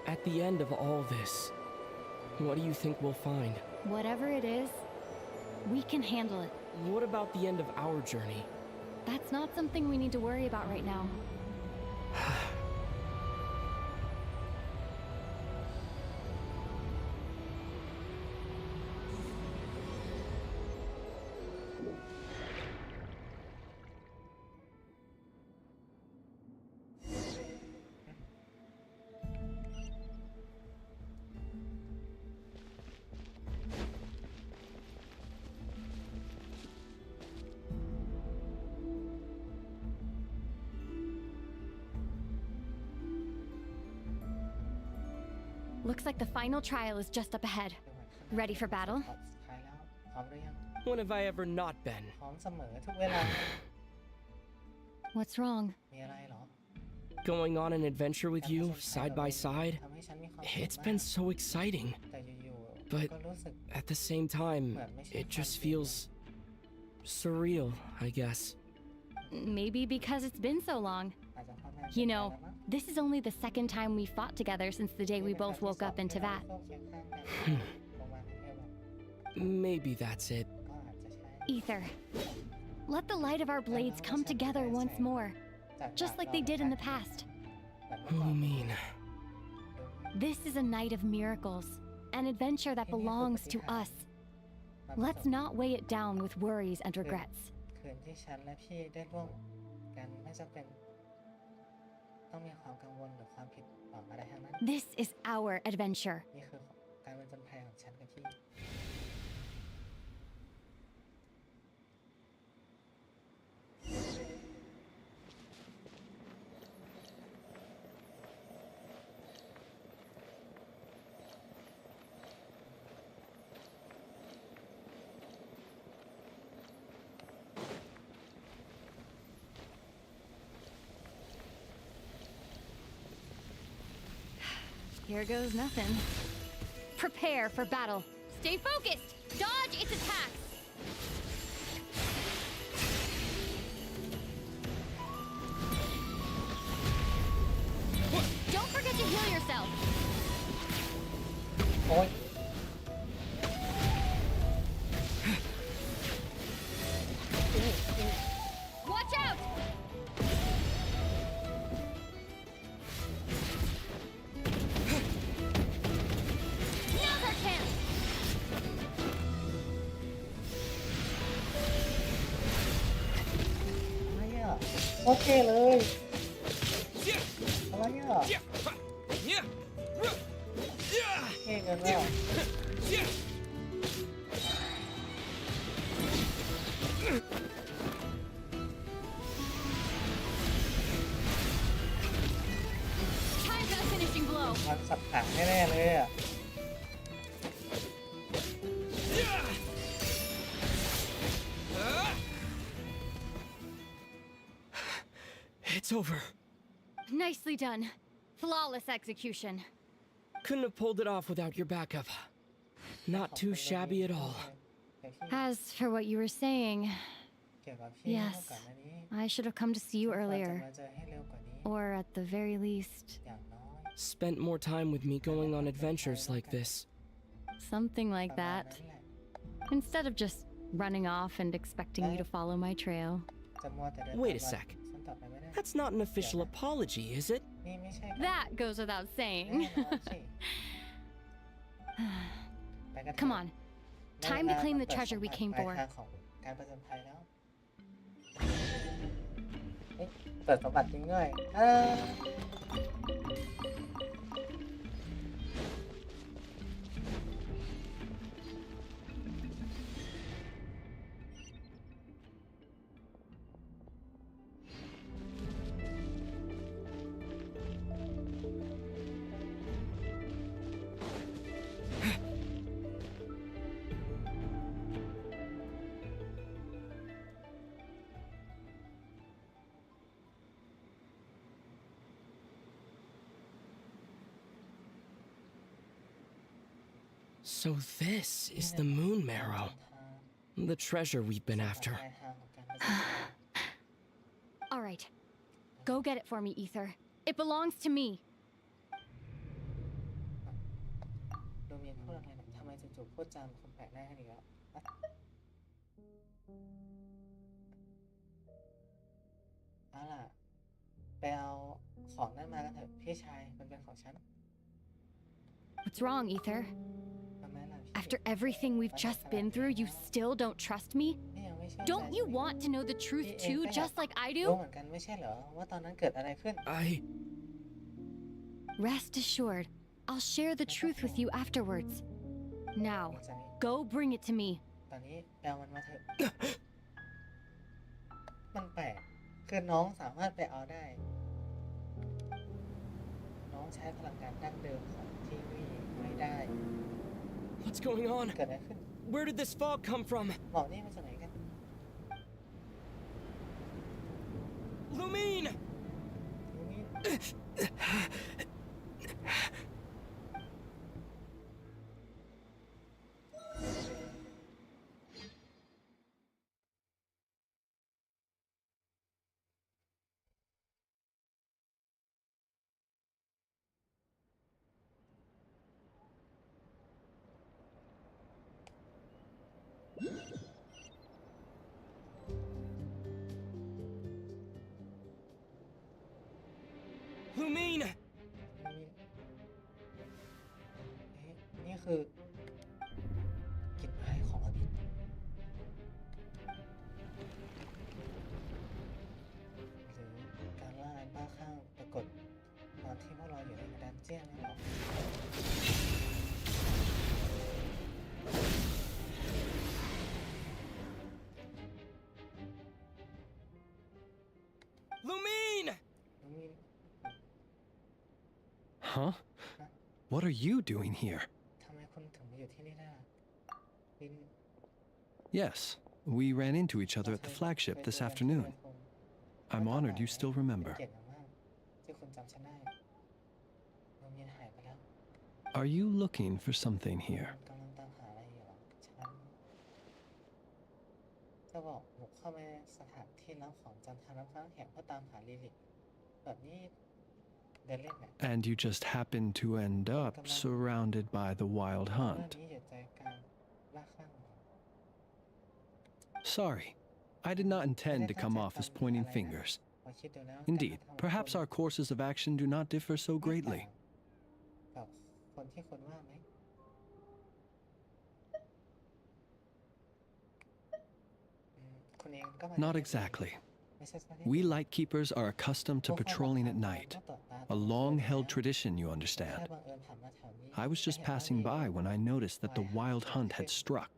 Speaker 3: At the end of all this, what do you think we'll find?
Speaker 5: Whatever it is, we can handle it.
Speaker 3: What about the end of our journey?
Speaker 5: That's not something we need to worry about right now. Looks like the final trial is just up ahead. Ready for battle?
Speaker 1: พร้อมหรือยัง
Speaker 3: When have I ever not been?
Speaker 1: พร้อมเสมอทุกเวลา
Speaker 5: What's wrong?
Speaker 1: มีอะไรเหรอ
Speaker 3: Going on an adventure with you, side by side,
Speaker 1: ทำให้ฉันมีความสุข
Speaker 3: it's been so exciting.
Speaker 1: แต่อยู่ๆ
Speaker 3: But
Speaker 1: ก็รู้สึก
Speaker 3: at the same time, it just feels surreal, I guess.
Speaker 5: Maybe because it's been so long.
Speaker 1: อาจจะเพราะนาน
Speaker 5: You
Speaker 1: เกิน
Speaker 5: know,
Speaker 1: ไปแล้วมั้ง
Speaker 5: this is only the second time we fought together since the day we both woke up in Teyvat.
Speaker 1: ประมาณนี้แบบ
Speaker 3: Maybe that's it.
Speaker 1: ก็อาจจะใช่
Speaker 5: Ether, let the light of our blades come together once more, just like they did in the past.
Speaker 3: What do you mean?
Speaker 5: This is a night of miracles, an adventure that belongs to us. Let's not weigh it down with worries and regrets.
Speaker 1: คืนที่ฉันและพี่ได้ร่วมกันไม่จำเป็นต้องมีความกังวลหรือความผิดหวังอะไรทั้งนั้น
Speaker 5: This is our adventure.
Speaker 1: นี่คือการเป็นจนภัยของฉันกับพี่
Speaker 5: Here goes nothing. Prepare for battle. Stay focused. Dodge its attacks. Don't forget to heal yourself.
Speaker 1: โอ๊ย
Speaker 5: Watch out! Now's our chance!
Speaker 1: อะไรอ่ะโอเคเลยอะไรอ่ะเท่เกินแล้ว
Speaker 5: Time for the finishing blow.
Speaker 1: มันสับขังแน่ๆเลยอ่ะ
Speaker 3: It's over.
Speaker 5: Nicely done. Flawless execution.
Speaker 3: Couldn't have pulled it off without your backup. Not too shabby at all.
Speaker 5: As for what you were saying,
Speaker 1: เกี่ยวกับพี่
Speaker 5: yes,
Speaker 1: เมื่อก่อนหน้านี้
Speaker 5: I should have come to see you
Speaker 1: ควรจะ
Speaker 5: earlier.
Speaker 1: มาเจอให้เร็วกว่านี้
Speaker 5: Or at the very least,
Speaker 1: อย่างน้อย
Speaker 3: Spent more time with me going on adventures like this.
Speaker 5: something like
Speaker 1: ประมาณ
Speaker 5: that.
Speaker 1: นั้นแหละ
Speaker 5: Instead of just running off and expecting you to follow my trail.
Speaker 1: จะมัวแต่เดิน
Speaker 3: Wait a
Speaker 1: ตาม
Speaker 3: sec.
Speaker 1: ฉันต่อไปไม่ได้
Speaker 3: That's not an official apology, is it?
Speaker 1: นี่ไม่ใช่
Speaker 5: That goes without
Speaker 1: แน่
Speaker 5: saying.
Speaker 1: นอนสิไปกันเถอะ
Speaker 5: Come on.
Speaker 1: ได้
Speaker 5: Time
Speaker 1: เว
Speaker 5: to
Speaker 1: ลา
Speaker 5: claim
Speaker 1: มา
Speaker 5: the
Speaker 1: เปิด
Speaker 5: treasure we
Speaker 1: สัม
Speaker 5: came
Speaker 1: ผัสปลาย
Speaker 5: for.
Speaker 1: ทางของการประจนภัยแล้วเอ๊ะเปิดสมบัติจริงด้วย
Speaker 3: So this is the moon marrow. The treasure we've been after.
Speaker 1: ปลายทางของการประจนภัย
Speaker 5: All right. Go get it for me, Ether. It belongs to me.
Speaker 1: โดเมียนพูดอะไรนะทำไมจู่ๆพูดจาเหมือนคนแปลกหน้ากันอีกแล้วอะ เอาล่ะไปเอาของนั่นมากันเถอะพี่ชายมันเป็นของฉัน
Speaker 5: What's wrong, Ether?
Speaker 1: ทำไมล่ะพี่
Speaker 5: After everything we've just been through, you still don't trust me?
Speaker 1: นี่ยังไม่เชื่อใจ
Speaker 5: Don't you want to know the truth
Speaker 1: พี่เอง
Speaker 5: too,
Speaker 1: ก็อยาก
Speaker 5: just like I
Speaker 1: รู้
Speaker 5: do?
Speaker 1: เหมือนกันไม่ใช่เหรอว่าตอนนั้นเกิดอะไรขึ้น
Speaker 5: Rest assured, I'll share the truth with you afterwards. Now, go bring it to me.
Speaker 1: ตอนนี้แปลมันมาเถอะ มันแปลกคือน้องสามารถไปเอาได้ น้องใช้พลังงานดั้งเดิมของที่นี่ไม่ได้
Speaker 3: What's going on?
Speaker 1: เกิดอะไรขึ้น
Speaker 3: Where did this fog come from?
Speaker 1: หมอกนี่มาจากไหนกัน
Speaker 3: Lumine!
Speaker 1: นี่
Speaker 3: Lumine!
Speaker 1: นี่คือกลิ่นไอของอภิษหรือการล่าไอ้บ้าคลั่งปรากฏตอนที่พวกเราอยู่ในดันเจี้ยนนี่หรอ
Speaker 3: Lumine!
Speaker 9: Huh? What are you doing here?
Speaker 1: ทำไมคุณถึงมาอยู่ที่นี่ได้ล่ะลิน
Speaker 9: Yes, we ran into each other at the flagship this afternoon. I'm honored you still remember.
Speaker 1: เกียรติมากที่คุณจำฉันได้โรงเรียนหายไปแล้ว
Speaker 9: Are you looking for something here?
Speaker 1: กำลังตามหาอะไรอยู่หรอฉันจะบอกบุกเข้าไปสถานที่รับของจันทร์น้ำค้างแข็งเพื่อตามหาลิลิแบบนี้เดินเล่นเนี่ย
Speaker 9: And you just happened to end up surrounded by the wild
Speaker 1: เรื่อง
Speaker 9: hunt.
Speaker 1: นี้อยู่ใจกลางล่าคลั่ง
Speaker 9: Sorry, I did not intend to come off as pointing fingers.
Speaker 1: พอคิดดูแล้ว
Speaker 9: Indeed, perhaps our courses of action do not differ so greatly.
Speaker 1: กับคนที่คุณว่าไหม คุณเองก็มา
Speaker 9: Not exactly.
Speaker 1: ไม่ใช่ซะที่
Speaker 9: We lightkeepers are accustomed to patrolling at night. A long-held tradition, you understand.
Speaker 1: แค่บังเอิญผ่านมาแถวนี้
Speaker 9: I was just passing by when I noticed that the wild hunt had struck.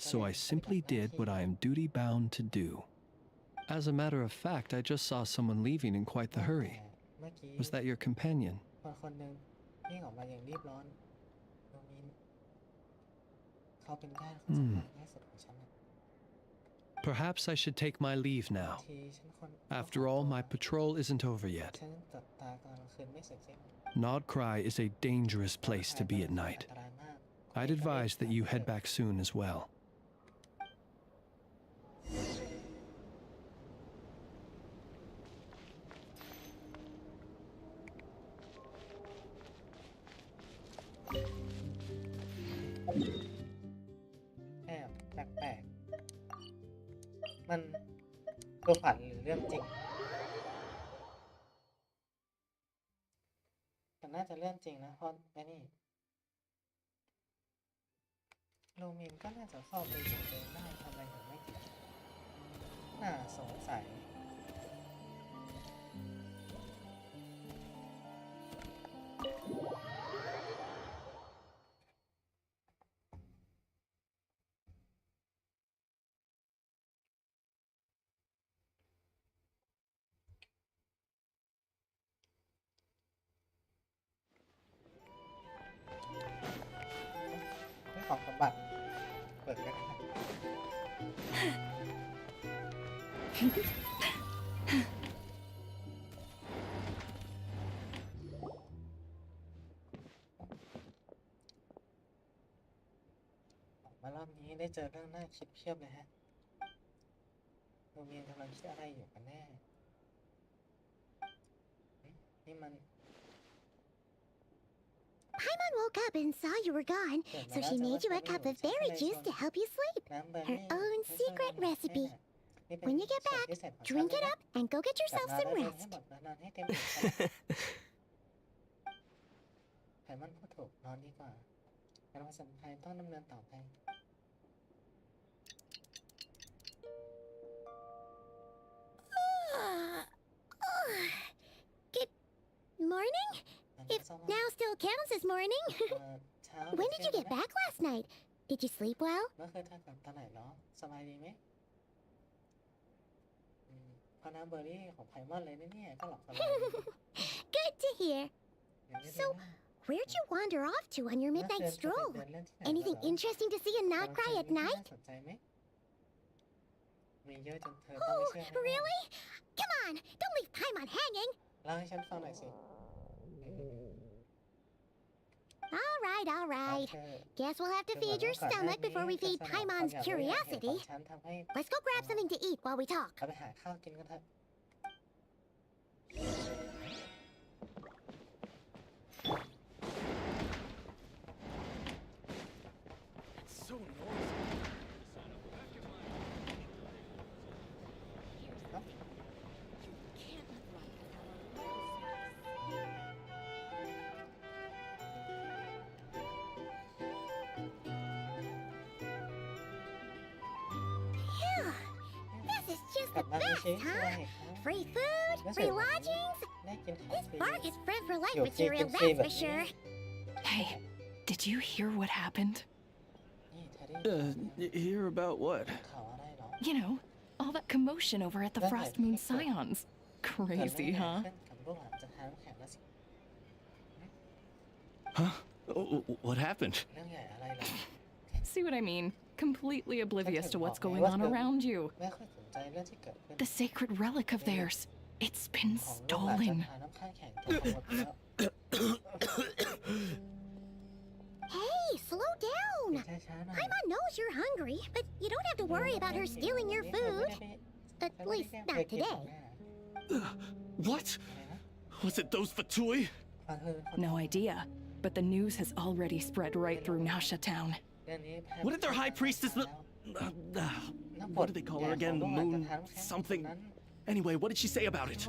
Speaker 9: So I simply did what I am duty-bound to do. As a matter of fact, I just saw someone leaving in quite the hurry.
Speaker 1: เมื่อกี้
Speaker 9: Was that your companion?
Speaker 1: คนคนหนึ่งวิ่งออกมาอย่างรีบร้อนโนมินเขาเป็นญาติคนสำคัญที่สุดของฉันน่ะ
Speaker 9: Perhaps I should take my leave now.
Speaker 1: ทีฉันคน
Speaker 9: After all, my patrol isn't over yet.
Speaker 1: ฉันตัดตากลางคืนไม่เสร็จสิ้น
Speaker 9: Nod Cry is a dangerous place to be at night.
Speaker 1: อันตรายมาก
Speaker 9: I'd advise that you head back soon as well. แอบแปลกๆมันตัวฝันหรือเรื่องจริงแต่น่าจะเรื่องจริงนะเพราะไอ้นี่โลมินก็น่าจะเข้าไปอยู่เองได้ทำไมถึงไม่ติดน่าสงสัยของสมบัติเปิดกันมารอบนี้ได้เจอเรื่องน่าคิดเพียบเลยฮะโรงเรียนกำลังคิดอะไรอยู่กันแน่นี่มัน
Speaker 4: Paimon woke up and saw you were gone, so she made you a cup of berry juice to help you sleep. Her own secret recipe. When you get back, drink it up and go get yourself some rest.
Speaker 1: ไขมันพูดถูกนอนดีกว่าการผสมภัยต้องดำเนินต่อไป
Speaker 4: Good morning? If now still counts as morning. When did you get back last night? Did you sleep well?
Speaker 1: เมื่อคืนท่านกลับตอนไหนเนาะสบายดีไหมพอน้ำเบอร์รี่ของไพมอนเลยนะเนี่ยก็หลับสบาย
Speaker 4: Good to hear. So, where'd you wander off to on your midnight stroll? Anything interesting to see in Notcry at night?
Speaker 1: สนใจไหมมีเยอะจนเธอต้องไม่เชื่อ
Speaker 4: Oh, really? Come on, don't leave Paimon hanging.
Speaker 1: เล่าให้ฉันฟังหน่อยสิ
Speaker 4: All right. Guess we'll have to feed your stomach before we feed Paimon's curiosity. Let's go grab something to eat while we talk.
Speaker 1: เราไปหาข้าวกินกันเถอะ
Speaker 10: So noisy.
Speaker 4: Phew. This is just the best, huh? Free food, free lodgings. This park is bred for life material, that's for sure.
Speaker 11: Hey, did you hear what happened?
Speaker 10: Hear about what?
Speaker 11: You know, all that commotion over at the Frost Moon Scions. Crazy, huh?
Speaker 10: Huh? What happened?
Speaker 11: See what I mean? Completely oblivious to what's going on around you. The sacred relic of theirs. It's been stolen.
Speaker 4: Hey, slow down. Paimon knows you're hungry, but you don't have to worry about her stealing your food. At least not today.
Speaker 10: What? Was it those Fatui?
Speaker 11: No idea, but the news has already spread right through Nasha town.
Speaker 10: What did their high priestess what did they call her again? Moon something. Anyway, what did she say about it?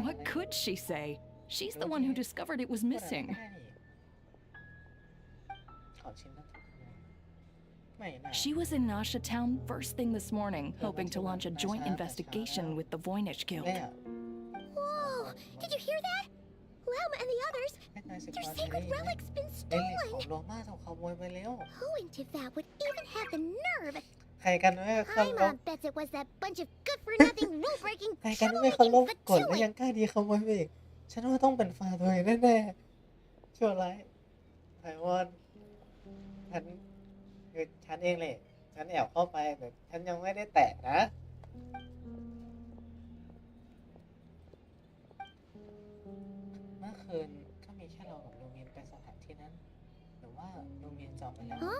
Speaker 11: What could she say? She's the one who discovered it was missing. She was in Nasha town first thing this morning, hoping to launch a joint investigation with the Voynich Guild.
Speaker 4: Whoa! Did you hear that? Lem and the others, their sacred relic's been stolen. Who in Tifat would even have the nerve?
Speaker 1: ใครกันไม่เคารพ
Speaker 4: Paimon bets it was that bunch of good-for-nothing, rule-breaking,
Speaker 1: ใครกันไม่เคารพ
Speaker 4: troublemaking
Speaker 1: กฎและ
Speaker 4: Fatui.
Speaker 1: ยังกล้าดีขโมยไปอีกฉันว่าต้องเป็นฟาโดยแน่ๆชั่วร้ายไต้หวันฉันคือฉันเองเลยฉันแอบเข้าไปแต่ฉันยังไม่ได้แตะนะเมื่อคืนก็มีแค่เรากับโรงเรียนไปสถานที่นั้นหรือว่าโรงเรียนจอบไปแล้ว
Speaker 4: Huh?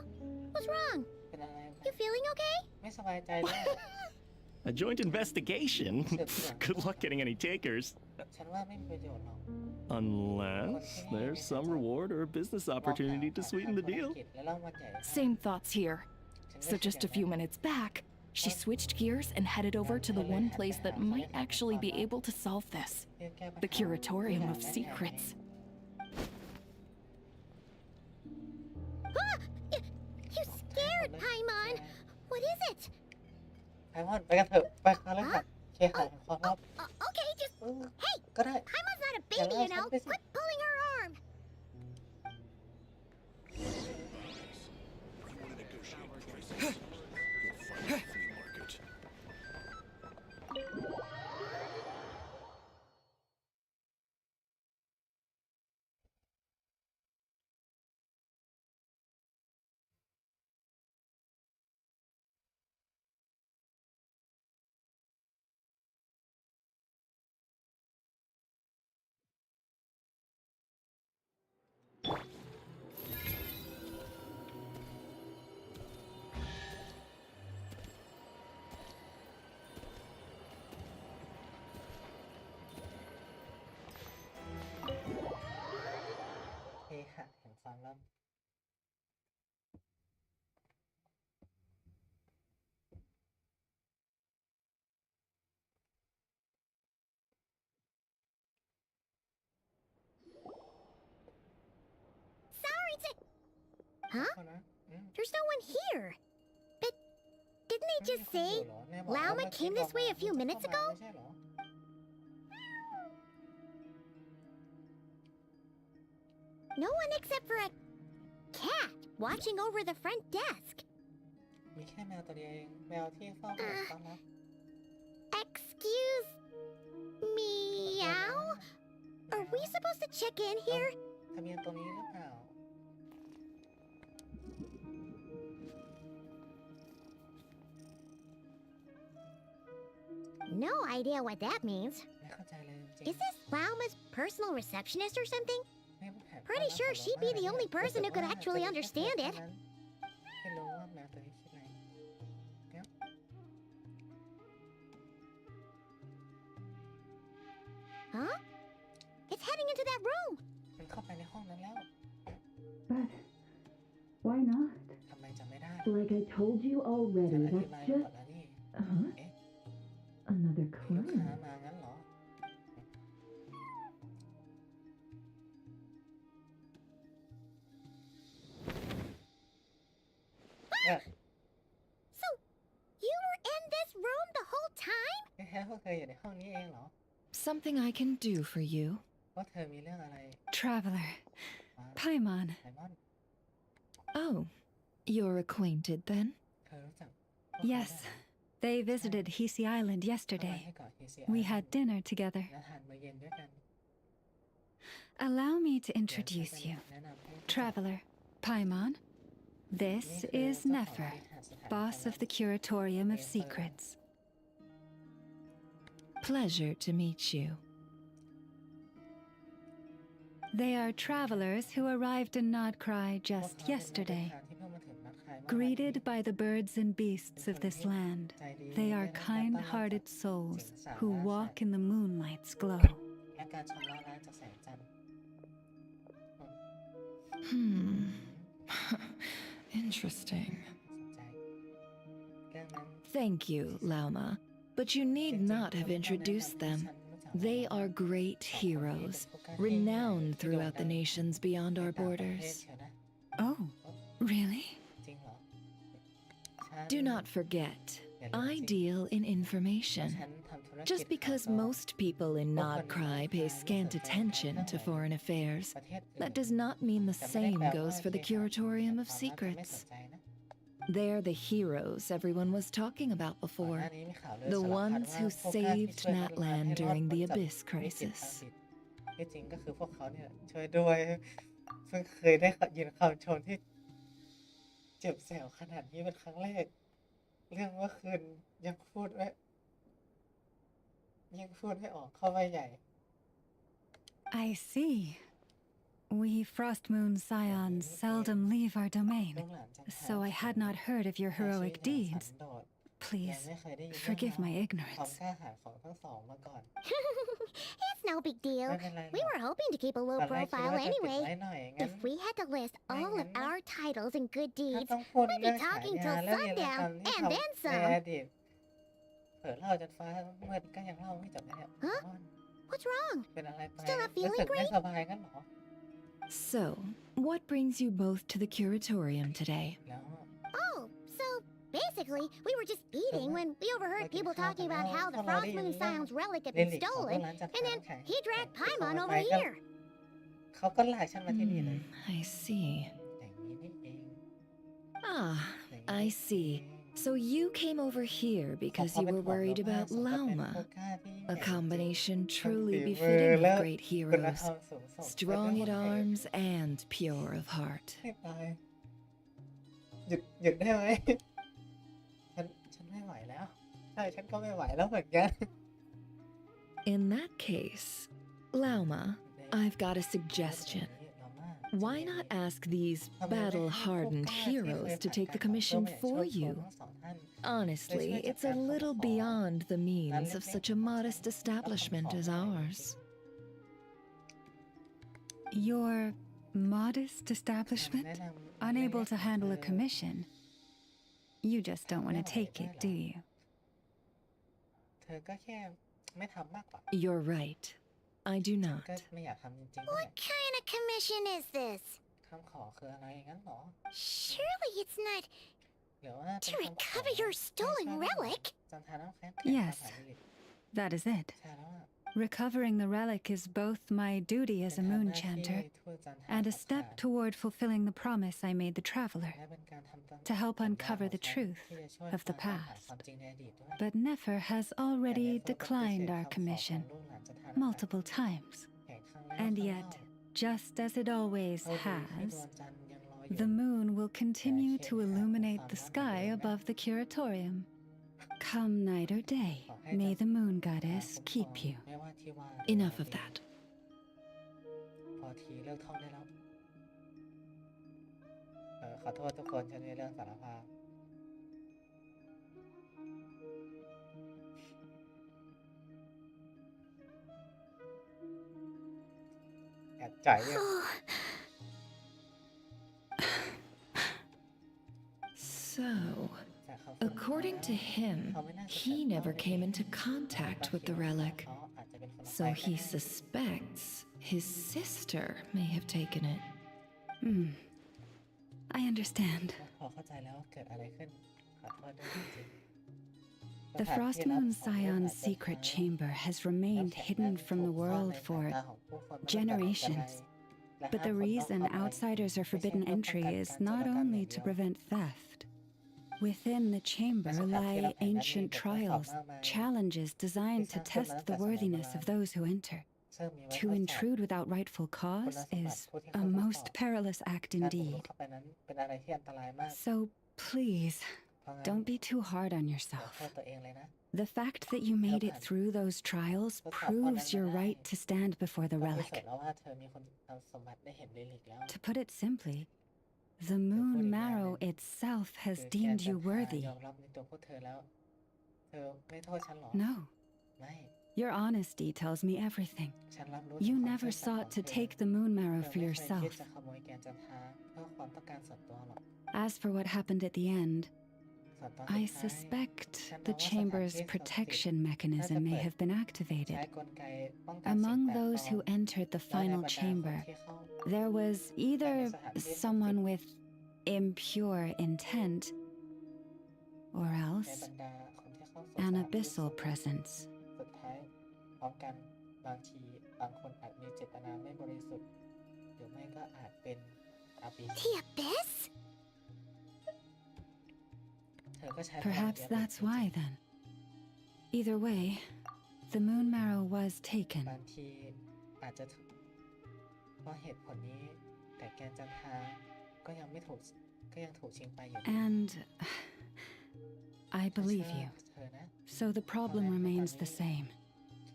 Speaker 4: What's wrong?
Speaker 1: เป็นอะไร
Speaker 4: You feeling okay?
Speaker 1: ไม่สบายใจด้วย
Speaker 10: A joint investigation? Good luck getting any takers.
Speaker 1: ฉันว่าไม่มีประโยชน์หรอก
Speaker 10: Unless there's some reward or a business opportunity to sweeten the deal.
Speaker 11: Same thoughts here. So just a few minutes back, she switched gears and headed over to the one place that might actually be able to solve this. The Curatorium of Secrets.
Speaker 4: Ah! You scared Paimon. What is it?
Speaker 1: ไต้หวันไปกันเถอะไปกันเลยค่ะเคหะแห่งความลับ
Speaker 4: Okay, just... Hey!
Speaker 1: ก็ได้
Speaker 4: Paimon's not a baby, you know. Quit pulling her arm. Huh? There's no one here. But didn't they just say Lauma came this way a few minutes ago? No one except for a cat watching over the front desk.
Speaker 1: มีแค่แมวตัวเดียวเองแมวที่เฝ้าต้อนรับ
Speaker 4: Excuse meow? Are we supposed to check in here?
Speaker 1: ทะเบียนตัวนี้หรือเปล่า
Speaker 4: No idea what that means.
Speaker 1: ไม่เข้าใจเลยจริง
Speaker 4: Is this Lauma's personal receptionist or something?
Speaker 1: ๆไม่รู้แผน
Speaker 4: Pretty sure she'd be the only person who could actually understand it.
Speaker 1: ไม่รู้ว่าแมวตัวนี้คิดอะไรเนี่ย
Speaker 4: Huh? It's heading into that room.
Speaker 1: มันเข้าไปในห้องนั้นแล้ว
Speaker 14: But why not?
Speaker 1: ทำไมจำไม่ได้
Speaker 14: Like I told you
Speaker 1: จะ
Speaker 14: already,
Speaker 1: อธิ
Speaker 14: that's
Speaker 1: บาย
Speaker 14: just
Speaker 1: ก่อนแล้วนี่
Speaker 14: uh-huh.
Speaker 1: เอ๊ะ
Speaker 14: Another
Speaker 1: มีลูกค้า
Speaker 14: client.
Speaker 1: มางั้นเหรอ
Speaker 4: So, you were in this room the whole time?
Speaker 1: แค่พวกเธออยู่ในห้องนี้เองเหรอ
Speaker 2: Something I can do for you.
Speaker 1: ว่าเธอมีเรื่องอะไร
Speaker 2: Traveler.
Speaker 1: มา
Speaker 2: Paimon.
Speaker 1: ไซมอน
Speaker 2: Oh, you're acquainted then?
Speaker 1: เธอรู้จักพวกเขา
Speaker 2: Yes.
Speaker 1: ด้วยเหรอ
Speaker 2: They visited Hisi Island
Speaker 1: เข้ามา
Speaker 2: yesterday.
Speaker 1: ให้เกาะ KCI
Speaker 2: We had dinner together.
Speaker 1: และทานมื้อเย็นด้วยกัน
Speaker 2: Allow me to
Speaker 1: เดี๋ยวฉัน
Speaker 2: introduce
Speaker 1: จะ
Speaker 2: you.
Speaker 1: แนะนำให้รู้จัก
Speaker 2: Traveler. Paimon. This
Speaker 1: นี่คือ
Speaker 2: is
Speaker 1: เจ้าของ
Speaker 2: Nefer,
Speaker 1: บริหารสถาน
Speaker 2: boss
Speaker 1: ที่
Speaker 2: of the Curatorium of Secrets. Pleasure to meet you. They are travelers who arrived in Nodcry
Speaker 1: พวก
Speaker 2: just
Speaker 1: เขาเป็นนักเดิน
Speaker 2: yesterday.
Speaker 1: ทางที่เพิ่งมาถึงนักขายเมื่อวานนี้
Speaker 2: Greeted by the birds and beasts of this land, they are kind-hearted souls who walk in the moonlight's glow.
Speaker 1: และการชำระล้างจากแสงจันทร์
Speaker 11: Interesting.
Speaker 1: สนใจเรื่องนั้น
Speaker 11: Thank you, Lauma. But you need not have introduced them. They are great heroes, renowned throughout the nations beyond our borders.
Speaker 2: Oh, really?
Speaker 1: จริงเหรอฉัน
Speaker 11: Do not forget, I deal in information.
Speaker 1: ฉันทำธุรกิจ
Speaker 11: Just because
Speaker 1: ข่าว
Speaker 11: most people in Nodcry pay scant attention to foreign affairs,
Speaker 1: ประเทศอื่น
Speaker 11: that does not mean the
Speaker 1: แต่ไม่ได้
Speaker 11: same
Speaker 1: แปลว่า
Speaker 11: goes for the
Speaker 1: เคหะ
Speaker 11: Curatorium of
Speaker 1: ความลับจะไม่
Speaker 11: Secrets.
Speaker 1: สนใจนะ
Speaker 11: They're the heroes everyone was talking about
Speaker 1: ก่อนห
Speaker 11: before.
Speaker 1: น้านี้มีข่าวลือ
Speaker 11: The
Speaker 1: สารพัด
Speaker 11: ones
Speaker 1: ว่า
Speaker 11: who
Speaker 1: พวกข้าที่
Speaker 11: saved
Speaker 1: ช่วย
Speaker 11: Natland
Speaker 1: ให้รอด
Speaker 11: during
Speaker 1: พ้น
Speaker 11: the
Speaker 1: จาก
Speaker 11: Abyss
Speaker 1: วิกฤตทาง
Speaker 11: crisis.
Speaker 1: จิตที่จริงก็คือพวกเขาเนี่ยช่วยด้วยเพิ่งเคยได้ยินคำชมที่เจ็บแสบขนาดนี้เป็นครั้งแรก เรื่องเมื่อคืนยังพูดไม่ออกเข้าไปใหญ่
Speaker 2: I see. We Frostmoon Scions seldom leave our domain,
Speaker 1: ลูกหลานจันทรา
Speaker 2: so I had not heard of your
Speaker 1: ใช้ชีวิต
Speaker 2: heroic
Speaker 1: อย่างสัน
Speaker 2: deeds.
Speaker 1: โดษ ยัง
Speaker 2: Please,
Speaker 1: ไม่เคยได้ยินเรื่อง
Speaker 2: forgive
Speaker 1: ราว
Speaker 2: my
Speaker 1: ความ
Speaker 2: ignorance.
Speaker 1: กล้าหาญของทั้งสองมาก่อน
Speaker 4: It's no big deal.
Speaker 1: ไม่เป็นไรหร
Speaker 4: We
Speaker 1: อก
Speaker 4: were hoping to keep a
Speaker 1: ต
Speaker 4: low
Speaker 1: อนแรกคิด
Speaker 4: profile
Speaker 1: ว่าจะเก็บ
Speaker 4: anyway.
Speaker 1: ไว้หน่อยงั้น
Speaker 4: If we had to list all of our titles and good
Speaker 1: ถ้า
Speaker 4: deeds,
Speaker 1: ต้องพูด
Speaker 4: we'd
Speaker 1: เรื่
Speaker 4: be
Speaker 1: องฉาย
Speaker 4: talking
Speaker 1: า
Speaker 4: till
Speaker 1: และวีรกรรม
Speaker 4: sundown
Speaker 1: ที่
Speaker 4: and
Speaker 1: ทำ
Speaker 4: then
Speaker 1: ในอ
Speaker 4: some.
Speaker 1: ดีตเผลอเล่าจนฟ้ามืดก็ยังเล่าไม่จบเลยเนี่ย
Speaker 4: Huh? What's wrong?
Speaker 1: เป็นอะไรไป
Speaker 4: Still not
Speaker 1: รู้
Speaker 4: feeling
Speaker 1: สึกไม่
Speaker 4: great?
Speaker 1: สบายงั้นเหรอ
Speaker 11: So, what brings you both to the Curatorium today?
Speaker 1: แล้ว
Speaker 4: Oh, so basically, we were just eating when we overheard people talking about how the Frostmoon Scions relic had
Speaker 1: ลิ
Speaker 4: been
Speaker 1: ลิของ
Speaker 4: stolen,
Speaker 1: ร้านจัด
Speaker 4: and
Speaker 1: ขาย
Speaker 4: then
Speaker 1: แข่ง
Speaker 4: he dragged
Speaker 1: ขาย
Speaker 4: Paimon
Speaker 1: ข
Speaker 4: over
Speaker 1: ไปก็
Speaker 4: here.
Speaker 1: เขาก็ลากฉันมาที่นี่เลย
Speaker 11: I see.
Speaker 1: อย่างนี้นี่เอง
Speaker 11: Ah, I see. So you came over here because you were worried about Lauma. A combination truly befitting of great heroes, strong at arms and pure of heart.
Speaker 1: ให้ตายหยุดได้ไหมฉันไม่ไหวแล้ว ใช่ฉันก็ไม่ไหวแล้วเหมือนกัน
Speaker 11: In that case, Lauma, I've got a suggestion. Why not ask these battle-hardened heroes to take the commission for you? Honestly, it's a little beyond the means of such a modest establishment as ours.
Speaker 2: Your modest establishment? Unable to handle a commission? You just don't want to take it, do you?
Speaker 1: เธอก็แค่ไม่ทำมากกว่า
Speaker 11: You're right. I do
Speaker 1: ก็
Speaker 11: not.
Speaker 1: ไม่อยากทำจริงๆนั่นแห
Speaker 4: What
Speaker 1: ละ
Speaker 4: kind of commission is this?
Speaker 1: คำขอคืออะไรงั้นหรอ
Speaker 4: Surely it's not
Speaker 1: หรือว่าเป็น
Speaker 4: to
Speaker 1: คำขอ
Speaker 4: recover your stolen relic.
Speaker 1: จันทาน้ำแข็ง
Speaker 2: Yes, that is it.
Speaker 1: ใช่แล้วอะ
Speaker 2: Recovering the relic is both my duty as a moon chanter and a step toward fulfilling the promise I made the traveler
Speaker 1: และเป็นการทำตาม
Speaker 2: to help
Speaker 1: สัญญา
Speaker 2: uncover
Speaker 1: ของ
Speaker 2: the
Speaker 1: ฉัน
Speaker 2: truth
Speaker 1: ที่จะช่วย
Speaker 2: of the
Speaker 1: ค้นหา
Speaker 2: past.
Speaker 1: ความจริงในอดีตด้วย
Speaker 2: But Nefer has
Speaker 1: แต่
Speaker 2: already
Speaker 1: เนเฟอร์ปฏิเสธ
Speaker 2: declined our
Speaker 1: คำขอของ
Speaker 2: commission
Speaker 1: ลูกหลานจันทาน้ำแข็ง
Speaker 2: multiple times.
Speaker 1: แข่งครั้งแล้ว
Speaker 2: And
Speaker 1: ครั้ง
Speaker 2: yet,
Speaker 1: เล่า
Speaker 2: just as it always
Speaker 1: โชคดีที่ดว
Speaker 2: has,
Speaker 1: งจันทร์ยังลอยอยู่
Speaker 2: the moon will continue to illuminate the sky above the curatorium. Come night or day, may the moon goddess keep you.
Speaker 1: ไม่ว่าที่ว่า
Speaker 11: Enough of that.
Speaker 1: พอทีเลิกท่องได้แล้วขอโทษทุกคนฉันมีเรื่องสารภาพแอบจ่ายเนี่ย
Speaker 11: So, according to him, he never came into contact with the relic. So he suspects his sister may have taken it.
Speaker 2: I understand.
Speaker 1: พอเข้าใจแล้วเกิดอะไรขึ้นขอโทษด้วยจริง
Speaker 2: The Frost Moon Scion's secret chamber has remained hidden from the world for generations. But the reason outsiders are forbidden entry is not only to prevent theft. Within the chamber lie ancient trials, challenges designed to test the worthiness of those who enter. To intrude without rightful cause is a most perilous act
Speaker 1: การบุกรุ
Speaker 2: indeed.
Speaker 1: กเข้าไปนั้นเป็นอะไรที่อันตรายมาก
Speaker 2: So please,
Speaker 1: เพราะงั้น
Speaker 2: don't be too hard on
Speaker 1: ขอ
Speaker 2: yourself.
Speaker 1: โทษตัวเองเลยนะ
Speaker 2: The fact that you made it through those trials proves your right to stand before the
Speaker 1: ก็พิสูจ
Speaker 2: relic.
Speaker 1: น์แล้วว่าเธอมีคนเอาสมบัติได้เห็นลิลิกแล้ว
Speaker 2: To put it simply, the moon marrow itself
Speaker 1: คือ
Speaker 2: has
Speaker 1: แก
Speaker 2: deemed
Speaker 1: จั
Speaker 2: you
Speaker 1: นทรา
Speaker 2: worthy.
Speaker 1: ยอมรับในตัวพวกเธอแล้ว เธอไม่โทษฉันหรอ
Speaker 2: No,
Speaker 1: ไม่
Speaker 2: your honesty tells me everything.
Speaker 1: ฉันรับรู้
Speaker 2: You
Speaker 1: ถึงความ
Speaker 2: never
Speaker 1: ซื่อสัตย์
Speaker 2: sought
Speaker 1: ข
Speaker 2: to
Speaker 1: องเธอ
Speaker 2: take the moon
Speaker 1: เธ
Speaker 2: marrow
Speaker 1: อ
Speaker 2: for
Speaker 1: ไม่เคยคิด
Speaker 2: yourself.
Speaker 1: จะขโมยแกนจันทราเพื่อความต้องการส่วนตัวหรอก
Speaker 2: As for what happened at the end,
Speaker 1: ส่วนตอน
Speaker 2: I
Speaker 1: สุดท้าย
Speaker 2: suspect
Speaker 1: ฉัน
Speaker 2: the
Speaker 1: เดาว่าสถาน
Speaker 2: chamber's
Speaker 1: ที่ศักดิ์สิทธิ์
Speaker 2: protection
Speaker 1: น่าจะ
Speaker 2: mechanism may
Speaker 1: เปิด
Speaker 2: have been
Speaker 1: ใช้
Speaker 2: activated.
Speaker 1: กลไกป้องกันสิ่ง
Speaker 2: Among
Speaker 1: แปลกปล
Speaker 2: those
Speaker 1: อ
Speaker 2: who
Speaker 1: ม
Speaker 2: entered the
Speaker 1: และใน
Speaker 2: final
Speaker 1: บรรดาคน
Speaker 2: chamber,
Speaker 1: ที่เข้า
Speaker 2: there was
Speaker 1: ภายใน
Speaker 2: either
Speaker 1: สถานที่ศักดิ์สิทธิ์
Speaker 2: someone with impure intent, or
Speaker 1: ใน
Speaker 2: else
Speaker 1: บรรดาคนที่เข้าสู่
Speaker 2: an
Speaker 1: สถานที่
Speaker 2: abyssal presence.
Speaker 1: สุดท้ายพร้อมกันบางทีบางคนอาจมีเจตนาไม่บริสุทธิ์หรือไม่ก็อาจเป็นอาบี
Speaker 4: The abyss?
Speaker 1: เธอก็ใช้พลัง
Speaker 2: Perhaps
Speaker 1: เดียวกัน
Speaker 2: that's
Speaker 1: จริง
Speaker 2: why then. Either way, the moon marrow was
Speaker 1: ๆ
Speaker 2: taken.
Speaker 1: บางทีอาจจะเพราะเหตุผลนี้แต่แกนจันทราก็ยังไม่ถูกก็ยังถูกชิงไปอยู่ดี
Speaker 2: And I
Speaker 1: ฉัน
Speaker 2: believe
Speaker 1: เชื่อ
Speaker 2: you.
Speaker 1: เธอนะ
Speaker 2: So the problem remains the same.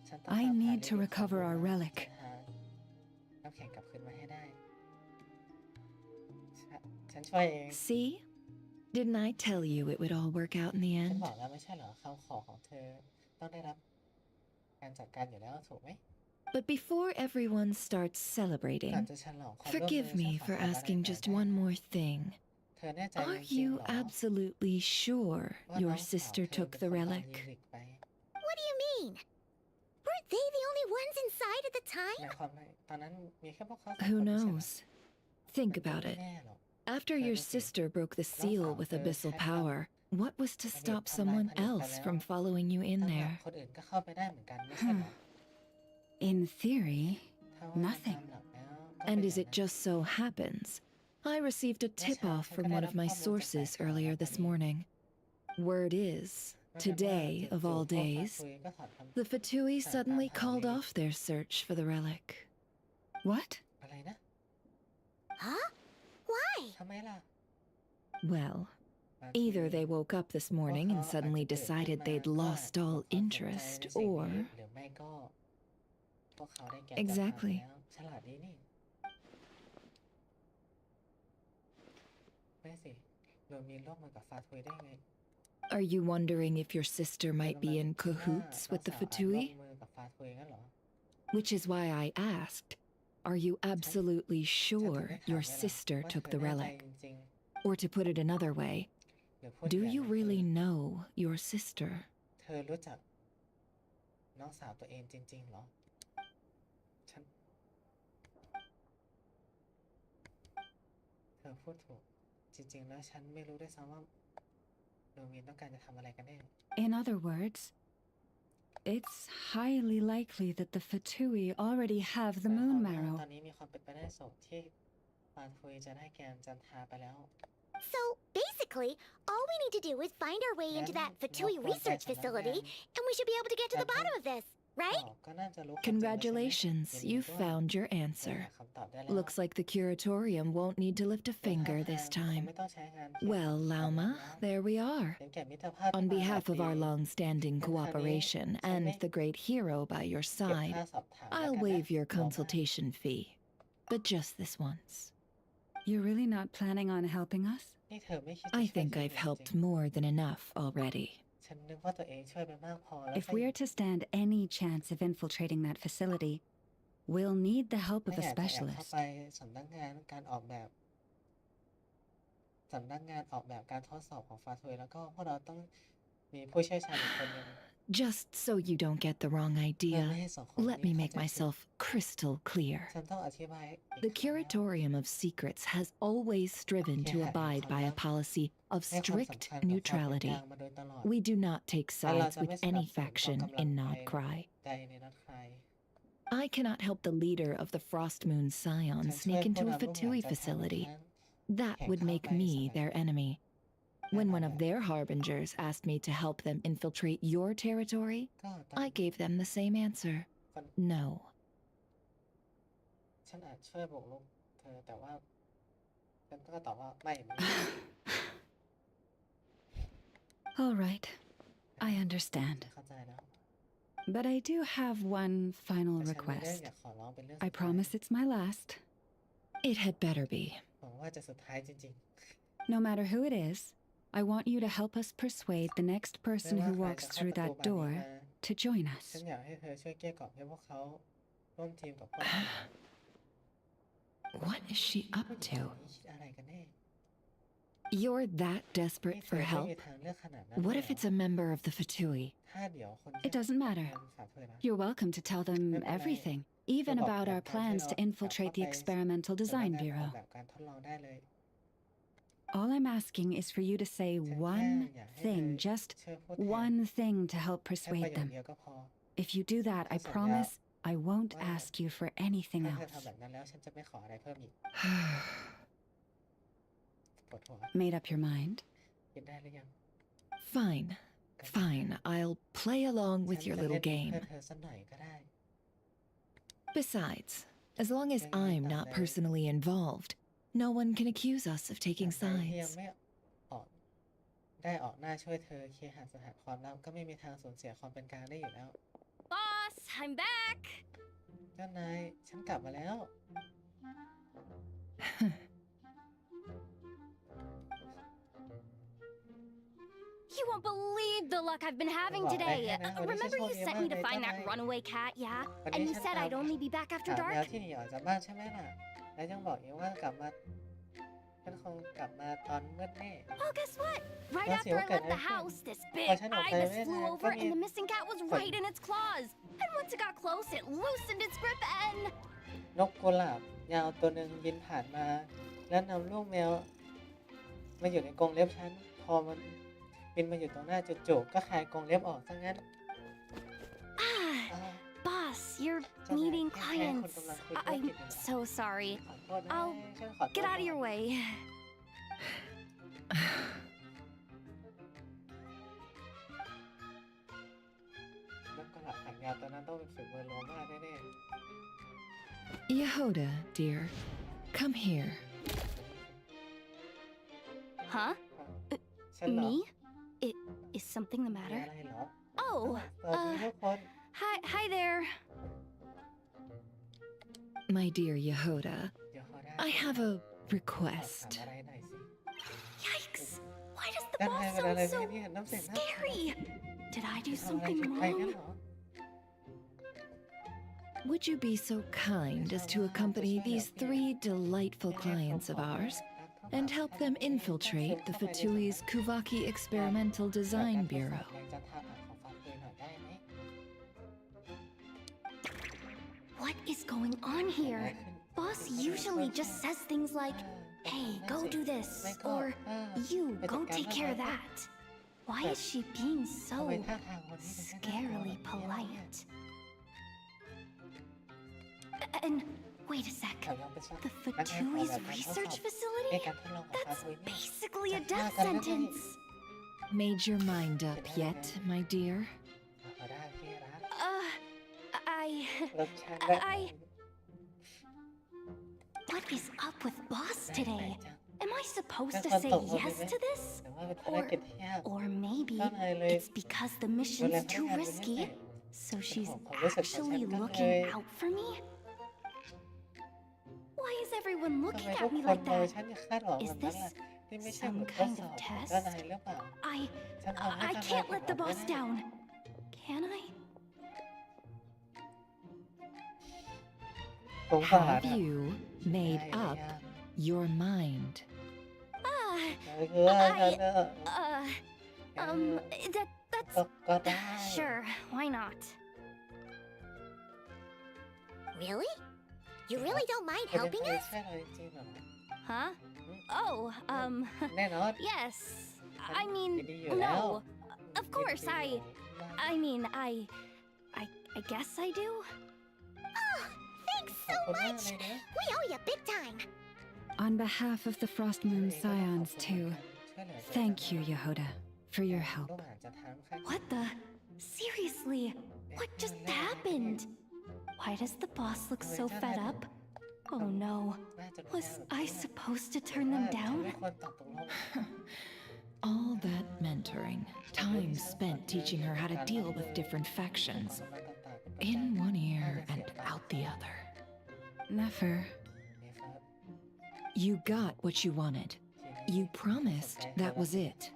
Speaker 1: ฉันต้อง
Speaker 2: I
Speaker 1: ตามหา
Speaker 2: need
Speaker 1: ลิ
Speaker 2: to
Speaker 1: ลิกของ
Speaker 2: recover
Speaker 1: ดวง
Speaker 2: our
Speaker 1: และ
Speaker 2: relic.
Speaker 1: จันทราน้ำแข็งกลับคืนมาให้ได้ฉันช่วยเอง
Speaker 11: See? Didn't I tell you it would all work out in the
Speaker 1: ฉัน
Speaker 11: end?
Speaker 1: บอกแล้วไม่ใช่เหรอคำขอของเธอต้องได้รับการจัดการอยู่แล้วถูกไหม
Speaker 11: But before everyone starts
Speaker 1: ก่อน
Speaker 11: celebrating,
Speaker 1: จะฉลองความร่วมมือ
Speaker 11: forgive
Speaker 1: ฉัน
Speaker 11: me
Speaker 1: ขอ
Speaker 11: for
Speaker 1: ถามอะไร
Speaker 11: asking
Speaker 1: หน่อย
Speaker 11: just
Speaker 1: ได้
Speaker 11: one more thing.
Speaker 1: เธอแน่ใจ
Speaker 11: Are
Speaker 1: จริงๆ
Speaker 11: you
Speaker 1: เหรอ
Speaker 11: absolutely sure
Speaker 1: ว่าน้
Speaker 11: your
Speaker 1: องสาว
Speaker 11: sister
Speaker 1: เธอ
Speaker 11: took
Speaker 1: เป็น
Speaker 11: the
Speaker 1: คนเอาลิ
Speaker 11: relic?
Speaker 1: ลิกไป
Speaker 4: What do you mean? Weren't they the only ones inside at the
Speaker 1: หมา
Speaker 4: time?
Speaker 1: ยความว่าตอนนั้นมีแค่พวกเขาสอง
Speaker 11: Who
Speaker 1: คนไม่ใช่เหรอ
Speaker 11: knows? Think
Speaker 1: มันก็
Speaker 11: about
Speaker 1: ไม่
Speaker 11: it.
Speaker 1: แน่หรอก
Speaker 11: After
Speaker 1: เธอ
Speaker 11: your
Speaker 1: ดูสิ
Speaker 11: sister broke the
Speaker 1: น้อง
Speaker 11: seal
Speaker 1: สาว
Speaker 11: with
Speaker 1: เธอ
Speaker 11: abyssal
Speaker 1: ใช้พลัง
Speaker 11: power, what was to
Speaker 1: ผลิต
Speaker 11: stop
Speaker 1: ทำลาย
Speaker 11: someone
Speaker 1: ผนึกไป
Speaker 11: else
Speaker 1: แล้ว
Speaker 11: from following you in
Speaker 1: ตั้งหาก
Speaker 11: there?
Speaker 1: คนอื่นก็เข้าไปได้เหมือนกันไม่ใช่เหรอ
Speaker 2: In theory,
Speaker 1: ถ้าว่าตาม
Speaker 2: nothing.
Speaker 1: หลักแล้วก็เป็น
Speaker 11: And
Speaker 1: อย่า
Speaker 11: as
Speaker 1: ง
Speaker 11: it
Speaker 1: นั้น
Speaker 11: just so happens, I received a
Speaker 1: เมื่อเช้า
Speaker 11: tip-off
Speaker 1: ฉัน
Speaker 11: from
Speaker 1: ก็ได้
Speaker 11: one
Speaker 1: รั
Speaker 11: of
Speaker 1: บ
Speaker 11: my
Speaker 1: ข้อมูลจากสาย
Speaker 11: sources
Speaker 1: ข่าว
Speaker 11: earlier
Speaker 1: มาพอ
Speaker 11: this
Speaker 1: ดี
Speaker 11: morning. Word is,
Speaker 1: นั่นแปลว่า
Speaker 11: today of
Speaker 1: จู่
Speaker 11: all
Speaker 1: ๆพวกฟา
Speaker 11: days,
Speaker 1: ทุยก็ถอดคำ
Speaker 11: the Fatui
Speaker 1: สั่งตาม
Speaker 11: suddenly
Speaker 1: หา
Speaker 11: called
Speaker 1: ลิลิก
Speaker 11: off their search for the relic.
Speaker 2: What?
Speaker 1: อะไรนะ
Speaker 4: Huh? Why?
Speaker 1: ทำไมล่ะ
Speaker 11: Well,
Speaker 1: บางที
Speaker 11: either they woke up this
Speaker 1: พวก
Speaker 11: morning
Speaker 1: เขา
Speaker 11: and
Speaker 1: อาจจะ
Speaker 11: suddenly
Speaker 1: ตื่นขึ้น
Speaker 11: decided
Speaker 1: มา
Speaker 11: they'd
Speaker 1: ก็
Speaker 11: lost
Speaker 1: หม
Speaker 11: all
Speaker 1: ดความสนใจ
Speaker 11: interest,
Speaker 1: ในสิ่ง
Speaker 11: or
Speaker 1: นี้หรือไม่ก็พวกเขาได้แก่จันทราไป
Speaker 11: exactly.
Speaker 1: แล้วฉลาดดีนี่ไม่สิโดยมีร่วมมือกับฟาทุยได้ไง
Speaker 11: Are you wondering if your sister
Speaker 1: เธอ
Speaker 11: might
Speaker 1: กำลั
Speaker 11: be
Speaker 1: ง
Speaker 11: in
Speaker 1: คิดว่า
Speaker 11: cahoots
Speaker 1: น้อง
Speaker 11: with the
Speaker 1: สาวอาจร่ว
Speaker 11: Fatui?
Speaker 1: มมือกับฟาทุยงั้นเหรอ
Speaker 11: Which is why I asked, are you absolutely
Speaker 1: ฉันถึง
Speaker 11: sure
Speaker 1: ได้ถาม
Speaker 11: your
Speaker 1: ไงล่ะ
Speaker 11: sister
Speaker 1: ว่าเธ
Speaker 11: took
Speaker 1: อ
Speaker 11: the
Speaker 1: แน่ใจ
Speaker 11: relic?
Speaker 1: จริง
Speaker 11: Or to put it another way,
Speaker 1: ๆหรือพูด
Speaker 11: do
Speaker 1: อย่าง
Speaker 11: you
Speaker 1: นั้น
Speaker 11: really know your sister?
Speaker 1: เธอรู้จักน้องสาวตัวเองจริงๆเหรอฉัน อพูดถูกจริงๆแล้วฉันไม่รู้ด้วยซ้ำว่าโดมินต้องการจะทำอะไรกันแน่
Speaker 2: In other words, it's highly likely that the Fatui already have the moon
Speaker 1: ต
Speaker 2: marrow.
Speaker 1: อนนี้มีความเป็นไปได้สูงที่ฟานคุยจะได้แกนจันทราไปแล้ว
Speaker 4: So basically, all we need to do is find our way into that Fatui research facility, and we should be able to get to the bottom of this, right?
Speaker 1: ก็น่าจะรู้
Speaker 11: Congratulations, you found your answer. Looks like the curatorium won't need to lift a finger this time. Well, Lauma, there we are. On behalf of our long-standing cooperation and the great hero by your side, I'll waive your consultation fee. But just this once.
Speaker 2: You're really not planning on helping us?
Speaker 11: I think I've helped more than enough already.
Speaker 1: ฉันนึกว่าตัวเองช่วยไปมากพอแล้ว
Speaker 2: If we're to stand any chance of infiltrating that facility, we'll need the help of a
Speaker 1: เข้า
Speaker 2: specialist.
Speaker 1: ไปสำนักงานการออกแบบการทดสอบของฟาทุยแล้วก็พวกเราต้องมีผู้เชี่ยวชาญอีกคนหนึง
Speaker 11: Just so you don't get the wrong idea, let me make myself crystal clear.
Speaker 1: ฉันต้องอธิบายอีก
Speaker 11: The Curatorium of Secrets has always striven to abide by a policy of strict neutrality. We do not take sides with any faction in Nodcry.
Speaker 1: ใดในนัดใคร
Speaker 11: I cannot help the leader of the Frost Moon Scion sneak into a Fatui facility. That would make me their enemy. When one of their harbingers asked me to help them infiltrate your territory, I gave them the same answer. No.
Speaker 1: ฉันอาจช่วยบุกรุกเธอแต่ว่าฉันก็ตอบว่าไม่
Speaker 2: All right, I understand.
Speaker 1: เข้าใจแล้ว
Speaker 2: But I do have one final
Speaker 1: แต่ฉันมีเรื่อง
Speaker 2: request.
Speaker 1: อยากขอร้องเป็นเรื่อง
Speaker 2: I promise it's my last.
Speaker 11: It had better be.
Speaker 1: หวังว่าจะสุดท้ายจริง
Speaker 2: No matter who it is, I want you to help us persuade the next person who walks through that door to join
Speaker 1: ๆ
Speaker 2: us.
Speaker 1: ฉันอยากให้เธอช่วยเกลี้ยกล่อมให้พวกเขาร่วมทีมกับพวกเรา
Speaker 11: What is she up
Speaker 1: ผู้หญิง
Speaker 11: to?
Speaker 1: คนนี้คิดอะไรกันแน่
Speaker 11: You're that
Speaker 1: นี่
Speaker 11: desperate
Speaker 1: เธ
Speaker 11: for
Speaker 1: อไม่
Speaker 11: help?
Speaker 1: มีทางเลือกขนาดนั้น
Speaker 11: What
Speaker 1: เลย
Speaker 11: if
Speaker 1: เหรอ
Speaker 11: it's a member of the Fatui?
Speaker 1: ถ้าเดี๋ยวคน
Speaker 2: It doesn't matter.
Speaker 1: ฝาเธอนะ
Speaker 2: You're welcome to tell them everything, even about our plans to infiltrate the Experimental Design
Speaker 1: ออก
Speaker 2: Bureau.
Speaker 1: แบบการทดลองได้เลย
Speaker 2: All I'm asking is for you to say one thing, just one thing to help
Speaker 1: แค่ประ
Speaker 2: persuade
Speaker 1: โยค
Speaker 2: them.
Speaker 1: เดียวก็พอ
Speaker 2: If you do that, I promise I won't ask you for anything
Speaker 1: ถ้าเธอ
Speaker 2: else.
Speaker 1: ทำแบบนั้นแล้วฉันจะไม่ขออะไรเพิ่มอีกปวดหัว
Speaker 2: Made up your mind?
Speaker 1: คิดได้หรือยัง
Speaker 11: Fine. Fine. I'll play along with your
Speaker 1: ฉันจะ
Speaker 11: little
Speaker 1: เล่น
Speaker 11: game.
Speaker 1: เพื่อเธอสักหน่อยก็ได้
Speaker 11: Besides, as long as I'm not personally involved, no one can accuse us of taking
Speaker 1: แต่ใครที่ยัง
Speaker 11: sides.
Speaker 1: ไม่ออกได้ออกหน้าช่วยเธอเคลียร์หาสถานความลับก็ไม่มีทางสูญเสียความเป็นกลางได้อยู่แล้ว
Speaker 6: Boss, I'm back!
Speaker 1: เจ้านายฉันกลับมาแล้ว
Speaker 6: You won't believe the luck I've been having today. Remember you sent me to find that runaway cat, yeah? And you said I'd only be back after
Speaker 1: ถามแมว
Speaker 6: dark?
Speaker 1: ที่หนีออกจากบ้านใช่ไหมล่ะ แล้วยังบอกอีกว่ากลับมาฉันคงกลับมาตอนมืดแน่
Speaker 6: Oh, guess what? Right
Speaker 1: That's
Speaker 6: after I
Speaker 1: okay,
Speaker 6: left the
Speaker 1: okay.
Speaker 6: house, this big
Speaker 1: Why can't I play
Speaker 6: ibis
Speaker 1: with
Speaker 6: flew
Speaker 1: it?
Speaker 6: over
Speaker 1: Come
Speaker 6: and the
Speaker 1: here.
Speaker 6: missing cat was
Speaker 1: Fine.
Speaker 6: right in its claws. And once it got close, it loosened its grip and...
Speaker 1: นกกุหลาบยาวตัวหนึ่งบินผ่านมา แล้วนำลูกแมวมาอยู่ในกรงเล็บฉัน พอมันบินมาอยู่ตรงหน้าจู่ๆก็คลายกรงเล็บออกซะงั้น
Speaker 6: Ah, boss, you're
Speaker 1: เจ้านาย
Speaker 6: meeting
Speaker 1: แค่คน
Speaker 6: clients.
Speaker 1: กำลังคุยธุรกิจ
Speaker 6: I'm
Speaker 1: อยู่
Speaker 6: so sorry.
Speaker 1: ขอโทษนะ
Speaker 6: I'll
Speaker 1: ฉันขอโทษ
Speaker 6: get out of your way.
Speaker 1: นกกุหลาบหางยาวตัวนั้นต้องเป็นฝีมือโลมาแน่
Speaker 11: Yehoda, dear, come here.
Speaker 6: Huh?
Speaker 1: ๆฉันเหรอ
Speaker 6: Me? Is something the
Speaker 1: มี
Speaker 6: matter?
Speaker 1: อะไรเหรอ
Speaker 6: Oh,
Speaker 1: สวัสดีทุกคน
Speaker 6: hi there.
Speaker 11: My dear Yehoda,
Speaker 1: เดี๋ยวขอได้
Speaker 11: I have a
Speaker 1: ถาม
Speaker 11: request.
Speaker 1: อะไรหน่อยสิ
Speaker 6: Yikes! Why does the
Speaker 1: ด้านใน
Speaker 6: boss
Speaker 1: เป็นอะไร
Speaker 6: sound
Speaker 1: เนี่ย
Speaker 6: so
Speaker 1: น้ำเสียงน่า
Speaker 6: scary? Did I do
Speaker 1: ทำอะไร
Speaker 6: something
Speaker 1: ผิดไปงั้น
Speaker 6: wrong?
Speaker 1: เหรอ
Speaker 11: Would you be so kind as to accompany these 3 delightful clients of ours and help them infiltrate the Fatui's Kuvaki Experimental Design Bureau?
Speaker 1: แรงจันทราผ่านของฟาร์มคุยหน่อยได้ไหม
Speaker 6: What is going on
Speaker 1: เกิดอะไร
Speaker 6: here?
Speaker 1: ขึ้น
Speaker 6: Boss usually just says things like, Hey, go do this. Or you, go take care of that. Why is she being so scarily polite? And wait a sec. The Fatui's research facility? That's basically a death sentence.
Speaker 11: Made your mind up yet, my dear?
Speaker 6: What is up with Boss today? Am I supposed to say yes to this? Or maybe it's because the mission's too risky, so she's actually looking out for me? Why is everyone looking at me like that? Is this some kind of test? I can't let the boss down. Can I?
Speaker 11: Have you made up your mind?
Speaker 6: That's... Sure, why not?
Speaker 4: Really? You really don't mind helping us?
Speaker 6: Huh? Oh, yes. I mean, no. Of course, I guess I do.
Speaker 4: Oh, thanks so much! We owe you big time!
Speaker 2: On behalf of the Frost Moon Scions, too, thank you, Yehoda, for your help.
Speaker 6: What the? Seriously, what just happened? Why does the boss look so fed up? Oh no, was I supposed to turn them down?
Speaker 11: All that mentoring, time spent teaching her how to deal with different factions. In one ear and out the other.
Speaker 2: Never.
Speaker 11: You got what you wanted. You promised that was it.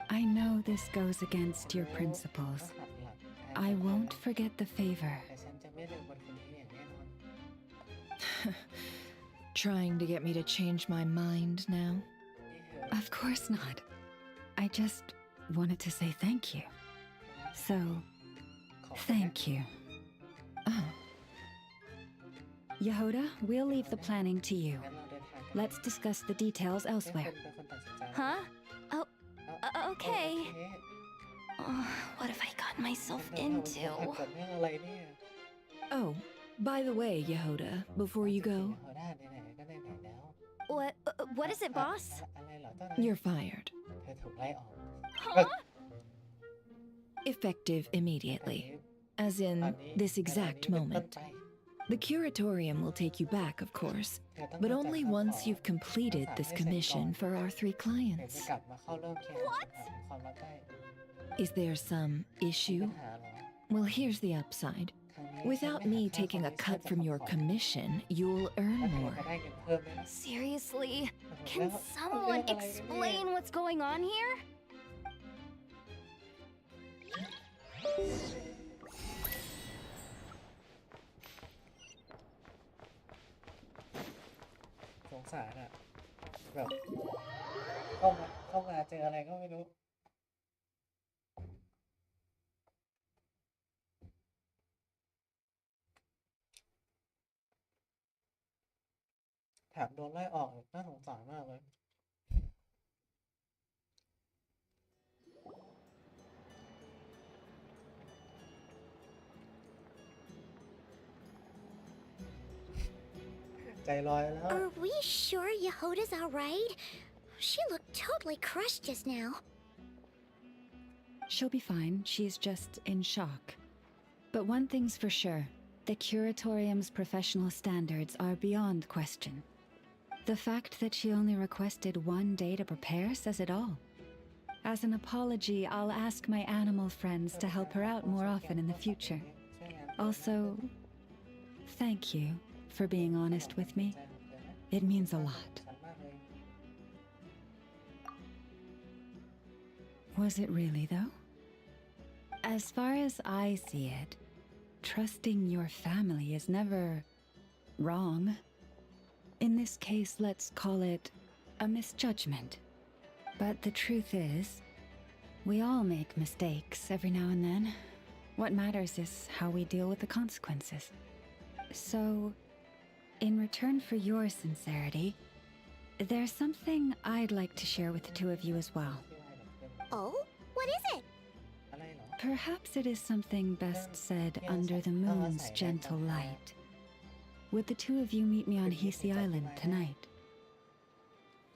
Speaker 2: I know this goes against your principles. I won't forget the favor.
Speaker 11: Trying to get me to change my mind now?
Speaker 2: Of course not. I just wanted to say thank you. So, thank you.
Speaker 11: Oh.
Speaker 2: Yehoda, we'll leave the planning to you. Let's discuss the details elsewhere.
Speaker 6: Huh? Oh, okay. What have I gotten myself into?
Speaker 11: Oh, by the way, Yehoda, before you go...
Speaker 6: What is it, boss?
Speaker 11: You're fired.
Speaker 6: Huh?
Speaker 11: Effective immediately. As in, this exact moment. The curatorium will take you back, of course, but only once you've completed this commission for our 3 clients.
Speaker 6: What?
Speaker 11: Is there some issue? Well, here's the upside. Without me taking a cut from your commission, you'll earn more.
Speaker 6: Seriously? Can someone explain what's going on here?
Speaker 1: สงสารอ่ะแบบเข้ามาเจออะไรก็ไม่รู้ แถมโดนไล่ออกน่าสงสารมากเลย ใจลอยแล้ว
Speaker 4: Are we sure Yehoda's alright? She looked totally crushed just now.
Speaker 2: She'll be fine. She's just in shock. But one thing's for sure. The curatorium's professional standards are beyond question. The fact that she only requested 1 day to prepare says it all. As an apology, I'll ask my animal friends to help her out more often in the future. Also, thank you for being honest with me. It means a lot. Was it really, though? As far as I see it, trusting your family is never wrong. In this case, let's call it a misjudgment. But the truth is, we all make mistakes every now and then. What matters is how we deal with the consequences. So, in return for your sincerity, There's something I'd like to share with the two of you as well.
Speaker 4: Oh? What is it?
Speaker 2: Perhaps it is something best said under the moon's gentle light. Would the two of you meet me on Hisi Island tonight?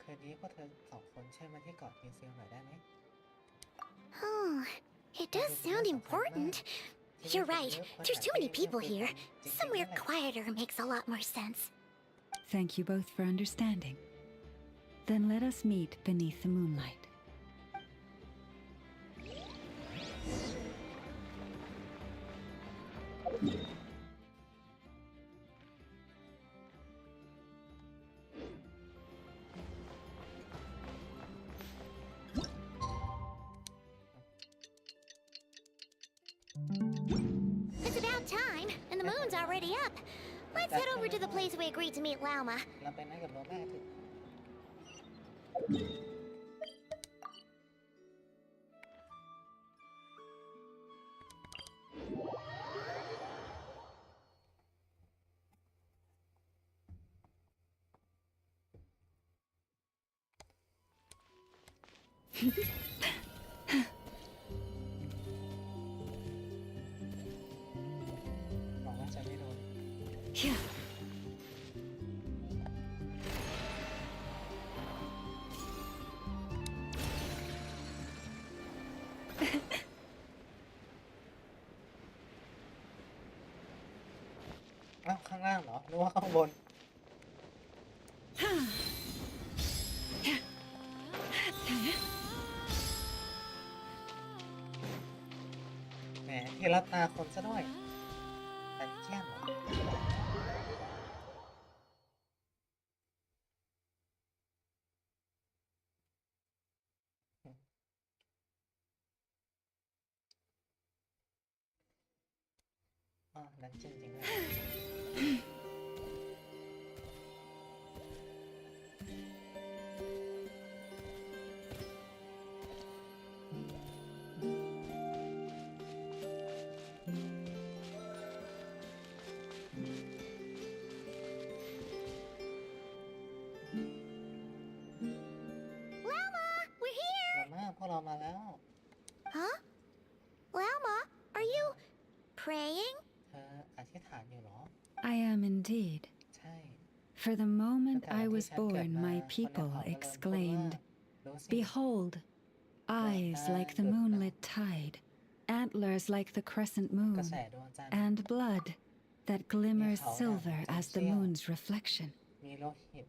Speaker 1: คืนนี้พวกเธอสองคนช่วยมาที่เกาะเฮเซียวหน่อยได้ไหม
Speaker 4: Oh, it does sound important. You're right. There's too many people here. Somewhere quieter makes a lot more sense.
Speaker 2: Thank you both for understanding. Then let us meet beneath the moonlight.
Speaker 4: It's about time, and the moon's already up. Let's head over to the place we agreed to meet Lauma.
Speaker 1: เราไปนั่งกับโรแม่ถึง หวังว่าจะไม่โดน
Speaker 2: Yeah.
Speaker 1: อ้าวข้างล่างเหรอนึกว่าข้างบน แหมเทรับตาคนซะด้วยอันเจียนเหรออ๋อดันเจียนจริงด้วย
Speaker 4: Lauma, we're here!
Speaker 1: มาม่าพวกเรามาแล้ว
Speaker 4: Huh? Lauma, are you praying?
Speaker 1: เธออธิษฐานอยู่เหรอ
Speaker 2: I am indeed.
Speaker 1: ใช่
Speaker 2: For the moment
Speaker 1: ตั้งแต่
Speaker 2: I
Speaker 1: วันที่
Speaker 2: was
Speaker 1: ฉันเกิด
Speaker 2: born,
Speaker 1: มา
Speaker 2: my
Speaker 1: คนใน
Speaker 2: people
Speaker 1: เผ่าก็เริ่มพูดว่า
Speaker 2: exclaimed,
Speaker 1: ดูสิ
Speaker 2: Behold, eyes like the moonlit tide, antlers like the crescent
Speaker 1: กระ
Speaker 2: moon,
Speaker 1: แสดวงจันทร์
Speaker 2: and blood that glimmers
Speaker 1: เขาน่ะ
Speaker 2: silver
Speaker 1: เป็น
Speaker 2: as the
Speaker 1: เสี้ยว
Speaker 2: moon's reflection.
Speaker 1: มีโลหิต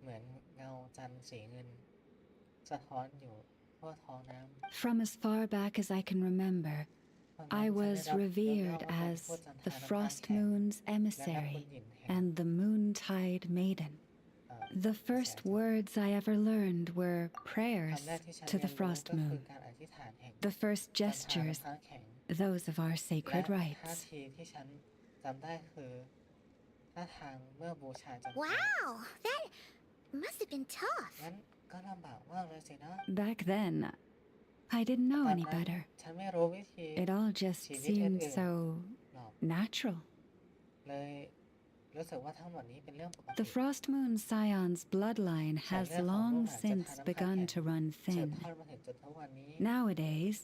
Speaker 1: เหมือนเงาจันทร์สีเงินสะท้อนอยู่ทั่วท้องน้ำ
Speaker 2: From as far back as I can remember,
Speaker 1: ตอนนั้น
Speaker 2: I
Speaker 1: ฉันได้
Speaker 2: was
Speaker 1: รับเรื่อง
Speaker 2: revered
Speaker 1: เล่าว่าเป็น
Speaker 2: as
Speaker 1: ผู้จันทา
Speaker 2: the
Speaker 1: น้ำค้าง
Speaker 2: frost
Speaker 1: แข็ง
Speaker 2: moon's
Speaker 1: และนักบุญ
Speaker 2: emissary
Speaker 1: หญิงแห่ง
Speaker 2: and the moontide maiden.
Speaker 1: เอ่อ
Speaker 2: The first words I ever learned were prayers
Speaker 1: คำแรกที่ฉัน
Speaker 2: to
Speaker 1: เรีย
Speaker 2: the
Speaker 1: นรู้
Speaker 2: frost
Speaker 1: ก็คือ
Speaker 2: moon,
Speaker 1: การอธิษฐานแห่ง
Speaker 2: the first
Speaker 1: จันทรา
Speaker 2: gestures,
Speaker 1: น้ำค้างแข็ง
Speaker 2: those of our
Speaker 1: และ
Speaker 2: sacred
Speaker 1: ท่า
Speaker 2: rites.
Speaker 1: ทีที่ฉันจำได้คือท่าทางเมื่อบูชาจันทรา
Speaker 4: Wow, that must have been tough.
Speaker 1: งั้นก็ลำบากมากเลยสินะ
Speaker 2: Back then, I didn't
Speaker 1: ต
Speaker 2: know
Speaker 1: อน
Speaker 2: any
Speaker 1: นั้น
Speaker 2: better.
Speaker 1: ฉันไม่รู้วิธี
Speaker 2: It all just
Speaker 1: ชีวิต
Speaker 2: seemed
Speaker 1: อื่น
Speaker 2: so
Speaker 1: ๆหรอก
Speaker 2: natural.
Speaker 1: เลยรู้สึกว่าทั้งหมดนี้เป็นเรื่องปก
Speaker 2: The
Speaker 1: ติ
Speaker 2: frost moon scion's bloodline
Speaker 1: สาย
Speaker 2: has
Speaker 1: เลือดของลูก
Speaker 2: long
Speaker 1: หลานจัน
Speaker 2: since
Speaker 1: ทราน้ำค้าง
Speaker 2: begun
Speaker 1: แข็ง
Speaker 2: to run
Speaker 1: สืบ
Speaker 2: thin.
Speaker 1: ทอดมาถึงจนทุกวันนี้
Speaker 2: Nowadays,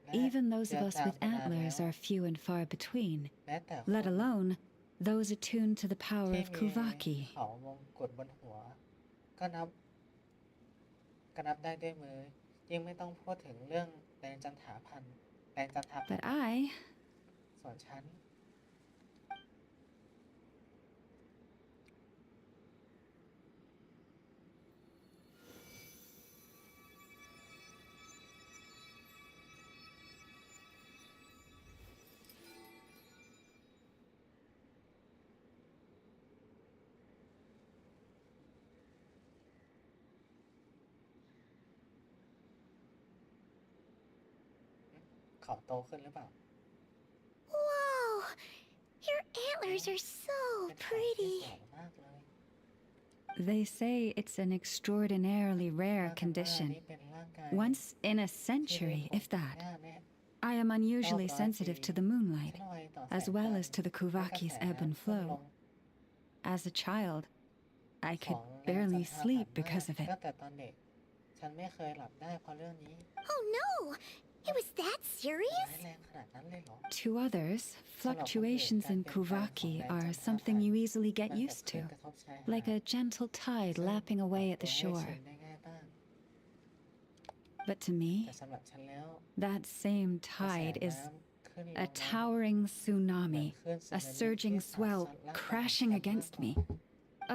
Speaker 1: และ
Speaker 2: even those
Speaker 1: เจื
Speaker 2: of
Speaker 1: อ
Speaker 2: us
Speaker 1: จาง
Speaker 2: with
Speaker 1: ไปนานแล้ว
Speaker 2: antlers are few and far between,
Speaker 1: แม้แต่คน
Speaker 2: let alone those attuned to the power
Speaker 1: ที่
Speaker 2: of
Speaker 1: มี
Speaker 2: Kuvaki.
Speaker 1: เขาวงกุฎบนหัว ก็นับได้ด้วยมือ ยิ่งไม่ต้องพูดถึงเรื่องแดงจันทราพันธ์แดงจันทราพัน
Speaker 2: But
Speaker 1: ธ์
Speaker 2: I,
Speaker 1: ส่วนฉัน เขาโตขึ้นหรือเปล่า
Speaker 4: Whoa, your antlers are so
Speaker 1: เป็นเขาที่
Speaker 4: pretty.
Speaker 1: สวยมากเลย
Speaker 2: they say it's an extraordinarily rare
Speaker 1: ว่ากันว่า
Speaker 2: condition.
Speaker 1: นี่เป็นร่างกาย
Speaker 2: Once in a
Speaker 1: ที่มี
Speaker 2: century,
Speaker 1: ผล
Speaker 2: if that.
Speaker 1: หน้าแน่
Speaker 2: I am unusually
Speaker 1: 900
Speaker 2: sensitive to the
Speaker 1: ปี
Speaker 2: moonlight,
Speaker 1: ฉันไวต่อแส
Speaker 2: as
Speaker 1: ง
Speaker 2: well
Speaker 1: จัน
Speaker 2: as
Speaker 1: ทร์
Speaker 2: to the
Speaker 1: และกระแส
Speaker 2: Kuvaki's ebb and
Speaker 1: น้ำขึ้นล
Speaker 2: flow.
Speaker 1: ง
Speaker 2: As a child, I
Speaker 1: ข
Speaker 2: could
Speaker 1: องแรง
Speaker 2: barely
Speaker 1: ศรัทธา
Speaker 2: sleep
Speaker 1: ผ่านมาก
Speaker 2: because of
Speaker 1: ตั้
Speaker 2: it.
Speaker 1: งแต่ตอนเด็ก ฉันไม่เคยหลับได้เพราะเรื่องนี้
Speaker 4: Oh no! It was that
Speaker 1: ร้าย
Speaker 4: serious?
Speaker 1: แรงขนาดนั้นเลยเหรอ
Speaker 2: To others, fluctuations in Kuraki are something you easily get
Speaker 1: มันกับ
Speaker 2: used
Speaker 1: คลื่น
Speaker 2: to,
Speaker 1: กระทบชายหาด
Speaker 2: like a gentle tide
Speaker 1: ซึ่ง
Speaker 2: lapping
Speaker 1: ปรับ
Speaker 2: away at
Speaker 1: ตั
Speaker 2: the
Speaker 1: วให้
Speaker 2: shore.
Speaker 1: ชินได้ง่ายบ้าง
Speaker 2: But to me,
Speaker 1: แต่สำหรับฉันแล้ว
Speaker 2: that same
Speaker 1: กระแส
Speaker 2: tide is
Speaker 1: น้ำขึ้นล
Speaker 2: a
Speaker 1: งนั้น
Speaker 2: towering
Speaker 1: เหมือน
Speaker 2: tsunami,
Speaker 1: คลื่นสึ
Speaker 2: a
Speaker 1: นามิ
Speaker 2: surging
Speaker 1: ที่สาด
Speaker 2: swell
Speaker 1: ซัดร่างกาย
Speaker 2: crashing
Speaker 1: ฉันมาก
Speaker 2: against
Speaker 1: กว่า
Speaker 2: me.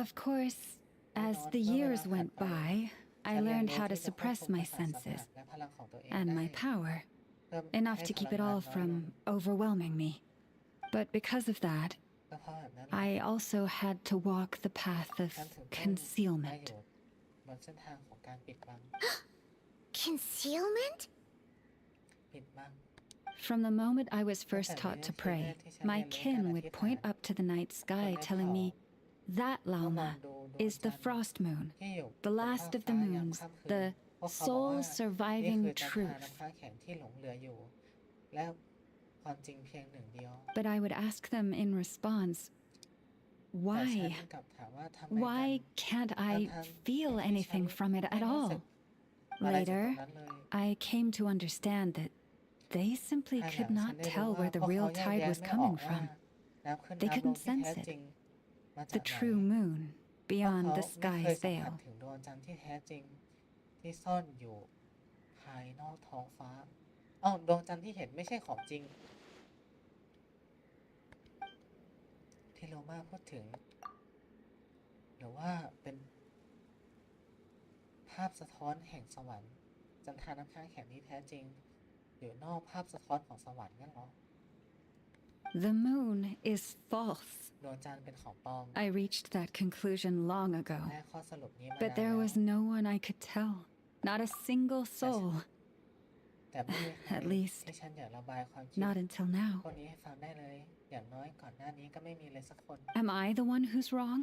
Speaker 2: Of course,
Speaker 1: แน่น
Speaker 2: as
Speaker 1: อน
Speaker 2: the
Speaker 1: เมื่อเว
Speaker 2: years
Speaker 1: ลาผ่าน
Speaker 2: went
Speaker 1: ไป
Speaker 2: by,
Speaker 1: ฉั
Speaker 2: I
Speaker 1: นเรียน
Speaker 2: learned
Speaker 1: รู้
Speaker 2: how to
Speaker 1: ที่จะควบ
Speaker 2: suppress
Speaker 1: คุม
Speaker 2: my
Speaker 1: ประสาทสัมผั
Speaker 2: senses
Speaker 1: สและพลังของตัวเอง
Speaker 2: and
Speaker 1: ได้
Speaker 2: my power,
Speaker 1: เพื่อ
Speaker 2: enough
Speaker 1: ให้
Speaker 2: to
Speaker 1: พ
Speaker 2: keep
Speaker 1: ลั
Speaker 2: it
Speaker 1: งงาน
Speaker 2: all
Speaker 1: น้อยลง
Speaker 2: from overwhelming me. But because of that,
Speaker 1: ก็เพราะแบบนั้นแหละ
Speaker 2: I also had to walk the path of
Speaker 1: ฉันถึงต้องมา
Speaker 2: concealment.
Speaker 1: อยู่บนเส้นทางของการปิดบัง
Speaker 4: Concealment?
Speaker 1: ปิดบัง
Speaker 2: From the moment I was
Speaker 1: ตั้ง
Speaker 2: first
Speaker 1: แต่
Speaker 2: taught
Speaker 1: วิ
Speaker 2: to
Speaker 1: นาทีแร
Speaker 2: pray,
Speaker 1: กที่ฉัน
Speaker 2: my
Speaker 1: เรียนรู้การ
Speaker 2: kin
Speaker 1: อ
Speaker 2: would
Speaker 1: ธิษฐาน
Speaker 2: point up to the night
Speaker 1: คน
Speaker 2: sky
Speaker 1: ใน
Speaker 2: telling
Speaker 1: เผ่า
Speaker 2: me, that
Speaker 1: ก็มอง
Speaker 2: Lauma
Speaker 1: ดูดวง
Speaker 2: is
Speaker 1: จั
Speaker 2: the
Speaker 1: นทร์
Speaker 2: frost moon,
Speaker 1: ที่อยู่
Speaker 2: the
Speaker 1: บน
Speaker 2: last
Speaker 1: ท้อง
Speaker 2: of the
Speaker 1: ฟ้ายาม
Speaker 2: moons,
Speaker 1: ค่ำคืน
Speaker 2: the
Speaker 1: พวกเขาบอกว่า
Speaker 2: sole
Speaker 1: นี่
Speaker 2: surviving
Speaker 1: คือจันทรา
Speaker 2: truth.
Speaker 1: น้ำค้างแข็งที่หลงเหลืออยู่ และความจริงเพียงหนึ่งเดียว
Speaker 2: But I would ask them in response,
Speaker 1: แต่ฉัน
Speaker 2: why?
Speaker 1: กลับถามว่าทำไมกัน
Speaker 2: Why can't I
Speaker 1: ทั้ง
Speaker 2: feel
Speaker 1: ๆที่ฉัน
Speaker 2: anything from it
Speaker 1: ไม่
Speaker 2: at
Speaker 1: รู้สึ
Speaker 2: all?
Speaker 1: กอะไรจากตรง
Speaker 2: Later,
Speaker 1: นั้นเลย
Speaker 2: I came to understand that they simply
Speaker 1: ภายหลั
Speaker 2: could
Speaker 1: งฉัน
Speaker 2: not
Speaker 1: ได้รู้
Speaker 2: tell
Speaker 1: ว่า
Speaker 2: where
Speaker 1: พ
Speaker 2: the
Speaker 1: วกเขา
Speaker 2: real
Speaker 1: แยก
Speaker 2: tide
Speaker 1: แยะ
Speaker 2: was
Speaker 1: ไม่ออก
Speaker 2: coming
Speaker 1: ว่า
Speaker 2: from.
Speaker 1: น้ำขึ้น
Speaker 2: They
Speaker 1: น้ำล
Speaker 2: couldn't
Speaker 1: งที่แท้
Speaker 2: sense it.
Speaker 1: จริงมาจาก
Speaker 2: The
Speaker 1: ไหน
Speaker 2: true moon
Speaker 1: พวก
Speaker 2: beyond
Speaker 1: เขา
Speaker 2: the
Speaker 1: ไม่เคย
Speaker 2: sky's
Speaker 1: สัมผัส
Speaker 2: veil.
Speaker 1: ถึงดวงจันทร์ที่แท้จริงที่ซ่อนอยู่ภายนอกท้องฟ้าอ้าวดวงจันทร์ที่เห็นไม่ใช่ของจริง ที่โรมาพูดถึง หรือว่าเป็นภาพสะท้อนแห่งสวรรค์จันทราน้ำค้างแข็งที่แท้จริงอยู่นอกภาพสะท้อนของสวรรค์งั้นเหรอ
Speaker 2: The moon is false.
Speaker 1: ดวงจันทร์เป็นของปลอม
Speaker 2: I reached that conclusion long ago.
Speaker 1: ได้ข้อสรุปนี้มา
Speaker 2: But
Speaker 1: นาน
Speaker 2: there
Speaker 1: แล้ว
Speaker 2: was no one I could tell. Not a single soul.
Speaker 1: แต่ไม่มีใคร
Speaker 2: At least,
Speaker 1: ที่ฉันอยากระบายความคิด
Speaker 2: not until now.
Speaker 1: คนนี้ให้ฟังได้เลย อย่างน้อยก่อนหน้านี้ก็ไม่มีเลยสักคน
Speaker 2: Am I the one who's wrong?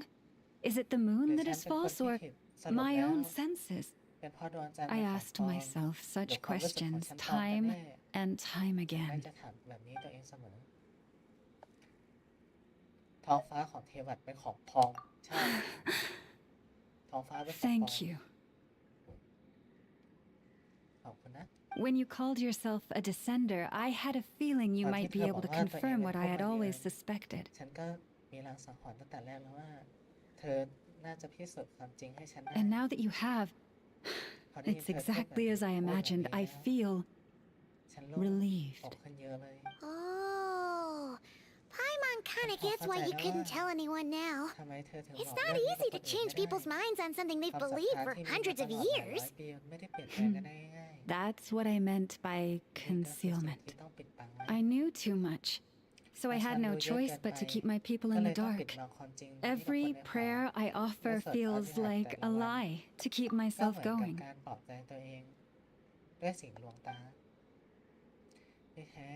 Speaker 2: Is it the
Speaker 1: ห
Speaker 2: moon
Speaker 1: รือ
Speaker 2: that
Speaker 1: ฉัน
Speaker 2: is
Speaker 1: เป็นคน
Speaker 2: false
Speaker 1: ที่
Speaker 2: or
Speaker 1: ผิดสรุป
Speaker 2: my
Speaker 1: แล้ว
Speaker 2: own senses?
Speaker 1: เป็นเพราะดวงจันทร์
Speaker 2: I
Speaker 1: เป็นของ
Speaker 2: asked
Speaker 1: ปลอม
Speaker 2: myself
Speaker 1: หรือ
Speaker 2: such
Speaker 1: ความรู้สึกของ
Speaker 2: questions
Speaker 1: ฉันปลอมกัน
Speaker 2: time
Speaker 1: แน่
Speaker 2: and time
Speaker 1: และ
Speaker 2: again.
Speaker 1: จะถามแบบนี้ตัวเองเสมอ ท้องฟ้าของเทวัตเป็นของปลอมใช่ ท้องฟ้าเป็นของปลอม
Speaker 2: Thank you.
Speaker 1: ขอบคุณนะ
Speaker 2: When you called yourself a descender, I had a feeling you
Speaker 1: ตอน
Speaker 2: might
Speaker 1: ที่เธ
Speaker 2: be
Speaker 1: อ
Speaker 2: able
Speaker 1: บอก
Speaker 2: to
Speaker 1: ว่าตัวเอง
Speaker 2: confirm
Speaker 1: เป็น
Speaker 2: what
Speaker 1: ผู้
Speaker 2: I had
Speaker 1: บังเอิญ
Speaker 2: always suspected.
Speaker 1: ฉันก็มีลางสังหรณ์ตั้งแต่แรกแล้วว่า เธอน่าจะพิสูจน์ความจริงให้ฉันได้
Speaker 2: And now that you have,
Speaker 1: พอได้ยิน
Speaker 2: it's
Speaker 1: เธอพูดแบบ
Speaker 2: exactly
Speaker 1: นี้
Speaker 2: as I
Speaker 1: พูดแบบ
Speaker 2: imagined.
Speaker 1: นี้
Speaker 2: I
Speaker 1: แล้ว
Speaker 2: feel
Speaker 1: ฉันโล่งอก
Speaker 2: relieved.
Speaker 1: ขึ้นเยอะเลย
Speaker 4: Oh, Paimon kinda gets why he couldn't tell anyone now.
Speaker 1: ทำไมเธอถึง
Speaker 4: It's
Speaker 1: บอก
Speaker 4: not
Speaker 1: เรื่องนี้กับ
Speaker 4: easy
Speaker 1: ค
Speaker 4: to
Speaker 1: นอื่น
Speaker 4: change
Speaker 1: ไม่ได้
Speaker 4: people's minds on something
Speaker 1: ค
Speaker 4: they've
Speaker 1: วามศรัท
Speaker 4: believed
Speaker 1: ธา
Speaker 4: for
Speaker 1: ที่มีมา
Speaker 4: hundreds
Speaker 1: ต
Speaker 4: of
Speaker 1: ลอดหลายร้อย
Speaker 4: years.
Speaker 1: ปีมันไม่ได้เปลี่ยนแปลงกันได้ง่าย
Speaker 2: That's what I meant by
Speaker 1: ๆนี่ก็คือสิ่ง
Speaker 2: concealment.
Speaker 1: ที่ต้องปิดบังไว้
Speaker 2: I knew too much, so I had no choice but to keep my people
Speaker 1: ก็
Speaker 2: in
Speaker 1: เล
Speaker 2: the
Speaker 1: ยต้องปิด
Speaker 2: dark.
Speaker 1: บังความจริงที่กับคน
Speaker 2: Every
Speaker 1: ในเผ่า
Speaker 2: prayer I offer feels like a lie to keep
Speaker 1: ก็
Speaker 2: myself
Speaker 1: เหมือนกับ
Speaker 2: going.
Speaker 1: การปลอบใจตัวเองด้วยสิ่งลวงตาที่แท้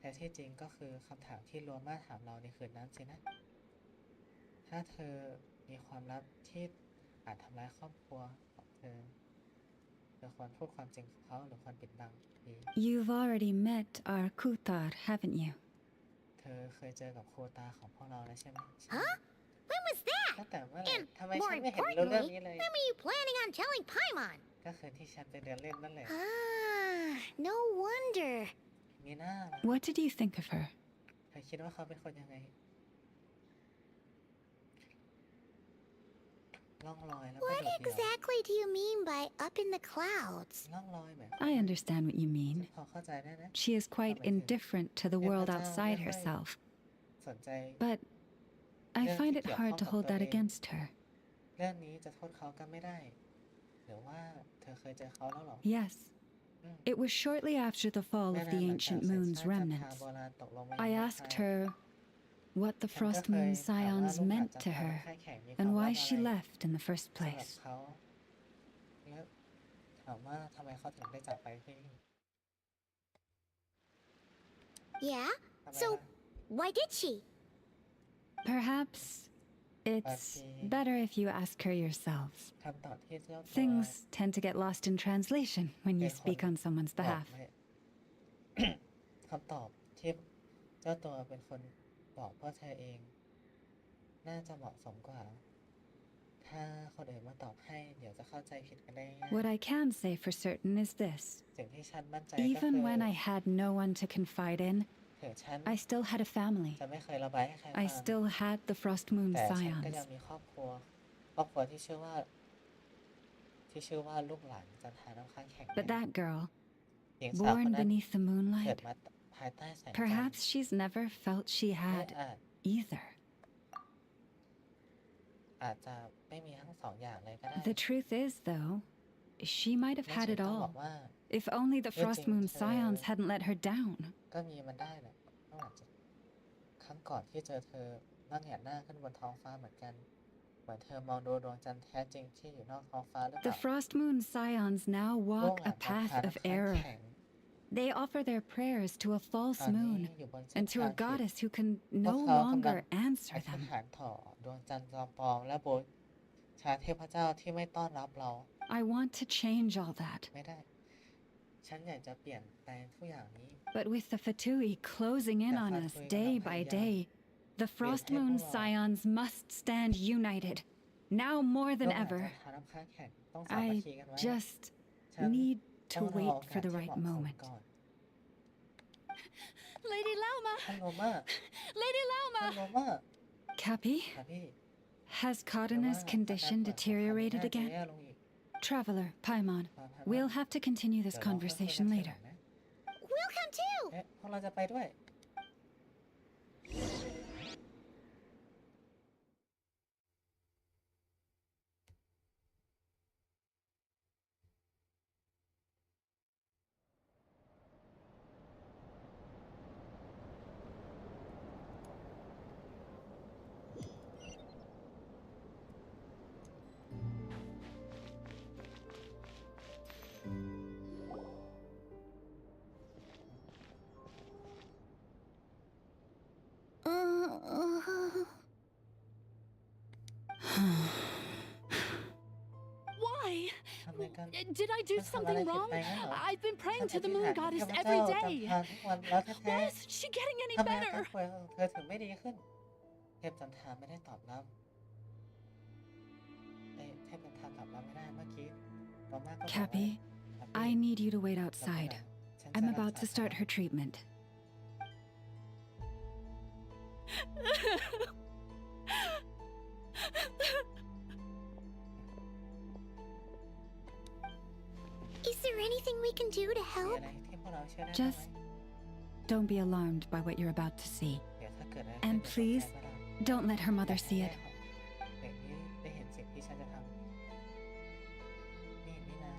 Speaker 1: แต่ที่จริงก็คือคำถามที่โรม่าถามเราในคืนนั้นสินะ ถ้าเธอมีความลับที่อาจทำร้ายครอบครัวของเธอควรพูดความจริงกับเขาหรือควรปิดบังดี
Speaker 2: You've already met our Kutar, haven't you?
Speaker 1: เธอเคยเจอกับโคตาของพวกเราแล้วใช่ไหม
Speaker 4: Huh? When was that?
Speaker 1: ตั้งแต่เมื่อไหร่
Speaker 4: And
Speaker 1: ทำไม
Speaker 4: more
Speaker 1: ฉันไม่เห็นรู้เรื่อง
Speaker 4: importantly,
Speaker 1: นี้เลย
Speaker 4: when were you planning on telling Paimon?
Speaker 1: ก็คืนที่ฉันไปเดินเล่นนั่นแหละ
Speaker 4: Ah, no wonder.
Speaker 1: มีหน้าล่ะ
Speaker 2: What did you think of her?
Speaker 1: เธอคิดว่าเขาเป็นคนยังไงล่องลอยแล้วก็
Speaker 4: What
Speaker 1: โดดเดี่ยว
Speaker 4: exactly do you mean by up in the clouds?
Speaker 1: ล่องลอยแบบ
Speaker 2: I understand what you mean.
Speaker 1: พอเข้าใจได้นะ
Speaker 2: She is quite indifferent to the world outside herself,
Speaker 1: สนใจ
Speaker 2: but I find it hard to hold that against her.
Speaker 1: เรื่องนี้จะโทษเขาก็ไม่ได้ หรือว่าเธอเคยเจอเขาแล้วหรอ
Speaker 2: Yes, it was shortly after the fall of the ancient moon's remnants. I asked her what the frost moon scions meant to her and why she left in the first
Speaker 1: สำหรับ
Speaker 2: place.
Speaker 1: เขาและถามว่าทำไมเขาถึงได้จากไปที่นี่
Speaker 4: Yeah?
Speaker 1: ทำไม
Speaker 4: So,
Speaker 1: ล่ะ
Speaker 4: why did she?
Speaker 2: Perhaps it's better if you ask her yourselves.
Speaker 1: คำตอบที่เจ้าตัว
Speaker 2: Things tend to get lost in translation when you speak on someone's
Speaker 1: บอก
Speaker 2: behalf.
Speaker 1: ไม่ คำตอบที่เจ้าตัวเป็นคนบอกเพราะเธอเอง น่าจะเหมาะสมกว่าถ้าคนอื่นมาตอบให้เดี๋ยวจะเข้าใจผิดกันได้ง่าย
Speaker 2: What I can say for certain is this.
Speaker 1: สิ่งที่ฉันมั่นใจก็คือ
Speaker 2: Even when I had no one to confide in,
Speaker 1: ถึงฉัน
Speaker 2: I still had a family.
Speaker 1: จะไม่เคยระบายให้ใคร
Speaker 2: I
Speaker 1: ฟัง
Speaker 2: still had the Frost Moon
Speaker 1: แต่ฉันก็ยัง
Speaker 2: Scions.
Speaker 1: มีครอบครัวที่ชื่อว่าลูกหลานจันทราน้ำค้างแข็ง
Speaker 2: But that girl,
Speaker 1: หญิงสาวคน
Speaker 2: born
Speaker 1: นั้น
Speaker 2: beneath the
Speaker 1: เกิด
Speaker 2: moonlight,
Speaker 1: มาภายใต้แสงจันทร์
Speaker 2: perhaps she's never felt she
Speaker 1: ไม่
Speaker 2: had either.
Speaker 1: อาจจะไม่มีทั้งสองอย่างเลยก็ได้
Speaker 2: The truth is, though, she might have
Speaker 1: ไม่
Speaker 2: had
Speaker 1: ใช่
Speaker 2: it
Speaker 1: ต้องบอ
Speaker 2: all
Speaker 1: กว่า
Speaker 2: if only the
Speaker 1: เรื่อง
Speaker 2: Frost
Speaker 1: จริง
Speaker 2: Moon
Speaker 1: เธอ
Speaker 2: Scions hadn't let her down.
Speaker 1: ก็มีมันได้แหละเมื่ออาจจะครั้งก่อนที่เจอเธอนั่งแหงนหน้าขึ้นบนท้องฟ้าเหมือนกันเหมือนเธอมองดูดวงจันทร์แท้จริงที่อยู่นอกท้องฟ้าหรือเป
Speaker 2: The
Speaker 1: ล่า
Speaker 2: Frost Moon Scions now
Speaker 1: ลูก
Speaker 2: walk
Speaker 1: หลา
Speaker 2: a
Speaker 1: นจันทรา
Speaker 2: path
Speaker 1: น้ำ
Speaker 2: of
Speaker 1: ค้าง
Speaker 2: error.
Speaker 1: แข็ง
Speaker 2: They offer their prayers to a
Speaker 1: ต
Speaker 2: false
Speaker 1: อนนี้
Speaker 2: moon
Speaker 1: อยู่บนเส้น
Speaker 2: and to
Speaker 1: ทา
Speaker 2: a
Speaker 1: งผิด
Speaker 2: goddess who can
Speaker 1: พว
Speaker 2: no
Speaker 1: กเขากำลัง
Speaker 2: longer
Speaker 1: อ
Speaker 2: answer
Speaker 1: ธิษ
Speaker 2: them.
Speaker 1: ฐานต่อดวงจันทร์จอมปลอมและบูชาเทพเจ้าที่ไม่ต้อนรับเรา
Speaker 2: I want to change all that.
Speaker 1: ไม่ได้ ฉันอยากจะเปลี่ยนแปลงทุกอย่างนี้
Speaker 2: But with the Fatui closing in on us day by day, the Frost Moon Scions must stand united, now more
Speaker 1: ลู
Speaker 2: than
Speaker 1: กหลานจั
Speaker 2: ever.
Speaker 1: นทราน้ำค้างแข็งต้องสามัค
Speaker 2: I
Speaker 1: คีกันไว้
Speaker 2: just
Speaker 1: ฉัน
Speaker 2: need
Speaker 1: ต้อ
Speaker 2: to
Speaker 1: งรอ
Speaker 2: wait
Speaker 1: โอกา
Speaker 2: for
Speaker 1: ส
Speaker 2: the
Speaker 1: ที่
Speaker 2: right
Speaker 1: เหมาะสม
Speaker 2: moment.
Speaker 1: ก่อน
Speaker 15: Lady Lauma!
Speaker 1: ท่านโรมา
Speaker 15: Lady
Speaker 1: ท่าน
Speaker 15: Lauma!
Speaker 1: โรมา
Speaker 2: Cappy,
Speaker 1: ค่ะพี่
Speaker 2: has
Speaker 1: แต่ว่า
Speaker 2: Cardina's
Speaker 1: อาการ
Speaker 2: condition
Speaker 1: ป่วยของเขาไม่
Speaker 2: deteriorated
Speaker 1: น่าจะ
Speaker 2: again?
Speaker 1: แย่ลงอีก
Speaker 2: Traveler, Paimon, we'll have to continue this
Speaker 1: เดี๋ยวเราค่อยคุย
Speaker 2: conversation
Speaker 1: กันทีหลั
Speaker 2: later.
Speaker 1: งนะ
Speaker 4: We'll come too!
Speaker 1: เอ๊ะพวกเราจะไปด้วย
Speaker 15: Why?
Speaker 1: ทำไมกัน
Speaker 15: Did I do
Speaker 1: ฉันทำอะไร
Speaker 15: something
Speaker 1: ผิด
Speaker 15: wrong?
Speaker 1: ไปงั้นเหรอ
Speaker 15: I've been
Speaker 1: ฉั
Speaker 15: praying
Speaker 1: น
Speaker 15: to
Speaker 1: อ
Speaker 15: the
Speaker 1: ธิษ
Speaker 15: moon
Speaker 1: ฐาน
Speaker 15: goddess
Speaker 1: เทพ
Speaker 15: every
Speaker 1: เจ้าจัน
Speaker 15: day.
Speaker 1: ทราทุกวันแล้วแท้
Speaker 15: Why is she getting
Speaker 1: ๆ
Speaker 15: any
Speaker 1: ทำไมอาการ
Speaker 15: better?
Speaker 1: ป่วยของเธอถึงไม่ดีขึ้น เทพจันทราไม่ได้ตอบรับเทพจันทราตอบรับไม่ได้เมื่อกี้โรมาก็บอกว่า
Speaker 2: Cappy, I need you to wait outside.
Speaker 1: ฉัน
Speaker 2: I'm
Speaker 1: จะรัก
Speaker 2: about
Speaker 1: ษา
Speaker 2: to
Speaker 1: เธอ
Speaker 2: start her treatment.
Speaker 4: Is there anything we can do to
Speaker 1: มี
Speaker 4: help?
Speaker 1: อะไรที่พวกเราช่วยได้ไหม
Speaker 2: Just don't be alarmed by what you're about to see.
Speaker 1: เดี๋ยวถ้าเกิดอะไร
Speaker 2: And
Speaker 1: ขึ้นอย่าตกใจ
Speaker 2: please,
Speaker 1: ก็ได้
Speaker 2: don't let her
Speaker 1: อยาก
Speaker 2: mother
Speaker 1: ให้
Speaker 2: see
Speaker 1: แม่
Speaker 2: it.
Speaker 1: ของเด็กนี้ได้เห็นสิ่งที่ฉันจะทำนี่นะ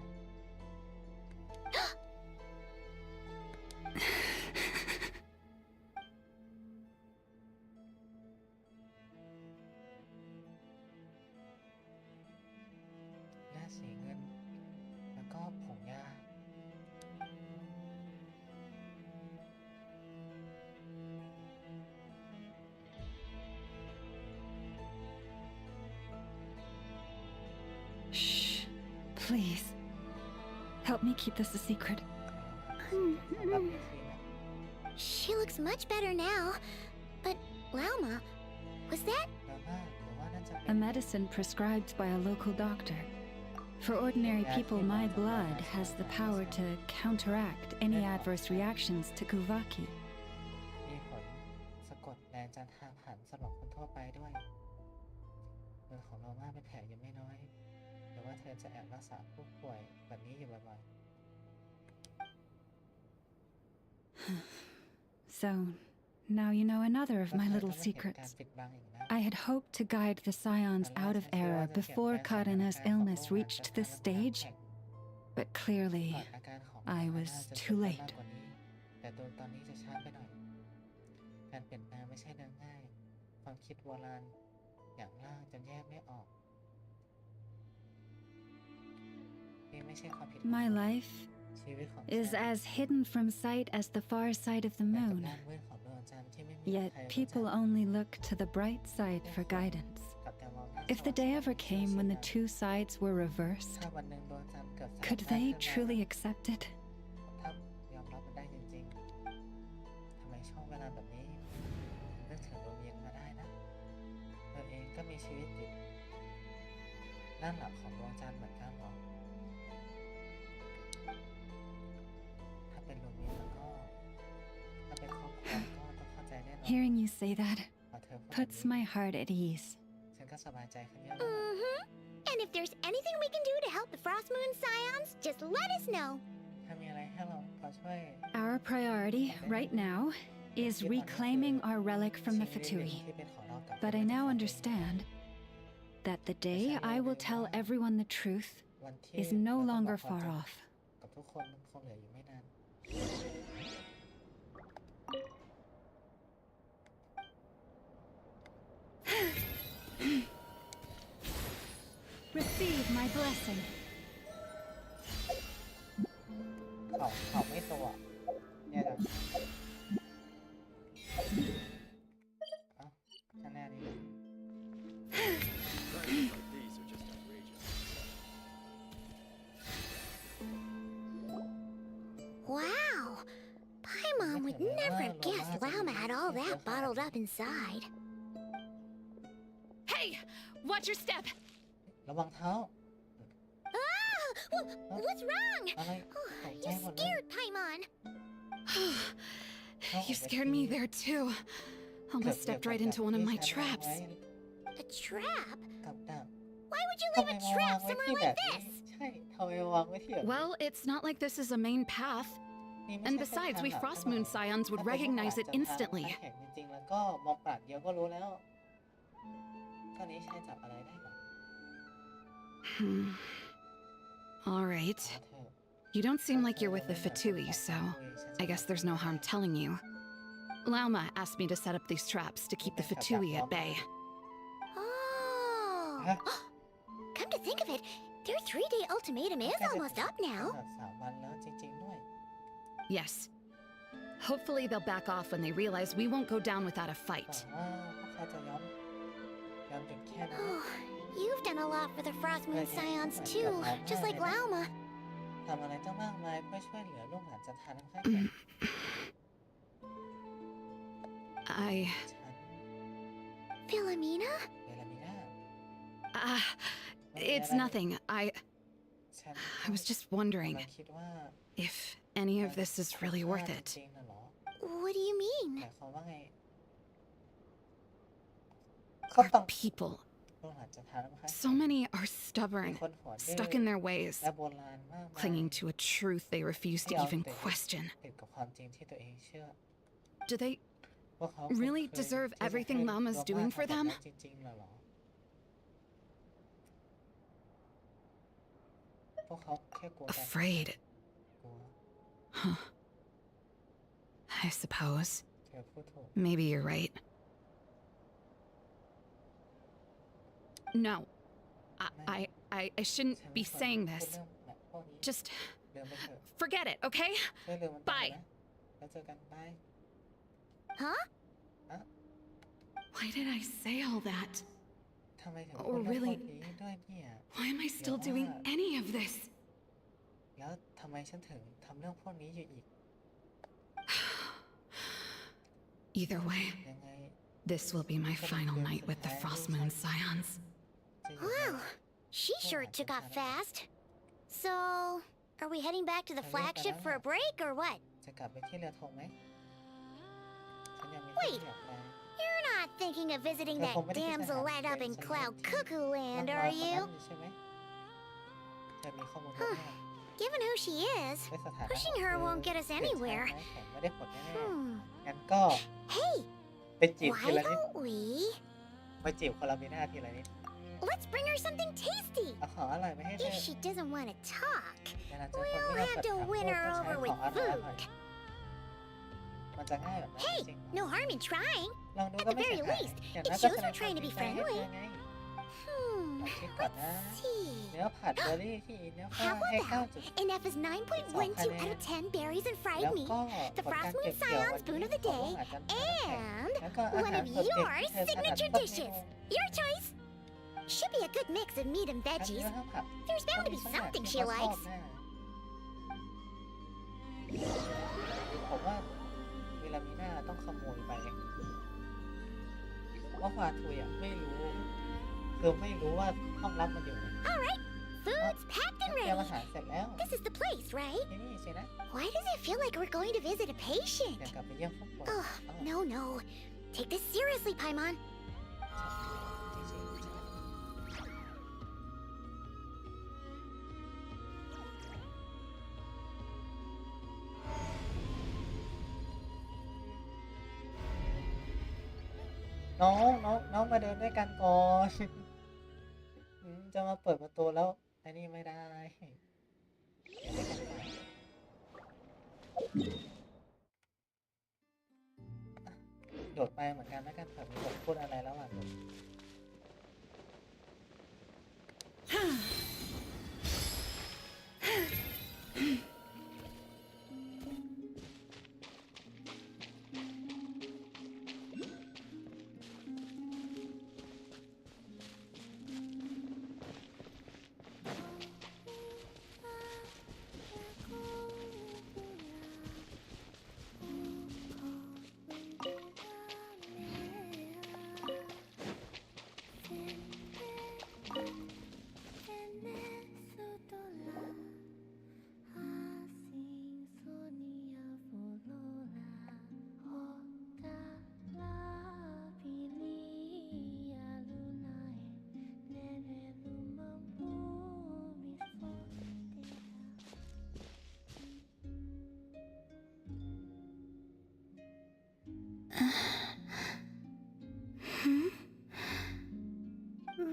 Speaker 1: และสีเงิน แล้วก็ผงยา
Speaker 2: Shh. Please. Help me keep this a secret.
Speaker 1: สำหรับพิธีนะ
Speaker 4: She looks much better now. But, Lauma, was that?
Speaker 1: แล้วว่าหรือว่าน่าจะเป็
Speaker 2: A
Speaker 1: น
Speaker 2: medicine prescribed by a local doctor. For ordinary people, my blood has the power to counteract any adverse reactions to Kuvaki.
Speaker 1: มีผลสะกดแรงจันทราผ่านสำหรับคนทั่วไปด้วยมือของเราว่าเป็นแผลยังไม่น้อยหรือว่าเธอจะแอบรักษาผู้ป่วยแบบนี้อยู่บ่อย
Speaker 2: So, now you know another of
Speaker 1: ๆ
Speaker 2: my
Speaker 1: แล้ว
Speaker 2: little
Speaker 1: เธอก็ไม่เห็นการ
Speaker 2: secrets.
Speaker 1: ปิดบังอีกนะ
Speaker 2: I had hoped to guide the Scions out of error before Karina's illness reached this stage, but clearly
Speaker 1: ก่อนอาการของ
Speaker 2: I
Speaker 1: น่า
Speaker 2: was
Speaker 1: จะ
Speaker 2: too
Speaker 1: เกิด
Speaker 2: late.
Speaker 1: มากกว่านี้แต่ตัวตอนนี้จะช้าไปหน่อย การเปลี่ยนแปลงไม่ใช่เรื่องง่าย ความคิดโบราณอย่างล่างจนแยกไม่ออกนี่ไม่ใช่ความผิดของ
Speaker 2: My
Speaker 1: คุณ
Speaker 2: life
Speaker 1: ชีวิตของ
Speaker 2: is
Speaker 1: ฉัน
Speaker 2: as hidden from sight as the far side of the
Speaker 1: เหมือนกับ
Speaker 2: moon.
Speaker 1: ด้านมืดของดวงจันทร์ที่ไม่มี
Speaker 2: Yet
Speaker 1: ใครรู้จัก
Speaker 2: people only look to the bright side for guidance.
Speaker 1: กับแต่มองหน้า
Speaker 2: If the day
Speaker 1: ส
Speaker 2: ever
Speaker 1: ว่างๆ
Speaker 2: came when the
Speaker 1: เชื่อ
Speaker 2: two sides were reversed,
Speaker 1: ถ้าวันหนึ่งดวงจันทร์เกิดสลับ
Speaker 2: could
Speaker 1: ด้าน
Speaker 2: they
Speaker 1: ขึ้นมา
Speaker 2: truly accept it?
Speaker 1: ถ้ายอมรับมันได้จริงๆ ทำไมช่วงเวลาแบบนี้นึกถึงโรเมียนมาได้นะเธอเอง ชีวิตติดด้านหลังของดวงจันทร์เหมือนกันเหรอถ้าเป็นโรเมียแล้วก็ถ้าเป็นครอบครัวก็ต้องเข้าใจแน่นอน
Speaker 2: Hearing you say that
Speaker 1: พอเธอพูด
Speaker 2: puts my heart at ease.
Speaker 1: ฉันก็สบายใจขึ้นเยอะ
Speaker 4: And if there's anything we can do to help the Frost Moon Scions, just let us know.
Speaker 1: ถ้ามีอะไรให้เราพอช่วย
Speaker 2: Our priority right now is reclaiming our relic from the Fatui. But I now understand that the day I will tell everyone the truth
Speaker 1: วันที่
Speaker 2: is no longer far off.
Speaker 1: กับทุกคนมันคงเหลืออยู่ไม่นาน
Speaker 2: Receive my blessing.
Speaker 1: เขาไม่ตัวเนี่ยจ้ะเอ้าข้างหน้านี้เลย
Speaker 4: Wow! Paimon would never have guessed Llama had all that bottled up inside.
Speaker 11: Hey! Watch your step!
Speaker 1: ระวังเท้า
Speaker 4: Ah! What's wrong?
Speaker 1: อะไรตกใจ
Speaker 4: You
Speaker 1: หมดเลย
Speaker 4: scared Paimon.
Speaker 11: You scared me there too. Almost stepped right into one of my traps.
Speaker 4: A trap?
Speaker 1: กับดัก
Speaker 4: Why would you
Speaker 1: ทำ
Speaker 4: leave
Speaker 1: ไม
Speaker 4: a
Speaker 1: มาวาง
Speaker 4: trap
Speaker 1: ไว้ที่
Speaker 4: somewhere
Speaker 1: แบ
Speaker 4: like
Speaker 1: บนี้
Speaker 4: this?
Speaker 1: ใช่ทำไมมาวางไว้ที่แบบนี้
Speaker 11: Well, it's not like this is a main path.
Speaker 1: นี่ไม่
Speaker 11: And
Speaker 1: ใช่เส้น
Speaker 11: besides,
Speaker 1: ทาง
Speaker 11: we
Speaker 1: หลัก
Speaker 11: Frost
Speaker 1: ใช่ไหม
Speaker 11: Moon Scions would
Speaker 1: ถ้าเป็น
Speaker 11: recognize
Speaker 1: พว
Speaker 11: it
Speaker 1: กอาจจะ
Speaker 11: instantly.
Speaker 1: เห็นจริงๆแล้วก็มองปราดเดียวก็รู้แล้วก็นี้ใช้จับอะไรได้หรอ
Speaker 11: All right. You don't seem like you're with the Fatui, so I guess there's no harm telling you. Lauma asked me to set up these traps to keep the Fatui at bay.
Speaker 4: Oh. Come to think of it, their 3-day ultimatum is almost up now.
Speaker 1: 3 วันแล้วจริงๆด้วย
Speaker 11: Yes. Hopefully they'll back off when they realize we won't go down without a
Speaker 1: หวั
Speaker 11: fight.
Speaker 1: งว่าพวกเขาจะยอมหยุดแค่นั้น
Speaker 4: Oh, you've done a lot for the Frost Moon Scions too, just like Lauma.
Speaker 1: ทำอะไรตั้งมากมายเพื่อช่วยเหลือลูกหลานจันทาทั้งค่ายแข่ง ฉัน
Speaker 4: Philomena?
Speaker 1: เวลามีหน้า
Speaker 11: It's nothing.
Speaker 1: ฉัน
Speaker 11: I was just wondering
Speaker 1: กำลังคิดว่า
Speaker 11: if any of this is really worth it.
Speaker 1: จริงๆน่ะเหรอ
Speaker 4: What do you
Speaker 1: ห
Speaker 4: mean?
Speaker 1: มายความว่าไงเขา
Speaker 11: Our
Speaker 1: ต้อง
Speaker 11: people.
Speaker 1: ลูกหลานจันทาทั้งค่าย
Speaker 11: So many are
Speaker 1: มี
Speaker 11: stubborn,
Speaker 1: คนหัวดื้อ
Speaker 11: stuck in their ways,
Speaker 1: และโบราณมากมาย
Speaker 11: clinging to a truth they refuse to
Speaker 1: ที่เอา
Speaker 11: even
Speaker 1: แต่
Speaker 11: question.
Speaker 1: ติดกับความจริงที่ตัวเองเชื่อ
Speaker 11: Do they
Speaker 1: พวกเขาคุ้น
Speaker 11: really
Speaker 1: เคย
Speaker 11: deserve
Speaker 1: ที่จะ
Speaker 11: everything
Speaker 1: ให้
Speaker 11: Llama's
Speaker 1: ตัว
Speaker 11: doing
Speaker 1: บ้าน
Speaker 11: for
Speaker 1: ทำแบบ
Speaker 11: them?
Speaker 1: นั้นจริงๆเหรอ พวกเขาแค่กลัวการ
Speaker 11: Afraid.
Speaker 1: กลัว
Speaker 11: Huh. I suppose.
Speaker 1: เธอพูดถูก
Speaker 11: Maybe you're right. No. I shouldn't
Speaker 1: ฉัน
Speaker 11: be
Speaker 1: ไม่ควร
Speaker 11: saying
Speaker 1: พูด
Speaker 11: this.
Speaker 1: เรื่องแบบพวกนี้
Speaker 11: Just
Speaker 1: เดินไปเถอะ
Speaker 11: forget it, okay?
Speaker 1: ช่วยลืมมันไป
Speaker 11: Bye.
Speaker 1: นะแล้วเจอกันบาย
Speaker 4: Huh?
Speaker 11: Why did I say all that?
Speaker 1: ทำไมถึง
Speaker 11: Oh,
Speaker 1: พูดเรื่องพว
Speaker 11: really?
Speaker 1: กนี้ด้วยเนี่ย
Speaker 11: Why am I still doing any of this?
Speaker 1: แล้วทำไมฉันถึงทำเรื่องพวกนี้อยู่อีก
Speaker 11: Either way,
Speaker 1: ยังไง
Speaker 11: this will be my final night with the Frost Moon Scions.
Speaker 1: จะอยู่
Speaker 4: Wow, she sure took off fast. So, are we heading back to the flagship for a break or what?
Speaker 1: จะกลับไปที่เรือธงไหมฉันยังมี
Speaker 4: Wait.
Speaker 1: ที่อยากไป
Speaker 4: You're not thinking of visiting
Speaker 1: เธอ
Speaker 4: that
Speaker 1: คงไม่ได้คิดจะ
Speaker 4: damsel
Speaker 1: หา
Speaker 4: led up in
Speaker 1: ใช่ไหม
Speaker 4: Cloud
Speaker 1: ที่
Speaker 4: Cuckoo
Speaker 1: น้อง
Speaker 4: Land,
Speaker 1: น้อย
Speaker 4: are
Speaker 1: คนนั้น
Speaker 4: you?
Speaker 1: อยู่ใช่ไหมเธอมีข้อมูลเยอะมาก
Speaker 4: Given who she is,
Speaker 1: ด้วยสถานะ
Speaker 4: pushing her won't get us
Speaker 1: เปลี่ยนชาย
Speaker 4: anywhere.
Speaker 1: ไม้แข็งไม่ได้ผลแน่
Speaker 4: Hmm.
Speaker 1: ๆงั้นก็
Speaker 4: Hey,
Speaker 1: ไปจีบที
Speaker 4: why
Speaker 1: ละนิด
Speaker 4: don't we?
Speaker 1: ไปจีบคนละมีหน้าทีละนิด
Speaker 4: Let's bring her something tasty.
Speaker 1: เอาของอร่อยมาให้เธอ
Speaker 4: If she doesn't want to talk,
Speaker 1: เวลาเจอคนไม่
Speaker 4: we'll
Speaker 1: ยอม
Speaker 4: have
Speaker 1: เปิด
Speaker 4: to
Speaker 1: ปากพูด
Speaker 4: win
Speaker 1: ก็
Speaker 4: her
Speaker 1: ใช้
Speaker 4: over
Speaker 1: ของ
Speaker 4: with
Speaker 1: อร่อย
Speaker 4: food.
Speaker 1: มันจะง่ายแบบนั้น
Speaker 4: Hey,
Speaker 1: จริง
Speaker 4: no harm in trying.
Speaker 1: ลองดู
Speaker 4: At
Speaker 1: ก็
Speaker 4: the
Speaker 1: ไม่เสี
Speaker 4: very
Speaker 1: ยหาย
Speaker 4: least,
Speaker 1: อย่าง
Speaker 4: it
Speaker 1: น้อยก็
Speaker 4: shows
Speaker 1: แสด
Speaker 4: we're
Speaker 1: งความ
Speaker 4: trying
Speaker 1: จ
Speaker 4: to
Speaker 1: ริ
Speaker 4: be
Speaker 1: งใจให้เธ
Speaker 4: friendly.
Speaker 1: อไง
Speaker 4: Hmm.
Speaker 1: คิดก่อนนะ
Speaker 4: Let's see.
Speaker 1: เนื้อผัดเบอร์รี่ที่เนื้อฟ้า
Speaker 4: How
Speaker 1: ให้
Speaker 4: about
Speaker 1: 9.2
Speaker 4: enough is 9.12 out of 10 berries and
Speaker 1: แล้
Speaker 4: fried
Speaker 1: ว
Speaker 4: meat,
Speaker 1: ก็
Speaker 4: the
Speaker 1: ผลการ
Speaker 4: Frost
Speaker 1: เก็
Speaker 4: Moon
Speaker 1: บเกี่ยว
Speaker 4: Scion
Speaker 1: วัน
Speaker 4: spoon
Speaker 1: นี้
Speaker 4: of the
Speaker 1: ของ
Speaker 4: day,
Speaker 1: อาหารจันทร์
Speaker 4: and
Speaker 1: แล้วก็อาหาร
Speaker 4: one of
Speaker 1: สดเด็ด
Speaker 4: your
Speaker 1: ที่เธอถนัด
Speaker 4: signature
Speaker 1: ทุกเมนู
Speaker 4: dishes. Your choice. Should be a good mix of meat and
Speaker 1: ทั้งเนื้
Speaker 4: veggies.
Speaker 1: อทั้งผัก
Speaker 4: There's
Speaker 1: ก็
Speaker 4: bound to
Speaker 1: มี
Speaker 4: be
Speaker 1: สักอย่าง
Speaker 4: something
Speaker 1: ที่
Speaker 4: she
Speaker 1: เขาชอบ
Speaker 4: likes.
Speaker 1: แน่ผมว่าเวลามีหน้าต้องขโมยไปว่าฟาทุยอ่ะไม่รู้ คือไม่รู้ว่าห้องลับมันอยู่ไหน
Speaker 4: All right, food's packed and
Speaker 1: เตรียมอา
Speaker 4: ready.
Speaker 1: หารเสร็จแล้ว
Speaker 4: This is the place, right?
Speaker 1: ที่นี่สินะ
Speaker 4: Why does it feel like we're going to visit a patient?
Speaker 1: เดี๋ยวกลับไปเยี่ยมผู้ป่วย
Speaker 4: Oh, no. Take this seriously, Paimon. น้องมาเดินด้วยกันก่อนจะมาเปิดประตูแล้วไอ้นี่ไม่ได้โดดไปเหมือนกันแล้วกันเผื่อมีคนพูดอะไรแล้วอ่ะ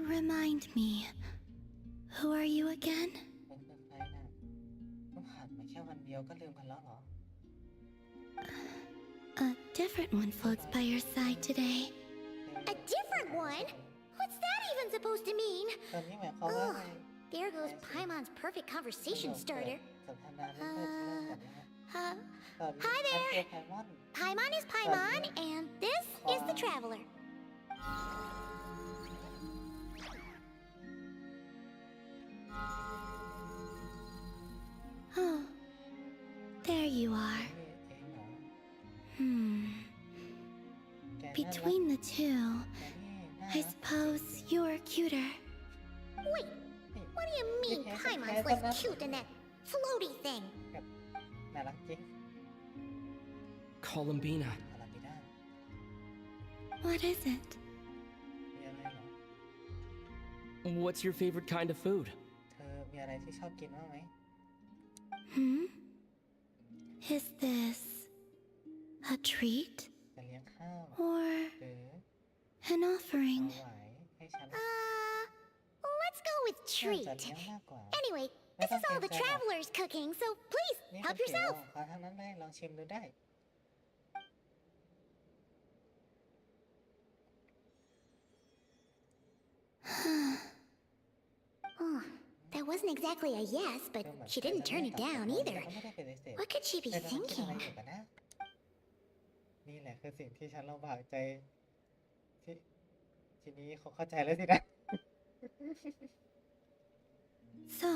Speaker 12: Remind me, who are you again?
Speaker 1: มันคือใครน่ะต้องผ่านมาแค่วันเดียวก็ลืมกันแล้วเหรอ
Speaker 12: A different one floats by your side today.
Speaker 4: A different one? What's that even supposed to mean?
Speaker 1: ตอนนี้หมายความว่าไง
Speaker 4: There goes Paimon's perfect conversation starter.
Speaker 1: สนทนาเรื่องเริ่มแบบนี้
Speaker 4: Hi there. Paimon is Paimon, and this is the Traveler.
Speaker 12: Oh, there you are. Between the two, I suppose you're cuter.
Speaker 4: Wait, what do you mean Paimon's less cute than that floaty thing?
Speaker 1: น่ารักจริง
Speaker 3: Columbina.
Speaker 12: What is it?
Speaker 1: มีอะไรเหรอ
Speaker 3: What's your favorite kind of food?
Speaker 1: เธอมีอะไรที่ชอบกินบ้างไหม
Speaker 12: Is this a treat
Speaker 1: จะเลี้ยงข้าว
Speaker 12: or
Speaker 1: หรือ
Speaker 12: an offering?
Speaker 1: ถวายให้ฉัน
Speaker 4: Let's go with
Speaker 1: น่า
Speaker 4: treat.
Speaker 1: จะเลี้ยงมากกว่า
Speaker 4: Anyway, this is all the Traveler's cooking, so please
Speaker 1: นี่
Speaker 4: help
Speaker 1: เป็นฝีมือ
Speaker 4: yourself.
Speaker 1: ของเขาทั้งนั้นเลยลองชิมดูได้
Speaker 4: Oh, that wasn't exactly a yes, but she didn't turn it down either. What could she be
Speaker 1: แต่กำลังคิดอะไร
Speaker 4: thinking?
Speaker 1: อยู่กันนะ นี่แหละคือสิ่งที่ฉันลำบากใจทีนี้เขาเข้าใจแล้วสินะ
Speaker 12: So,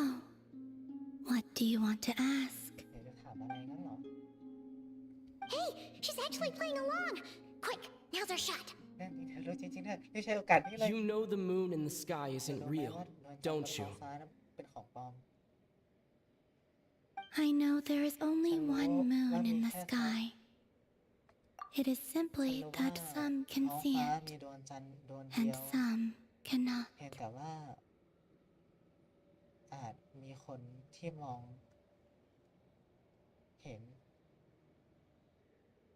Speaker 12: what do you want to ask?
Speaker 1: เดี๋ยวจะถามอะไรงั้นเหรอ
Speaker 4: Hey, she's actually playing along. Quick, now's our shot.
Speaker 1: เรื่องนี้เธอรู้จริงๆด้วยนี่ใช่โอกาสนี้เลย
Speaker 3: You know the moon in the sky isn't
Speaker 1: รู้ไหม
Speaker 3: real,
Speaker 1: ว่าดวงจันทร์บน
Speaker 3: don't
Speaker 1: ท้อ
Speaker 3: you?
Speaker 1: งฟ้านั้นเป็นของปลอม
Speaker 12: I know there is only one moon in the sky. It is
Speaker 1: ฉัน
Speaker 12: simply
Speaker 1: รู้ว่า
Speaker 12: that some
Speaker 1: ท้
Speaker 12: can
Speaker 1: อง
Speaker 12: see
Speaker 1: ฟ้า
Speaker 12: it
Speaker 1: มีดวงจันทร์ดวงเดี
Speaker 12: and
Speaker 1: ยว
Speaker 12: some cannot.
Speaker 1: เพียงแต่ว่าอาจมีคนที่มองเห็น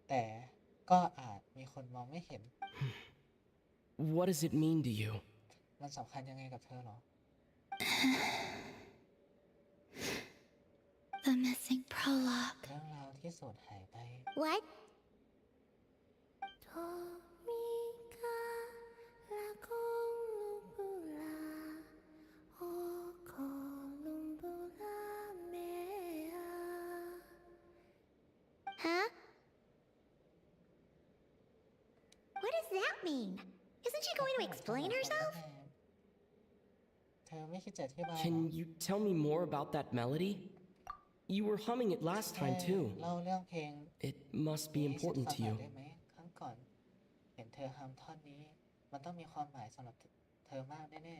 Speaker 1: แต่ก็อาจมีคนมองไม่เห็น
Speaker 3: What does it mean to you?
Speaker 1: มันสำคัญยังไงกับเธอหรอ
Speaker 12: The missing prologue.
Speaker 1: เรื่องราวที่สูญหายไป
Speaker 4: What? Huh? What does that mean? Isn't she going to explain herself?
Speaker 1: เธอไม่คิดจะอธิบายหรอ
Speaker 3: Can you tell me more about that melody? You were humming it last
Speaker 1: แค่
Speaker 3: time too.
Speaker 1: เล่าเรื่องเพลง
Speaker 3: It must be
Speaker 1: ให้ฉัน
Speaker 3: important
Speaker 1: ฟัง
Speaker 3: to
Speaker 1: หน่อย
Speaker 3: you.
Speaker 1: ได้ไหมครั้งก่อน เห็นเธอฮัมท่อนนี้ มันต้องมีความหมายสำหรับ เธอมากแน่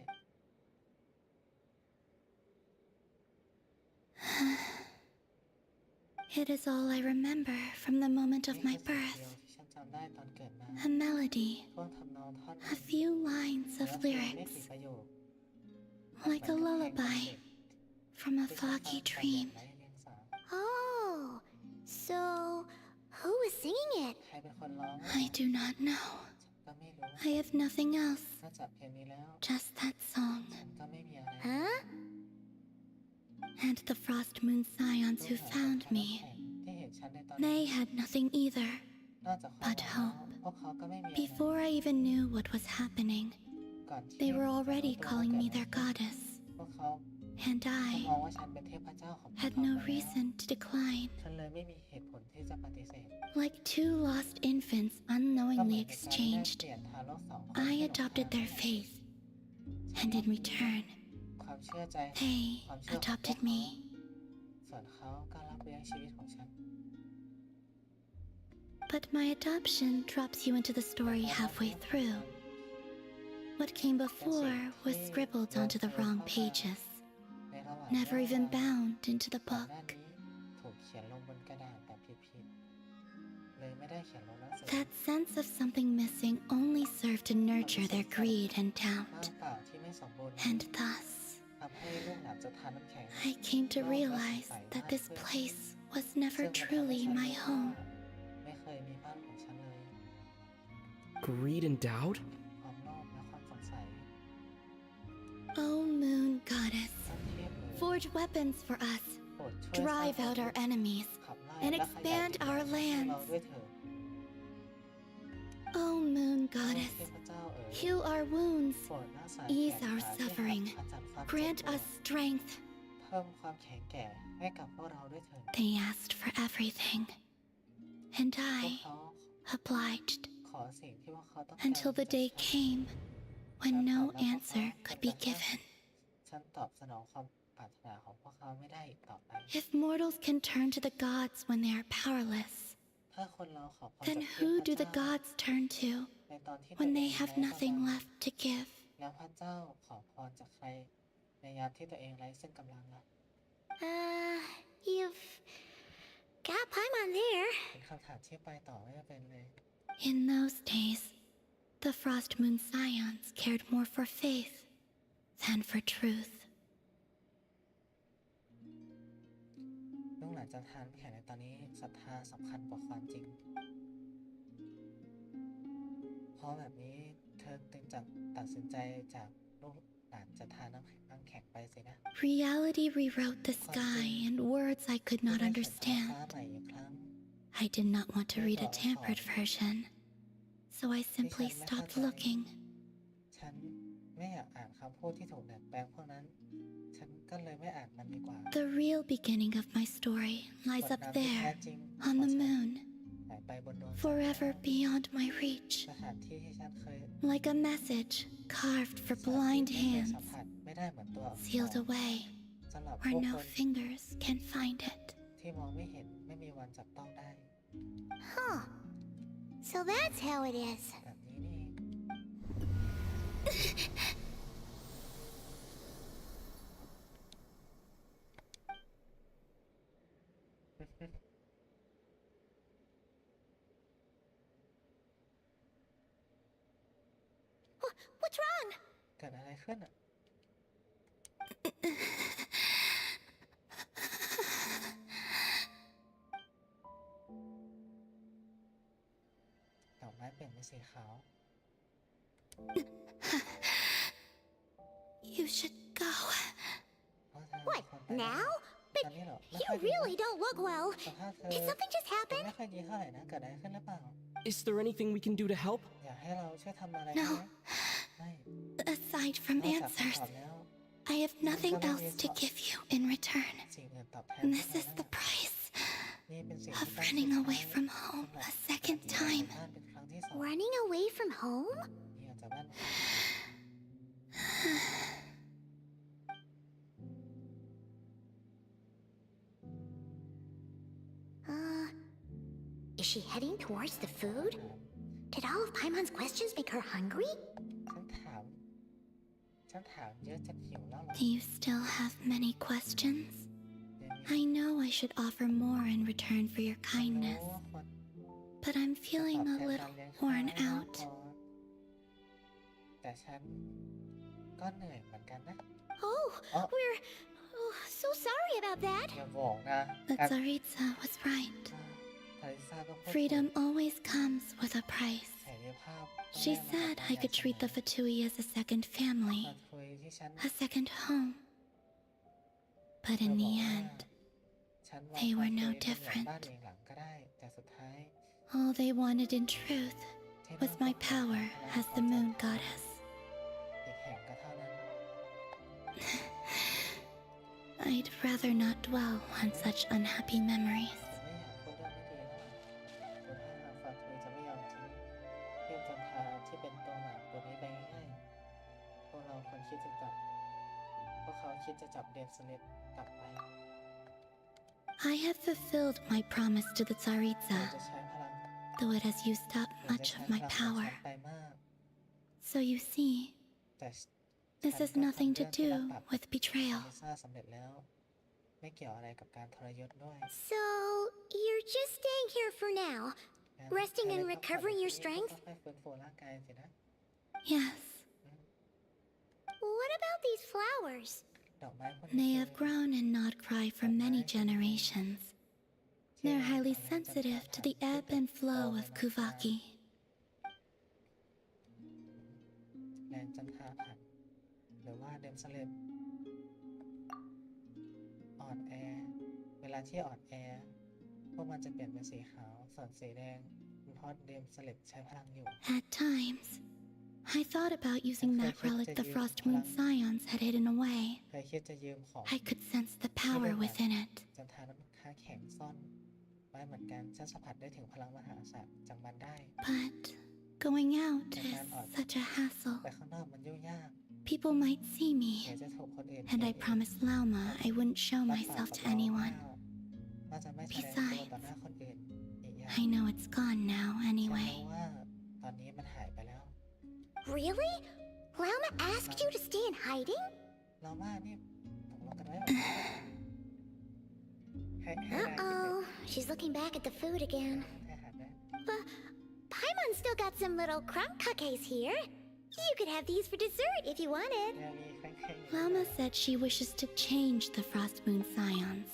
Speaker 12: It is all I remember from the moment of my
Speaker 1: ๆเดียว
Speaker 12: birth.
Speaker 1: ที่ฉันจำได้ตอนเกิดมา
Speaker 12: A melody,
Speaker 1: ท่วงทำนองท่อน
Speaker 12: a few lines
Speaker 1: เนื้
Speaker 12: of
Speaker 1: อเพลงไม่
Speaker 12: lyrics,
Speaker 1: กี่ประโยค
Speaker 12: like a lullaby from a
Speaker 1: ที่ฉันฟัง
Speaker 12: foggy
Speaker 1: ตอนอย่าง
Speaker 12: dream.
Speaker 1: ไร้เดียงสา
Speaker 4: Oh, so who was singing it?
Speaker 1: ใครเป็นคนร้อง
Speaker 12: I do not know.
Speaker 1: ฉันก็ไม่รู้
Speaker 12: I have nothing else,
Speaker 1: นอกจากเพลงนี้แล้ว
Speaker 12: just that song.
Speaker 1: ฉันก็ไม่มีอะไร
Speaker 4: Huh?
Speaker 12: And the Frost Moon Scions who found me,
Speaker 1: ที่เห็นฉันในตอนนี้
Speaker 12: they had nothing either
Speaker 1: นอกจากความ
Speaker 12: but
Speaker 1: หวัง
Speaker 12: hope.
Speaker 1: พวกเขาก็ไม่มีอะไร
Speaker 12: Before I even knew what was happening,
Speaker 1: ก่อนที่
Speaker 12: they were already
Speaker 1: จะรู้ตัว
Speaker 12: calling me
Speaker 1: ว่าเกิ
Speaker 12: their
Speaker 1: ดอะไรขึ้น
Speaker 12: goddess,
Speaker 1: พวกเขา
Speaker 12: and
Speaker 1: ม
Speaker 12: I
Speaker 1: องว่าฉันเป็นเทพเจ้าของพวก
Speaker 12: had
Speaker 1: เขา
Speaker 12: no
Speaker 1: ไปแล้ว
Speaker 12: reason to decline.
Speaker 1: ฉันเลยไม่มีเหตุผลที่จะปฏิเสธ
Speaker 12: Like two lost infants
Speaker 1: ก็เหมื
Speaker 12: unknowingly
Speaker 1: อนกับการได้
Speaker 12: exchanged,
Speaker 1: เปลี่ยนทารกสองคน
Speaker 12: I
Speaker 1: ให้หลง
Speaker 12: adopted
Speaker 1: ทาง
Speaker 12: their faith, and in return,
Speaker 1: ความเชื่อใจ
Speaker 12: they
Speaker 1: ความเชื่อของพวก
Speaker 12: adopted
Speaker 1: เขา
Speaker 12: me.
Speaker 1: ส่วนเขาก็รับเลี้ยงชีวิตของฉัน
Speaker 12: But my adoption drops you into the story halfway through. What came before was scribbled onto the wrong pages,
Speaker 1: ในระหว่าง
Speaker 12: never even bound into the
Speaker 1: ก่อนห
Speaker 12: book.
Speaker 1: น้านี้ถูกเขียนลงบนกระดาษแบบผิดๆเลยไม่ได้เขียนลงหนังสือ
Speaker 12: That sense of something missing only served to nurture their greed and
Speaker 1: ว่าง
Speaker 12: doubt.
Speaker 1: เปล่าที่ไม่สมบูรณ์
Speaker 12: And thus,
Speaker 1: ทำให้ลูกหลานจะทานน้ำแข็ง
Speaker 12: I came to realize that this place was never
Speaker 1: ซึ่งมันทำให้
Speaker 12: truly
Speaker 1: ฉัน
Speaker 12: my
Speaker 1: รู้ว่า
Speaker 12: home.
Speaker 1: ไม่เคยมีบ้านของฉันเลย
Speaker 3: Greed and doubt?
Speaker 1: ความโลภและความสงสัย
Speaker 12: Oh, moon goddess,
Speaker 1: เทพเลย
Speaker 12: forge weapons for us,
Speaker 1: โปรดช่วยสร้าง
Speaker 12: drive out our enemies,
Speaker 1: ขับไล่
Speaker 12: and
Speaker 1: และขยาย
Speaker 12: expand our
Speaker 1: เรา
Speaker 12: lands.
Speaker 1: ด้วยเถิด
Speaker 12: Oh, moon
Speaker 1: เท
Speaker 12: goddess,
Speaker 1: พเจ้าเอ๋ย
Speaker 12: heal our wounds,
Speaker 1: โปรดรักษา
Speaker 12: ease
Speaker 1: แขน
Speaker 12: our
Speaker 1: ขาที่
Speaker 12: suffering,
Speaker 1: ขจัดความเจ็บ
Speaker 12: grant
Speaker 1: ปวด
Speaker 12: us strength.
Speaker 1: เพิ่มความแข็งแกร่งให้กับพวกเราด้วยเถิด
Speaker 12: They asked for everything, and
Speaker 1: พวก
Speaker 12: I
Speaker 1: เขา
Speaker 12: obliged
Speaker 1: ขอสิ่งที่พวกเขาต้องการ
Speaker 12: until the day came when no answer could be given.
Speaker 1: ฉันตอบสนองความปรารถนาของพวกเขาไม่ได้อีกต่อไป
Speaker 12: If mortals can turn to the gods when they are powerless,
Speaker 1: ถ้าคนเราขอพร
Speaker 12: then
Speaker 1: จากเท
Speaker 12: who
Speaker 1: พ
Speaker 12: do the
Speaker 1: เจ้า
Speaker 12: gods turn to
Speaker 1: ในตอนที่
Speaker 12: when
Speaker 1: ตัวเอ
Speaker 12: they
Speaker 1: ง
Speaker 12: have
Speaker 1: ไร้กำลัง
Speaker 12: nothing left to give?
Speaker 1: แล้วพระเจ้าขอพรจากใครในยามที่ตัวเองไร้ซึ่งกำลังล่ะ
Speaker 4: You've got Paimon there.
Speaker 1: เป็นคำถามที่ไปต่อไม่เป็นเลย
Speaker 12: In those days, the Frost Moon Scions cared more for faith than for truth.
Speaker 1: ลูกหลานจะทานแข่งในตอนนี้ศรัทธาสำคัญกว่าความจริง เพราะแบบนี้เธอจึงจะตัดสินใจจากลูกหลานจะทานน้ำแข็งไปสินะ
Speaker 12: Reality rewrote the sky in words I could not
Speaker 1: ได้เขียนท้องฟ้า
Speaker 12: understand.
Speaker 1: ใหม่อีกครั้ง
Speaker 12: I did not want to read a tampered version, so I simply stopped looking.
Speaker 1: ฉันไม่อยากอ่านคำพูดที่ถูกดัดแปลงพวกนั้น ฉันก็เลยไม่อ่านมันดีกว่า
Speaker 12: The real beginning of my story lies
Speaker 1: บท
Speaker 12: up
Speaker 1: นำที่แท้
Speaker 12: there,
Speaker 1: จริง
Speaker 12: on
Speaker 1: ของ
Speaker 12: the
Speaker 1: ฉัน
Speaker 12: moon,
Speaker 1: หายไปบนดวงจันทร์
Speaker 12: forever beyond my reach,
Speaker 1: สถานที่ที่ฉันเคย
Speaker 12: like a message carved for
Speaker 1: สถาน
Speaker 12: blind
Speaker 1: ที่ที่เคย
Speaker 12: hands,
Speaker 1: สัมผัสไม่ได้เหมือนตัวอักษ
Speaker 12: sealed
Speaker 1: ร
Speaker 12: away
Speaker 1: สำหรับ
Speaker 12: where
Speaker 1: ผู้
Speaker 12: no
Speaker 1: คน
Speaker 12: fingers can find it.
Speaker 1: ที่มองไม่เห็นไม่มีวันจับต้องได้
Speaker 4: Huh. So that's how it is.
Speaker 1: แบบนี้นี่เอง
Speaker 4: What's wrong?
Speaker 1: เกิดอะไรขึ้นอ่ะ ดอกไม้เปลี่ยนเป็นสีขาว
Speaker 12: You should go.
Speaker 1: เพราะเธอ
Speaker 4: What,
Speaker 1: คนไปแล้ว
Speaker 4: now?
Speaker 1: ตอนนี้เหรอไม่
Speaker 4: You
Speaker 1: ค่อยดี
Speaker 4: really
Speaker 1: นะ
Speaker 4: don't look well.
Speaker 1: สภาพเธอ
Speaker 4: Did something just
Speaker 1: ดู
Speaker 4: happen?
Speaker 1: ไม่ค่อยดีเท่าไหร่นะ เกิดอะไรขึ้นหรือเปล่า
Speaker 3: Is there anything we can do to help?
Speaker 1: อยากให้เราช่วยทำอะไร
Speaker 12: No.
Speaker 1: ไหมไม่
Speaker 12: Aside from
Speaker 1: นอกจากคำ
Speaker 12: answers,
Speaker 1: ตอบแล้ว
Speaker 12: I have nothing else to give you in return.
Speaker 1: สิ่งอื่นตอบแทน
Speaker 12: And
Speaker 1: ไม่
Speaker 12: this
Speaker 1: ได้
Speaker 12: is the price
Speaker 1: นี่เป็นสิ่ง
Speaker 12: of
Speaker 1: ที่ต้อง
Speaker 12: running
Speaker 1: ชด
Speaker 12: away
Speaker 1: ใช้
Speaker 12: from home
Speaker 1: สำหรับ
Speaker 12: a second
Speaker 1: การ
Speaker 12: time.
Speaker 1: บ้านเป็นครั้งที่สอง
Speaker 4: Running away from home?
Speaker 1: นี่ออกจากบ้าน
Speaker 4: Is she heading towards the food? Did all of Paimon's questions make her hungry?
Speaker 1: ฉันถาม ฉันถามเยอะจนหิวแล้วเหรอ
Speaker 4: Do you still have many questions? I know I should offer more in return for your kindness, but I'm feeling a little worn out.
Speaker 1: แต่ฉันก็เหนื่อยเหมือนกันนะ
Speaker 4: Oh, we're so sorry about that.
Speaker 1: อย่าบอกนะ
Speaker 4: But Tsaritsa was right.
Speaker 1: ทาริซาก็พูด
Speaker 4: Freedom always comes with a price.
Speaker 1: เสรีภาพ
Speaker 4: She said I could treat the Fatui as a second family,
Speaker 1: คุยที่ฉัน
Speaker 4: a second home. But in the end,
Speaker 1: ฉัน
Speaker 4: they were no
Speaker 1: บ้าน
Speaker 4: different.
Speaker 1: เองหลังก็ได้แต่สุดท้าย
Speaker 4: All they wanted in truth was my power as the moon goddess.
Speaker 1: อีกแห่งก็เท่านั้น
Speaker 4: I'd rather not dwell on such unhappy memories.
Speaker 1: จะไม่อยากพูดเรื่องไม่ดีแล้วดูท่าทางฟาทุยจะไม่ยอมทิ้งเทพจันทราที่เป็นตัวหมากตัวนี้ไปง่ายๆพวกเขาคิดจะจับเดมสเลตกลับไป
Speaker 4: I have fulfilled my promise to the
Speaker 1: เธอ
Speaker 4: Tsaritsa,
Speaker 1: จะใช้พลัง
Speaker 4: though it has used up
Speaker 1: เธอ
Speaker 4: much
Speaker 1: จะ
Speaker 4: of
Speaker 1: ใช้
Speaker 4: my
Speaker 1: พลังของ
Speaker 4: power.
Speaker 1: ฉันไปมาก
Speaker 4: So you see,
Speaker 1: แต่
Speaker 4: this has nothing to do with
Speaker 1: ลิ
Speaker 4: betrayal.
Speaker 1: ซ่าสำเร็จแล้วไม่เกี่ยวอะไรกับการทรยศด้วย
Speaker 6: So, you're just staying here for now, resting and recovering your strength?
Speaker 1: ค่อยๆฟื้นฟูร่างกายสินะ
Speaker 4: Yes,
Speaker 6: What about these flowers?
Speaker 1: ดอกไม้พวก
Speaker 4: they
Speaker 1: นี้
Speaker 4: have grown in Nodcry for many generations. They're highly sensitive to the ebb and flow of Kuvaki.
Speaker 1: แรงจันทราผันหรือว่าเดมสเลตอ่อนแอเวลาที่อ่อนแอพวกมันจะเปลี่ยนเป็นสีขาวส่วนสีแดงเป็นเพราะเดมสเลตใช้พลังอยู่
Speaker 4: At times, I thought about using that relic the Frost Moon Scions had hidden away.
Speaker 1: เคยคิดจะยืมของ
Speaker 4: I could sense the power within it.
Speaker 1: จันทราน้ำค้างแข็งซ่อนไว้เหมือนกันฉันสัมผัสได้ถึงพลังมหาศาลจากมันได้
Speaker 4: But going out is such a hassle.
Speaker 1: ไปข้างนอกมันยุ่งยาก
Speaker 4: People might see
Speaker 1: เดี๋ยว
Speaker 4: me,
Speaker 1: จะถูกคนอื่น
Speaker 4: and I promised Lauma I wouldn't show
Speaker 1: รับปาก
Speaker 4: myself
Speaker 1: กับ
Speaker 4: to
Speaker 1: เรา
Speaker 4: anyone.
Speaker 1: ว่าจะไม่แสดงตัว
Speaker 4: Besides,
Speaker 1: ต่อหน้าคนอื่นอีกอย่าง
Speaker 4: I know it's gone now
Speaker 1: ฉัน
Speaker 4: anyway.
Speaker 1: รู้ว่าตอนนี้มันหายไปแล้ว
Speaker 6: Really? Lauma asked you to stay in hiding?
Speaker 1: เราว่านี่ตกลงกันไว้แบบนี้ให้นาย
Speaker 6: Uh-oh, she's looking back at the food again.
Speaker 1: ให้หันนะ
Speaker 6: But Paimon still got some little crumb cookies here. You could have these for dessert if you wanted.
Speaker 1: ยังมีแข็งๆ
Speaker 4: Lauma said she wishes to change the Frost Moon Scions,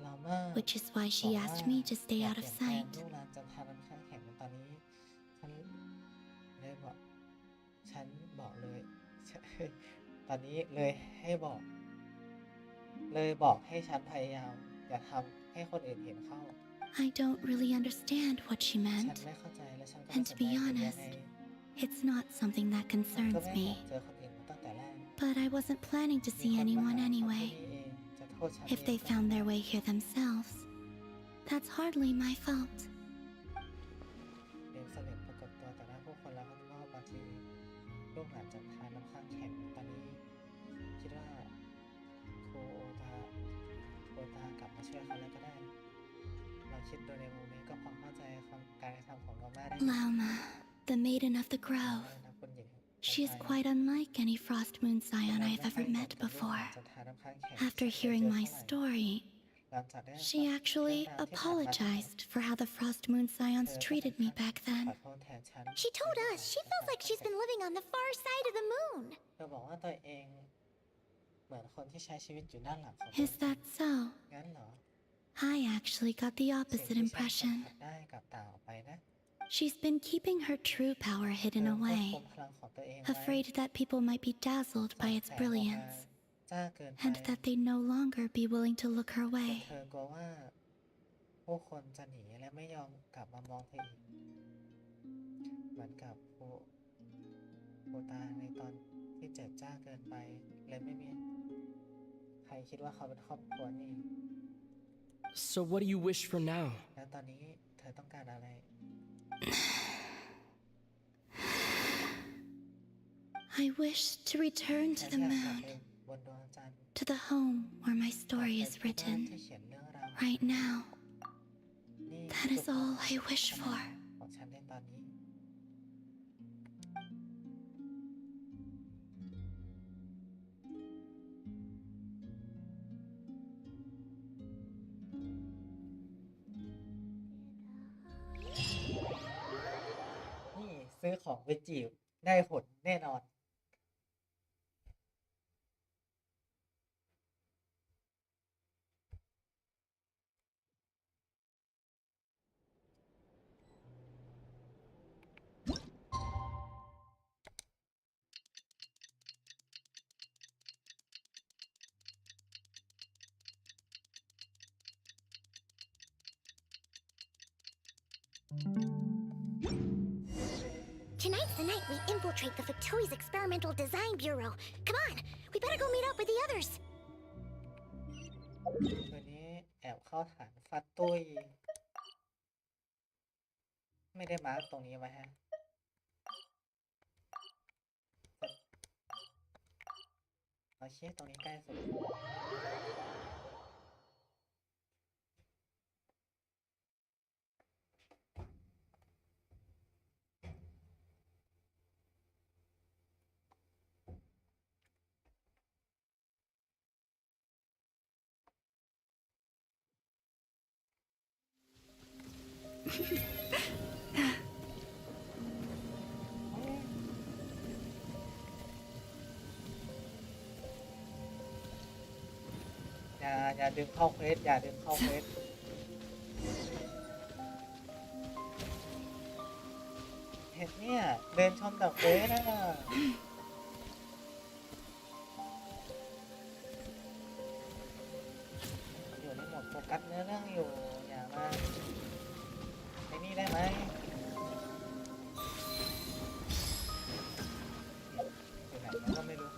Speaker 1: เราว่า
Speaker 4: which is why she asked me to stay out of
Speaker 1: เปลี่ยน
Speaker 4: sight.
Speaker 1: แปลงรูปร่างจันทราน้ำค้างแข็งในตอนนี้ฉันบอกเลย ตอนนี้เลยบอกให้ฉันพยายามอย่าทำให้คนอื่นเห็นเข้า
Speaker 4: I don't really understand what she
Speaker 1: ฉัน
Speaker 4: meant,
Speaker 1: ไม่เข้าใจและฉันก็
Speaker 4: and
Speaker 1: ไม่
Speaker 4: to
Speaker 1: สน
Speaker 4: be
Speaker 1: ใจยัง
Speaker 4: honest,
Speaker 1: ไง
Speaker 4: it's not something that
Speaker 1: ฉันก็
Speaker 4: concerns
Speaker 1: ไม่อยาก
Speaker 4: me.
Speaker 1: เจอคนอื่นมาตั้งแต่แรก
Speaker 4: But I wasn't planning to
Speaker 1: มี
Speaker 4: see
Speaker 1: คนมา
Speaker 4: anyone
Speaker 1: หาฉันที่
Speaker 4: anyway.
Speaker 1: นี่เองจะโทษฉัน
Speaker 4: If
Speaker 1: เอ
Speaker 4: they
Speaker 1: ง
Speaker 4: found their way here themselves, that's hardly my fault.
Speaker 1: เดมสเลตปรากฏตัวต่อหน้าผู้คนแล้วข้างนอกบางทีลูกหลานจันทราน้ำค้างแข็งตอนนี้คิดว่าโคโอตากลับมาช่วยเขาแล้วก็ได้เราคิดโดยในมุมนี้ก็พอเข้าใจการกระทำของเราแม่ได้
Speaker 4: Lauma, the maiden of the grove.
Speaker 1: นะคุณหญิง
Speaker 4: She is quite unlike any Frost Moon Scion I've ever met before.
Speaker 1: จันทราน้ำค้างแข็ง
Speaker 4: After hearing my story,
Speaker 1: หลังจากได้
Speaker 4: she actually apologized for how the Frost Moon Scions treated me back
Speaker 1: ขอ
Speaker 4: then.
Speaker 1: โทษแทนฉัน
Speaker 6: She told us she feels like she's been living on the far side of the moon.
Speaker 1: เธอบอกว่าตัวเองเหมือนคนที่ใช้ชีวิตอยู่ด้านหลังของ
Speaker 4: Is that so?
Speaker 1: งั้นเหรอ
Speaker 4: I actually got the
Speaker 1: สิ่ง
Speaker 4: opposite
Speaker 1: ที่ฉันสัม
Speaker 4: impression.
Speaker 1: ผัสได้กับต่างออกไปนะ
Speaker 4: She's been keeping her true power
Speaker 1: เธ
Speaker 4: hidden
Speaker 1: อควบ
Speaker 4: away,
Speaker 1: คุมพลังของตัวเองไว้
Speaker 4: afraid that people might be dazzled by its
Speaker 1: แสงออกมา
Speaker 4: brilliance,
Speaker 1: จ้าเกินไป
Speaker 4: and that they'd no longer be willing to look her
Speaker 1: จน
Speaker 4: way.
Speaker 1: เธอกลัวว่าผู้คนจะหนีและไม่ยอมกลับมามองเธออีกเหมือนกับโบตาในตอนที่เจ็บจ้าเกินไปเลยไม่มีใครคิดว่าเขาเป็นครอบครัวนี่
Speaker 3: So what do you wish for now?
Speaker 1: แล้วตอนนี้เธอต้องการอะไร
Speaker 4: I wish to return to
Speaker 1: ฉัน
Speaker 4: the
Speaker 1: อยากกลับ
Speaker 4: moon,
Speaker 1: ไปบนดวงจันทร์
Speaker 4: to the home where my
Speaker 1: กลับ
Speaker 4: story
Speaker 1: ไป
Speaker 4: is
Speaker 1: ที่บ้านที่
Speaker 4: written.
Speaker 1: เขียนเรื่องราว
Speaker 4: Right now,
Speaker 1: นี่
Speaker 4: that is all I wish for.
Speaker 1: ของฉันในตอนนี้ ซื้อของไปจีบได้ผลแน่นอน
Speaker 4: Tonight's the night we infiltrate the Fatui's Experimental Design Bureau. Come on, we better go meet up with the others.
Speaker 1: ตัวนี้แอบเข้าฐานฟัดตุ้ยไม่ได้มาร์กตรงนี้ไว้ฮะโอเคตรงนี้ใกล้สุดอย่าดึงเข้าเควสอย่าดึงเข้าเควสเห็นเนี่ยเดินชมแต่เควสนะอยู่ในโหมดโฟกัสเนื้อเรื่องอยู่อย่ามาไอ้นี่ได้ไหมอยู่ไหนมันก็ไม่รู้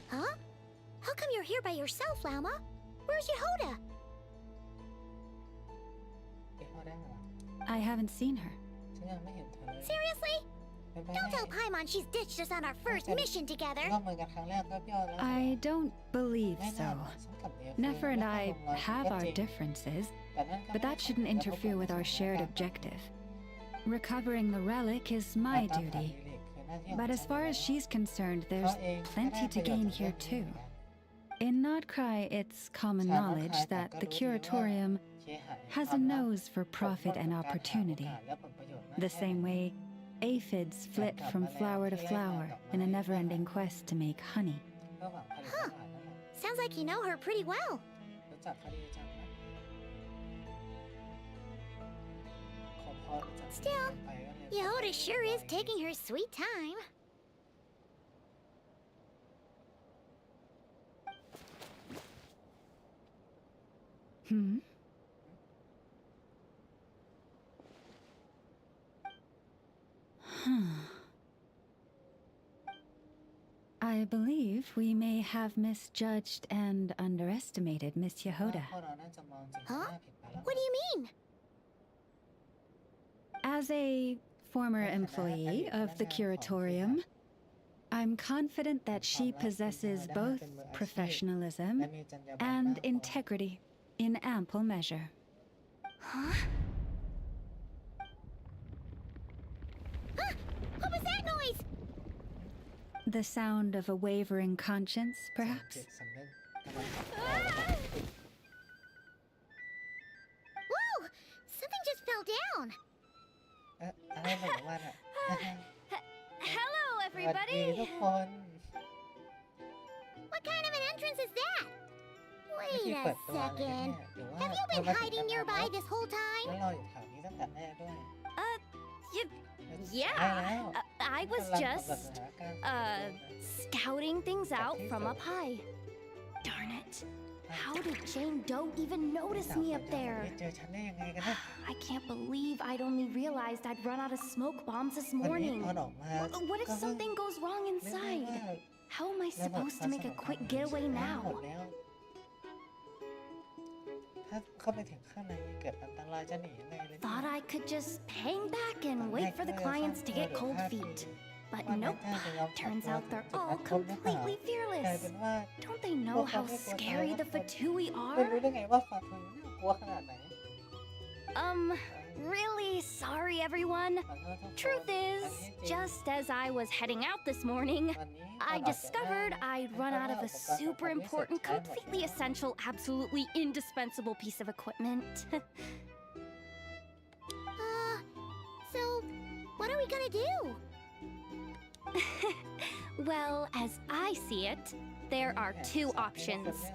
Speaker 4: Huh? How come you're here by yourself, Lama? Where's Yehoda?
Speaker 2: I haven't seen her.
Speaker 4: Seriously? Don't tell Paimon she's ditched us on our first mission together.
Speaker 2: I don't believe so. Nefer and I have our differences, but that shouldn't interfere with our shared objective. Recovering the relic is my duty. But as far as she's concerned, there's plenty to gain here too. In Notcry, it's common knowledge that the Curatorium has a nose for profit and opportunity. The same way aphids flit from flower to flower in a never-ending quest to make honey.
Speaker 4: Huh. Sounds like you know her pretty well. Still, Yehoda sure is taking her sweet time.
Speaker 2: Hmm? I believe we may have misjudged and underestimated Miss Yehoda.
Speaker 4: Huh? What do you mean?
Speaker 2: As a former employee of the Curatorium, I'm confident that she possesses both professionalism and integrity in ample measure.
Speaker 4: Huh? What was that noise?
Speaker 2: The sound of a wavering conscience, perhaps?
Speaker 4: Whoa! Something just fell down.
Speaker 6: Hello, everybody.
Speaker 4: What kind of an entrance is that? Wait a second. Have you been hiding nearby this whole time?
Speaker 6: Yeah. I was just, scouting things out from up high. Darn it. How did Jane Doe even notice me up there? I can't believe I'd only realized I'd run out of smoke bombs this morning. What if something goes wrong inside? How am I supposed to make a quick getaway now? Thought I could just hang back and wait for the clients to get cold feet. But nope, turns out they're all completely fearless. Don't they know how scary the Fatui are? Really sorry everyone. Truth is, just as I was heading out this morning, I discovered I'd run out of a super important, completely essential, absolutely indispensable piece of equipment.
Speaker 4: So, what are we gonna do?
Speaker 6: Well, as I see it, there are two options.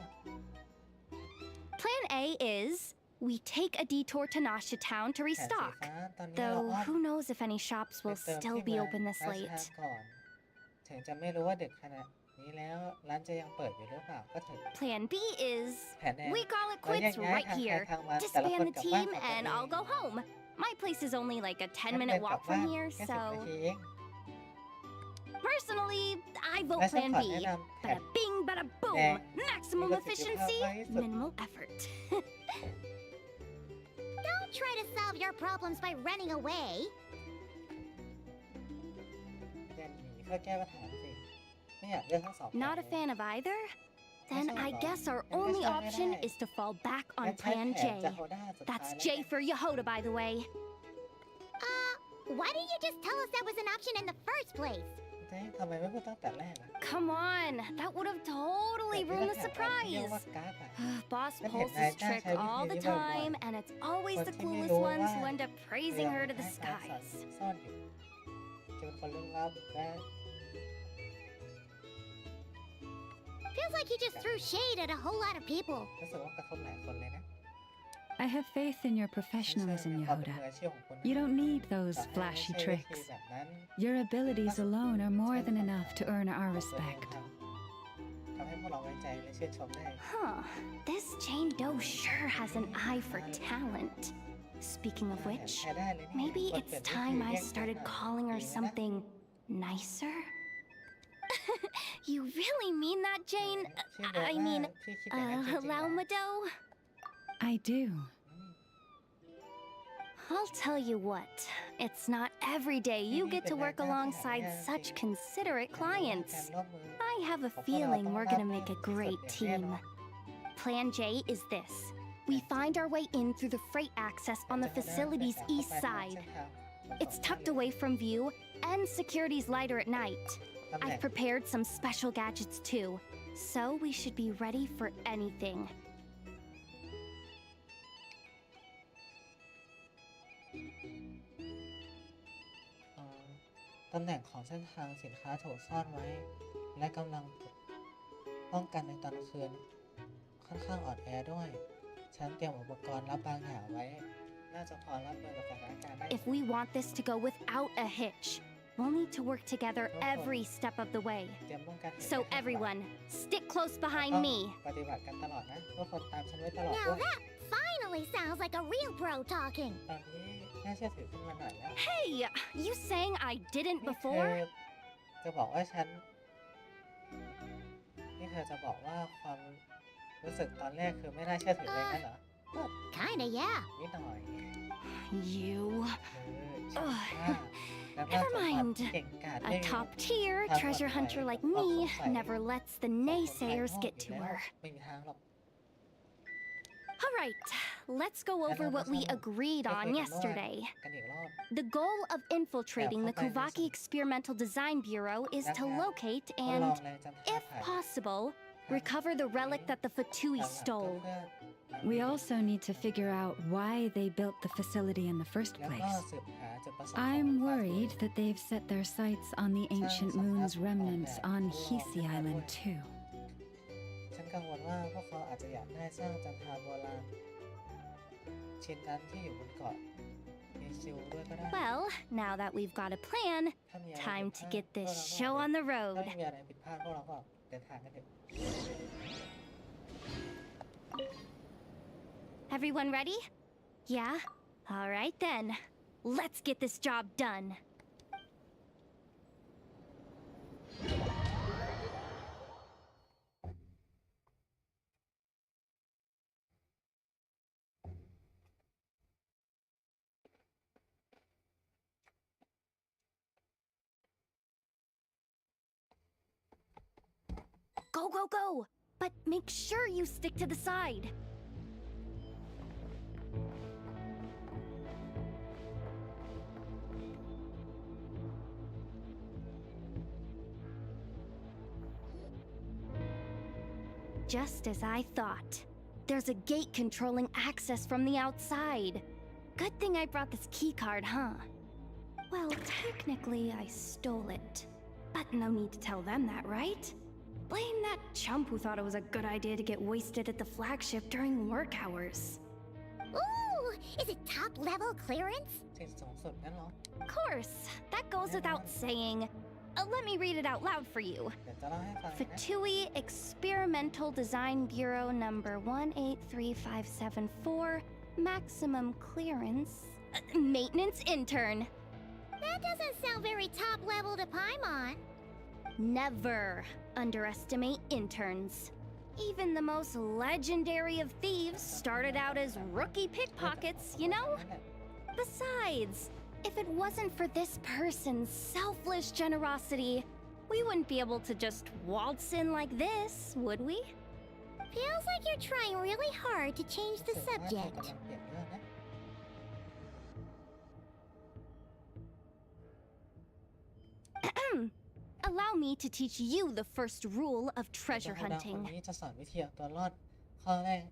Speaker 6: Plan A is we take a detour to Nasha Town to restock, though who knows if any shops will still be open this late. Plan B is we call it quits right here, disband the team, and I'll go home. My place is only like a 10-minute walk from here, so... Personally, I vote Plan B. Bada bing, bada boom. Maximum efficiency, minimal effort.
Speaker 4: Don't try to solve your problems by running away.
Speaker 6: Not a fan of either? Then I guess our only option is to fall back on Plan J. That's J for Yehoda, by the way.
Speaker 4: Why didn't you just tell us that was an option in the first place?
Speaker 6: Come on, that would have totally ruined the surprise. Boss pulls this trick all the time, and it's always the clueless ones who end up praising her to the skies.
Speaker 4: Feels like you just threw shade at a whole lot of people.
Speaker 2: I have faith in your professionalism, Yehoda. You don't need those flashy tricks. Your abilities alone are more than enough to earn our respect.
Speaker 6: Huh. This Jane Doe sure has an eye for talent. Speaking of which, maybe it's time I started calling her something nicer? You really mean that, Jane? I mean, Laumado?
Speaker 2: I do.
Speaker 6: I'll tell you what, it's not every day you get to work alongside such considerate clients. I have a feeling we're gonna make a great team. Plan J is this. We find our way in through the freight access on the facility's east side. It's tucked away from view, and security's lighter at night. I've prepared some special gadgets too, so we should be ready for anything.
Speaker 1: ตำแหน่งของเส้นทางสินค้าถูกซ่อนไว้ และกำลังป้องกันในตอนกลางคืนค่อนข้างอ่อนแอด้วย ฉันเตรียมอุปกรณ์รับบางอย่างไว้ น่าจะพอรับมือกับสถานการณ์ได้
Speaker 6: If we want this to go without a hitch, we'll need to work together every step of the way. So everyone, stick close behind me.
Speaker 1: ปฏิบัติกันตลอดนะทุกคนตามฉันไว้ตลอด
Speaker 4: Now
Speaker 1: ด้วย
Speaker 4: that finally sounds like a real pro talking.
Speaker 1: ตอนนี้น่าเชื่อถือขึ้นมาหน่อยแล้ว
Speaker 6: Hey, you saying I didn't
Speaker 1: นี่เธ
Speaker 6: before?
Speaker 1: อจะบอกว่าฉันนี่เธอจะบอกว่าความรู้สึกตอนแรกคือไม่น่าเชื่อถือเลยงั้นเหรอ
Speaker 4: Kinda, yeah.
Speaker 1: นิดหน่อย
Speaker 6: You.
Speaker 1: ฉันว่า
Speaker 6: Never mind. A top-tier treasure hunter like me never lets the naysayers get to her.
Speaker 1: ไม่มีทางหรอก
Speaker 6: Alright, let's go over what we agreed on yesterday. The goal of infiltrating the Kuvaki Experimental Design Bureau is to locate and, if possible, recover the relic that the Fatui stole.
Speaker 2: We also need to figure out why they built the facility in the first place. I'm worried that they've set their sights on the ancient moon's remnants on Hisi Island too.
Speaker 1: ฉันกังวลว่าพวกเขาอาจจะอยากได้สร้างจันทราโบราณชิ้นนั้นที่อยู่บนเกาะเอซิลด้วยก็ได้
Speaker 6: Well, now that we've got a plan, time to get this show on the
Speaker 1: ถ้า
Speaker 6: road.
Speaker 1: ไม่มีอะไรผิดพลาดพวกเราก็เดินทางกันเถอะ
Speaker 6: Everyone ready? Yeah? Alright then. Let's get this job done. Go, go, go! But make sure you stick to the side. Just as I thought. There's a gate controlling access from the outside. Good thing I brought this keycard, huh? Well, technically, I stole it. But no need to tell them that, right? Blame that chump who thought it was a good idea to get wasted at the flagship during work hours.
Speaker 4: Ooh, is it top-level clearance?
Speaker 1: สิ่งสูงสุดนั่นเหรอ
Speaker 6: Of course, that goes without saying. Let me read it out loud for you.
Speaker 1: เดี๋ยวจะเล่าให้ฟังนะ
Speaker 6: Fatui Experimental Design Bureau number 183574, maximum clearance, maintenance intern.
Speaker 4: That doesn't sound very top-level to Paimon.
Speaker 6: Never underestimate interns. Even the most legendary of thieves started out as rookie pickpockets, you know? Besides, if it wasn't for this person's selfless generosity, we wouldn't be able to just waltz in like this, would we?
Speaker 4: Feels like you're trying really hard to change the
Speaker 1: ถึงแม้เธอกำ
Speaker 4: subject.
Speaker 1: ลังเปลี่ยนเรื่องนะ
Speaker 6: Allow me to teach you the first rule of
Speaker 1: เจ้า
Speaker 6: treasure
Speaker 1: ผู้ดังคน
Speaker 6: hunting.
Speaker 1: นี้จะสอนวิธีเอาตัวรอดข้อแรก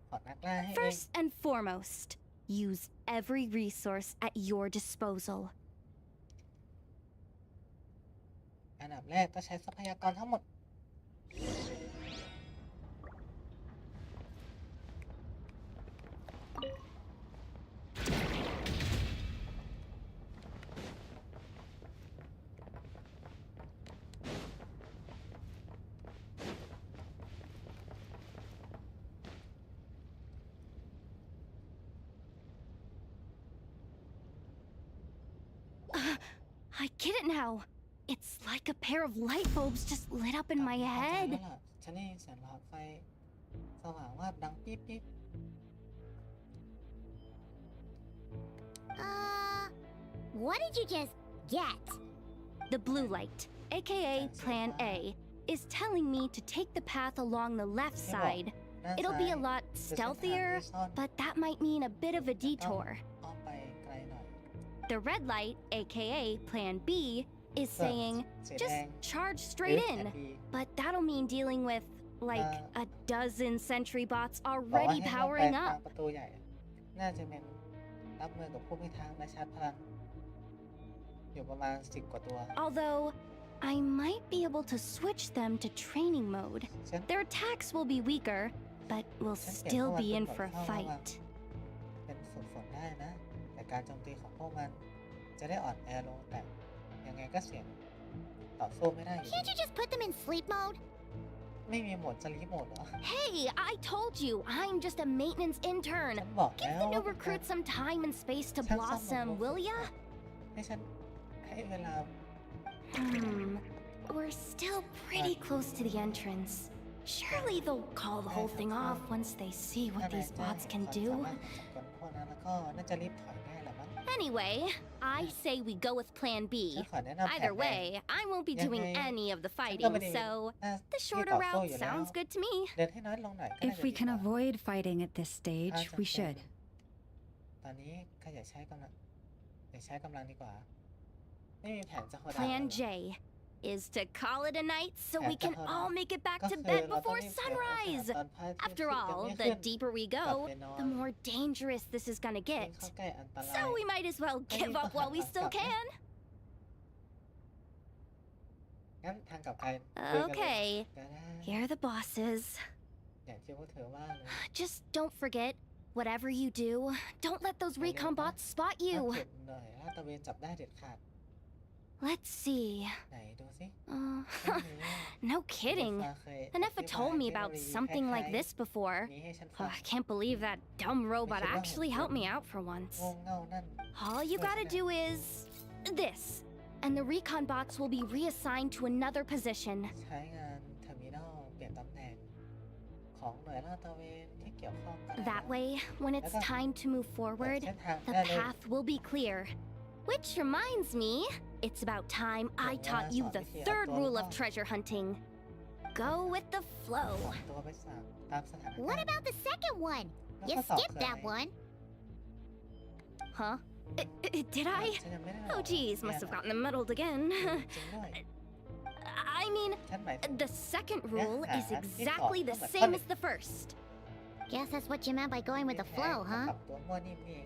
Speaker 1: ของนักล่าให้เอง
Speaker 6: First and foremost, use every resource at your disposal.
Speaker 1: อันดับแรกก็ใช้ทรัพยากรทั้งหมด
Speaker 6: I get it now. It's like a pair of light bulbs just lit up in my
Speaker 1: เข้าใจ
Speaker 6: head.
Speaker 1: แล้วล่ะฉันได้ยินเสียงหลอดไฟสว่างวาบดังปิ๊บปิ๊บ
Speaker 4: What did you just get?
Speaker 6: The blue light, aka Plan A, is telling me to take the path along the left side.
Speaker 1: ด้าน
Speaker 6: It'll
Speaker 1: ซ้าย
Speaker 6: be a lot
Speaker 1: คือเส้นทางที่
Speaker 6: stealthier,
Speaker 1: ซ่อน
Speaker 6: but that might mean a bit of a
Speaker 1: ต้อง
Speaker 6: detour.
Speaker 1: อ้อมไปไกลหน่อย
Speaker 6: The red light, aka Plan B, is
Speaker 1: So,
Speaker 6: saying
Speaker 1: say
Speaker 6: just
Speaker 1: dang.
Speaker 6: charge straight
Speaker 1: Good
Speaker 6: in.
Speaker 1: idea.
Speaker 6: But that'll mean dealing with like a dozen sentry bots
Speaker 1: บอกว่า
Speaker 6: already
Speaker 1: ให้เข้าไป
Speaker 6: powering
Speaker 1: ทาง
Speaker 6: up.
Speaker 1: ประตูใหญ่ น่าจะเป็นรับมือกับผู้พิทักษ์และชาร์จพลัง อยู่ประมาณ10 กว่าตัว
Speaker 6: Although, I might be able to switch them to training mode.
Speaker 1: ฉัน
Speaker 6: Their attacks will be weaker, but will
Speaker 1: ฉันเปลี่ยน
Speaker 6: still
Speaker 1: พวกมัน
Speaker 6: be
Speaker 1: เป็น
Speaker 6: in
Speaker 1: บท
Speaker 6: for a
Speaker 1: เข้าระวัง
Speaker 6: fight.
Speaker 1: เป็นฝนได้นะ แต่การโจมตีของพวกมัน จะได้อ่อนแอลงแต่ยังไงก็เสี่ยงต่อสู้ไม่ได้อยู่
Speaker 4: Can't you just put them in sleep mode?
Speaker 1: ไม่มีโหมดสลีปโหมดเหรอ
Speaker 6: Hey, I told you, I'm just a maintenance intern.
Speaker 1: ฉันบอก
Speaker 6: Give
Speaker 1: แล้ว
Speaker 6: the new
Speaker 1: ว่าเป็นการ
Speaker 6: recruit some time and space to
Speaker 1: ฉันซ่อมบำรุ
Speaker 6: blossom,
Speaker 1: ง
Speaker 6: will ya?
Speaker 1: ให้ฉันให้เวลา
Speaker 6: We're still pretty close to the entrance. Surely they'll call the whole thing off once they see what
Speaker 1: ถ้านาย
Speaker 6: these
Speaker 1: จ้าง
Speaker 6: bots
Speaker 1: เห็น
Speaker 6: can
Speaker 1: ความ
Speaker 6: do.
Speaker 1: สามารถของจักรพวกนั้นแล้วก็น่าจะรีบถอยได้แหละมั้ง
Speaker 6: Anyway, I say we go with Plan B.
Speaker 1: ฉันขอแนะนำแผน
Speaker 6: Either
Speaker 1: แรก
Speaker 6: way, I won't be doing
Speaker 1: ยังไง
Speaker 6: any of the
Speaker 1: ฉันก็
Speaker 6: fighting,
Speaker 1: ไม่ได้
Speaker 6: so
Speaker 1: หน้า
Speaker 6: the
Speaker 1: ที่
Speaker 6: shorter
Speaker 1: ต่อสู้
Speaker 6: route
Speaker 1: อยู่แล้ว
Speaker 6: sounds good to me.
Speaker 1: เดินให้น้อยลงหน่อยก็น่า
Speaker 2: If
Speaker 1: จะ
Speaker 2: we
Speaker 1: ดีก
Speaker 2: can
Speaker 1: ว่า
Speaker 2: avoid fighting at this stage, we should.
Speaker 1: ตอนนี้ข้าอยากใช้กำลังดีกว่าไม่มีแผนจะโหดร้าย
Speaker 6: Plan J is to call it a night so we can all make it back to bed before sunrise. After all, the deeper we go, the more dangerous this is gonna get. So we might as well give up while we still can.
Speaker 1: งั้นทางกลับกัน
Speaker 6: Okay,
Speaker 1: ก็ได้
Speaker 6: here are the bosses.
Speaker 1: อย่างที่พวกเธอว่าเลย
Speaker 6: Just don't forget, whatever you do, don't let those recon bots spot
Speaker 1: ถ้า
Speaker 6: you.
Speaker 1: เจ็บหน่อยลาดตระเวนจับได้เด็ดขาด
Speaker 6: Let's see.
Speaker 1: ไหนดูสิ
Speaker 6: No kidding. Anefa told me about something like this before.
Speaker 1: นี้ให้ฉัน
Speaker 6: Oh,
Speaker 1: ฟัง
Speaker 6: I can't believe that dumb robot actually helped me out for once.
Speaker 1: งงเง่านั่น
Speaker 6: All you gotta do is this, and the recon bots will be reassigned to another position.
Speaker 1: ใช้งานเทอร์มินอลเปลี่ยนตำแหน่งของหน่วยลาดตระเวนที่เกี่ยวข้องกัน
Speaker 6: That way, when it's time to move forward, the path will be clear. Which reminds me, it's about time I taught you the third rule of treasure hunting. Go with the flow.
Speaker 1: ตัวไปสั่งตามสถานการณ์
Speaker 4: What about the second one?
Speaker 1: แล้ว
Speaker 4: You
Speaker 1: ข้อสอบ
Speaker 4: skipped
Speaker 1: คือ
Speaker 4: that
Speaker 1: อะไร
Speaker 4: one.
Speaker 6: Huh? Did I?
Speaker 1: ฉันยังไม่ได้
Speaker 6: Oh geez, must have gotten muddled again.
Speaker 1: จริงด้วย
Speaker 6: I mean,
Speaker 1: ฉันหมายถึง
Speaker 6: the second rule is
Speaker 1: Yeah,
Speaker 6: exactly the
Speaker 1: it's
Speaker 6: same
Speaker 1: all-
Speaker 6: as the first.
Speaker 4: Guess that's what you meant by going with the flow,
Speaker 1: ป
Speaker 4: huh?
Speaker 1: รับตัวมั่วนิ่มเอง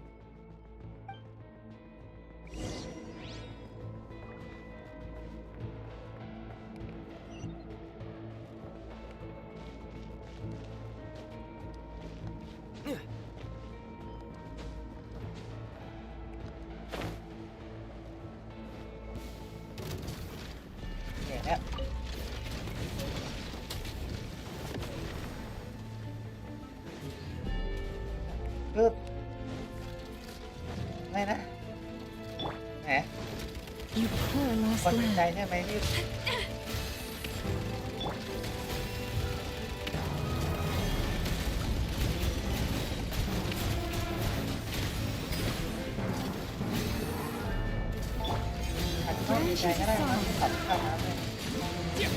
Speaker 1: เนี่ยเนี่ยคืออะไรนะแหม
Speaker 2: You poor
Speaker 1: ค
Speaker 2: lost
Speaker 1: นสนใจ
Speaker 2: lad.
Speaker 1: ใช่ไหมที่ อาจจะต้องดีใจก็ได้นะที่ขับข้ามน้ำเนี่ย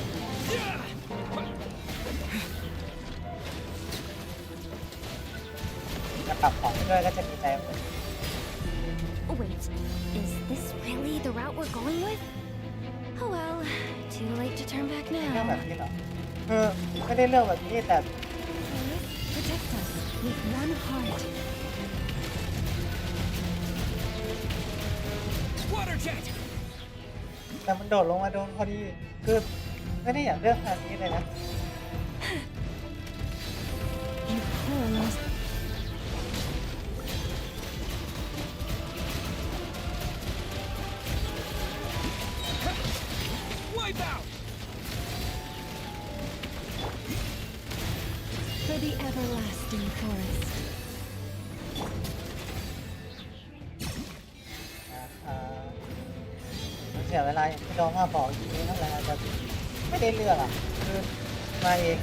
Speaker 1: จะปรับของให้ด้วยก็จะดีใจหมด
Speaker 6: Wait, is this really the route we're going with? Oh well, too late to turn back
Speaker 1: เรื่องแบบ
Speaker 6: now.
Speaker 1: นี้เหรอไม่ได้เรื่องแบบนี้แต่
Speaker 2: Protect us with one heart.
Speaker 3: Water jet!
Speaker 1: แต่มันโดดลงมาโดนพอดีคือไม่ได้อยากเลือกทางนี้เลยนะ
Speaker 2: You poor lost.
Speaker 3: Wipe out!
Speaker 2: For the everlasting forest.
Speaker 1: มันเสียเวลาอย่างที่น้องมาบอกอยู่นี่นั่นแหละอาจจะไม่ได้เลือกอ่ะคือมาเอง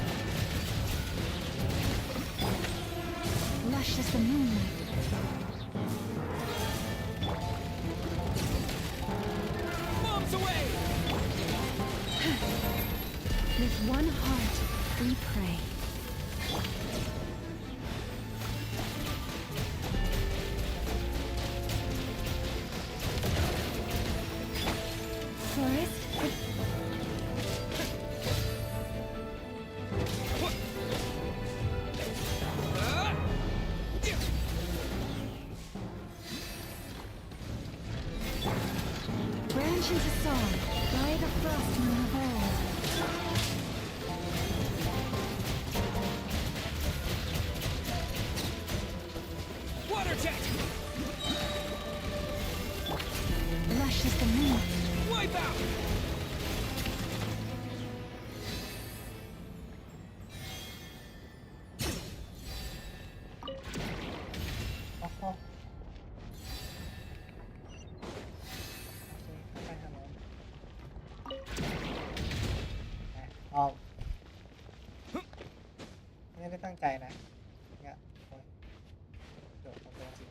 Speaker 2: Lush as the moonlight.
Speaker 3: Bombs away!
Speaker 2: With one heart, we pray. Forest, branch into song, by the frost moon of old.
Speaker 3: Water jet!
Speaker 2: Lush as the moon.
Speaker 3: Wipe out!
Speaker 1: โอ้โหไปทางโน้นออกไม่ได้ตั้งใจนะเนี่ยโอ้ยโดดตรงจริง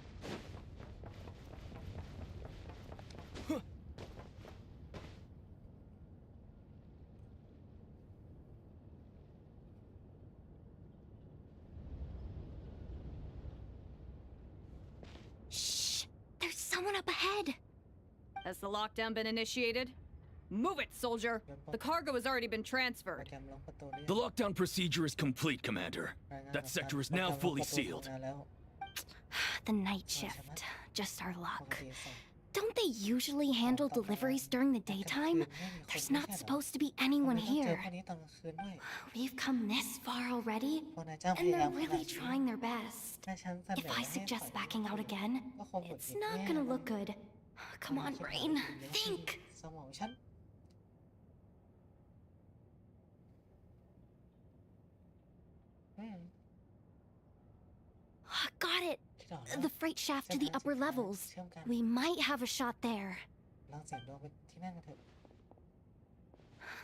Speaker 11: someone up ahead.
Speaker 16: Has the lockdown been initiated? Move it, soldier. The cargo has already been transferred.
Speaker 10: The lockdown procedure is complete, Commander. That sector is now fully sealed.
Speaker 6: The night shift. Just our luck. Don't they usually handle deliveries during the daytime? There's not supposed to be anyone here. We've come this far already, and they're really trying their best. If I suggest backing out again, it's not gonna look good. Come on, brain. Think! Got it! The freight shaft to the upper levels. We might have a shot there.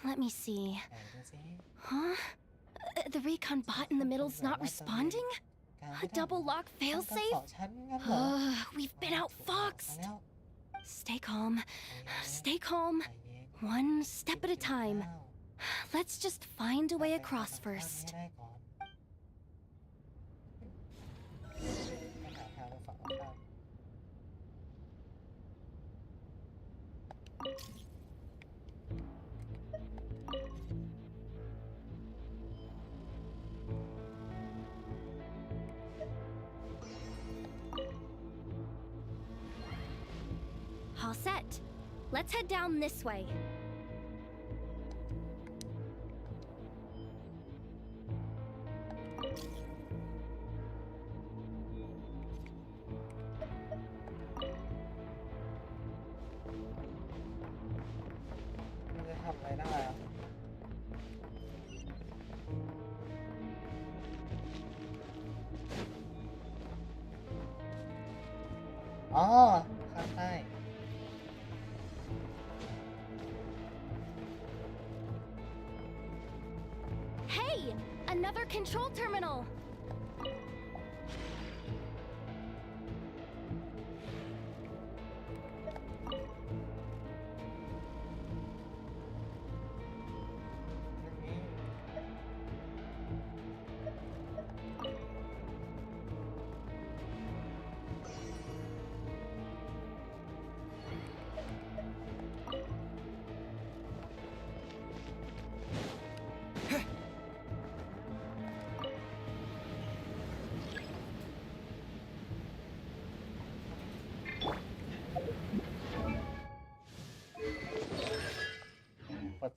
Speaker 6: Let me see. Huh? The recon bot in the middle's not responding? A double lock failsafe? We've been outfoxed. Stay calm. Stay calm. One step at a time. Let's just find a way across first. All set. Let's head down this way. Hey! Another control terminal!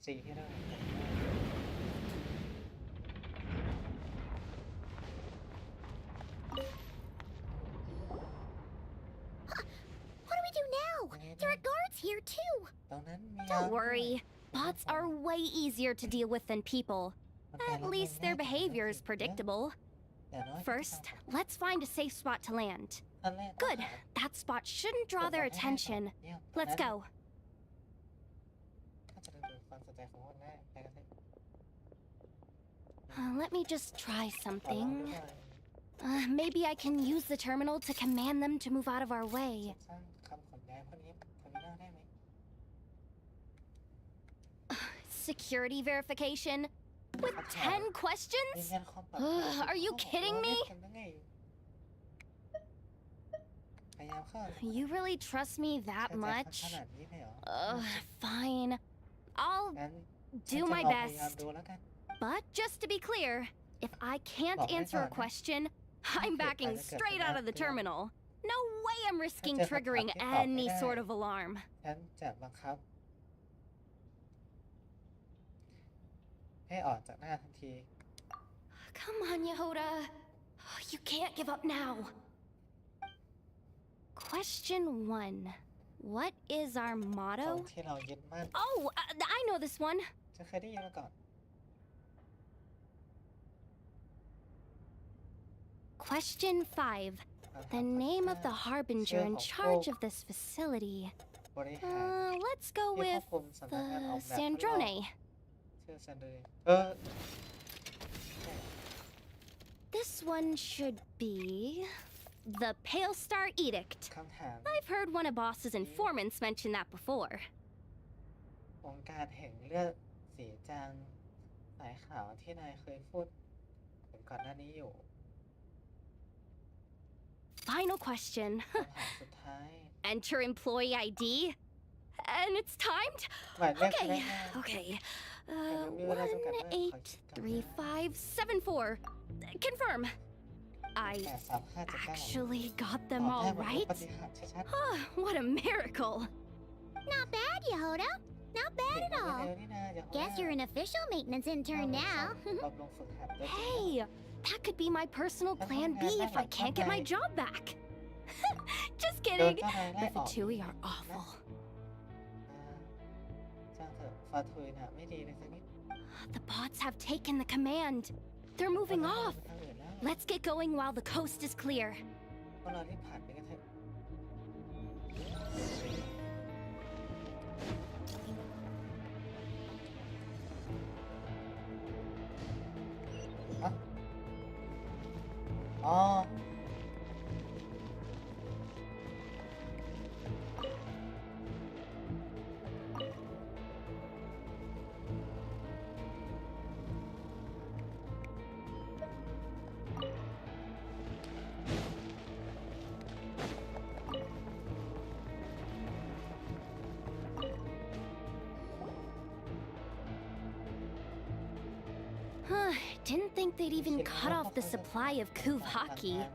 Speaker 1: C ให้ได้
Speaker 4: What do we do now? There are guards here too. Don't worry. Bots are way easier to deal with than people. At least their behavior is predictable. First, let's find a safe spot to land. Good. That spot shouldn't draw their attention. Let's go. Let me just try something. Maybe I can use the terminal to command them to move out of our way. Security verification? With 10 questions? Are you kidding me? You really trust me that much? Fine. I'll do my best. But just to be clear, if I can't answer a question, I'm backing straight out of the terminal. No way I'm risking triggering any sort of alarm. Come on, Yehoda. You can't give up now. Question 1. What is our motto? Oh, I know this one. Question 5. The name of the harbinger in charge of this facility. Let's go with the Sandrone. This one should be the Pale Star Edict. I've heard one of Boss's informants mention that before. Final question.
Speaker 6: Enter employee ID. And it's timed? Okay. 183574. Confirm. I actually got them all right? What a miracle.
Speaker 4: Not bad, Yehoda. Not bad at all. Guess you're an official maintenance intern now.
Speaker 6: Hey, that could be my personal plan B if I can't get my job back. Just kidding. The Fatui are awful. The bots have taken the command. They're moving off. Let's get going while the coast is clear.
Speaker 1: Oh.
Speaker 6: Didn't think they'd even cut off the supply of Kuvaki.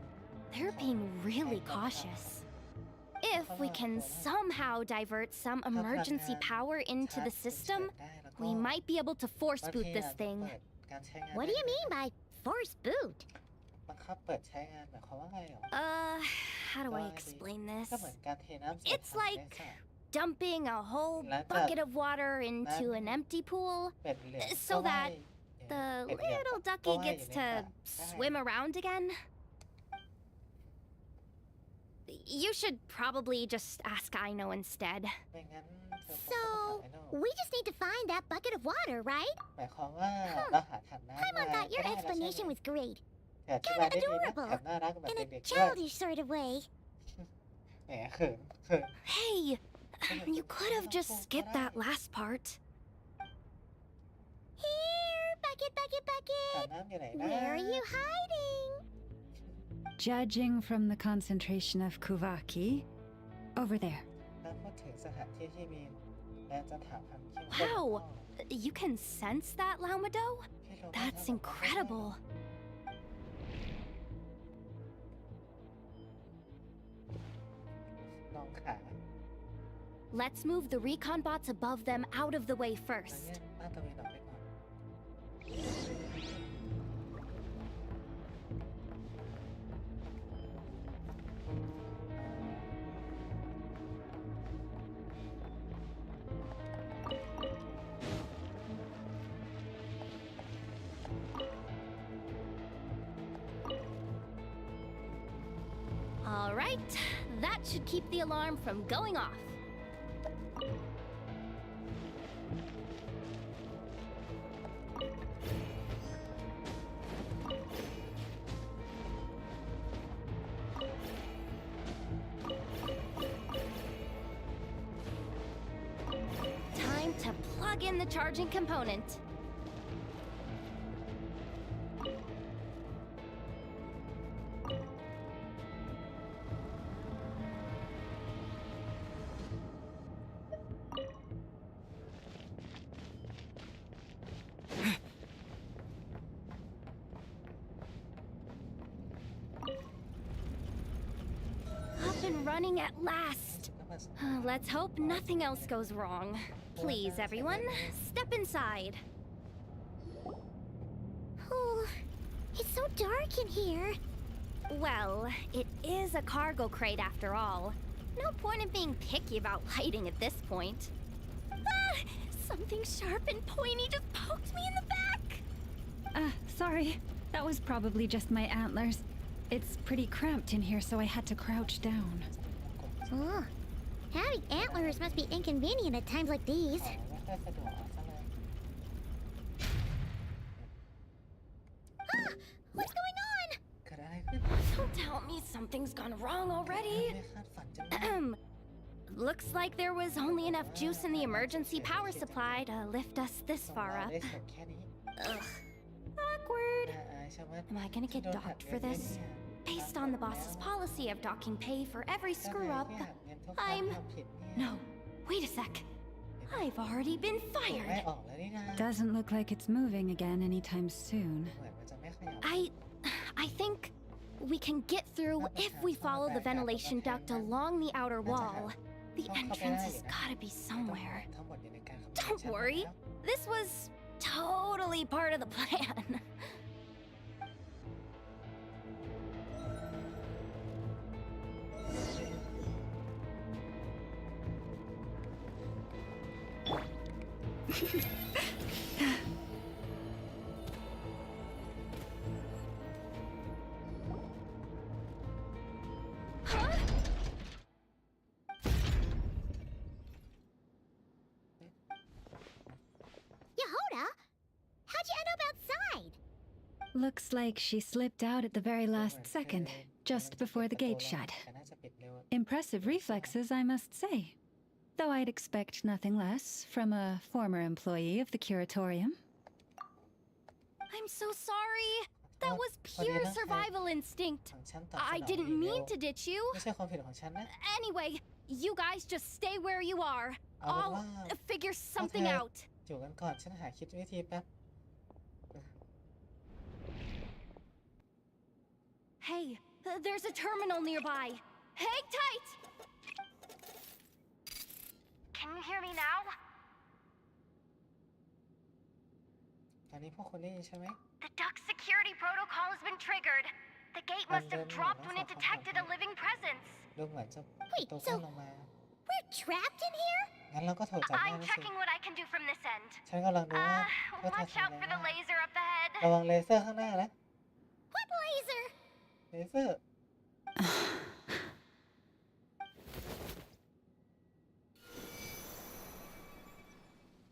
Speaker 6: They're being really cautious. If we can somehow divert some emergency power into the system, we might be able to force boot this thing.
Speaker 4: What do you mean by force boot?
Speaker 6: How do I explain this? It's like dumping a whole bucket of water into an empty pool so that the little ducky gets to swim around again. You should probably just ask Aino instead.
Speaker 4: So, we just need to find that bucket of water, right? Paimon thought your explanation was great. Kinda adorable. In a childish sort of way.
Speaker 6: Hey, you could have just skipped that last part.
Speaker 4: Here, bucket. Where are you hiding?
Speaker 2: Judging from the concentration of Kuvaki, over there.
Speaker 6: Wow, you can sense that, Laumado? That's incredible. Let's move the recon bots above them out of the way first. All right, that should keep the alarm from going off. Time to plug in the charging component. Running at last. Let's hope nothing else goes wrong. Please, everyone, step inside.
Speaker 4: Oh, it's so dark in here.
Speaker 6: Well, it is a cargo crate after all. No point in being picky about lighting at this point. Ah! Something sharp and pointy just poked me in the back!
Speaker 2: Sorry. That was probably just my antlers. It's pretty cramped in here, so I had to crouch down.
Speaker 4: Oh, having antlers must be inconvenient at times like these. Ah! What's going on?
Speaker 6: Don't tell me something's gone wrong already. Looks like there was only enough juice in the emergency power supply to lift us this far up. Ugh. Awkward. Am I gonna get docked for this? Based on the boss's policy of docking pay for every screw-up, I'm...
Speaker 1: ทำผิดเนี่ย
Speaker 6: No, wait a sec. I've already been
Speaker 1: ถูกไล่
Speaker 6: fired.
Speaker 1: ออกแล้วนี่นะ
Speaker 2: Doesn't look like it's moving again anytime soon.
Speaker 1: เหมือนมันจะไม่ขยับ
Speaker 6: I think we can get through if we follow the ventilation duct along the outer wall. The entrance has gotta be somewhere.
Speaker 1: ทั้งหมดอยู่ในการคำนวณ
Speaker 6: Don't worry. This was totally part of the plan.
Speaker 4: Yehoda, how'd you end up outside?
Speaker 2: Looks like she slipped out at the very last second, just before the gate shut.
Speaker 1: แต่น่าจะปิดเร็ว
Speaker 2: Impressive reflexes, I must say. Though I'd expect nothing less from a former employee of the curatorium.
Speaker 6: I'm so sorry. That was pure survival instinct.
Speaker 1: ของฉันตอบสนอง
Speaker 6: I didn't
Speaker 1: ดีเร็ว
Speaker 6: mean to ditch you.
Speaker 1: ไม่ใช่ความผิดของฉันนะ
Speaker 6: Anyway, you guys just stay where you are.
Speaker 1: เอาเป็น
Speaker 6: I'll
Speaker 1: ว่า
Speaker 6: figure something out.
Speaker 1: อยู่กันก่อนฉันหาคิดวิธีแป๊บ
Speaker 6: Hey, there's a terminal nearby. Hang tight! Can you hear me now?
Speaker 1: ตอนนี้พวกคุณได้ยินใช่ไหม
Speaker 6: The duct security protocol has been triggered. The gate must have dropped when it detected a living presence.
Speaker 1: ดูเหมือนจะ
Speaker 4: Wait,
Speaker 1: ตัว
Speaker 4: so
Speaker 1: ขึ้นลงมา
Speaker 4: we're trapped in here?
Speaker 1: งั้นเราก็ถูกจับได้
Speaker 6: I'm
Speaker 1: แล้วสิ
Speaker 6: checking what I can do from this end.
Speaker 1: ฉันกำลังดูว่าเพื่อ
Speaker 6: Watch
Speaker 1: ทำ
Speaker 6: out
Speaker 1: อะไร
Speaker 6: for the
Speaker 1: ได้
Speaker 6: laser up ahead.
Speaker 1: ระวังเลเซอร์ข้างหน้านะ
Speaker 4: What laser?
Speaker 1: เลเซอร์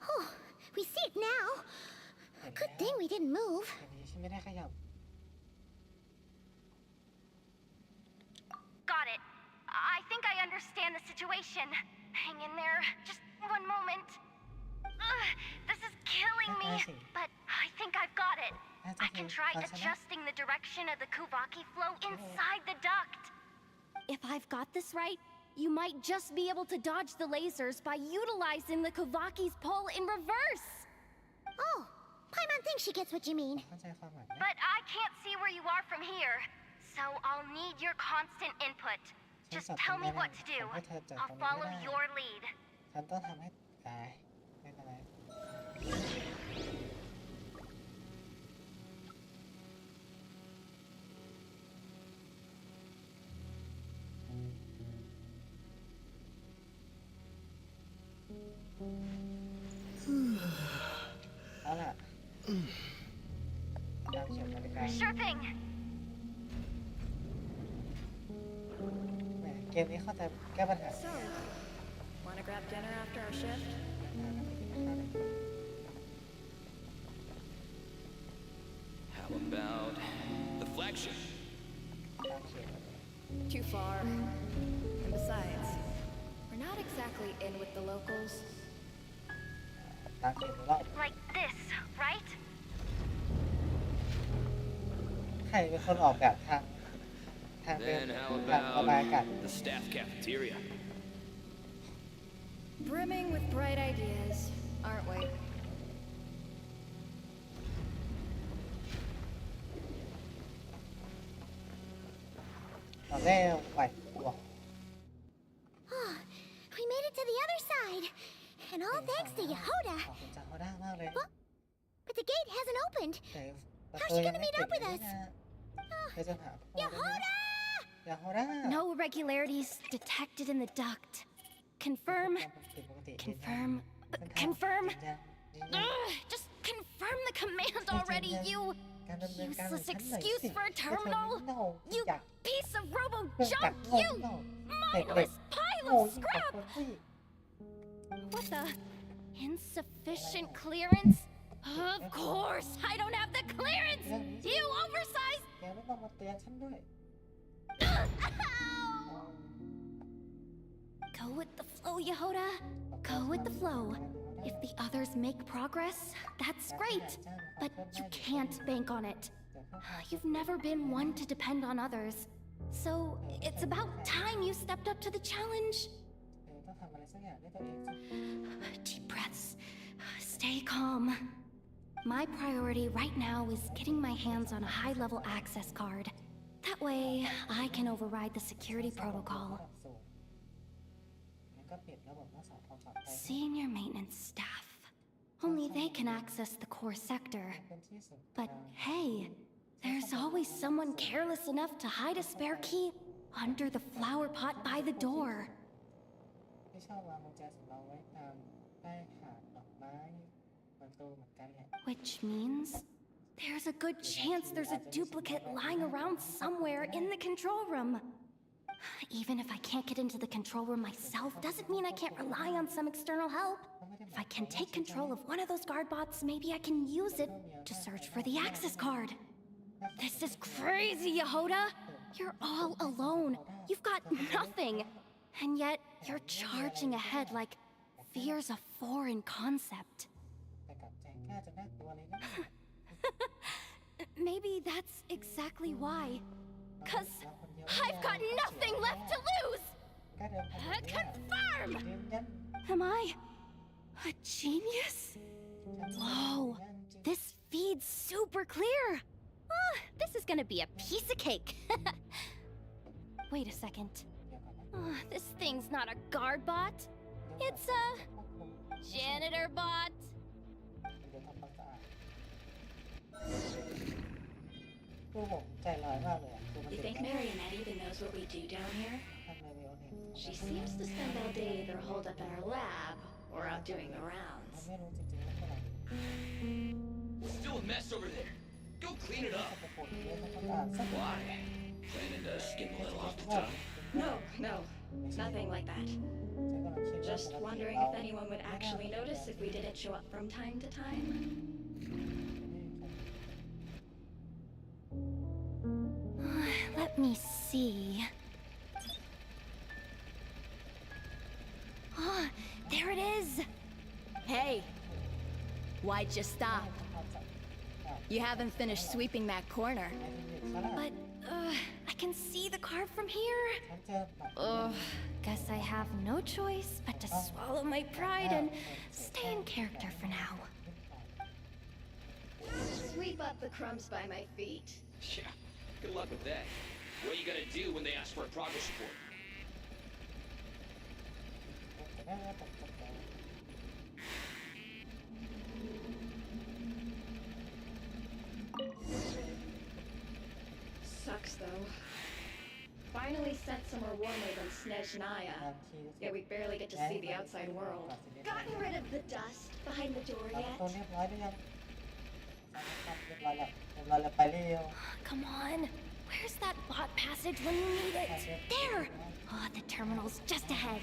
Speaker 4: Oh, we see it now. Good thing we didn't move.
Speaker 1: อย่างนี้ฉันไม่ได้ขยับ
Speaker 6: Got it. I think I understand the situation. Hang in there. Just one moment. This is killing me, but I think I've got it. I can try adjusting the direction of the Kuvaki flow inside the duct. If I've got this right, you might just be able to dodge the lasers by utilizing the Kuvaki's pull in reverse.
Speaker 4: Oh, Paimon thinks she gets what you mean.
Speaker 1: เข้าใจความหมายไหม
Speaker 6: But I can't see where you are from here, so I'll need your constant input. Just tell me what to do. I'll follow your lead.
Speaker 1: ฉันต้องทำให้ตายไม่เป็นไร เอาล่ะตามเข็มนาฬิกา
Speaker 6: Sure thing.
Speaker 1: แหมเกมนี้เข้าใจแก้ปัญหา
Speaker 16: So, wanna grab dinner after our shift?
Speaker 3: How about the flagship?
Speaker 16: Too far. And besides, we're not exactly in with the locals.
Speaker 1: ตามเข็มรอบ
Speaker 6: Like this, right?
Speaker 1: ใครเป็นคนออกแบบทางเดิน
Speaker 3: Then how
Speaker 1: ทางระบายอากาศ
Speaker 3: about the staff cafeteria?
Speaker 16: Brimming with bright ideas, aren't we?
Speaker 1: ตอนแรกไหวตัว
Speaker 4: Oh, we made it to the other side. And all thanks to Yehoda.
Speaker 1: ขอบคุณจังเขาได้มากเลย
Speaker 4: But the gate hasn't opened.
Speaker 1: แต่ประ
Speaker 4: How's
Speaker 1: ตู
Speaker 4: she
Speaker 1: ยัง
Speaker 4: gonna
Speaker 1: ไม่
Speaker 4: meet
Speaker 1: ปิด
Speaker 4: up with
Speaker 1: เลย
Speaker 4: us?
Speaker 1: นะเธอจะหาพ่อได้ไหม
Speaker 4: Yehoda!
Speaker 1: อย่าโหด้า
Speaker 6: No irregularities detected in the duct. Confirm. Confirm. Confirm. Just confirm the command already, you useless excuse for a terminal. You piece of robo junk, you mindless pile of scrap. What the? Insufficient clearance? Of course, I don't have the clearance. You oversized.
Speaker 1: แกไม่ต้องมาเตือนฉันด้วย
Speaker 6: Go with the flow, Yehoda. Go with the flow. If the others make progress, that's great. But you can't bank on it. You've never been one to depend on others. So it's about time you stepped up to the challenge. Deep breaths. Stay calm. My priority right now is getting my hands on a high-level access card. That way, I can override the security protocol. Senior maintenance staff. Only they can access the core sector. But hey, there's always someone careless enough to hide a spare key under the flower pot by the door. Which means there's a good chance there's a duplicate lying around somewhere in the control room. Even if I can't get into the control room myself, doesn't mean I can't rely on some external help. If I can take control of one of those guard bots, maybe I can use it to search for the access card. This is crazy, Yehoda! You're all alone. You've got nothing. And yet, you're charging ahead like fear's a foreign concept. Maybe that's exactly why. 'Cause I've got nothing left to lose! Confirm! Am I a genius? Whoa, this feed's super clear. This is gonna be a piece of cake. Wait a second. This thing's not a guard bot. It's a janitor bot.
Speaker 17: You think Marionette even knows what we do down here? She seems to spend all day either holed up in her lab or out doing the rounds.
Speaker 18: Still a mess over there. Go clean it up. Why? Planning to skim a little off the top?
Speaker 17: No, nothing like that. Just wondering if anyone would actually notice if we didn't show up from time to time.
Speaker 6: Let me see. There it is!
Speaker 16: Hey! Why'd you stop? You haven't finished sweeping that corner.
Speaker 6: But, I can see the card from here. Guess I have no choice but to swallow my pride and stay in character for now.
Speaker 17: Sweep up the crumbs by my feet.
Speaker 18: Yeah, good luck with that. What are you gonna do when they ask for a progress report?
Speaker 17: Sucks though. Finally sent somewhere warmer than Snezhnaya. Yet we barely get to see the outside world. Gotten rid of the dust behind the door yet?
Speaker 6: Come on. Where's that bot passage when you need it? There! The terminal's just ahead.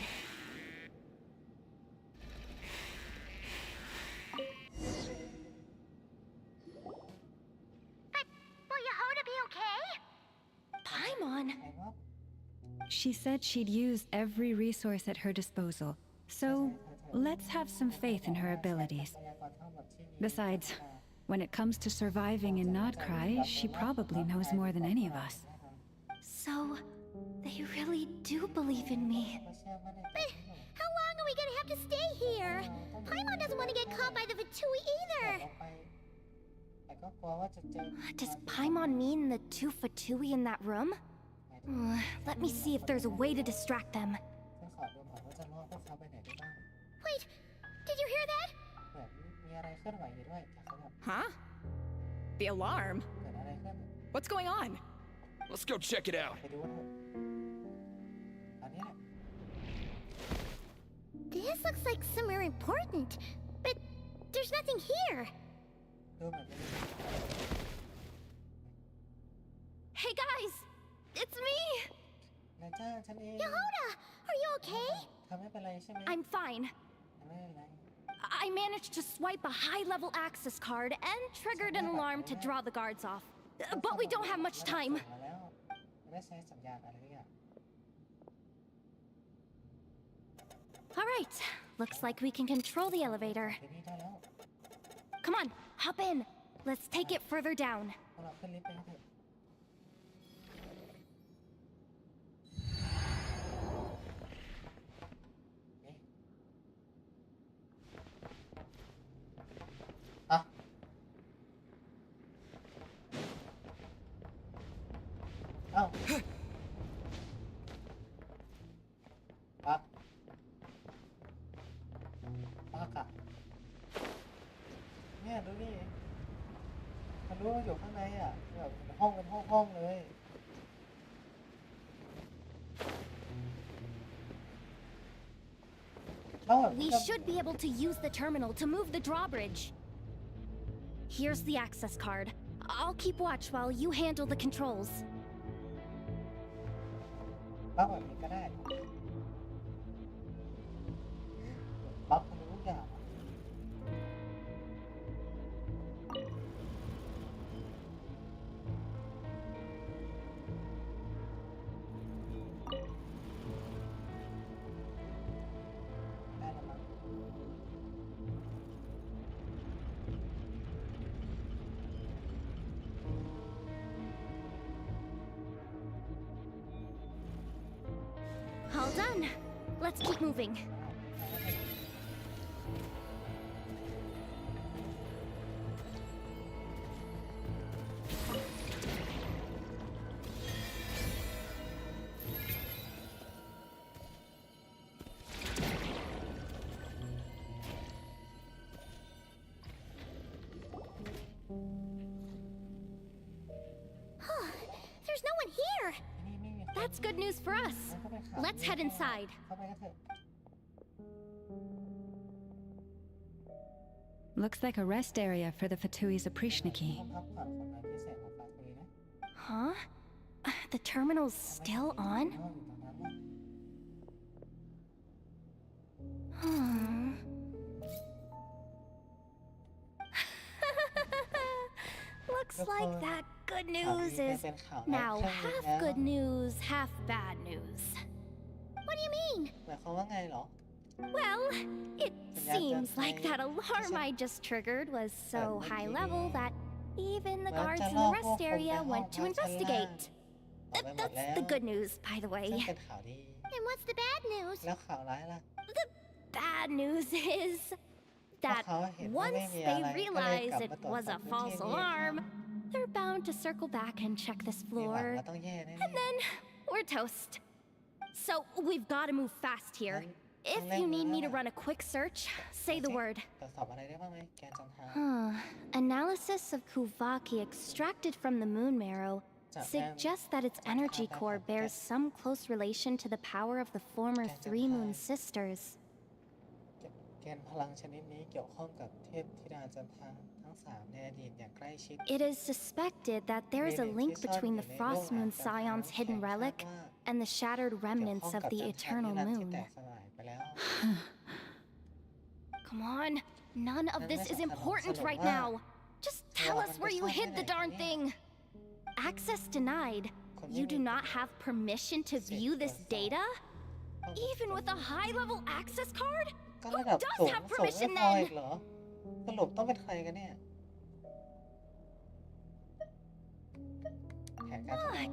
Speaker 4: But will Yehoda be okay?
Speaker 6: Paimon!
Speaker 2: She said she'd use every resource at her disposal, so let's have some faith in her abilities. Besides, when it comes to surviving in Nodcry, she probably knows more than any of us.
Speaker 6: So, they really do believe in me.
Speaker 4: But how long are we gonna have to stay here? Paimon doesn't want to get caught by the Fatui either.
Speaker 6: Does Paimon mean the two Fatui in that room? Let me see if there's a way to distract them.
Speaker 4: Wait, did you hear that?
Speaker 11: Huh? The alarm? What's going on?
Speaker 18: Let's go check it out.
Speaker 4: This looks like somewhere important, but there's nothing here.
Speaker 6: Hey guys! It's me!
Speaker 4: Yehoda, are you okay?
Speaker 6: I'm fine. I managed to swipe a high-level access card and triggered an alarm to draw the guards off. But we don't have much time. All right, looks like we can control the elevator. Come on, hop in. Let's take it further down.
Speaker 1: อ้าปักอะเนี่ยดูดิมันรู้ว่าอยู่ข้างในอ่ะแบบห้องเป็นห้องเลย
Speaker 6: We should be able to use the terminal to move the drawbridge. Here's the access card. I'll keep watch while you handle the controls.
Speaker 1: ปั๊บแบบนี้ก็ได้ปั๊บมันรู้ทุกอย่างได้แล้วมั้ง
Speaker 6: All done. Let's keep moving. There's no one here. That's good news for us. Let's head inside.
Speaker 2: Looks like a rest area for the Fatui's Oprishniki.
Speaker 6: Huh? The terminal's still on? Looks like that good news is now half good news, half bad news. What do you mean? Well, it seems like that alarm I just triggered was so high level that even the guards in the rest area went to investigate. That's the good news, by the way.
Speaker 4: And what's the bad news?
Speaker 6: The bad news is that once they realize it was a false alarm, they're bound to circle back and check this floor. And then we're toast. So we've got to move fast here. If you need me to run a quick search, say the word. Analysis of Kuvaki extracted from the moon marrow suggests that its energy core bears some close relation to the power of the former three moon sisters. It is suspected that there is a link between the Frost Moon Scion's hidden relic and the shattered remnants of the Eternal Moon. Come on, none of this is important right now. Just tell us where you hid the darn thing. Access denied. You do not have permission to view this data? Even with a high-level access card? Who does have permission then?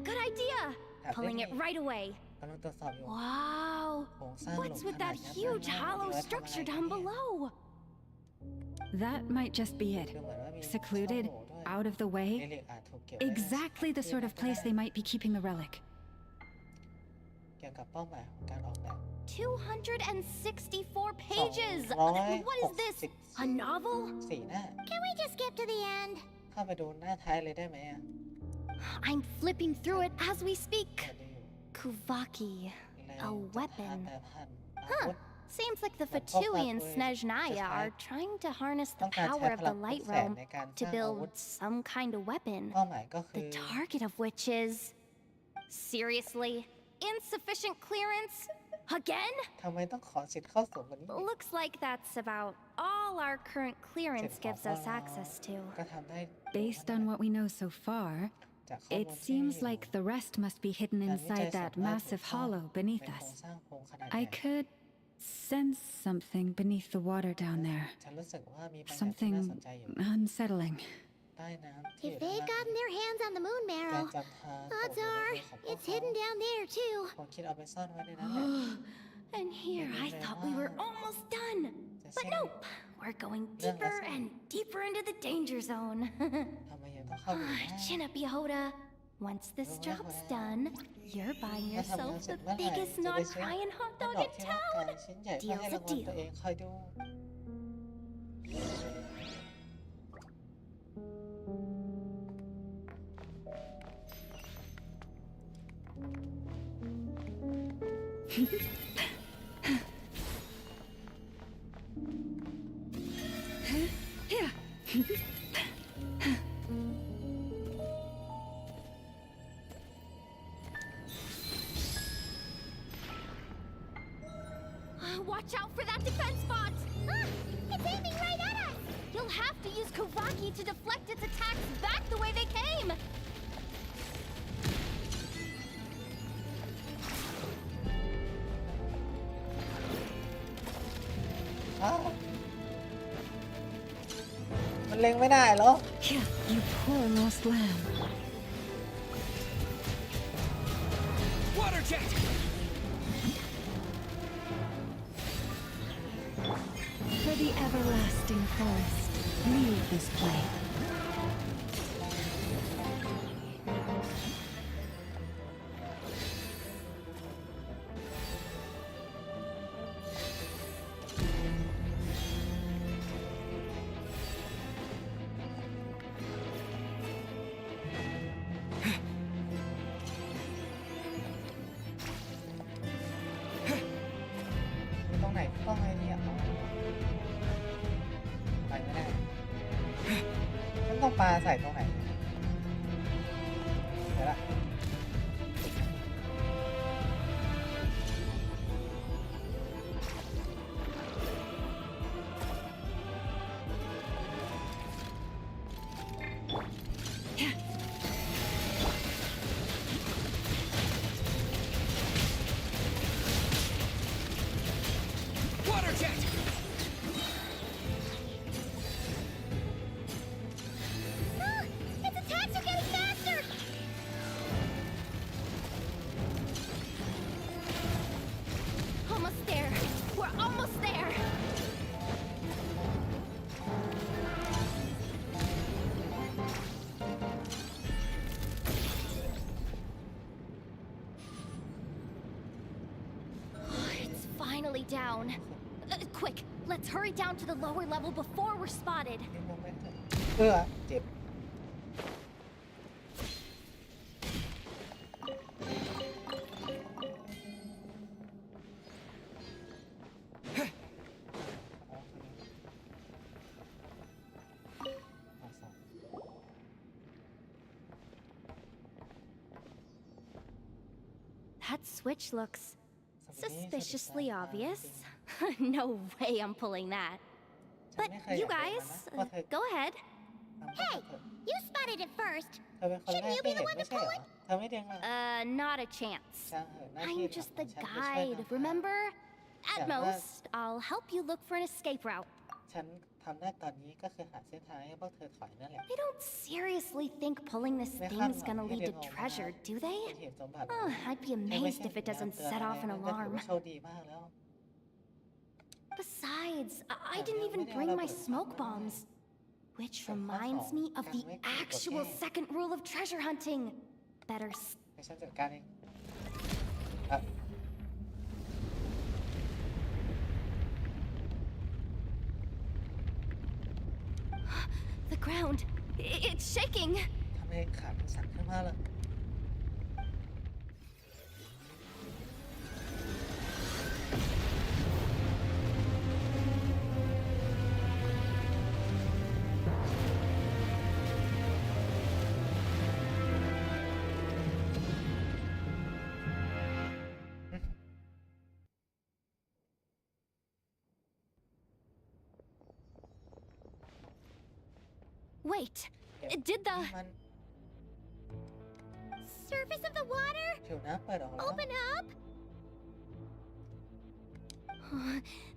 Speaker 6: Good idea. Pulling it right away. Wow. What's with that huge hollow structure down below?
Speaker 2: That might just be it. Secluded, out of the way. Exactly the sort of place they might be keeping the relic.
Speaker 6: 264 pages! What is this? A novel?
Speaker 4: Can we just skip to the end?
Speaker 6: I'm flipping through it as we speak. Kuvaki, a weapon. Huh. Seems like the Fatui and Snezhnaya are trying to harness the power of the Light Realm to build some kind of weapon, the target of which is... Seriously? Insufficient clearance? Again? Looks like that's about all our current clearance gives us access to.
Speaker 2: Based on what we know so far, it seems like the rest must be hidden inside that massive hollow beneath us. I could sense something beneath the water down there. Something unsettling.
Speaker 4: If they've gotten their hands on the moon marrow, odds are it's hidden down there too.
Speaker 6: And here I thought we were almost done. But nope, we're going deeper and deeper into the danger zone. Chin up, Yehoda. Once this job's done, you're buying yourself the biggest non-crying hot dog in town. Deal's a deal.
Speaker 1: คอยดู
Speaker 6: Watch out for that defense bot!
Speaker 4: Ah, it's aiming right at us!
Speaker 6: You'll have to use Karaki to deflect its attacks back the way they came!
Speaker 1: มันเล็งไม่ได้เหรอ
Speaker 2: You poor lost lamb.
Speaker 3: Water jet!
Speaker 2: For the everlasting forest, leave this place.
Speaker 1: ต้องปลาใส่ตรงไหนเดี๋ยวละ
Speaker 3: Water jet!
Speaker 4: Its attacks are getting faster!
Speaker 6: Almost there! We're almost there! It's finally down. Quick, let's hurry down to the lower level before we're spotted.
Speaker 1: เจ็บ
Speaker 6: That switch looks suspiciously obvious. No way I'm pulling that. But you guys, go ahead.
Speaker 4: Hey, you spotted it first.
Speaker 1: เธอเป็นคนแรกที่เห็นไม่ใช่เหรอเธอไม่ดึงเหรอ
Speaker 6: Not a chance.
Speaker 1: ช่างเถอะหน้าที่
Speaker 6: I'm just the
Speaker 1: ของฉันคือช่วย
Speaker 6: guide,
Speaker 1: นำทาง
Speaker 6: remember? At
Speaker 1: Yeah,
Speaker 6: most, I'll help you look for an escape route.
Speaker 1: ฉันทำได้ตอนนี้ก็คือหาเส้นทางให้พวกเธอถอยนั่นแหละ
Speaker 6: They don't seriously think pulling this thing's gonna lead to treasure, do they?
Speaker 1: เป็นเหตุสมบัติ
Speaker 6: I'd be
Speaker 1: เธอไม่
Speaker 6: amazed
Speaker 1: ใช่
Speaker 6: if it doesn't
Speaker 1: เตือน
Speaker 6: set
Speaker 1: อะไร
Speaker 6: off an
Speaker 1: นั่นก็ถือ
Speaker 6: alarm.
Speaker 1: ว่าโชคดีมากแล้ว
Speaker 6: Besides, I didn't even bring my smoke bombs. Which reminds me of the actual second rule of treasure hunting. Better
Speaker 1: ให้ฉันจัดการเองอ่ะ
Speaker 6: The ground. It's shaking.
Speaker 1: ทำให้ขามันสั่นขึ้นมาเลย
Speaker 6: Wait, did the
Speaker 1: มัน
Speaker 4: Surface of the water?
Speaker 1: ผิวน้ำเปิดออกแล้ว
Speaker 4: Open up!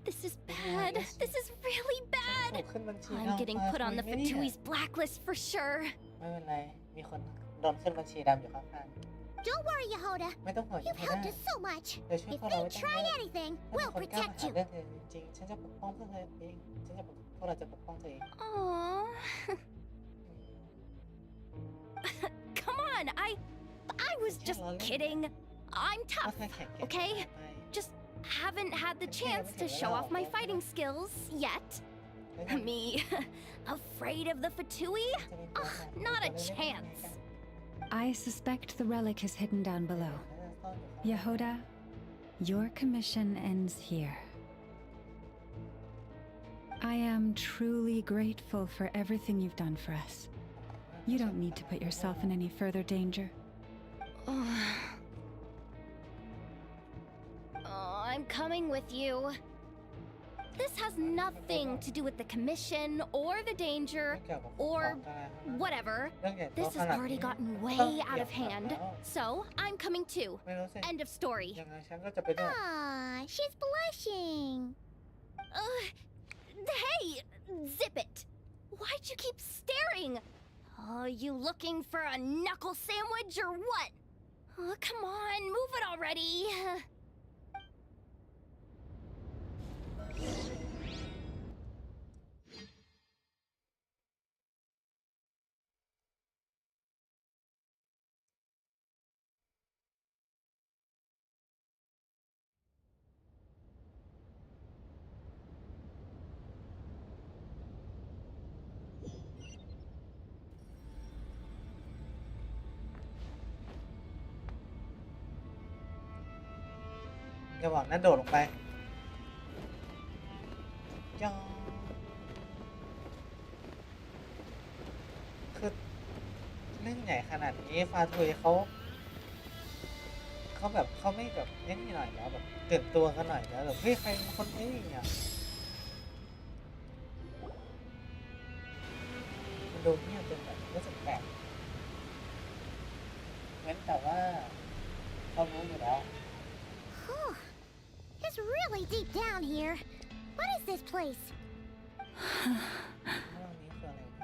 Speaker 6: This is bad. This is really bad.
Speaker 1: ถูกขึ้นบัญชี
Speaker 6: I'm getting put on the Fatui's blacklist for sure.
Speaker 1: ไม่เป็นไร มีคนโดนขึ้นบัญชีดำอยู่ข้าง
Speaker 4: Don't worry, Yehoda.
Speaker 1: ๆไม่ต้องห่วง
Speaker 4: You've
Speaker 1: อย่า
Speaker 4: helped
Speaker 1: ได้
Speaker 4: us so much.
Speaker 1: เดี๋ยวช่วย
Speaker 4: If
Speaker 1: พวกเรา
Speaker 4: they
Speaker 1: ไว้ตั้ง
Speaker 4: try
Speaker 1: เยอะ
Speaker 4: anything,
Speaker 1: ถ้า
Speaker 4: we'll
Speaker 1: คนกล้ามา
Speaker 4: protect
Speaker 1: หา
Speaker 4: you.
Speaker 1: เรื่องเธอจริงๆฉันจะปกป้องพวกเธอเองฉันจะพวกเราจะปกป้องเธอเอง
Speaker 6: Aww. Come on. on! I was just kidding. I'm tough, okay? Just haven't had the chance to show off my fighting skills yet. Me, afraid of the Fatui? Not a chance.
Speaker 2: I suspect the relic is hidden down below. Yehoda, your commission ends here. I am truly grateful for everything you've done for us. You don't need to put yourself in any further danger.
Speaker 6: I'm coming with you. This has nothing to do with the commission or the danger or whatever. This has already gotten way out of hand, so I'm coming too. End of story.
Speaker 4: Aw, she's blushing.
Speaker 6: Hey, zip it. Why'd you keep staring? Are you looking for a knuckle sandwich or what? Oh, come on, move it already.
Speaker 1: อย่าหวังนะโดดลงไปย่อคือเรื่องใหญ่ขนาดนี้ฟาทุยเขาแบบเขาไม่แบบเล่นนี่หน่อยแล้วแบบตื่นตัวกันหน่อยแล้วแบบเฮ้ยใครเป็นคนนี้อ่ะมันดูเงียบจนแบบรู้สึกแปลกเว้นแต่ว่าเขารู้อยู่แล้ว
Speaker 4: It's really deep down here. What is this place?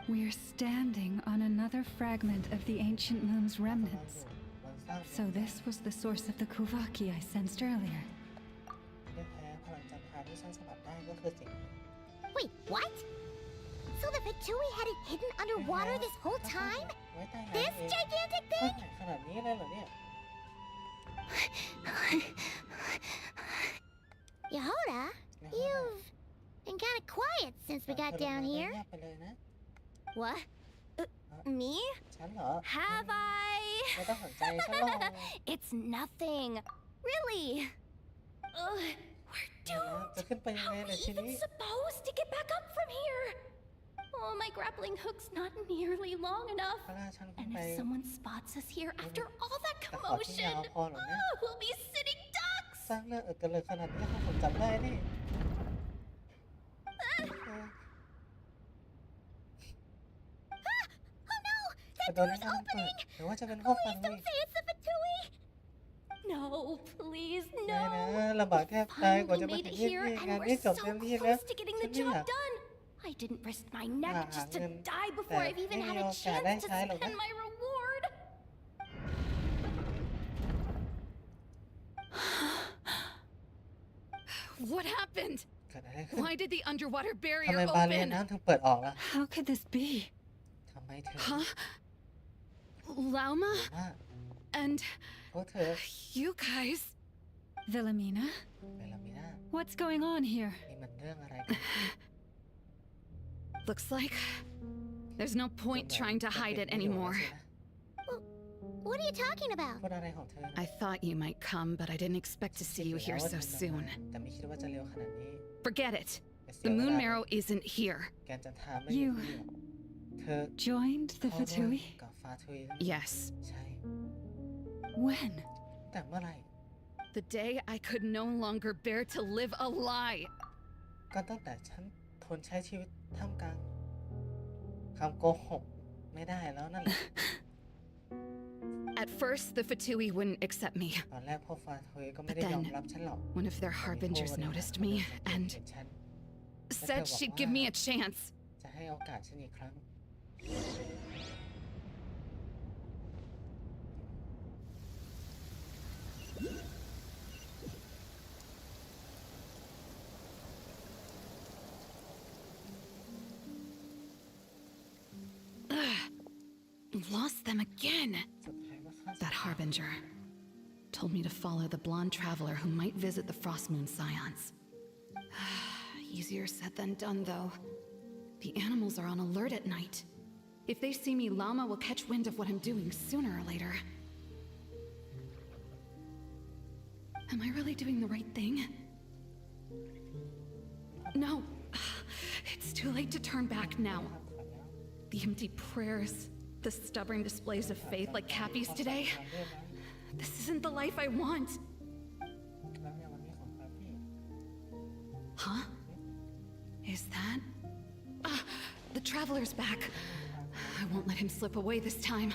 Speaker 2: We're standing on another fragment of the ancient moon's remnants. So this was the source of the Kuvaki I sensed earlier.
Speaker 4: Wait, what? So the Fatui had it hidden underwater this whole time? This gigantic thing? Yehoda, you've been kind of quiet since we got down here.
Speaker 6: What? Me? Have I? It's nothing. Really? We're doomed. How are we even supposed to get back up from here? Oh, my grappling hook's not nearly long enough. And if someone spots us here after all that commotion, we'll be sitting ducks.
Speaker 1: สร้างเรื่องเกิดเลยขนาดนี้ผมจำได้นี่
Speaker 4: Oh no! That door's opening! Please don't say it's the Fatui!
Speaker 6: No, please, no.
Speaker 1: Finally
Speaker 6: made it here, and we're so close to getting the job done. I didn't risk my neck just to die before I've even had a chance to spend my reward.
Speaker 11: What happened? Why did the underwater barrier
Speaker 1: ทำไมบาเรีย
Speaker 11: open?
Speaker 1: น้ำถึงเปิดออกล่ะ
Speaker 2: How could this be?
Speaker 1: ทำไมถึง
Speaker 11: Huh? Lauma? And
Speaker 1: พวกเธอ
Speaker 11: you guys?
Speaker 2: Wilhelmina?
Speaker 1: เบลลามิน่า
Speaker 2: What's going on here?
Speaker 1: นี่มันเรื่องอะไรกัน
Speaker 11: Looks like there's no point trying to hide it anymore.
Speaker 4: What are you talking about?
Speaker 1: พูดอะไรของเธอ
Speaker 11: I thought you might come, but I didn't expect to see you here so soon.
Speaker 1: แต่ไม่คิดว่าจะเร็วขนาดนี้
Speaker 11: Forget it. The moon marrow isn't here.
Speaker 1: แกนจันทราไม่อยู่ที่เธอ
Speaker 2: Joined the Fatui?
Speaker 1: กับฟาทุย
Speaker 11: Yes.
Speaker 1: ใช่
Speaker 2: When?
Speaker 1: แต่เมื่อไหร่
Speaker 11: The day I could no longer bear to live a lie.
Speaker 1: ก็ตั้งแต่ฉันทนใช้ชีวิตท่ามกลางคำโกหกไม่ได้แล้วนั่นแหละ
Speaker 11: At first, the Fatui wouldn't accept me.
Speaker 1: ตอนแรกพวกฟาทุยก็ไม่ได้ยอมรับฉันหรอก
Speaker 11: One of their harbingers noticed me and said she'd give me a chance.
Speaker 1: จะให้โอกาสฉันอีกครั้ง
Speaker 11: Lost them again.
Speaker 1: สุดท้าย
Speaker 11: That harbinger told me to follow the blonde traveler who might visit the Frost Moon Scions. Easier said than done, though. The animals are on alert at night. If they see me, Llama will catch wind of what I'm doing sooner or later. Am I really doing the right thing? No. It's too late to turn back now. The empty prayers, the stubborn displays of faith like Cappy's today. This isn't the life I want. Huh? Is that? The traveler's back. I won't let him slip away this time.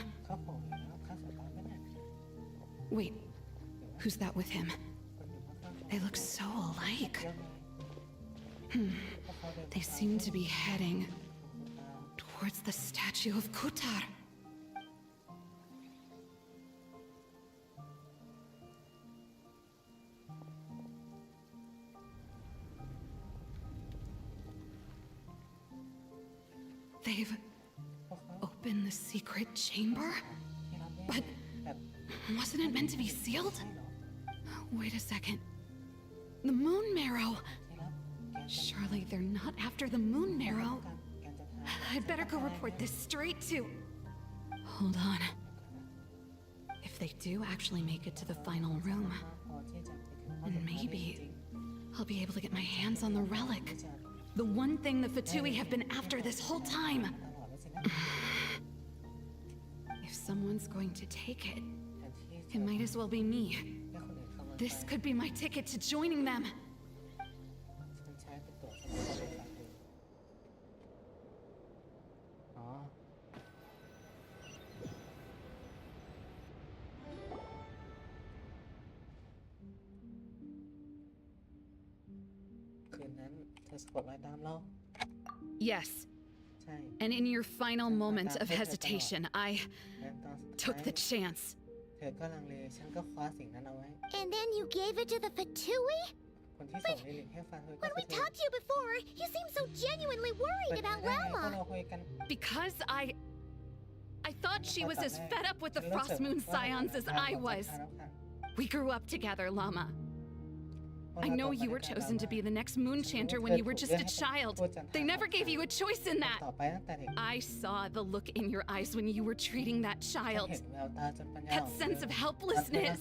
Speaker 11: Wait, who's that with him? They look so alike. They seem to be heading towards the statue of Kutar. They've opened the secret chamber? But wasn't it meant to be sealed? Wait a second. The moon marrow! Surely they're not after the moon marrow. I'd better go report this straight to... Hold on. If they do actually make it to the final room, then maybe I'll be able to get my hands on the relic. The one thing the Fatui have been after this whole time. If someone's going to take it, it might as well be me. This could be my ticket to joining them. Yes. And in your final moment of hesitation, I took the chance.
Speaker 4: And then you gave it to the Fatui? But when we talked to you before, you seemed so genuinely worried about Llama.
Speaker 11: Because I thought she was as fed up with the Frost Moon Scions as I was. We grew up together, Llama. I know you were chosen to be the next Moon Chanter when you were just a child. They never gave you a choice in that. I saw the look in your eyes when you were treating that child. That sense of helplessness.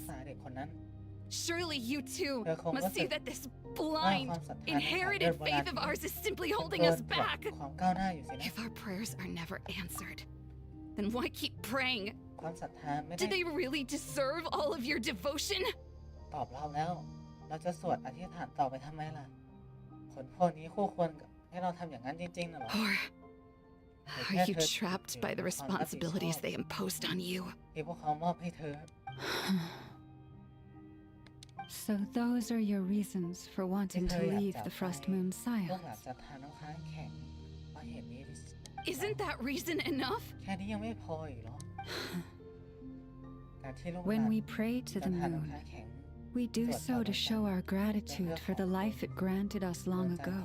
Speaker 11: Surely you too must see that this blind, inherited faith of ours is simply holding us back. If our prayers are never answered, then why keep praying? Do they really deserve all of your devotion?
Speaker 1: เราจะสวดอธิษฐานต่อไปทำไมล่ะผลพวกนี้คู่ควรให้เราทำอย่างนั้นจริงๆน่ะหรอ
Speaker 11: Or are you trapped by the responsibilities they imposed on you?
Speaker 1: ที่พวกเขามอบให้เธอ
Speaker 2: So those are your reasons for wanting to leave the Frost Moon
Speaker 1: พวกหลาน
Speaker 2: Scions.
Speaker 1: ศรัทธาน้ำค้างแข็งเพราะเหตุนี้
Speaker 11: Isn't that reason enough?
Speaker 1: แค่นี้ยังไม่พออีกเหรอการที่ลูกหลาน
Speaker 2: When we pray to
Speaker 1: ศรั
Speaker 2: the
Speaker 1: ทธา
Speaker 2: moon,
Speaker 1: น้ำค้างแข็ง
Speaker 2: we do so to show our gratitude for the life it granted us long ago.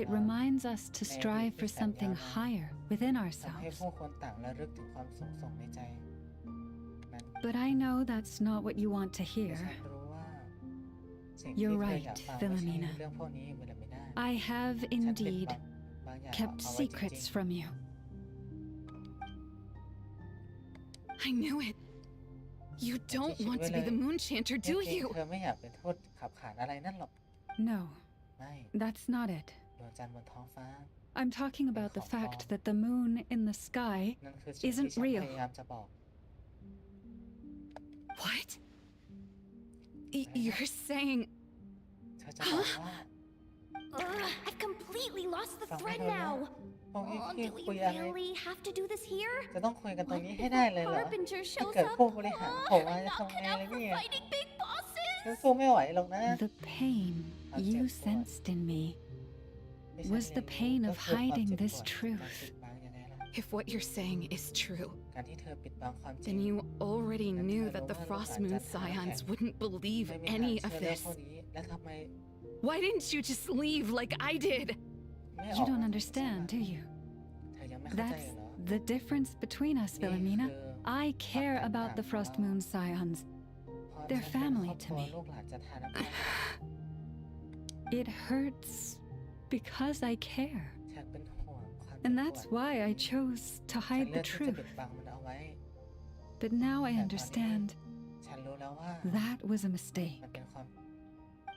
Speaker 2: It reminds us to strive for something higher within
Speaker 1: ทำให้
Speaker 2: ourselves.
Speaker 1: ผู้คนต่างระลึกถึงความสูงส่งในใจนั้น
Speaker 2: But I know that's not what you want to hear.
Speaker 1: ฉันรู้ว่าสิ่งที่
Speaker 2: You're
Speaker 1: เธอ
Speaker 2: right,
Speaker 1: อยากฟังไม่ใช่
Speaker 2: Philomena.
Speaker 1: เรื่องพวกนี้เวลาไม่ได้
Speaker 2: I have
Speaker 1: ฉันปิด
Speaker 2: indeed
Speaker 1: บางอย่าง
Speaker 2: kept
Speaker 1: เอาไว้จริง
Speaker 2: secrets from you.
Speaker 11: I knew it. You don't want to be the Moon Chanter,
Speaker 1: ๆ
Speaker 11: do
Speaker 1: จริง
Speaker 11: you?
Speaker 1: ๆเธอไม่อยากเป็นโทษขับขานอะไรนั่นหรอก
Speaker 2: No,
Speaker 1: ไม่
Speaker 2: that's not it.
Speaker 1: ดวงจันทร์บนท้องฟ้า
Speaker 2: I'm talking about the fact that the moon in the sky
Speaker 1: นั่นคือสิ่งที่
Speaker 2: isn't
Speaker 1: ฉัน
Speaker 2: real.
Speaker 1: พยายามจะบอก
Speaker 11: What? You're saying...
Speaker 1: เธอจะบอกว่า
Speaker 6: I've completely lost the
Speaker 1: ฟังไม่
Speaker 6: thread
Speaker 1: รู้เรื่อง
Speaker 6: now.
Speaker 1: พวกนี้
Speaker 6: Oh,
Speaker 1: ที่
Speaker 6: do we
Speaker 1: คุยอะไร
Speaker 6: really have to do this here?
Speaker 1: จะต้องคุยกันตรงนี้ให้ได้เลยเหรอ
Speaker 6: Harbinger
Speaker 1: ถ้า
Speaker 6: shows
Speaker 1: เกิด
Speaker 6: up.
Speaker 1: ผู้บริหารโผล่มา
Speaker 6: I'm
Speaker 1: จะ
Speaker 6: not
Speaker 1: ทำไง
Speaker 6: cut
Speaker 1: เลย
Speaker 6: out for
Speaker 1: เนี่ย
Speaker 6: fighting big bosses.
Speaker 1: ฉันสู้ไม่ไหวหรอกนะ
Speaker 2: The pain you sensed in me was the pain of hiding this truth.
Speaker 11: If what you're saying is true,
Speaker 1: การที่เธอปิดบังความจริง
Speaker 11: then you already knew that the Frost Moon Scions wouldn't believe
Speaker 1: ไม่มีทาง
Speaker 11: any
Speaker 1: เชื่
Speaker 11: of
Speaker 1: อเรื่อง
Speaker 11: this.
Speaker 1: พวกนี้และทำไม
Speaker 11: Why didn't you just leave like I did?
Speaker 1: ไม่อ
Speaker 2: You
Speaker 1: อก
Speaker 2: don't understand, do you?
Speaker 1: เธอยังไม่เข้าใจ
Speaker 2: That's
Speaker 1: เหรอ
Speaker 2: the difference between us,
Speaker 1: นี่
Speaker 2: Philomena.
Speaker 1: คือ
Speaker 2: I care about the Frost Moon Scions. They're family to me. It hurts because I care. And that's why I chose to hide the truth. But now I understand that was a mistake.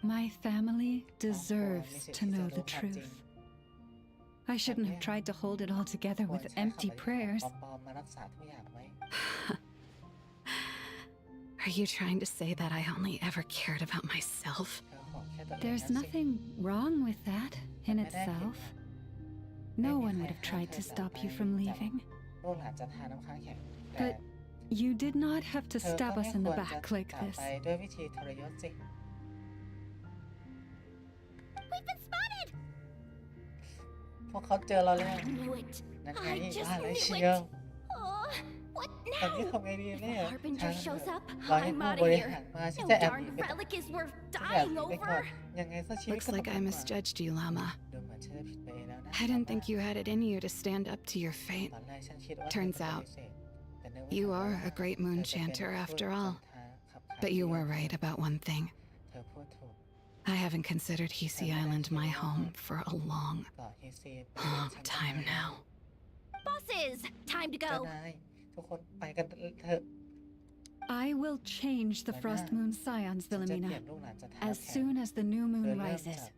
Speaker 2: My family deserves to know the truth. I shouldn't have tried to hold it all together with empty prayers.
Speaker 11: Are you trying to say that I only ever cared about myself?
Speaker 2: There's nothing wrong with that in itself. No one would have tried to stop you from leaving. But you did not have to stab us in the back like this.
Speaker 4: We've been spotted!
Speaker 1: พวกเขาเจอเราแล้ว
Speaker 4: I knew it.
Speaker 1: นั่นไง
Speaker 4: I just
Speaker 1: ว่าเลย
Speaker 4: knew
Speaker 1: เชียว
Speaker 4: it. Oh, what
Speaker 1: ตอน
Speaker 4: now?
Speaker 1: นี้ทำไงดีเนี่ย
Speaker 4: If the Harbinger shows up,
Speaker 1: รอให้
Speaker 4: I'm
Speaker 1: ผู้
Speaker 4: out
Speaker 1: บ
Speaker 4: of
Speaker 1: ริ
Speaker 4: here.
Speaker 1: หารมาฉัน
Speaker 4: No
Speaker 1: จะแอบห
Speaker 4: darn
Speaker 1: นีไป
Speaker 4: relic is worth
Speaker 1: แอบ
Speaker 4: dying
Speaker 1: หนีไปก่อน
Speaker 4: over.
Speaker 1: ยังไงซะชีวิต
Speaker 11: Looks
Speaker 1: ก็ต้อง
Speaker 11: like I misjudged you, Llama.
Speaker 1: ดูเหมือนฉันจะผิดไปเองแล้วนะ
Speaker 11: I didn't think you had it in you to stand up to your fate.
Speaker 1: ตอนแรกฉันคิดว่า
Speaker 11: Turns out, you are a great moon chanter after all. But you were right about one thing.
Speaker 1: เธอพูดถูก
Speaker 11: I haven't considered Healy Island my home for a long,
Speaker 1: ต่อเฮซี
Speaker 11: long time now.
Speaker 4: Bosses, time to
Speaker 1: เจ้า
Speaker 4: go.
Speaker 1: นายทุกคนไปกันเถอะ
Speaker 2: I will change the Frost Moon Scions,
Speaker 1: ฉันจะเปลี่ย
Speaker 2: Wilhelmina,
Speaker 1: นลูกหลานจากทาง
Speaker 2: as
Speaker 1: แข็ง
Speaker 2: soon as the new
Speaker 1: เธอ
Speaker 2: moon
Speaker 1: เริ่ม
Speaker 2: rises.
Speaker 1: จาก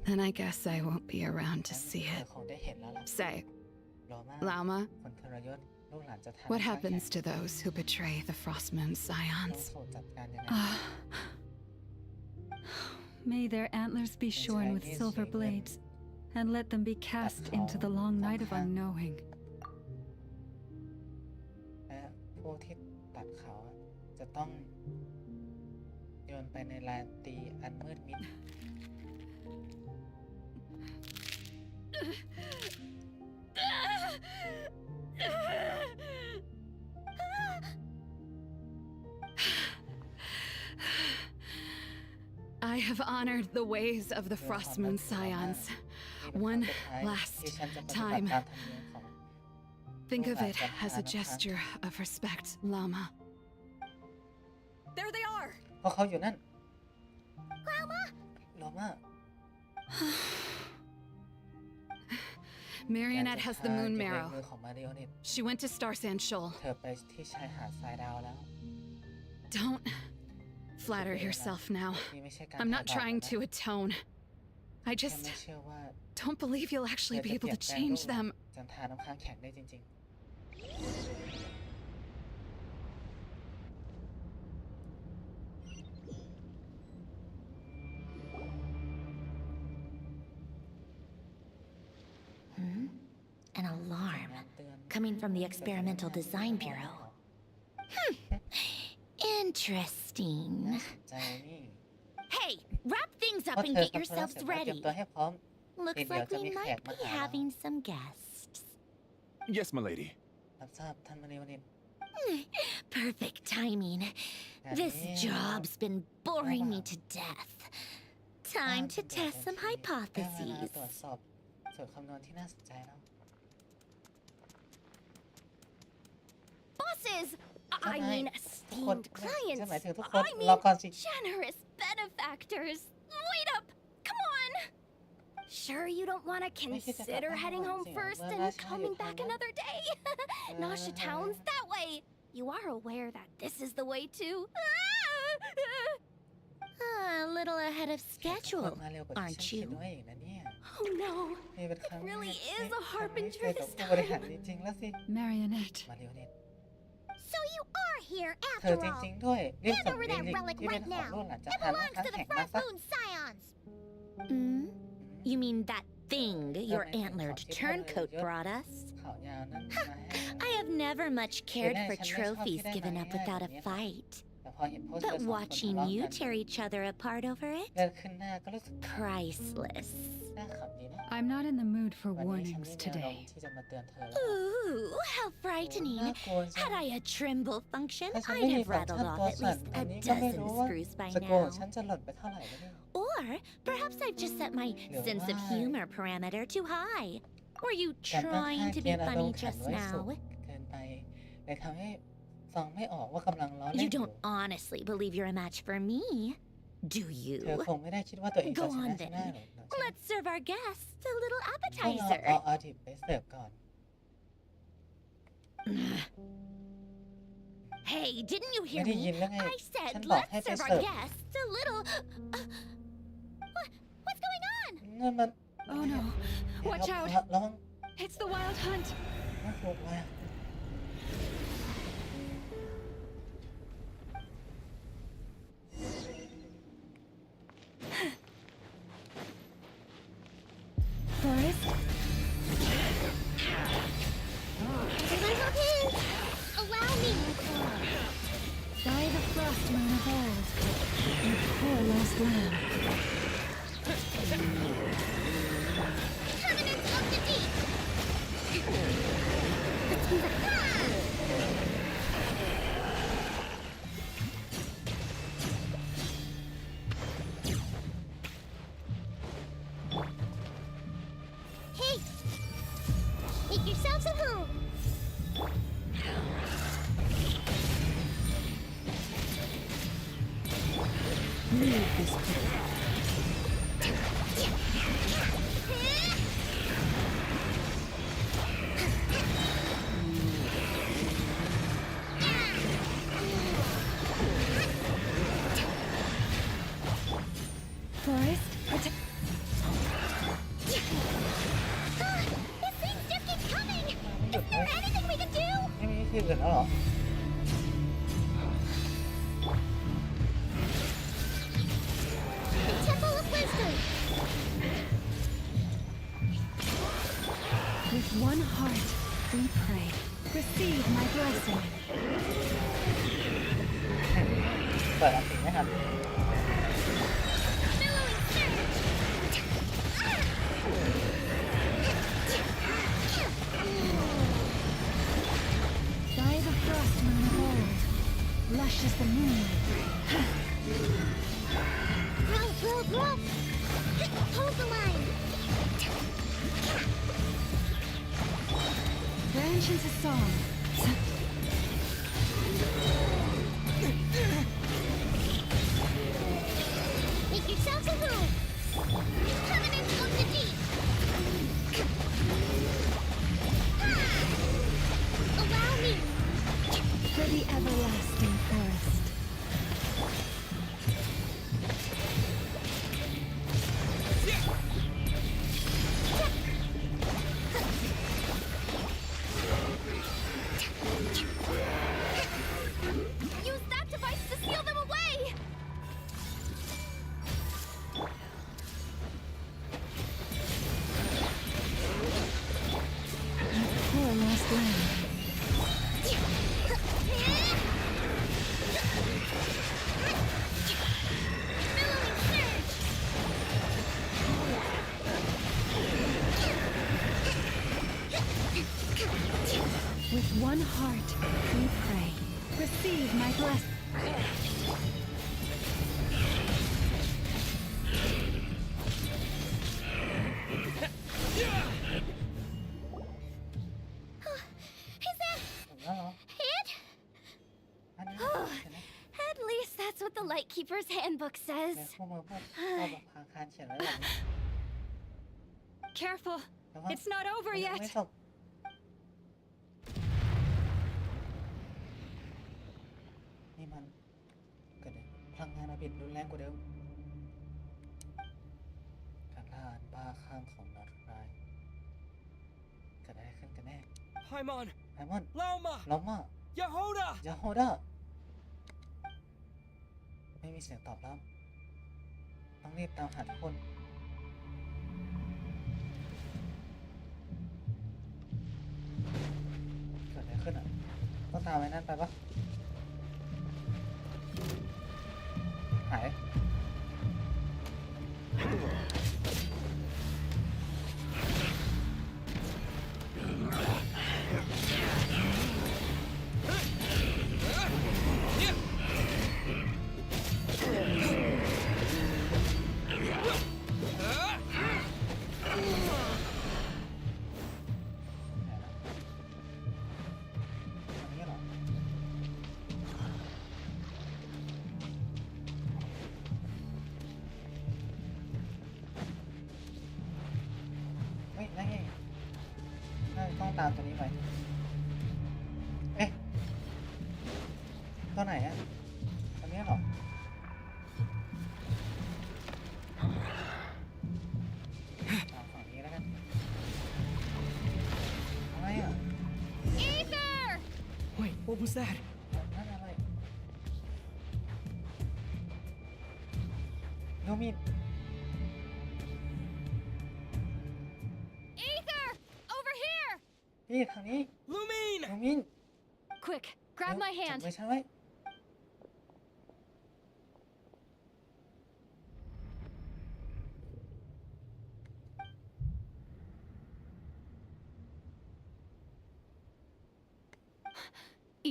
Speaker 11: Then I guess I won't be around to see
Speaker 1: เธอ
Speaker 11: it.
Speaker 1: คงได้เห็นแล้วล่ะ
Speaker 11: Say,
Speaker 1: รอมาก
Speaker 11: Llama,
Speaker 1: คนทรยศลูกหลานจะทำ
Speaker 11: what happens to those who betray the Frost Moon
Speaker 1: ต้อง
Speaker 11: Scions?
Speaker 1: ถูกจัดการยังไง
Speaker 2: May their antlers be shorn with silver blades, and let them be cast into the long night of unknowing.
Speaker 1: และผู้ที่ตัดเขาจะต้องโยนไปในลานตีอันมืดมิด
Speaker 11: I have honored the ways of the Frost Moon Scions one last time. Think of it as a gesture of respect, Llama.
Speaker 16: There they are!
Speaker 1: เพราะเขาอยู่นั่น
Speaker 4: Grandma!
Speaker 1: โลมา
Speaker 11: Marionette has the moon
Speaker 1: อยู่ใน
Speaker 11: marrow.
Speaker 1: มือของมาริโอเนต
Speaker 11: She went to Star Sand Shoal.
Speaker 1: เธอไปที่ชายหาดทรายดาวแล้ว
Speaker 11: Don't flatter yourself now.
Speaker 1: นี่ไม่ใช่การ
Speaker 11: I'm not
Speaker 1: ทำบาป
Speaker 11: trying
Speaker 1: นะ
Speaker 11: to atone. I
Speaker 1: แค่
Speaker 11: just
Speaker 1: ไม่เชื่อว่า
Speaker 11: don't believe you'll
Speaker 1: เธ
Speaker 11: actually
Speaker 1: อ
Speaker 11: be
Speaker 1: จะเป
Speaker 11: able
Speaker 1: ลี่ย
Speaker 11: to
Speaker 1: นแปลงลู
Speaker 11: change
Speaker 1: กหลาน
Speaker 11: them.
Speaker 1: จันทาน้ำค้างแข็งได้จริง
Speaker 12: An alarm coming from the Experimental Design Bureau. Interesting.
Speaker 1: ๆใจนี่
Speaker 4: Hey, wrap things
Speaker 1: เพ
Speaker 4: up
Speaker 1: ราะ
Speaker 4: and
Speaker 1: เธอ
Speaker 4: get
Speaker 1: ทำธุระ
Speaker 4: yourselves
Speaker 1: เสร็จแล้วเตรียม
Speaker 4: ready.
Speaker 1: ตัวให้พร้อม
Speaker 12: Looks
Speaker 1: เดี๋ยว
Speaker 12: like
Speaker 1: จะ
Speaker 12: we
Speaker 1: มีแขก
Speaker 12: might
Speaker 1: มา
Speaker 12: be
Speaker 1: หาเรา
Speaker 12: having some guests.
Speaker 10: Yes, milady.
Speaker 1: รับทราบท่านมาริโอเนต
Speaker 12: Perfect timing. This job's been boring me to death. Time to test some
Speaker 1: ได้เวลา
Speaker 12: hypotheses.
Speaker 1: ตรวจสอบสูตรคำนวณที่น่าสนใจแล้ว
Speaker 4: Bosses! I
Speaker 1: Good
Speaker 4: mean,
Speaker 1: night.
Speaker 4: esteemed
Speaker 1: Good-
Speaker 4: clients.
Speaker 1: Good night to ทุกคน
Speaker 4: I
Speaker 1: รอ
Speaker 4: mean,
Speaker 1: ก่อนสิ
Speaker 4: generous benefactors. Wait up! Come on! Sure you don't want to consider heading home first and coming back another day? Nasha Town's that way. You are aware that this is the way to...
Speaker 12: A little ahead of schedule,
Speaker 1: มาเร็วกว่าที่
Speaker 12: aren't
Speaker 1: ฉันคิด
Speaker 12: you?
Speaker 1: ไว้อีกนะเนี่ย
Speaker 4: Oh no.
Speaker 1: นี่เป็นครั้ง
Speaker 4: It really
Speaker 1: แรก
Speaker 4: is a
Speaker 1: ที่
Speaker 4: harbinger
Speaker 1: เจอกับ
Speaker 4: this
Speaker 1: ผู้บริหาร
Speaker 4: time.
Speaker 1: จริงๆแล้วสิ
Speaker 2: Marionette.
Speaker 1: มาริโอเนต
Speaker 4: So you are here
Speaker 1: เธอ
Speaker 4: after
Speaker 1: จ
Speaker 4: all.
Speaker 1: ริงๆด้วยรีบ
Speaker 4: Hand
Speaker 1: ส่ง
Speaker 4: over
Speaker 1: ลิ
Speaker 4: that
Speaker 1: งก์
Speaker 4: relic
Speaker 1: ที่เป็น
Speaker 4: right
Speaker 1: ของ
Speaker 4: now.
Speaker 1: ลูกหลานจะ
Speaker 4: It
Speaker 1: ทานน้ำ
Speaker 4: belongs
Speaker 1: ค้าง
Speaker 4: to the
Speaker 1: แข็งมา
Speaker 4: Frost
Speaker 1: ซะ
Speaker 4: Moon Scions.
Speaker 12: You mean that thing your antlered turncoat brought us?
Speaker 1: ขาวยาวนั่นมาให้
Speaker 12: I have never much cared for trophies given up without a fight.
Speaker 1: แต่พอเห็นพวกเธอ
Speaker 12: But
Speaker 1: สองคนทะ
Speaker 12: watching
Speaker 1: เลาะ
Speaker 12: you
Speaker 1: กัน
Speaker 12: tear each other apart over it?
Speaker 1: เกิดขึ้นหน้าก็รู้สึก
Speaker 12: Priceless.
Speaker 1: น่าขำดีนะ
Speaker 2: I'm not in the mood for
Speaker 1: วันนี้ฉัน
Speaker 2: warnings
Speaker 1: ไม่มีอารม
Speaker 2: today.
Speaker 1: ณ์ที่จะมาเตือนเธอแล้ว
Speaker 12: Ooh, how frightening. Had I a trimble function,
Speaker 1: ถ้าฉัน
Speaker 12: I'd
Speaker 1: ไม่มี
Speaker 12: have
Speaker 1: ฟังก์ชั
Speaker 12: rattled
Speaker 1: น
Speaker 12: off
Speaker 1: ตัว
Speaker 12: at
Speaker 1: สั่น
Speaker 12: least
Speaker 1: อั
Speaker 12: a
Speaker 1: นนี้ก็ไม่
Speaker 12: dozen
Speaker 1: รู้ว่า
Speaker 12: screws by
Speaker 1: สกอร์
Speaker 12: now.
Speaker 1: ฉันจะหล่นไปเท่าไหร่แล้วเนี่ย
Speaker 12: Or perhaps I've just set my sense of humor parameter too high.
Speaker 4: Were you
Speaker 1: การตั้งค่า
Speaker 4: trying to
Speaker 1: เกีย
Speaker 4: be
Speaker 1: ร์อารม
Speaker 4: funny
Speaker 1: ณ์ขัน
Speaker 4: just
Speaker 1: ไว้สูง
Speaker 4: now?
Speaker 1: เกินไปเลยทำให้ฟังไม่ออกว่ากำลังล้อเล่น
Speaker 4: You
Speaker 1: อยู่
Speaker 4: don't honestly believe you're a match for me, do
Speaker 1: เธอ
Speaker 4: you?
Speaker 1: คงไม่ได้คิดว่าตัวเองจะ
Speaker 4: Go
Speaker 1: ช
Speaker 4: on
Speaker 1: นะฉันได้
Speaker 4: then.
Speaker 1: หรอกนะ
Speaker 4: Let's serve our guests a little
Speaker 1: พวกเรา
Speaker 4: appetizer.
Speaker 1: เอาดิบไปเสิร์ฟก่อน
Speaker 4: Hey, didn't you
Speaker 1: ไม่
Speaker 4: hear
Speaker 1: ได้ยิน
Speaker 4: me?
Speaker 1: แล้วไง
Speaker 4: I said
Speaker 1: ฉันบอก
Speaker 4: let's
Speaker 1: ให้ไป
Speaker 4: serve
Speaker 1: เสิ
Speaker 4: our
Speaker 1: ร์ฟ
Speaker 4: guests a little. What's going on?
Speaker 1: นั่นมัน
Speaker 5: Oh no. Watch out.
Speaker 1: ระวัง
Speaker 5: It's the wild hunt.
Speaker 1: น่ากลัวมาก
Speaker 5: Forest?
Speaker 4: Everyone's okay. Allow me.
Speaker 5: By the frost moon of old, you poor lost lamb.
Speaker 4: Permanence of the deep. Hey, make yourselves at home.
Speaker 5: Leave this place. Forest, protect.
Speaker 4: This thing just keeps coming. Isn't there anything we can do?
Speaker 1: ไม่มีที่อื่นแล้วเหรอ
Speaker 4: Temple of Wisdom.
Speaker 5: With one heart, we pray. Receive my blessing.
Speaker 1: เปิดอันติไม่ทัน
Speaker 4: Billowing surge.
Speaker 5: By the frost moon of old, lush as the moon.
Speaker 4: Grow. Hold the line.
Speaker 5: Branch into song.
Speaker 4: Make yourselves at home. Permanence of the deep. Allow me.
Speaker 5: For the everlasting forest.
Speaker 4: Use that device to seal them away.
Speaker 5: Poor lost lamb.
Speaker 4: Billowing surge.
Speaker 5: With one heart, we pray. Receive my blessing.
Speaker 4: Is that
Speaker 1: ถึงแล้วเหรอ
Speaker 4: it?
Speaker 1: อันนี้
Speaker 4: At least that's what the Lightkeeper's handbook
Speaker 1: แต่
Speaker 4: says.
Speaker 1: พวกมือพวกเอาแบบพางคานเขียนไว้แบบนี้
Speaker 5: Careful.
Speaker 1: แต่ว่า
Speaker 5: It's not over
Speaker 1: มันยัง
Speaker 5: yet.
Speaker 1: ไม่จบนี่มันเกิดพลังงานอภิษรุนแรงกว่าเดิมการล่าอันบ้าคลั่งของนอตรายเกิดอะไรขึ้นกันแน่
Speaker 3: Paimon!
Speaker 1: ไอมอน
Speaker 3: Lauma!
Speaker 1: ล้อมอ่ะ
Speaker 3: Yehoda!
Speaker 1: ยาโฮดาไม่มีเสียงตอบรับต้องรีบตามหาทุกคนเกิดอะไรขึ้นอ่ะต้องตามไอ้นั่นไปปะหาย ตามตัวนี้ไปเอ๊ะตัวไหนอะตัวนี้เหรอฝั่งนี้แล้วกันอะไรอะ
Speaker 16: Ether!
Speaker 3: Wait, what was that?
Speaker 1: นั่นอะไรโนมิน
Speaker 16: Ether! Over here!
Speaker 1: พี่ทางนี้
Speaker 3: Lumine!
Speaker 1: โนมิน
Speaker 16: Quick, grab my
Speaker 1: จับ
Speaker 16: hand.
Speaker 1: มือฉันไว้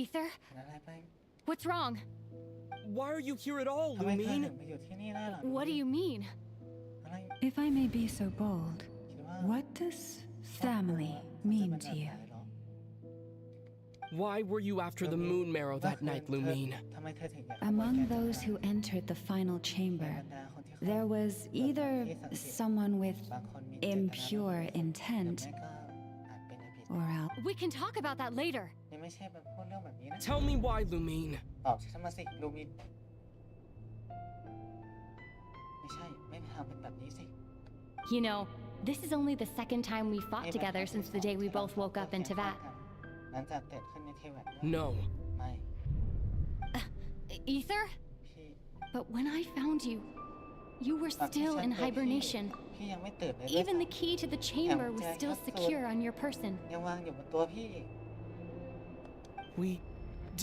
Speaker 16: Ether,
Speaker 1: อะไรไป
Speaker 16: what's wrong?
Speaker 3: Why are you here at all,
Speaker 1: ทำไมเธอถึง
Speaker 3: Lumine?
Speaker 1: มาอยู่ที่นี่ได้ล่ะ
Speaker 16: What do you mean?
Speaker 1: อะไร
Speaker 2: If I may be so bold,
Speaker 1: คิดว่า
Speaker 2: what does family mean to you?
Speaker 3: Why were you after the moon marrow that night, Lumine?
Speaker 1: ทำไมเธอถึงอยาก
Speaker 2: Among those who entered the final chamber, there was either someone with impure intent, or else.
Speaker 16: We can talk about that later.
Speaker 1: นี่ไม่ใช่เป็นพูดเรื่องแบบนี้นะ
Speaker 3: Tell me why, Lumine.
Speaker 1: ตอบฉันมาสิลูมินไม่ใช่ไม่ทำเป็นแบบนี้สิ
Speaker 16: You know, this is only the second time we fought together since the day we both woke up in Teyvat.
Speaker 1: หลังจากเกิดขึ้นในเทวัต
Speaker 3: No.
Speaker 1: ไม่
Speaker 16: Ether?
Speaker 1: พี่
Speaker 16: But when I found you, you were
Speaker 1: ตอนที่
Speaker 16: still
Speaker 1: ฉัน
Speaker 16: in
Speaker 1: เจอพี่
Speaker 16: hibernation.
Speaker 1: พี่ยังไม่ตื่นเลย
Speaker 16: Even the key to the chamber was still secure on your person.
Speaker 1: ยังวางอยู่บนตัวพี่
Speaker 3: We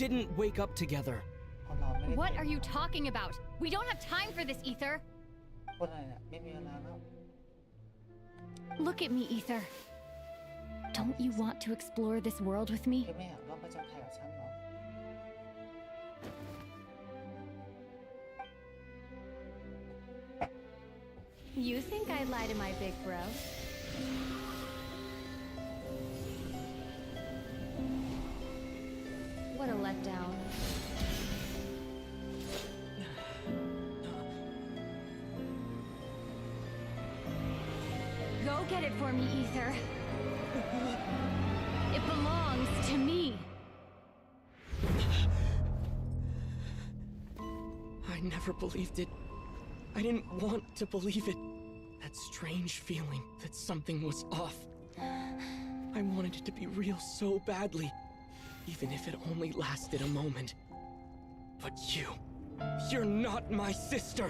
Speaker 3: didn't wake up together.
Speaker 1: คนเราไม่ได้
Speaker 16: What are you talking about? We don't have time for this, Ether.
Speaker 1: พูดอะไรเนี่ยไม่มีเวลาแล้ว
Speaker 16: Look at me, Ether. Don't you want to explore this world with me?
Speaker 1: พี่ไม่อยากร่วมประจนภัยกับฉันเหรอ
Speaker 16: You think I lie to my big bro? What a letdown. Go get it for me, Ether. It belongs to me.
Speaker 3: I never believed it. I didn't want to believe it. That strange feeling that something was off. I wanted it to be real so badly, even if it only lasted a moment. But you're not my sister.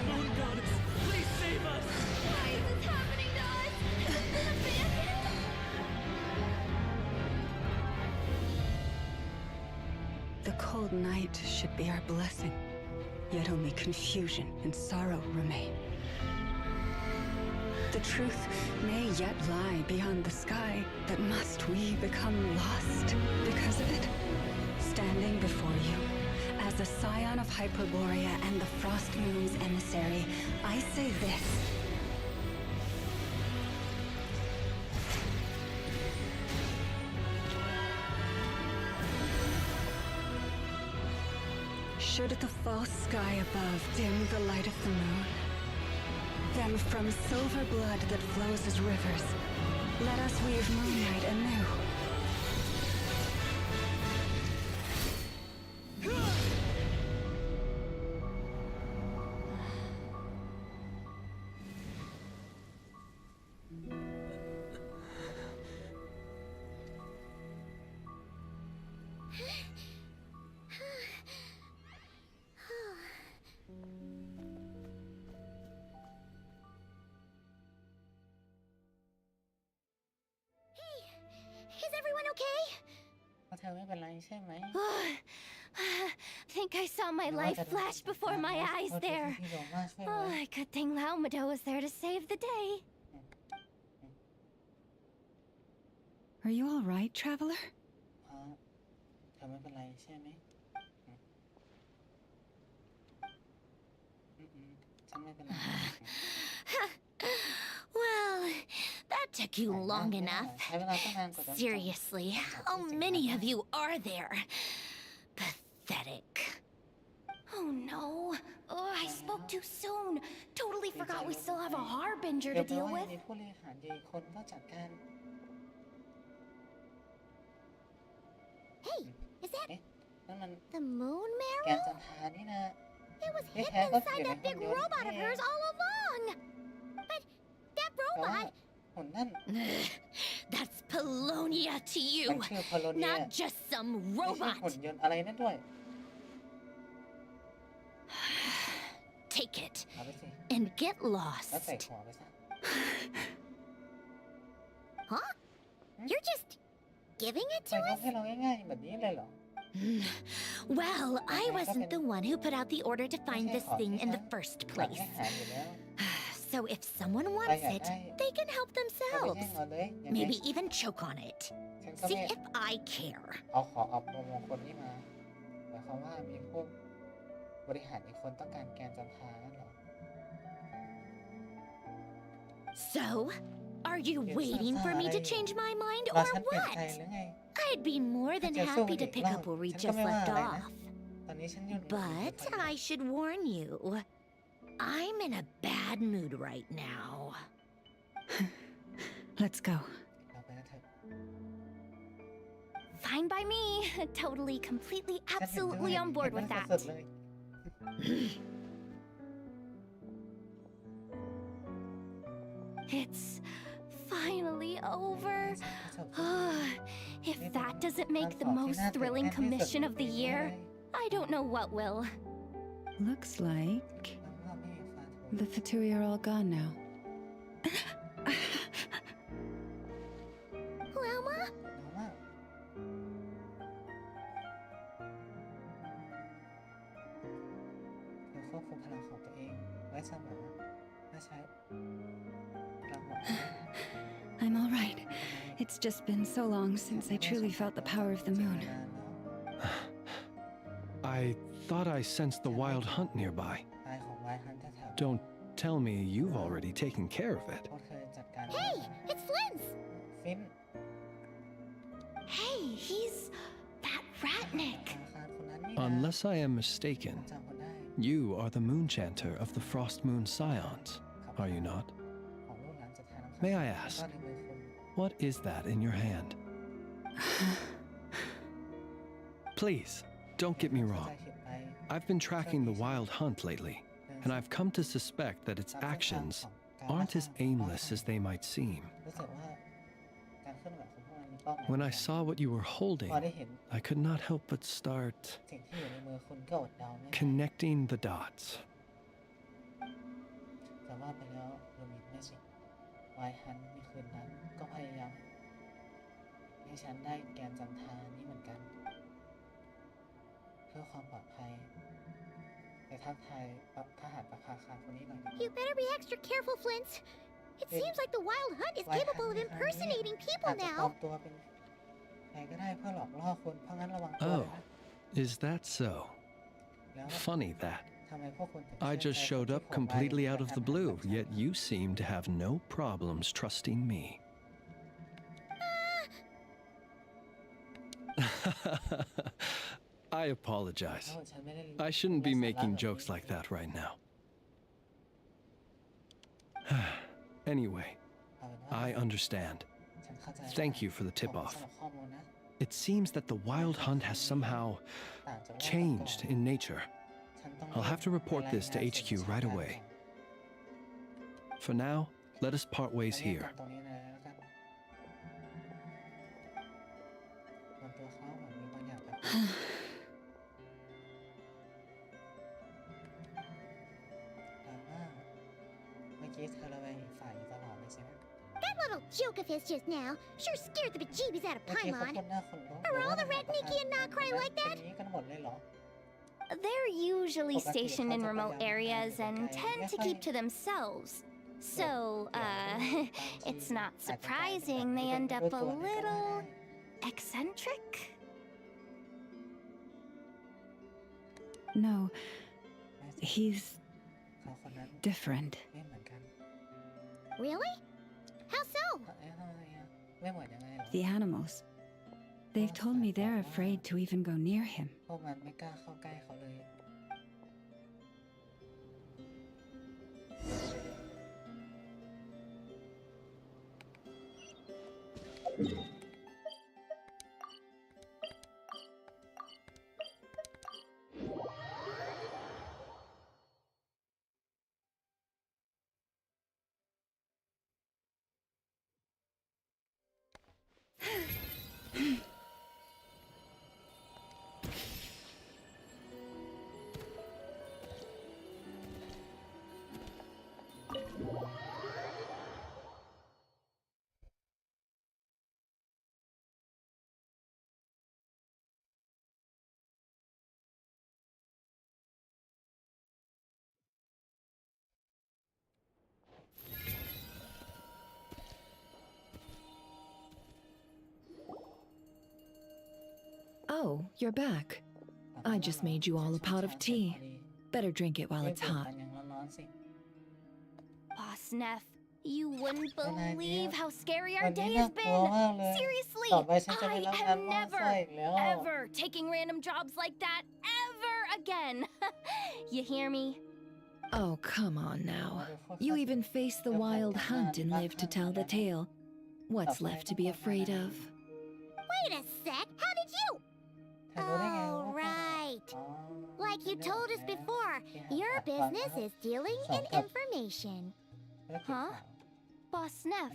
Speaker 3: Moon goddess, please save us!
Speaker 6: Why is this happening to us?
Speaker 2: The cold night should be our blessing, yet only confusion and sorrow remain. The truth may yet lie beyond the sky, but must we become lost because of it? Standing before you, as a scion of Hyperborea and the Frost Moon's emissary, I say this. Should the false sky above dim the light of the moon, then from silver blood that flows as rivers, let us weave moonlight anew.
Speaker 4: Is everyone okay?
Speaker 1: เธอไม่เป็นไรใช่ไหม
Speaker 6: Think I saw my life flash before my eyes there. Good thing Laomado was there to save the day.
Speaker 2: Are you all right, traveler?
Speaker 1: เธอไม่เป็นไรใช่ไหมฉันไม่เป็นไร
Speaker 4: Well, that took you long enough. Seriously, how many of you are there? Pathetic.
Speaker 6: forgot we still have a harbinger to deal with.
Speaker 1: มีผู้บริหารอีกคนต้องจัดการ
Speaker 4: Hey, is that
Speaker 1: นั่นมัน
Speaker 4: the moon
Speaker 1: แกน
Speaker 4: marrow?
Speaker 1: จันทรานี่นะ
Speaker 4: It was
Speaker 1: ที่
Speaker 4: hidden
Speaker 1: แท้ก็
Speaker 4: inside
Speaker 1: อยู่ใน
Speaker 4: that
Speaker 1: หุ่น
Speaker 4: big
Speaker 1: ยนต์
Speaker 4: robot of
Speaker 1: นี่เอง
Speaker 4: hers all along. But that
Speaker 1: แต่ว่า
Speaker 4: robot,
Speaker 1: หุ่นนั่น
Speaker 12: That's Polonia to
Speaker 1: มัน
Speaker 12: you,
Speaker 1: ชื่อโพโลเนีย
Speaker 12: not just some
Speaker 1: ไม่ใช่หุ่น
Speaker 12: robot.
Speaker 1: ยนต์อะไรนั่นด้วย
Speaker 12: Take it
Speaker 1: เอาไปสิ
Speaker 12: and get
Speaker 1: แล้วใส่
Speaker 12: lost.
Speaker 1: หัวไปซะ
Speaker 4: huh? You're just giving it
Speaker 1: ปล่อ
Speaker 4: to
Speaker 1: ยยก
Speaker 4: us?
Speaker 1: ให้เราง่ายๆแบบนี้เลยเหรอ
Speaker 12: Well, I wasn't the one who put out the order to find this thing in the first
Speaker 1: หลัก
Speaker 12: place.
Speaker 1: ให้หาอยู่แล้ว
Speaker 12: So if someone wants it, they can help
Speaker 1: ก็ไป
Speaker 12: themselves.
Speaker 1: แย่งเอาเลยยังไง
Speaker 12: Maybe even choke on it.
Speaker 1: ฉันก็
Speaker 12: See
Speaker 1: ไม่
Speaker 12: if I care.
Speaker 1: เอาขอเอาโปรโมคนนี้มาหมายความว่ามีพวกบริหารอีกคนต้องการแกนจันทรานั่นเหรอ
Speaker 12: So, are you
Speaker 1: Yes,
Speaker 12: waiting for me to
Speaker 1: I-
Speaker 12: change my mind
Speaker 1: รอ
Speaker 12: or
Speaker 1: ฉันเปลี่ยนใจ
Speaker 12: what?
Speaker 1: หรือไง
Speaker 12: I'd be more than
Speaker 1: จะสู้
Speaker 12: happy
Speaker 1: กั
Speaker 12: to
Speaker 1: นอีก
Speaker 12: pick
Speaker 1: รอบ
Speaker 12: up where we
Speaker 1: ฉันก็
Speaker 12: just
Speaker 1: ไม่ว่า
Speaker 12: left
Speaker 1: อะไรนะ
Speaker 12: off.
Speaker 1: ตอนนี้ฉันอยู่
Speaker 12: But I should warn you, I'm in a bad mood right now.
Speaker 2: Let's go.
Speaker 1: เราไปกันเถอะ
Speaker 6: Fine by me. Totally, completely,
Speaker 1: ฉันเห็นด้วย
Speaker 6: absolutely on board
Speaker 1: เห็น
Speaker 6: with
Speaker 1: ด้วย
Speaker 6: that.
Speaker 1: สุดๆเลย
Speaker 6: It's finally over. If that doesn't make the most thrilling commission of the year, I don't know what will.
Speaker 2: Looks like the Fatui are all gone now.
Speaker 4: Wilma?
Speaker 1: เธอควบคุมพลังของตัวเองไว้เสมอและใช้พลังหมด
Speaker 2: I'm all right. It's just been so long since I truly felt the power of the moon.
Speaker 9: I thought I sensed the wild hunt nearby.
Speaker 1: ตายของวายฮันแถว
Speaker 9: Don't tell me you've already taken care of it.
Speaker 1: ๆพวกเธอจัดการ
Speaker 4: Hey, it's Flint's.
Speaker 1: ฟิน
Speaker 6: Hey, he's that ratnik.
Speaker 1: ธนาคารคนนั้นนี่นะ
Speaker 9: Unless I am mistaken,
Speaker 1: จำคนได้
Speaker 9: you are the moon chanter of the Frost Moon Scions, are you not?
Speaker 1: ของลูกหลานจัดการน้ำ
Speaker 9: May I
Speaker 1: แล้ว
Speaker 9: ask,
Speaker 1: ก็ในมือคุณ
Speaker 9: what is that in your hand? Please, don't get me
Speaker 1: เข้าใจ
Speaker 9: wrong.
Speaker 1: ผิดไป
Speaker 9: I've been tracking the wild hunt lately, and I've come to suspect that its actions aren't as aimless as they might seem.
Speaker 1: รู้สึกว่าการเคลื่อนไหวของพวกมันมีเป้าหมาย
Speaker 9: When I saw what you were holding,
Speaker 1: พอได้เห็น
Speaker 9: I could not help but start
Speaker 1: สิ่งที่อยู่ในมือคุณก็อดเดาไม่ได้
Speaker 9: connecting the dots.
Speaker 1: แต่ว่าไปแล้วเรามีไม่สิวายฮันในคืนนั้นก็พยายามให้ฉันได้แกนจันทรานี้เหมือนกัน เพื่อความปลอดภัยไปทักทายทหารประภาคารคนนี้หน่อยดีกว่า
Speaker 4: You better be extra careful, Flint. It seems like the wild hunt is capable of impersonating
Speaker 1: อา
Speaker 4: people
Speaker 1: จจะปลอ
Speaker 4: now.
Speaker 1: มตัวเป็นใครก็ได้เพื่อหลอกล่อคุณเพราะงั้นระวังตัวเลย
Speaker 9: Oh,
Speaker 1: นะ
Speaker 9: is that so?
Speaker 1: แล้ว
Speaker 9: Funny that.
Speaker 1: ทำไมพวกคุณถึง
Speaker 9: I
Speaker 1: เชื่อ
Speaker 9: just
Speaker 1: ใจ
Speaker 9: showed
Speaker 1: คน
Speaker 9: up
Speaker 1: ที่โหดร้าย
Speaker 9: completely out of the
Speaker 1: แบบ
Speaker 9: blue,
Speaker 1: นั้น
Speaker 9: yet you seem to have no problems trusting me. I apologize.
Speaker 1: โอ้ฉันไม่ได้
Speaker 9: I shouldn't be
Speaker 1: ไร้สาระ
Speaker 9: making
Speaker 1: แบบนี้
Speaker 9: jokes like that right now. Anyway,
Speaker 1: เอาเป็นว่า
Speaker 9: I understand.
Speaker 1: ฉันเข้าใจ
Speaker 9: Thank you for the
Speaker 1: ขอบคุณ
Speaker 9: tip-off.
Speaker 1: สำหรับข้อมูลนะ
Speaker 9: It seems that the wild hunt has somehow
Speaker 1: ต่างจากว่า
Speaker 9: changed in nature.
Speaker 1: ฉันต้อง
Speaker 9: I'll have to report this to
Speaker 1: ไปรายงาน
Speaker 9: HQ
Speaker 1: ส่วน
Speaker 9: right
Speaker 1: ราชการ
Speaker 9: away.
Speaker 1: ก่อน
Speaker 9: For now, let us part ways
Speaker 1: เอาเรียก
Speaker 9: here.
Speaker 1: กันตรงนี้เลยแล้วกันบนตัวเขาเหมือนมีบางอย่างแปลกๆแต่ว่าเมื่อกี้เธอระแวงอีกฝ่ายอยู่ตลอดเลยใช่ไหม
Speaker 4: That little joke of his just now sure scared the bejeebies out of
Speaker 1: เมื่อกี้เขา
Speaker 4: Paimon.
Speaker 1: พ่นหน้าคนรู้
Speaker 4: Are all the red Nikki and Nakrai like
Speaker 1: เป็น
Speaker 4: that?
Speaker 1: อย่างนี้กันหมดเลยเหรอ
Speaker 6: They're usually stationed in remote areas and tend to keep to themselves. So, it's not surprising they end up a little eccentric.
Speaker 2: No, he's
Speaker 1: เขาคนนั้น
Speaker 2: different.
Speaker 1: ไม่เหมือนกัน
Speaker 4: Really? How so?
Speaker 1: เอ๊ะทำไมอะไม่เหมือนยังไงเหรอ
Speaker 2: The animals. They've told me they're afraid to even go near him.
Speaker 1: พวกมันไม่กล้าเข้าใกล้เขาเลย
Speaker 11: Oh, you're back. I just made you all a pot of tea. Better drink it while it's hot.
Speaker 6: Boss Neff, you wouldn't believe how scary our day has been. Seriously, I am never, ever taking random jobs like that ever again. You hear me?
Speaker 11: Oh, come on now. You even faced the wild hunt and lived to tell the tale. What's left to be afraid of?
Speaker 4: Wait a sec, how did you? Oh, right. Like you told us before, your business is dealing in information.
Speaker 6: Huh? Boss Neff,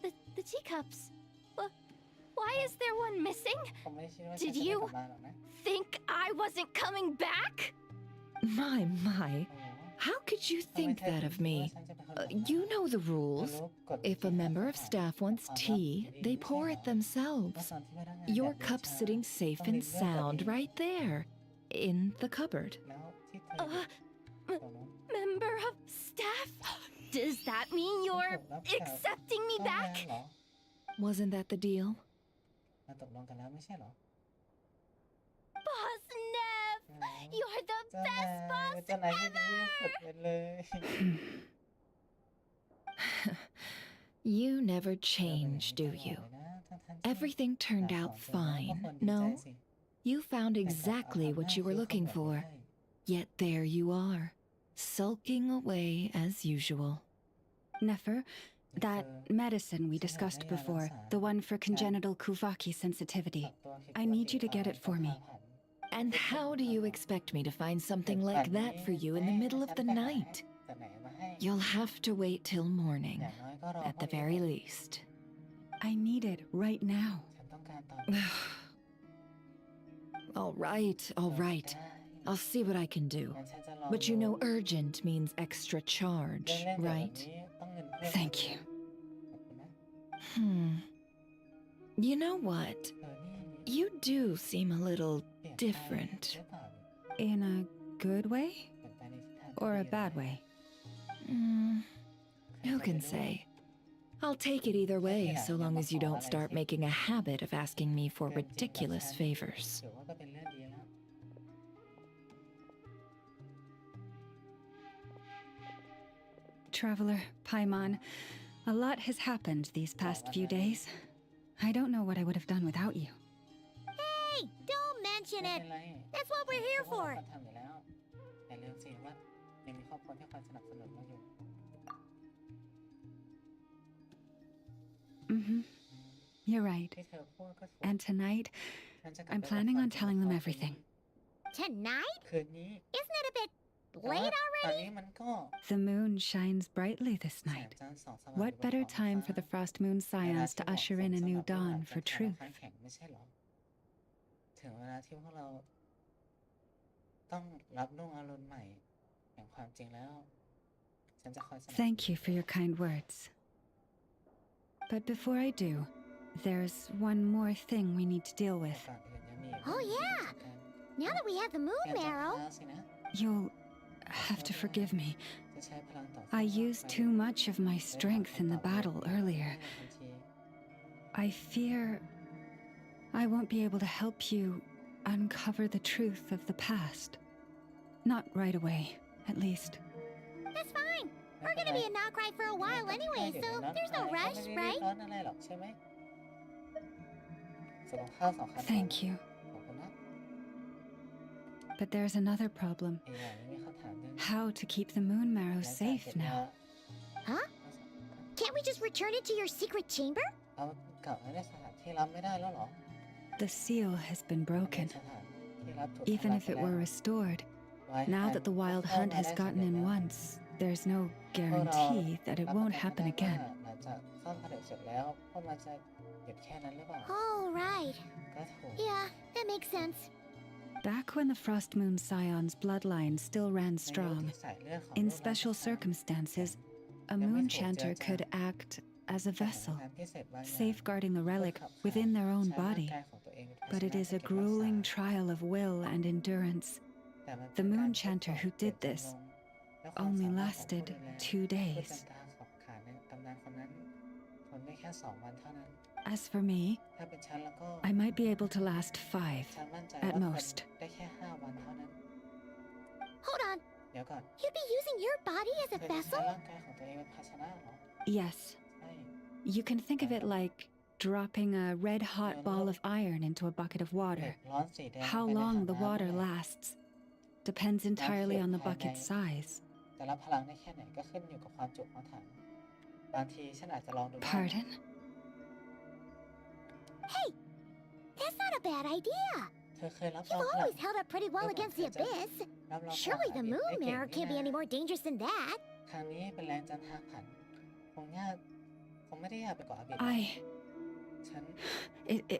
Speaker 6: the teacups. Why is there one missing? Did you think I wasn't coming back?
Speaker 11: My. How could you think that of me? You know the rules. If a member of staff wants tea, they pour it themselves. Your cup's sitting safe and sound right there, in the cupboard.
Speaker 6: Member of staff? Does that mean you're accepting me back?
Speaker 11: Wasn't that the deal?
Speaker 6: Boss Neff, you're the best boss ever!
Speaker 11: You never change, do you? Everything turned out fine, no? You found exactly what you were looking for. Yet there you are, sulking away as usual.
Speaker 19: Nefer, that medicine we discussed before, the one for congenital Kuvaki sensitivity, I need you to get it for me.
Speaker 11: And how do you expect me to find something like that for you in the middle of the night? You'll have to wait till morning, at the very least.
Speaker 19: I need it right now.
Speaker 11: All right. I'll see what I can do. But you know urgent means extra charge, right?
Speaker 19: Thank you.
Speaker 11: You know what? You do seem a little different.
Speaker 19: In a good way? Or a bad way?
Speaker 11: Who can say? I'll take it either way, so long as you don't start making a habit of asking me for ridiculous favors.
Speaker 19: Traveler, Paimon, a lot has happened these past few days. I don't know what I would have done without you.
Speaker 4: Hey, don't mention it. That's what we're here for.
Speaker 19: You're right. And tonight, I'm planning on telling them everything.
Speaker 4: Tonight? Isn't it a bit late already?
Speaker 19: The moon shines brightly this night. What better time for the Frost Moon Scions to usher in a new dawn for truth? Thank you for your kind words. But before I do, there's one more thing we need to deal with.
Speaker 4: Oh yeah! Now that we have the moon marrow...
Speaker 19: You'll have to forgive me. I used too much of my strength in the battle earlier. I fear I won't be able to help you uncover the truth of the past. Not right away, at least.
Speaker 4: That's fine. We're gonna be in Nokrai for a while anyway, so there's no rush, right?
Speaker 19: Thank you. But there's another problem. How to keep the moon marrow safe now?
Speaker 4: Huh? Can't we just return it to your secret chamber?
Speaker 1: เอากลับมาในสถานที่รับไม่ได้แล้วเหรอ
Speaker 19: The seal has been broken.
Speaker 1: สถานที่รับถูก
Speaker 19: Even
Speaker 1: ทำลาย
Speaker 19: if
Speaker 1: ไป
Speaker 19: it
Speaker 1: แล้ว
Speaker 19: were restored,
Speaker 1: ไว้
Speaker 19: now that the wild hunt has gotten in once, there's no guarantee that it won't happen again.
Speaker 1: หลังจากซ่อมผลิตเสร็จแล้วพวกมันจะหยุดแค่นั้นหรือเปล่า
Speaker 4: Oh, right.
Speaker 1: ก็ถูก
Speaker 4: Yeah, that makes sense.
Speaker 19: Back when the Frost Moon Scion's bloodline still ran strong, in special circumstances, a moon chanter could act as a vessel, safeguarding the relic within their own body. But it is a grueling trial of will and endurance. The moon chanter who did this only lasted 2 days. As for me, I might be able to last 5 at most.
Speaker 4: Hold on. You'd be using your body as a vessel?
Speaker 19: Yes. You can think of it like dropping a red-hot ball of iron into a bucket of water. How long the water lasts depends entirely on the bucket's size.
Speaker 1: แต่รับพลังได้แค่ไหนก็ขึ้นอยู่กับความจุของถังบางทีฉันอาจจะลองดู
Speaker 19: Pardon?
Speaker 4: Hey, that's not a bad idea.
Speaker 1: เธอเคยรับ
Speaker 4: You've always held up pretty well against the abyss. Surely the moon mirror can't be any more dangerous than that.
Speaker 1: ครั้งนี้เป็นแรงจันทราผันคงไม่ได้ยากไปกว่าอบิด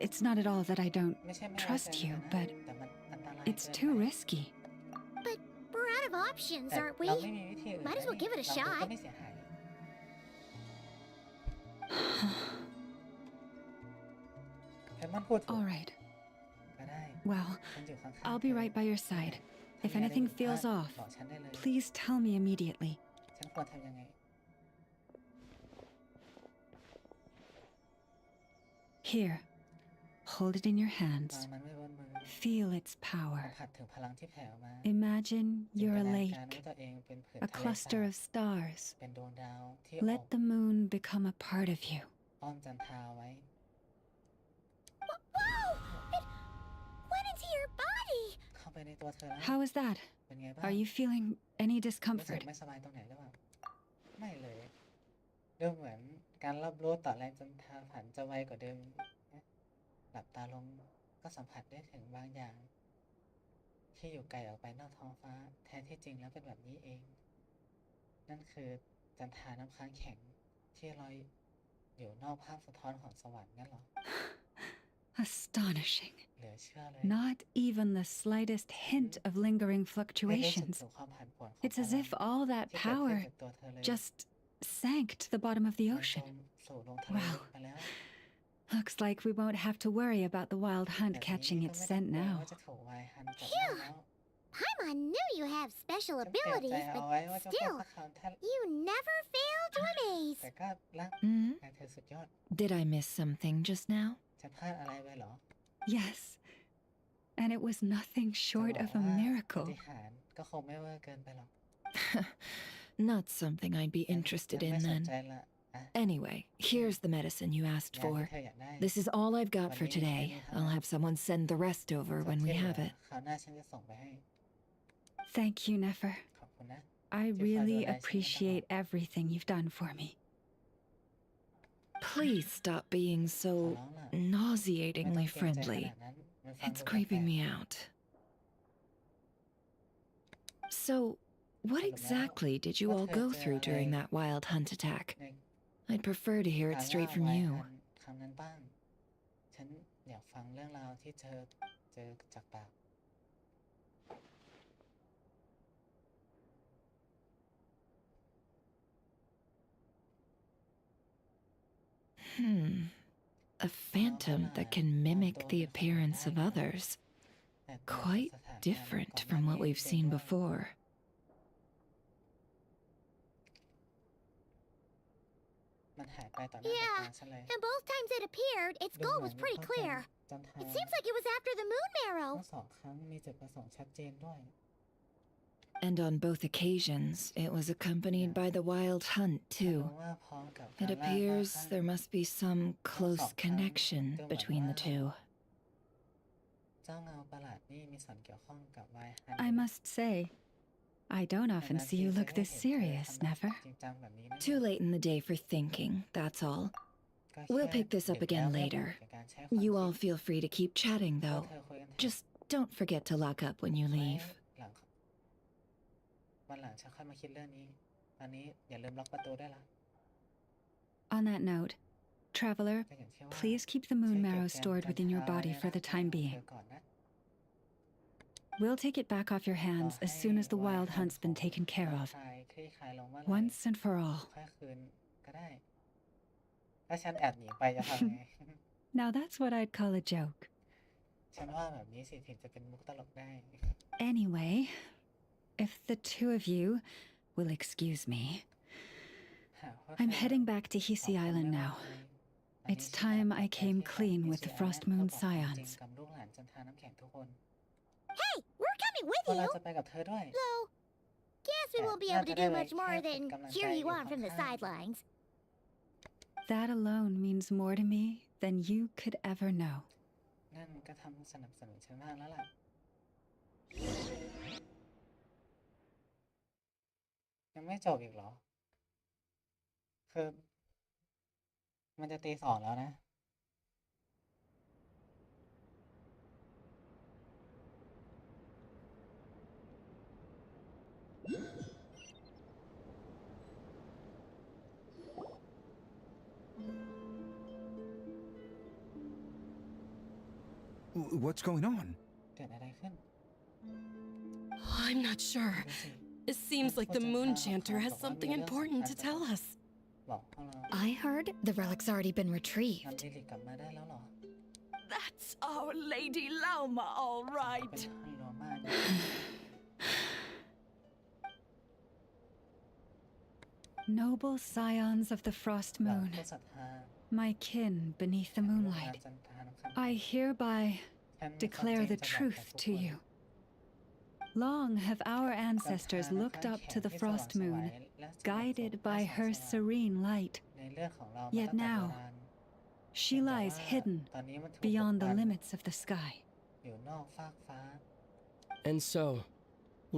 Speaker 19: It's not at all that I don't trust you, but it's too risky.
Speaker 4: But we're out of options, aren't we? Might as well give it a shot.
Speaker 19: All right. Well, I'll be right by your side. If anything feels off, please tell me immediately.
Speaker 1: ฉันควรทำยังไง
Speaker 19: Here, hold it in your hands. Feel its power. Imagine you're a lake, a cluster of stars. Let the moon become a part of you.
Speaker 1: อ้อมจันทราไว้
Speaker 4: Whoa! It went into your body.
Speaker 1: เข้าไปในตัวเธอแล้ว
Speaker 19: How is that?
Speaker 1: เป็นไงบ้าง
Speaker 19: Are you feeling any
Speaker 1: รู้สึก
Speaker 19: discomfort?
Speaker 1: ไม่สบายตรงไหนหรือเปล่าไม่เลยดูเหมือนการรับรู้ต่อแรงจันทราผันจะไวกว่าเดิมหลับตาลงก็สัมผัสได้ถึงบางอย่างที่อยู่ไกลออกไปนอกท้องฟ้าแท้ที่จริงแล้วเป็นแบบนี้เองนั่นคือจันทราน้ำค้างแข็งที่ลอยอยู่นอกภาพสะท้อนของสวรรค์งั้นเหรอ
Speaker 19: Astonishing.
Speaker 1: เหลือเชื่อเลย
Speaker 19: Not even the slightest hint of lingering fluctuations. It's as if all that power just sank to the bottom of the ocean. Wow. Looks like we won't have to worry about the wild hunt catching its scent now.
Speaker 4: Phew! Paimon knew you have special abilities, but still, you never fail to amaze.
Speaker 11: Did I miss something just now?
Speaker 1: จะพลาดอะไรไปเหรอ
Speaker 19: Yes. And it was nothing short of a
Speaker 1: ป
Speaker 19: miracle.
Speaker 1: ฏิหาริย์ก็คงไม่เวอร์เกินไปหรอก
Speaker 11: Not something I'd be interested in
Speaker 1: ไม่สน
Speaker 11: then.
Speaker 1: ใจละ
Speaker 11: Anyway, here's the medicine you asked for. This is all I've got for today. I'll have someone send the rest over when we have it.
Speaker 1: คราวหน้าฉันจะส่งไปให้
Speaker 19: Thank you, Nefer.
Speaker 1: ขอบคุณนะ
Speaker 19: I really appreciate everything you've done for me.
Speaker 11: Please stop being so nauseatingly friendly. It's creeping me out. So, what exactly did you all go through during that wild hunt attack? I'd prefer to hear it straight from you.
Speaker 1: ครั้งนั้นบ้างฉันอยากฟังเรื่องราวที่เจอจากปาก
Speaker 11: A phantom that can mimic the appearance of others. Quite different from what we've seen before.
Speaker 4: Yeah, and both times it appeared, its goal was pretty clear. It seems like it was after the moon marrow.
Speaker 1: ทั้งสองครั้งมีจุดประสงค์ชัดเจนด้วย
Speaker 11: And on both occasions, it was accompanied by the wild hunt, too. It appears there must be some close connection between the two.
Speaker 1: เจ้าเงาประหลาดนี่มีส่วนเกี่ยวข้องกับวายฮัน
Speaker 19: I must say, I don't often see you look this serious, Nefer.
Speaker 1: จริงจังแบบนี้นะ
Speaker 11: Too late in the day for thinking, that's all. We'll pick this up again later. You all feel free to keep chatting, though. Just don't forget to lock up when you leave.
Speaker 1: วันหลังฉันค่อยมาคิดเรื่องนี้ตอนนี้อย่าลืมล็อกประตูด้วยล่ะ
Speaker 19: On that note, traveler, please keep the moon marrow stored within your body for the time being. We'll take it back off your hands as soon as the wild hunt's been taken care of. Once and for all.
Speaker 1: ค่อยคืนก็ได้ถ้าฉันแอบหนีไปจะทำไง
Speaker 19: Now that's what I'd call a joke.
Speaker 1: ฉันว่าแบบนี้สิถึงจะเป็นมุกตลกได้
Speaker 19: Anyway, if the two of you will excuse me, I'm heading back to Hisi Island now. It's time I came clean with the Frost Moon Scions.
Speaker 4: Hey, we're coming with
Speaker 1: พวกเรา
Speaker 4: you.
Speaker 1: จะไปกับเธอด้วย
Speaker 4: Though, guess we won't be able to do much more than cheer you on from the sidelines.
Speaker 19: That alone means more to me than you could ever know.
Speaker 1: นั่นก็ทำสนับสนุนฉันมากแล้วล่ะ ยังไม่จบอีกเหรอ คือ มันจะตีสองแล้วนะ
Speaker 20: What's going on?
Speaker 1: เกิดอะไรขึ้น
Speaker 15: I'm not sure. It seems like the moon chanter has something important to tell us.
Speaker 1: บอกพวกเรา
Speaker 11: I heard the relic's already been
Speaker 1: นำ
Speaker 11: retrieved.
Speaker 1: ลิลิกกลับมาได้แล้วเหรอ
Speaker 15: That's our Lady Lauma, all
Speaker 1: เป็น
Speaker 15: right.
Speaker 1: ฮันโรมาเนี่ย
Speaker 19: Noble scions of the Frost
Speaker 1: เหล่า
Speaker 19: Moon,
Speaker 1: ผู้ศรัทธา
Speaker 19: my kin beneath the
Speaker 1: ลูกหลาน
Speaker 19: moonlight,
Speaker 1: จันทราน้ำค้าง
Speaker 19: I hereby
Speaker 1: ฉันมีความ
Speaker 19: declare
Speaker 1: จริง
Speaker 19: the
Speaker 1: จะบอก
Speaker 19: truth
Speaker 1: กับทุก
Speaker 19: to
Speaker 1: คน
Speaker 19: you. Long have our ancestors looked up to the Frost Moon, guided by her serene light.
Speaker 1: ในเรื่องของเรา
Speaker 19: Yet
Speaker 1: มาตั้งแต่
Speaker 19: now,
Speaker 1: โบราณ
Speaker 19: she lies hidden
Speaker 1: ตอนนี้มันถูก
Speaker 19: beyond
Speaker 1: ปก
Speaker 19: the
Speaker 1: ปัน
Speaker 19: limits of the sky.
Speaker 1: อยู่นอกฟากฟ้า
Speaker 3: And so,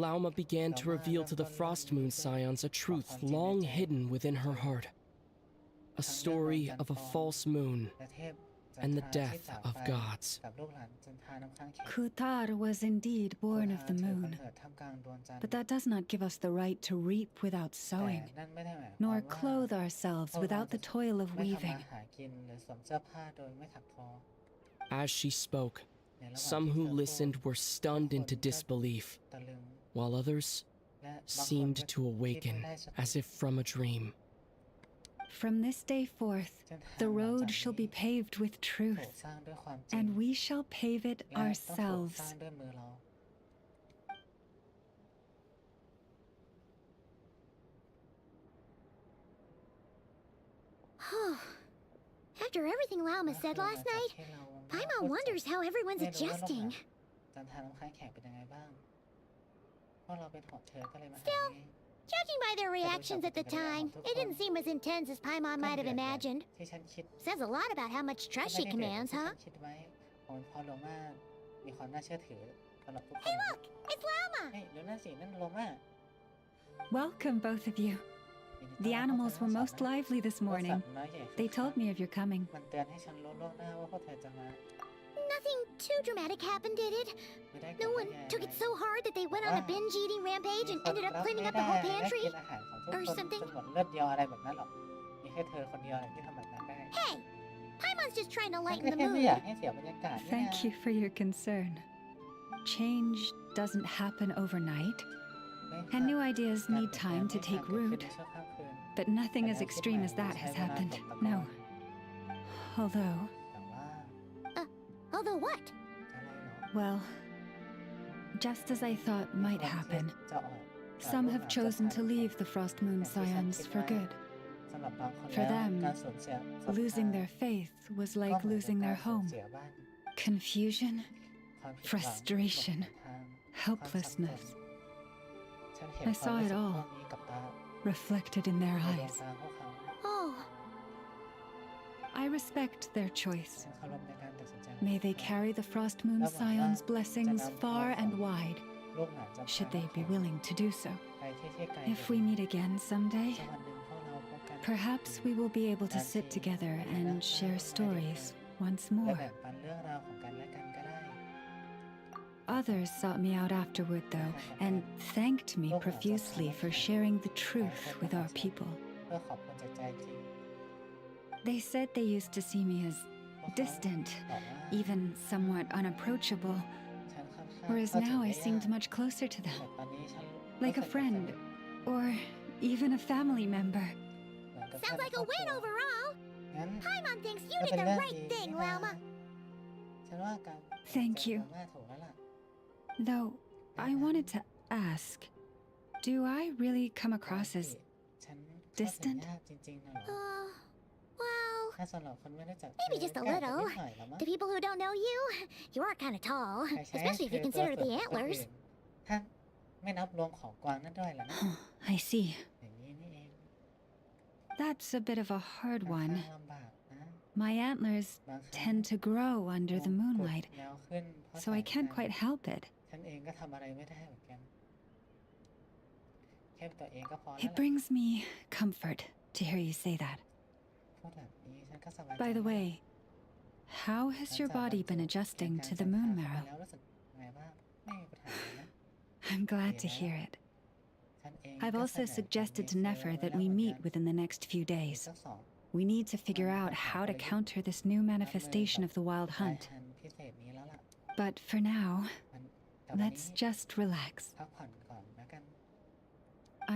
Speaker 3: Lauma began to reveal to the Frost Moon Scions a truth long hidden within her heart. A story of a false moon
Speaker 1: และเทพจัน
Speaker 3: and
Speaker 1: ท
Speaker 3: the
Speaker 1: ราที่
Speaker 3: death
Speaker 1: จาก
Speaker 3: of
Speaker 1: ไป
Speaker 3: gods.
Speaker 1: กับลูกหลานจันทราน้ำค้างแข็ง
Speaker 19: Kutar was indeed born of the
Speaker 1: ถือ
Speaker 19: moon,
Speaker 1: กำเนิดท่ามกลางดวงจันทร์
Speaker 19: but that does not give us the right to reap without
Speaker 1: แต่
Speaker 19: sowing,
Speaker 1: นั่นไม่ได้หมายความ
Speaker 19: nor
Speaker 1: ว่า
Speaker 19: clothe ourselves
Speaker 1: พวกเรา
Speaker 19: without
Speaker 1: จะ
Speaker 19: the toil of
Speaker 1: ไม่ทำ
Speaker 19: weaving.
Speaker 1: มาหากินหรือสวมเสื้อผ้าโดยไม่ถักทอ
Speaker 3: As she spoke,
Speaker 1: ในระหว่าง
Speaker 3: some
Speaker 1: ที่
Speaker 3: who
Speaker 1: เธอพูด
Speaker 3: listened were stunned into disbelief,
Speaker 1: ตะลึง
Speaker 3: while others
Speaker 1: และบางคน
Speaker 3: seemed
Speaker 1: ก็
Speaker 3: to
Speaker 1: คิดไม่
Speaker 3: awaken
Speaker 1: ได้สติ
Speaker 3: as if from a dream.
Speaker 19: From this day forth, the road shall be paved with
Speaker 1: ถูก
Speaker 19: truth,
Speaker 1: สร้างด้วยความจริง
Speaker 19: and we shall pave it
Speaker 1: และต้องถูกสร้าง
Speaker 19: ourselves.
Speaker 1: ด้วยมือเรา
Speaker 4: After everything Lauma said last night, Paimon wonders how everyone's
Speaker 1: ไม่รู้ว่าลูกหลาน
Speaker 4: adjusting.
Speaker 1: จันทราน้ำค้างแข็งเป็นยังไงบ้างเพราะเราเป็นห่วงเธอก็เลยมาหา
Speaker 4: Still,
Speaker 1: ไง
Speaker 4: judging by their reactions at the time, it didn't seem as intense as Paimon might have imagined.
Speaker 1: ที่ฉันคิด
Speaker 4: Says a lot about how much
Speaker 1: ก็
Speaker 4: trust
Speaker 1: ไม่
Speaker 4: she
Speaker 1: ได้เด็ดอย่าง
Speaker 4: commands,
Speaker 1: ที่ฉั
Speaker 4: huh?
Speaker 1: นคิดไว้ผมพอโลมามีความน่าเชื่อถือสำหรับทุกคน
Speaker 4: Hey, look! It's Lauma!
Speaker 1: เฮ้ยดูนั่นสินั่นโลมา
Speaker 19: Welcome, both of you. The animals were most lively this morning. They told me of your coming.
Speaker 1: มันเตือนให้ฉันรู้ล่วงหน้าว่าพวกเธอจะมา
Speaker 4: Nothing too dramatic happened, did it?
Speaker 1: ไม่ได้
Speaker 4: No one took it so hard that they went on a binge-eating rampage and ended up cleaning up the whole
Speaker 1: ได้
Speaker 4: pantry?
Speaker 1: กินอาหารของทุก
Speaker 4: or
Speaker 1: คน
Speaker 4: something
Speaker 1: จนหมดเลือดเดียวอะไรแบบนั้นหรอกมีแค่เธอคนเดียวที่ทำแบบนั้นได้
Speaker 4: Hey! Paimon's just trying to
Speaker 1: ฉัน
Speaker 4: lighten
Speaker 1: ก็
Speaker 4: the
Speaker 1: แค่ไม่อยาก
Speaker 4: mood.
Speaker 1: ให้เสียบรรยากาศนี่นะ
Speaker 19: Thank you for your concern. Change doesn't happen overnight, and new ideas need time to take root. But nothing as extreme as that has happened, no. Although,
Speaker 4: Although what?
Speaker 19: well, just as I thought might happen, some have chosen to leave the Frost Moon Scions for good.
Speaker 1: สำหรับบางคน
Speaker 19: For
Speaker 1: แล้ว
Speaker 19: them,
Speaker 1: การสูญเสียศรัทธา
Speaker 19: losing their faith was
Speaker 1: ก็
Speaker 19: like
Speaker 1: เหมือน
Speaker 19: losing
Speaker 1: กับ
Speaker 19: their
Speaker 1: การสูญ
Speaker 19: home.
Speaker 1: เสียบ้าน
Speaker 19: Confusion,
Speaker 1: ความผิดหวัง
Speaker 19: frustration,
Speaker 1: หลงทาง
Speaker 19: helplessness
Speaker 1: ฉันเห็น
Speaker 19: I
Speaker 1: ความ
Speaker 19: saw
Speaker 1: รู้
Speaker 19: it
Speaker 1: สึกพว
Speaker 19: all
Speaker 1: กนี้กับตา
Speaker 19: reflected in their
Speaker 1: ในดวง
Speaker 19: eyes.
Speaker 1: ตาพวกเขา
Speaker 4: Oh,
Speaker 19: I respect their choice.
Speaker 1: ฉันเคารพในการตัดสินใจ
Speaker 19: May they carry the Frost Moon Scions' blessings far and wide,
Speaker 1: ลูกหลานจะ
Speaker 19: should they be willing to do so.
Speaker 1: ไปที่ไกล
Speaker 19: If we meet again someday,
Speaker 1: สักวันหนึ่งพวกเราพบกัน
Speaker 19: Perhaps we will be able to sit together and share stories once
Speaker 1: และ
Speaker 19: more.
Speaker 1: แบ่งปันเรื่องราวของกันและกันก็ได้
Speaker 19: Others sought me out afterward, though, and thanked me profusely for sharing the truth with our people.
Speaker 1: เพื่อขอบคุณจากใจจริง
Speaker 19: They said they used to see me as distant, even somewhat unapproachable, whereas now I seemed much closer to them,
Speaker 1: ตอนนี้ฉัน
Speaker 19: like a friend, or even a family member.
Speaker 4: Sounds like a win overall.
Speaker 1: งั้น
Speaker 4: Paimon thinks you
Speaker 1: ก็
Speaker 4: did
Speaker 1: เป็น
Speaker 4: the
Speaker 1: เรื่อง
Speaker 4: right
Speaker 1: ดี
Speaker 4: thing,
Speaker 1: นี่นา
Speaker 4: Lauma.
Speaker 1: ฉันว่าการ
Speaker 19: Thank you.
Speaker 1: น่าถูกแล้วล่ะ
Speaker 19: Though, I wanted to ask, do I really come across as
Speaker 1: ฉัน
Speaker 19: distant?
Speaker 1: เข้าถึงยากจริงๆนะเหรอ
Speaker 4: Well,
Speaker 1: ถ้าสำหรับคนไม่รู้จัก
Speaker 4: maybe just a
Speaker 1: ก็อาจจะ
Speaker 4: little.
Speaker 1: นิดหน่อยละมั้ง
Speaker 4: To people who don't know you, you are kind of tall,
Speaker 1: ใช่
Speaker 4: especially if you
Speaker 1: คือตัว
Speaker 4: consider
Speaker 1: ส่วน
Speaker 4: the
Speaker 1: ของคน
Speaker 4: antlers.
Speaker 1: อื่นถ้าไม่นับรวมของกวางนั่นด้วยล่ะนะ
Speaker 19: I see.
Speaker 1: อย่างนี้นี่เอง
Speaker 19: That's a bit of a hard
Speaker 1: ค่อน
Speaker 19: one.
Speaker 1: ข้างลำบากนะ
Speaker 19: My antlers
Speaker 1: บางครั้ง
Speaker 19: tend to grow under the
Speaker 1: มงกุฎ
Speaker 19: moonlight,
Speaker 1: ยาวขึ้นเพราะ
Speaker 19: so I
Speaker 1: แสง
Speaker 19: can't
Speaker 1: จันทร์
Speaker 19: quite help it.
Speaker 1: ฉันเองก็ทำอะไรไม่ได้เหมือนกันแค่ตัวเองก็พอแล้ว
Speaker 19: It brings me comfort to hear you say that.
Speaker 1: พูดแบบนี้ฉันก็สบายใจ
Speaker 19: By the way, how has your body been adjusting to the moon marrow?
Speaker 1: แล้วรู้สึกไงบ้างไม่มีปัญหาเลยนะ
Speaker 19: I'm glad to hear it.
Speaker 1: ฉันเอง
Speaker 19: I've
Speaker 1: ก็
Speaker 19: also
Speaker 1: เสนอ
Speaker 19: suggested to
Speaker 1: ความ
Speaker 19: Nefer
Speaker 1: เห็น
Speaker 19: that
Speaker 1: ไว้
Speaker 19: we
Speaker 1: แล้วเหมือน
Speaker 19: meet
Speaker 1: กัน
Speaker 19: within the next few
Speaker 1: อีก
Speaker 19: days.
Speaker 1: สักสอง
Speaker 19: We need to figure out how to counter this new manifestation of the wild
Speaker 1: สาย
Speaker 19: hunt.
Speaker 1: พันธุ์พิเศษนี้แล้วล่ะ
Speaker 19: But for now,
Speaker 1: แต่วัน
Speaker 19: let's
Speaker 1: นี้
Speaker 19: just relax.
Speaker 1: พักผ่อนก่อนแล้วกัน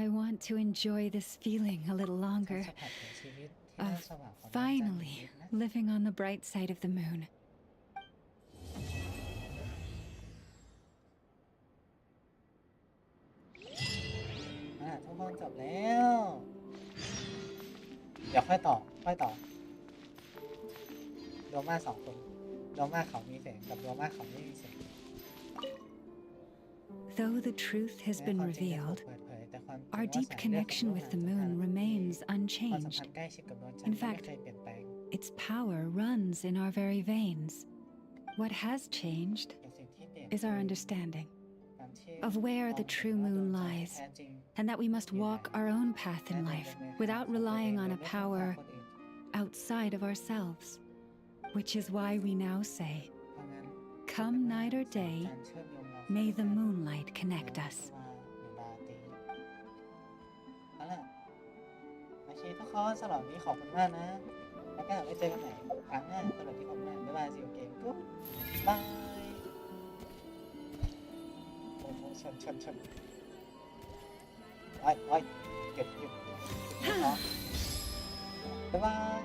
Speaker 19: I want to enjoy this feeling a little
Speaker 1: ฉัน
Speaker 19: longer
Speaker 1: สัมผัสถึงชีวิตที่น่า
Speaker 19: of
Speaker 1: สว่างของดวงจันทร์อีก
Speaker 19: finally
Speaker 1: นิดนะ
Speaker 19: living on the bright side of the moon.
Speaker 1: ทุกคนจบแล้ว เดี๋ยวค่อยต่อโดมาสองคนโดมาเขามีเสียงกับโดมาเขาไม่มีเสียง
Speaker 19: Though the truth has
Speaker 1: แม้
Speaker 19: been
Speaker 1: ความจริงจะถูก
Speaker 19: revealed,
Speaker 1: เปิดเผยแต่ความจริง
Speaker 19: our
Speaker 1: ว่า
Speaker 19: deep
Speaker 1: สายเลือดของ
Speaker 19: connection
Speaker 1: ดวง
Speaker 19: with
Speaker 1: จัน
Speaker 19: the
Speaker 1: ทร์
Speaker 19: moon remains
Speaker 1: ความสัม
Speaker 19: unchanged.
Speaker 1: พันธ์ใกล้ชิดกับดวงจันท
Speaker 19: In
Speaker 1: ร์ไม่
Speaker 19: fact,
Speaker 1: เคยเปลี่ยนแปลง
Speaker 19: its power runs in our very veins. What has changed
Speaker 1: แต่สิ่งที่เปลี่ยน
Speaker 19: is our understanding
Speaker 1: การที่
Speaker 19: of where the
Speaker 1: มอง
Speaker 19: true
Speaker 1: ว่าดว
Speaker 19: moon
Speaker 1: งจันทร์
Speaker 19: lies,
Speaker 1: แท้จริง
Speaker 19: and that we must walk our own path in life without relying on a power outside of ourselves. Which is why we now say,
Speaker 1: เพราะงั้น
Speaker 19: come night or day,
Speaker 1: จันทร์เชื่อมโยงเรา
Speaker 19: may the moonlight connect us.
Speaker 1: เอาล่ะโอเคทุกคนสำหรับวันนี้ขอบคุณมากนะ แล้วก็ไว้เจอกันใหม่ครั้งหน้าสำหรับที่ผมนะบ๊ายบายซิวเกมกู๊ดบายโอ้โหชนไปเก็บบ๊ายบาย